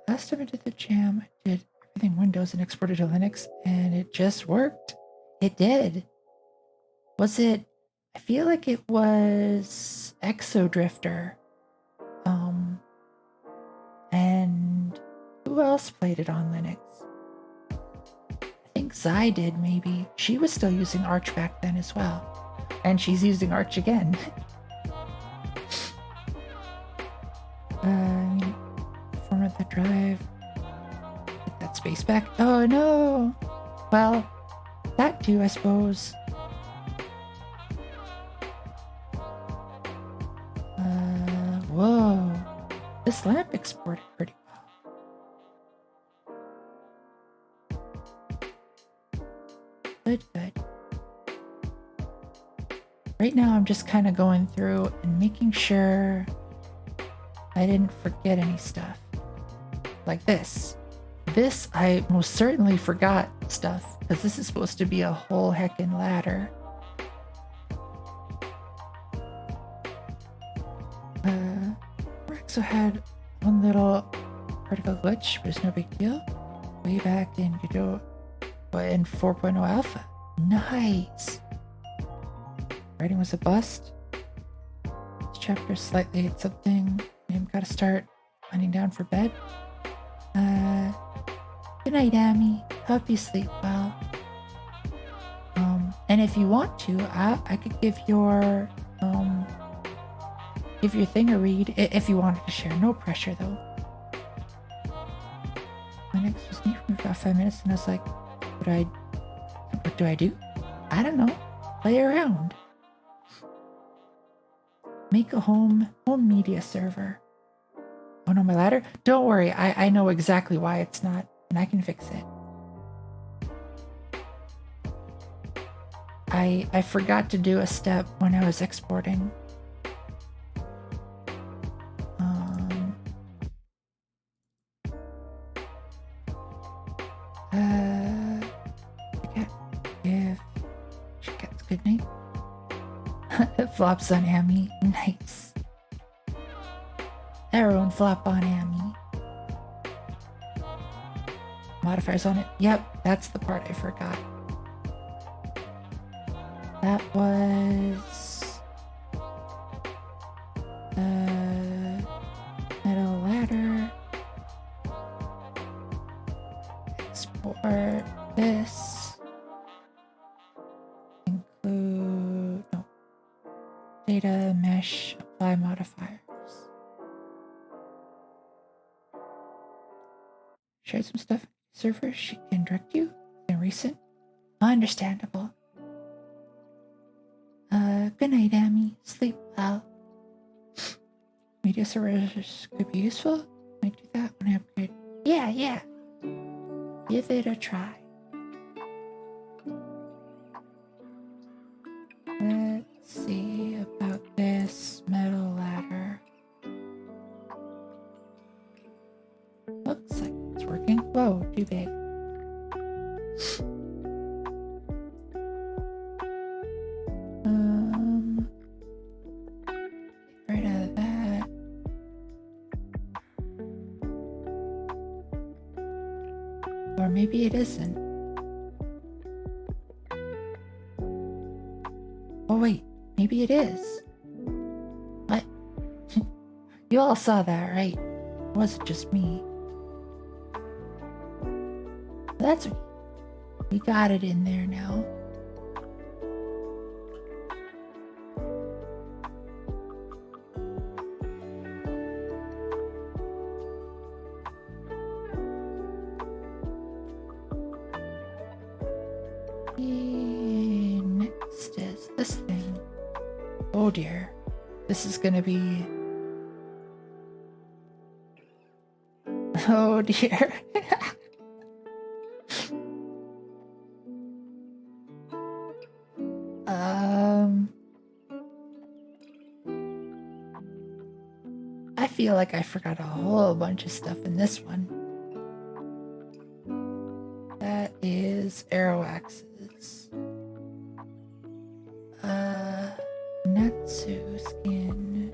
Last time I did the jam, I did everything Windows and exported to Linux, and it just worked. It did. Was it? I feel like it was Exodrifter. And who else played it on Linux? I think Zai did, maybe. She was still using Arch back then as well. And she's using Arch again. Format the drive. Get that space back. Oh no! Well, that too, I suppose. Whoa. This lamp exported pretty well. Good. Right now I'm just kind of going through and making sure I didn't forget any stuff. Like this. This, I most certainly forgot stuff, because this is supposed to be a whole heckin' ladder. Rexo had one little particle glitch, but it's no big deal. Way back in Godot, in 4.0 alpha. Nice! Writing was a bust. This chapter slightly hit something. I've got to start winding down for bed. Good night, Amy. Hope you sleep well. And if you want to, I could give your thing a read if you wanted to share. No pressure though. My next was neat for about 5 minutes, and I was like, what do I do? I don't know. Play around. Make a home media server. Oh no, my ladder? Don't worry, I know exactly why it's not, and I can fix it. I forgot to do a step when I was exporting. She gets good night. Flops on Amy. Nice. Everyone flop on Amy. Modifiers on it. Yep, that's the part I forgot. That was metal ladder. Export this. Include data mesh apply modifiers. Shared some stuff. Server, she can direct you in recent. Understandable. Good night, Amy. Sleep well. Media servers could be useful. Might do that when I upgrade. Yeah. Give it a try. Let's see about this metal ladder. Looks like it's working. Whoa, too big. Get rid of that. Or maybe it isn't. Oh wait, maybe it is. What? You all saw that, right? It wasn't just me. That's... We got it in there now. Next is this thing. Oh dear. This is gonna be... Oh dear. I feel like I forgot a whole bunch of stuff in this one. That is arrow axes. Natsu skin.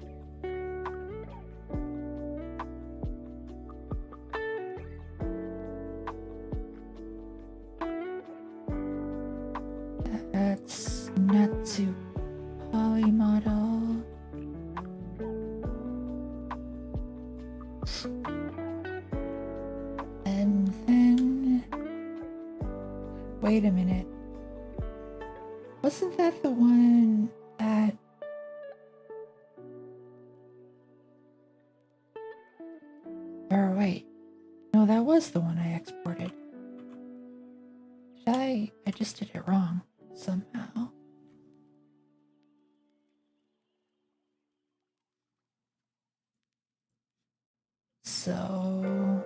That's Natsu poly model. And then, wait a minute. Wasn't that the one that... Or wait. No, that was the one I exported. Did I just did it wrong somehow. So...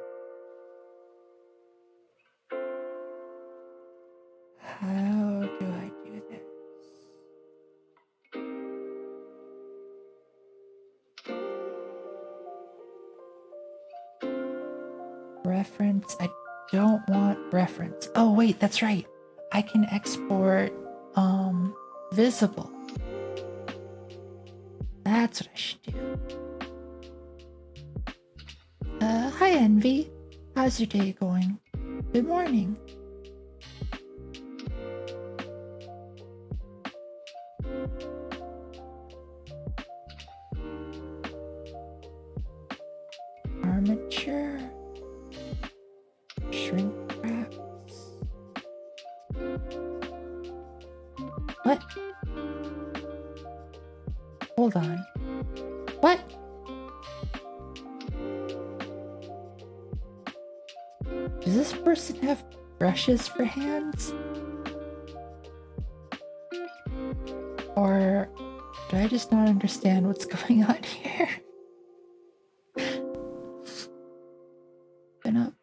how do I do this? Reference. I don't want reference. Oh wait, that's right. I can export visible. That's what I should do. Hi Envy. How's your day going? Good morning. Armature. Shrink wraps. What? Hold on. What? Does this person have brushes for hands? Or do I just not understand what's going on here? Been up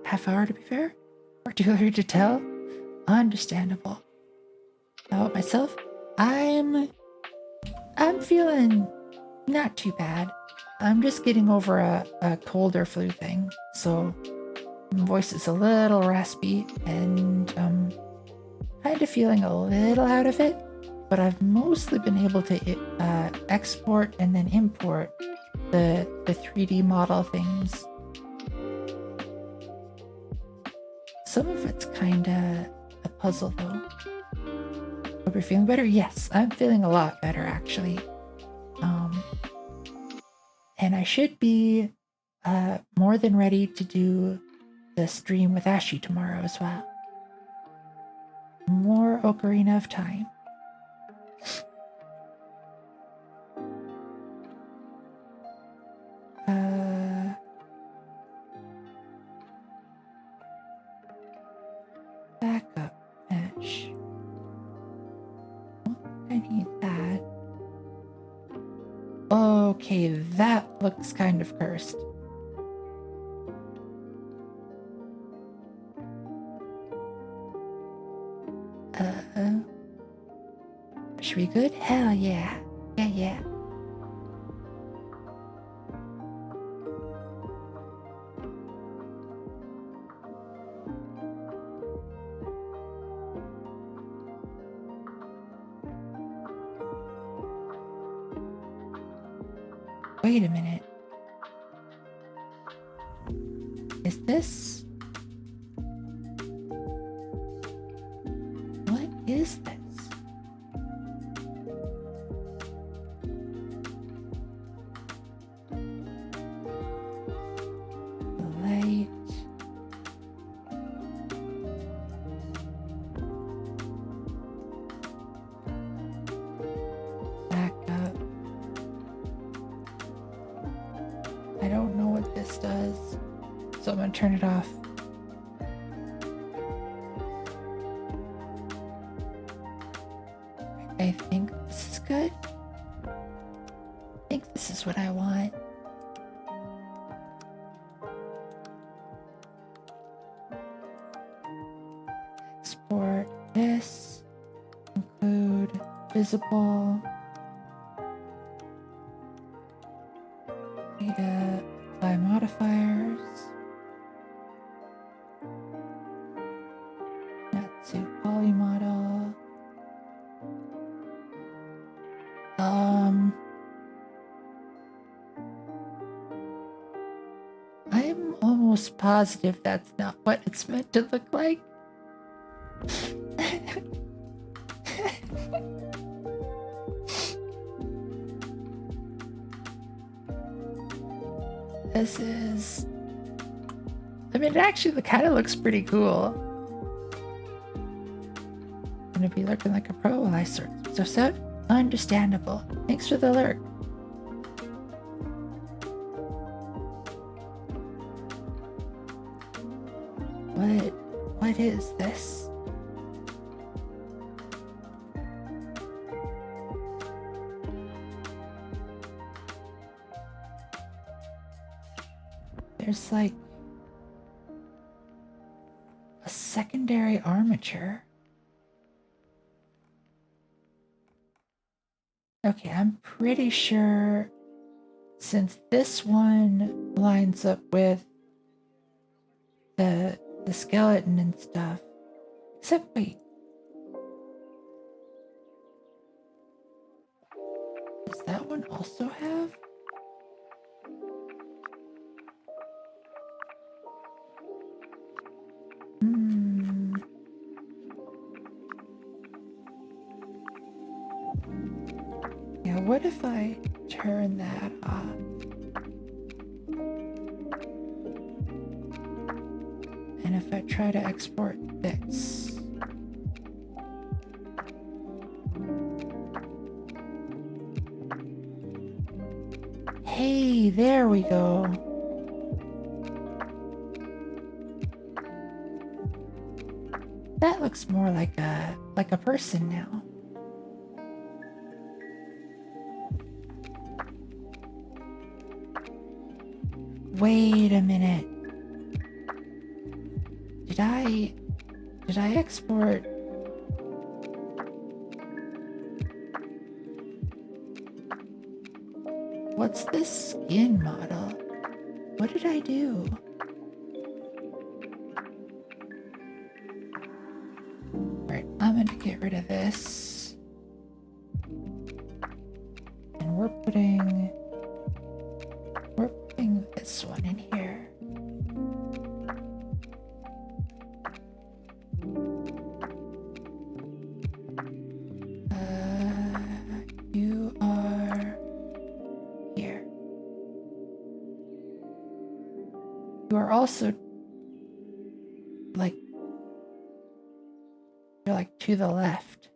half hour to be fair? Or too early to tell? Understandable. How about myself? I'm feeling not too bad. I'm just getting over a cold or flu thing, so my voice is a little raspy and kind of feeling a little out of it, but I've mostly been able to export and then import the 3D model things. Some of it's kind of a puzzle though. Hope you're feeling better? Yes, I'm feeling a lot better actually. And I should be more than ready to do the stream with Ashy tomorrow as well. More Ocarina of Time. Backup mesh. I need that. Okay, that looks kind of cursed. Should we good? Hell yeah. Yeah. Wait a minute. Is this... What is this? The light. Back up. I don't know what this does, so I'm gonna turn it off. think this is what I want. Export this. Include visible. Data. Apply modifiers. Natsu poly model. I'm almost positive that's not what it's meant to look like. This is... I mean, it actually kind of looks pretty cool. Gonna be lurking like a pro while I search. So understandable. Thanks for the lurk. What is this? There's like a secondary armature. Okay, I'm pretty sure since this one lines up with the skeleton and stuff. Except wait. Does that one also have? Yeah, what if I turn that off? And if I try to export this? Hey, there we go. That looks more like a person now. Wait a minute. Did I export? What's this skin model? What did I do? Alright, I'm gonna get rid of this. And we're putting this one in here. You are here. You are also like, you're like to the left.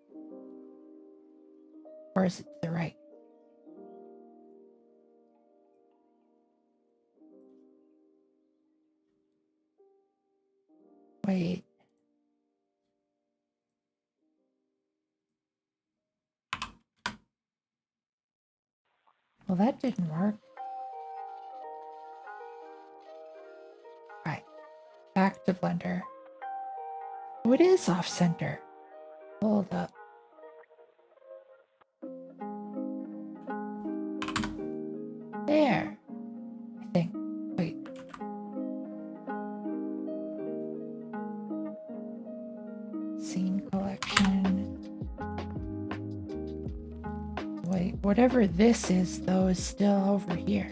Or is it to the right? Wait. Well, that didn't work. Right. Back to Blender. Oh, it is off center. Hold up. There. I think. Wait. Scene collection. Wait, whatever this is, though, is still over here.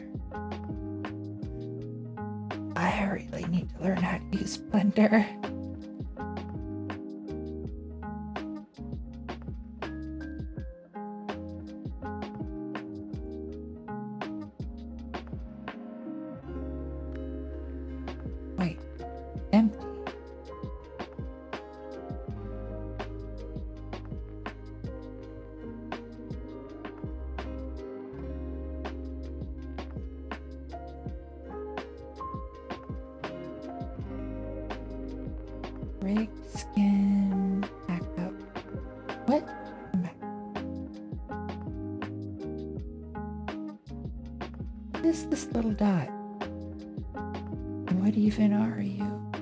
I really need to learn how to use Blender. Wait, empty. Break skin, back up. What? Come back. What is this little dot? What even are you?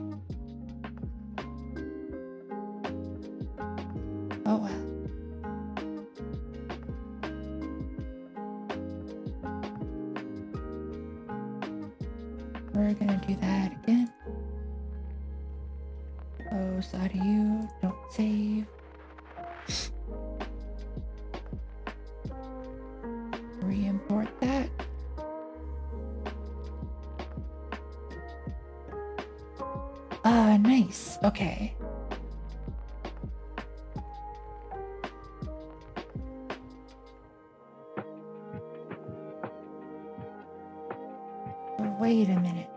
Oh well. We're gonna do that again. Close out of you. Don't save. Re-import that. Ah, nice. Okay. Wait a minute.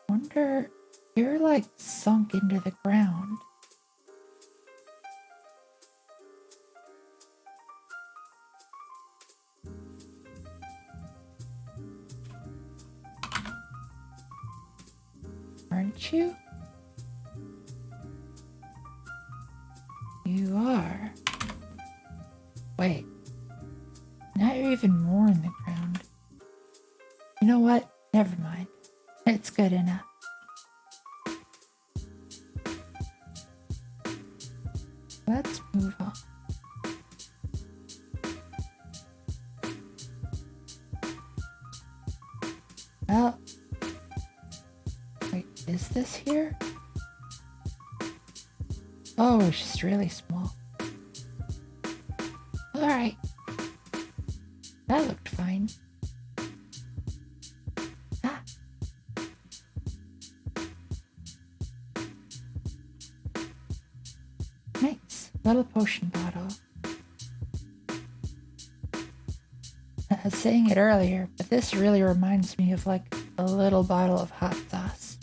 Wonder, you're like sunk into the ground. Aren't you? You are. Wait. Now you're even more in the ground. You know what? Never mind. It's good enough. Let's move on. Well, wait, is this here? Oh, it's just really small. Alright. That looked fine. Ah. Nice. Little potion bottle. I was saying it earlier, but this really reminds me of like a little bottle of hot sauce.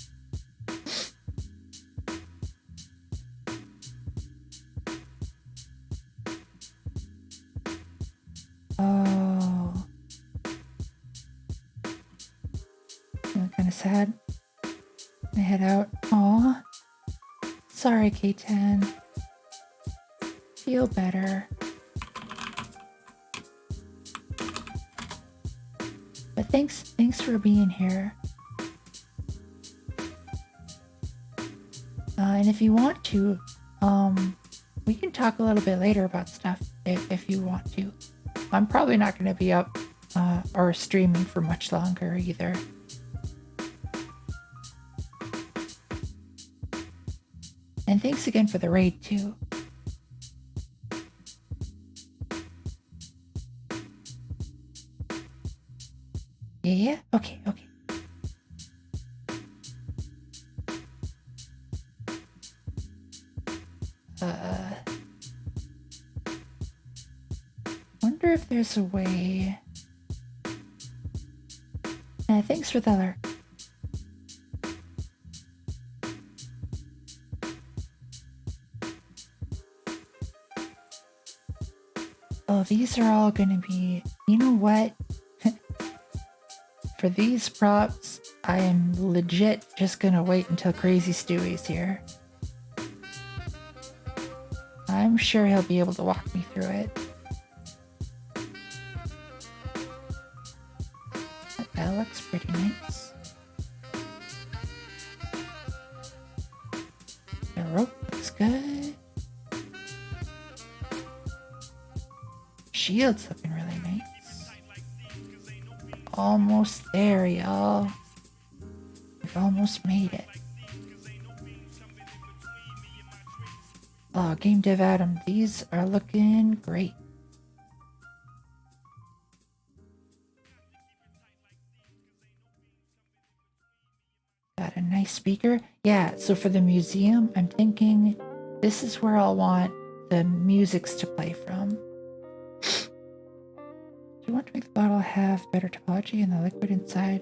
Oh. I'm kind of sad. I head out. Aw. Sorry, K10. Feel better. But thanks for being here. And if you want to, we can talk a little bit later about stuff if you want to. I'm probably not going to be up or streaming for much longer either. And thanks again for the raid too. Yeah? Okay. Wonder if there's a way. Thanks for the alert. Oh, these are all gonna be. You know what? For these props, I am legit just gonna wait until Crazy Stewie's here. I'm sure he'll be able to walk me through it. That looks pretty nice. The rope looks good. Shield's looking really nice. Almost there, y'all. We've almost made it. Oh, Game Dev Adam, these are looking great. Got a nice speaker. Yeah, so for the museum, I'm thinking this is where I'll want the musics to play from. Do you want to make the bottle have better topology and the liquid inside?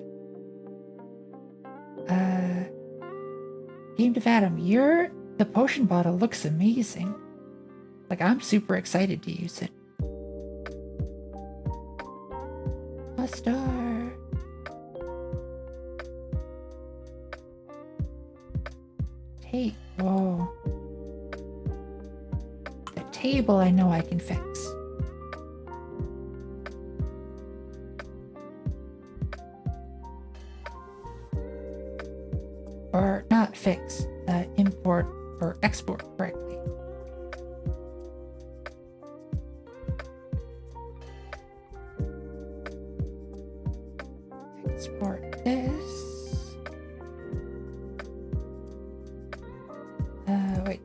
Game Dev Adam, the potion bottle looks amazing. Like, I'm super excited to use it. A star. Hey, whoa. table I know I can fix. Or not fix, import or export correctly. Export this. Wait.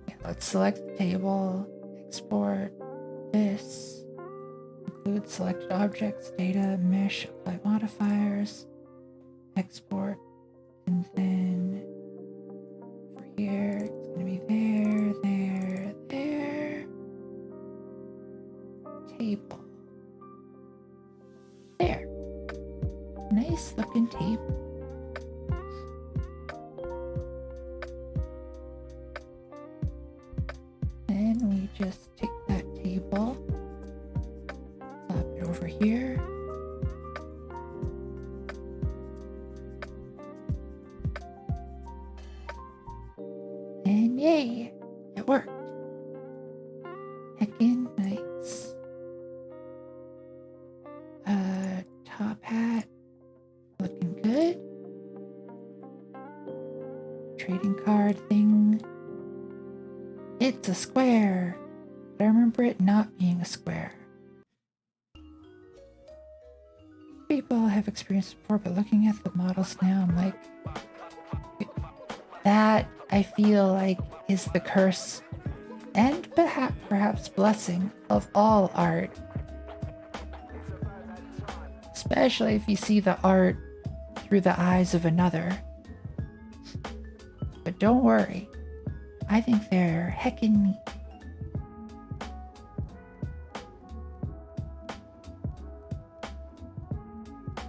Yeah, let's select the table, export this, include selected objects, data, mesh, apply modifiers, export, and then for here, it's gonna be there, there, there, table. There. Nice looking table. Then we just take that table, flop it over here. And yay, it worked. Heckin' nice. Top hat, looking good. Trading card thing. It's a square. But I remember it not being a square. People have experienced before, but looking at the models now, I'm like, that I feel like is the curse and perhaps blessing of all art. Especially if you see the art through the eyes of another. But don't worry, I think they're heckin' neat.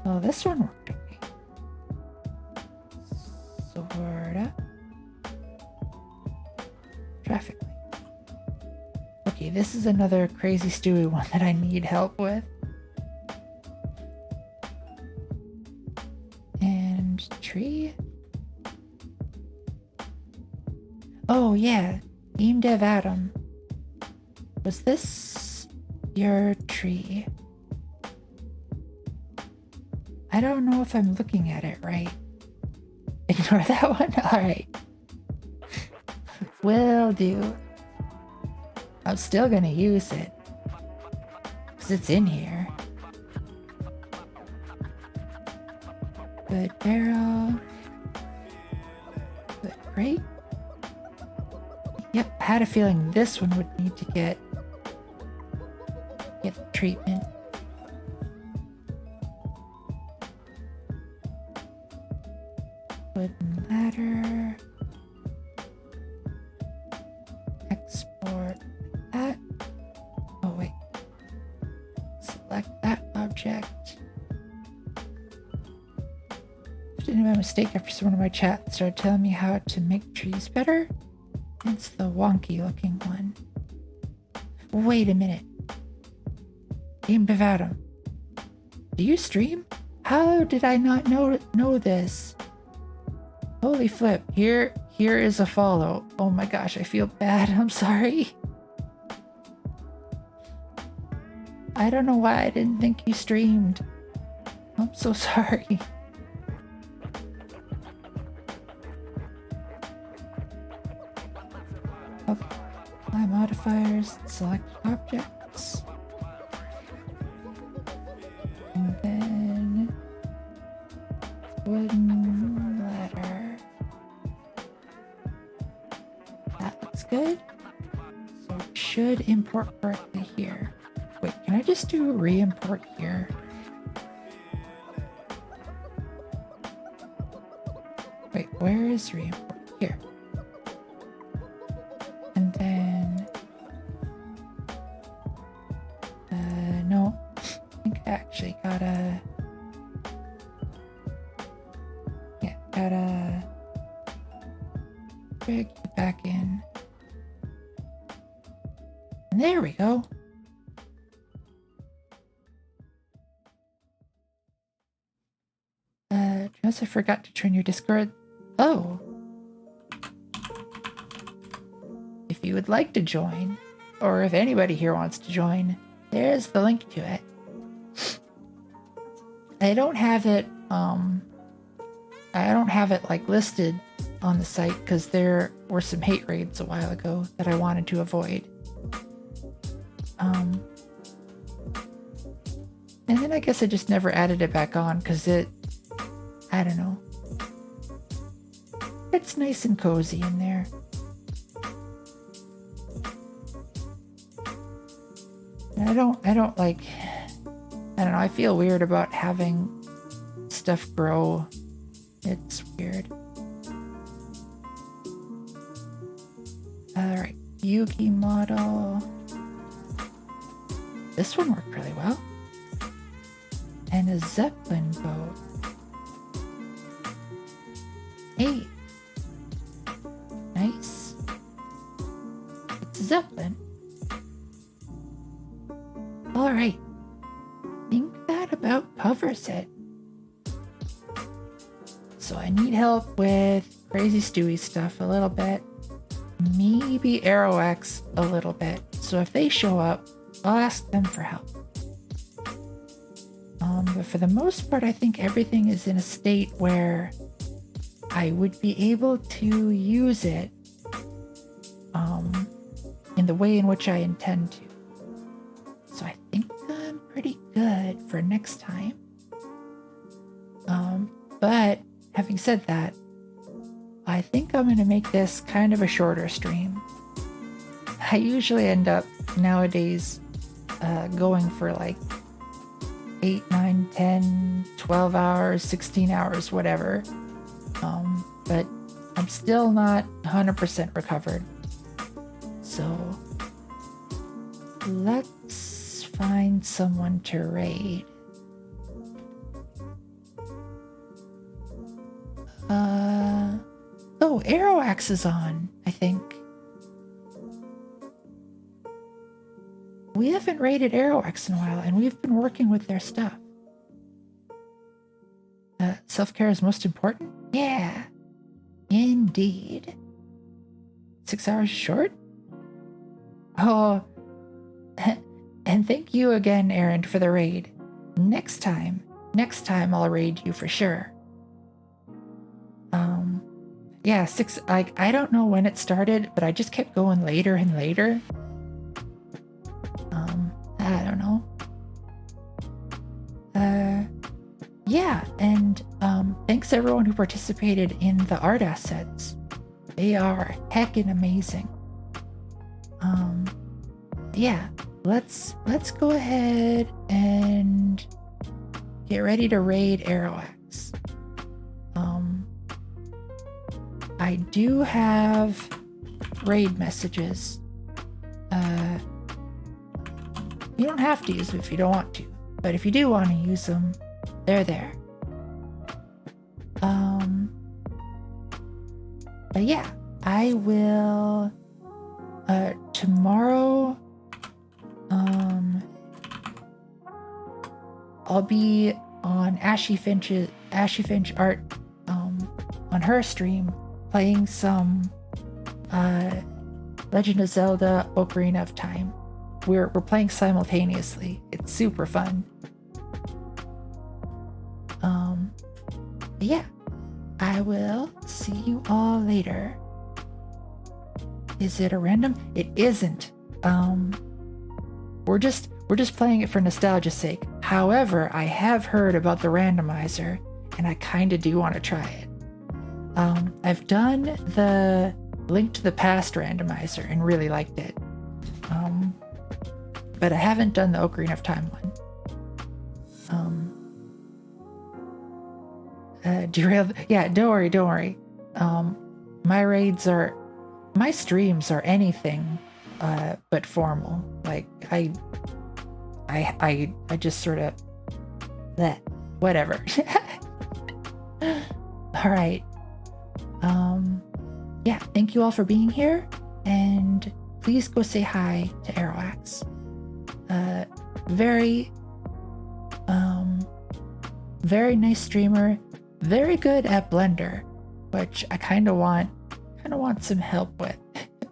Well, this one worked okay. Sorta. Traffic light. Okay, this is another crazy Stewie one that I need help with. And tree. Oh yeah, Game Dev Adam. Was this your tree? I don't know if I'm looking at it right. Ignore that one? Alright. Will do. I'm still gonna use it. Because it's in here. Good barrel. Good crate. Yep, I had a feeling this one would need to get treatment. Wooden ladder. Export that. Oh wait. Select that object. If I made a mistake after someone in my chat started telling me how to make trees better. It's the wonky looking one. Wait a minute. Game Dev Adam. Do you stream? How did I not know this? Holy flip. Here is a follow. Oh my gosh, I feel bad. I'm sorry. I don't know why I didn't think you streamed. I'm so sorry. Okay. Apply modifiers, select objects. And then wooden ladder. That looks good. So it should import correctly here. Wait, can I just do re-import here? Wait, where is re-import? Here. And then no, I think I actually gotta drag you back in. And there we go. Just I forgot to turn your Discord. Oh. If if you would like to join, or if anybody here wants to join, there's the link to it. I don't have it like listed on the site because there were some hate raids a while ago that I wanted to avoid. And then I guess I just never added it back on because I don't know. It's nice and cozy in there. And I don't like, I don't know, I feel weird about having stuff grow. It's weird. Alright, Yugi model. This one worked really well. And a Zeppelin boat. Hey. Nice. It's a Zeppelin. Alright. I think that about covers it. So I need help with Crazy Stewie stuff a little bit. Maybe Aerox a little bit. So if they show up, I'll ask them for help. But for the most part, I think everything is in a state where I would be able to use it in the way in which I intend to. So I think I'm pretty good for next time. But having said that, I think I'm going to make this kind of a shorter stream. I usually end up nowadays going for like 8, 9, 10, 12 hours, 16 hours, whatever. But I'm still not 100% recovered. So let's find someone to raid. Oh, Aeroax is on, I think. We haven't raided Aeroax in a while, and we've been working with their stuff. Self-care is most important? Yeah, indeed. 6 hours short? Oh, and thank you again, Aaron, for the raid. Next time I'll raid you for sure. Yeah, I don't know when it started, but I just kept going later and later. I don't know. Yeah, and thanks everyone who participated in the art assets. They are heckin' amazing. Yeah, let's go ahead and get ready to raid Aeroax. I do have raid messages. You don't have to use them if you don't want to, but if you do want to use them, they're there. But yeah, I will tomorrow I'll be on Ashy Finch art on her stream playing some Legend of Zelda Ocarina of Time. We're playing simultaneously. It's super fun. Yeah, I will see you all later. Is it a random? It isn't. We're just playing it for nostalgia's sake. However, I have heard about the randomizer, and I kind of do want to try it. I've done the Link to the Past randomizer and really liked it. But I haven't done the Ocarina of Time one. Derailed. Yeah, don't worry. My streams are anything but formal. Like I just sort of whatever. All right. Yeah, thank you all for being here, and please go say hi to Aeroax. Very nice streamer, very good at Blender, which I kind of want some help with,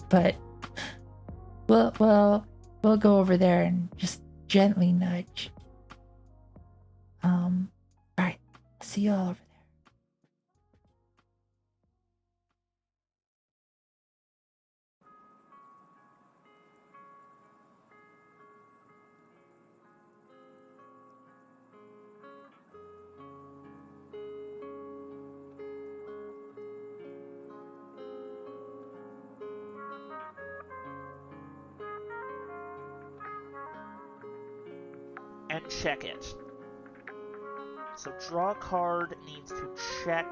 but we'll go over there and just gently nudge. All right. See you all over there. And check it. So draw card needs to check.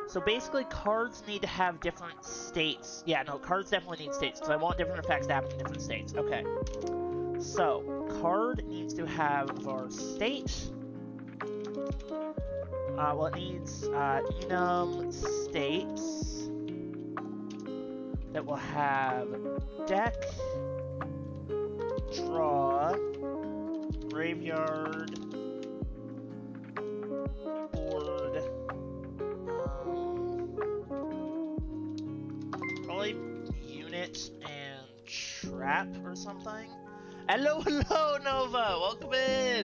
So basically cards need to have different states. Yeah, no, cards definitely need states because I want different effects to happen in different states. Okay. So card needs to have var state. Well, it needs enum states that will have deck, draw, graveyard, board, probably unit and trap or something. Hello, hello, Nova! Welcome in!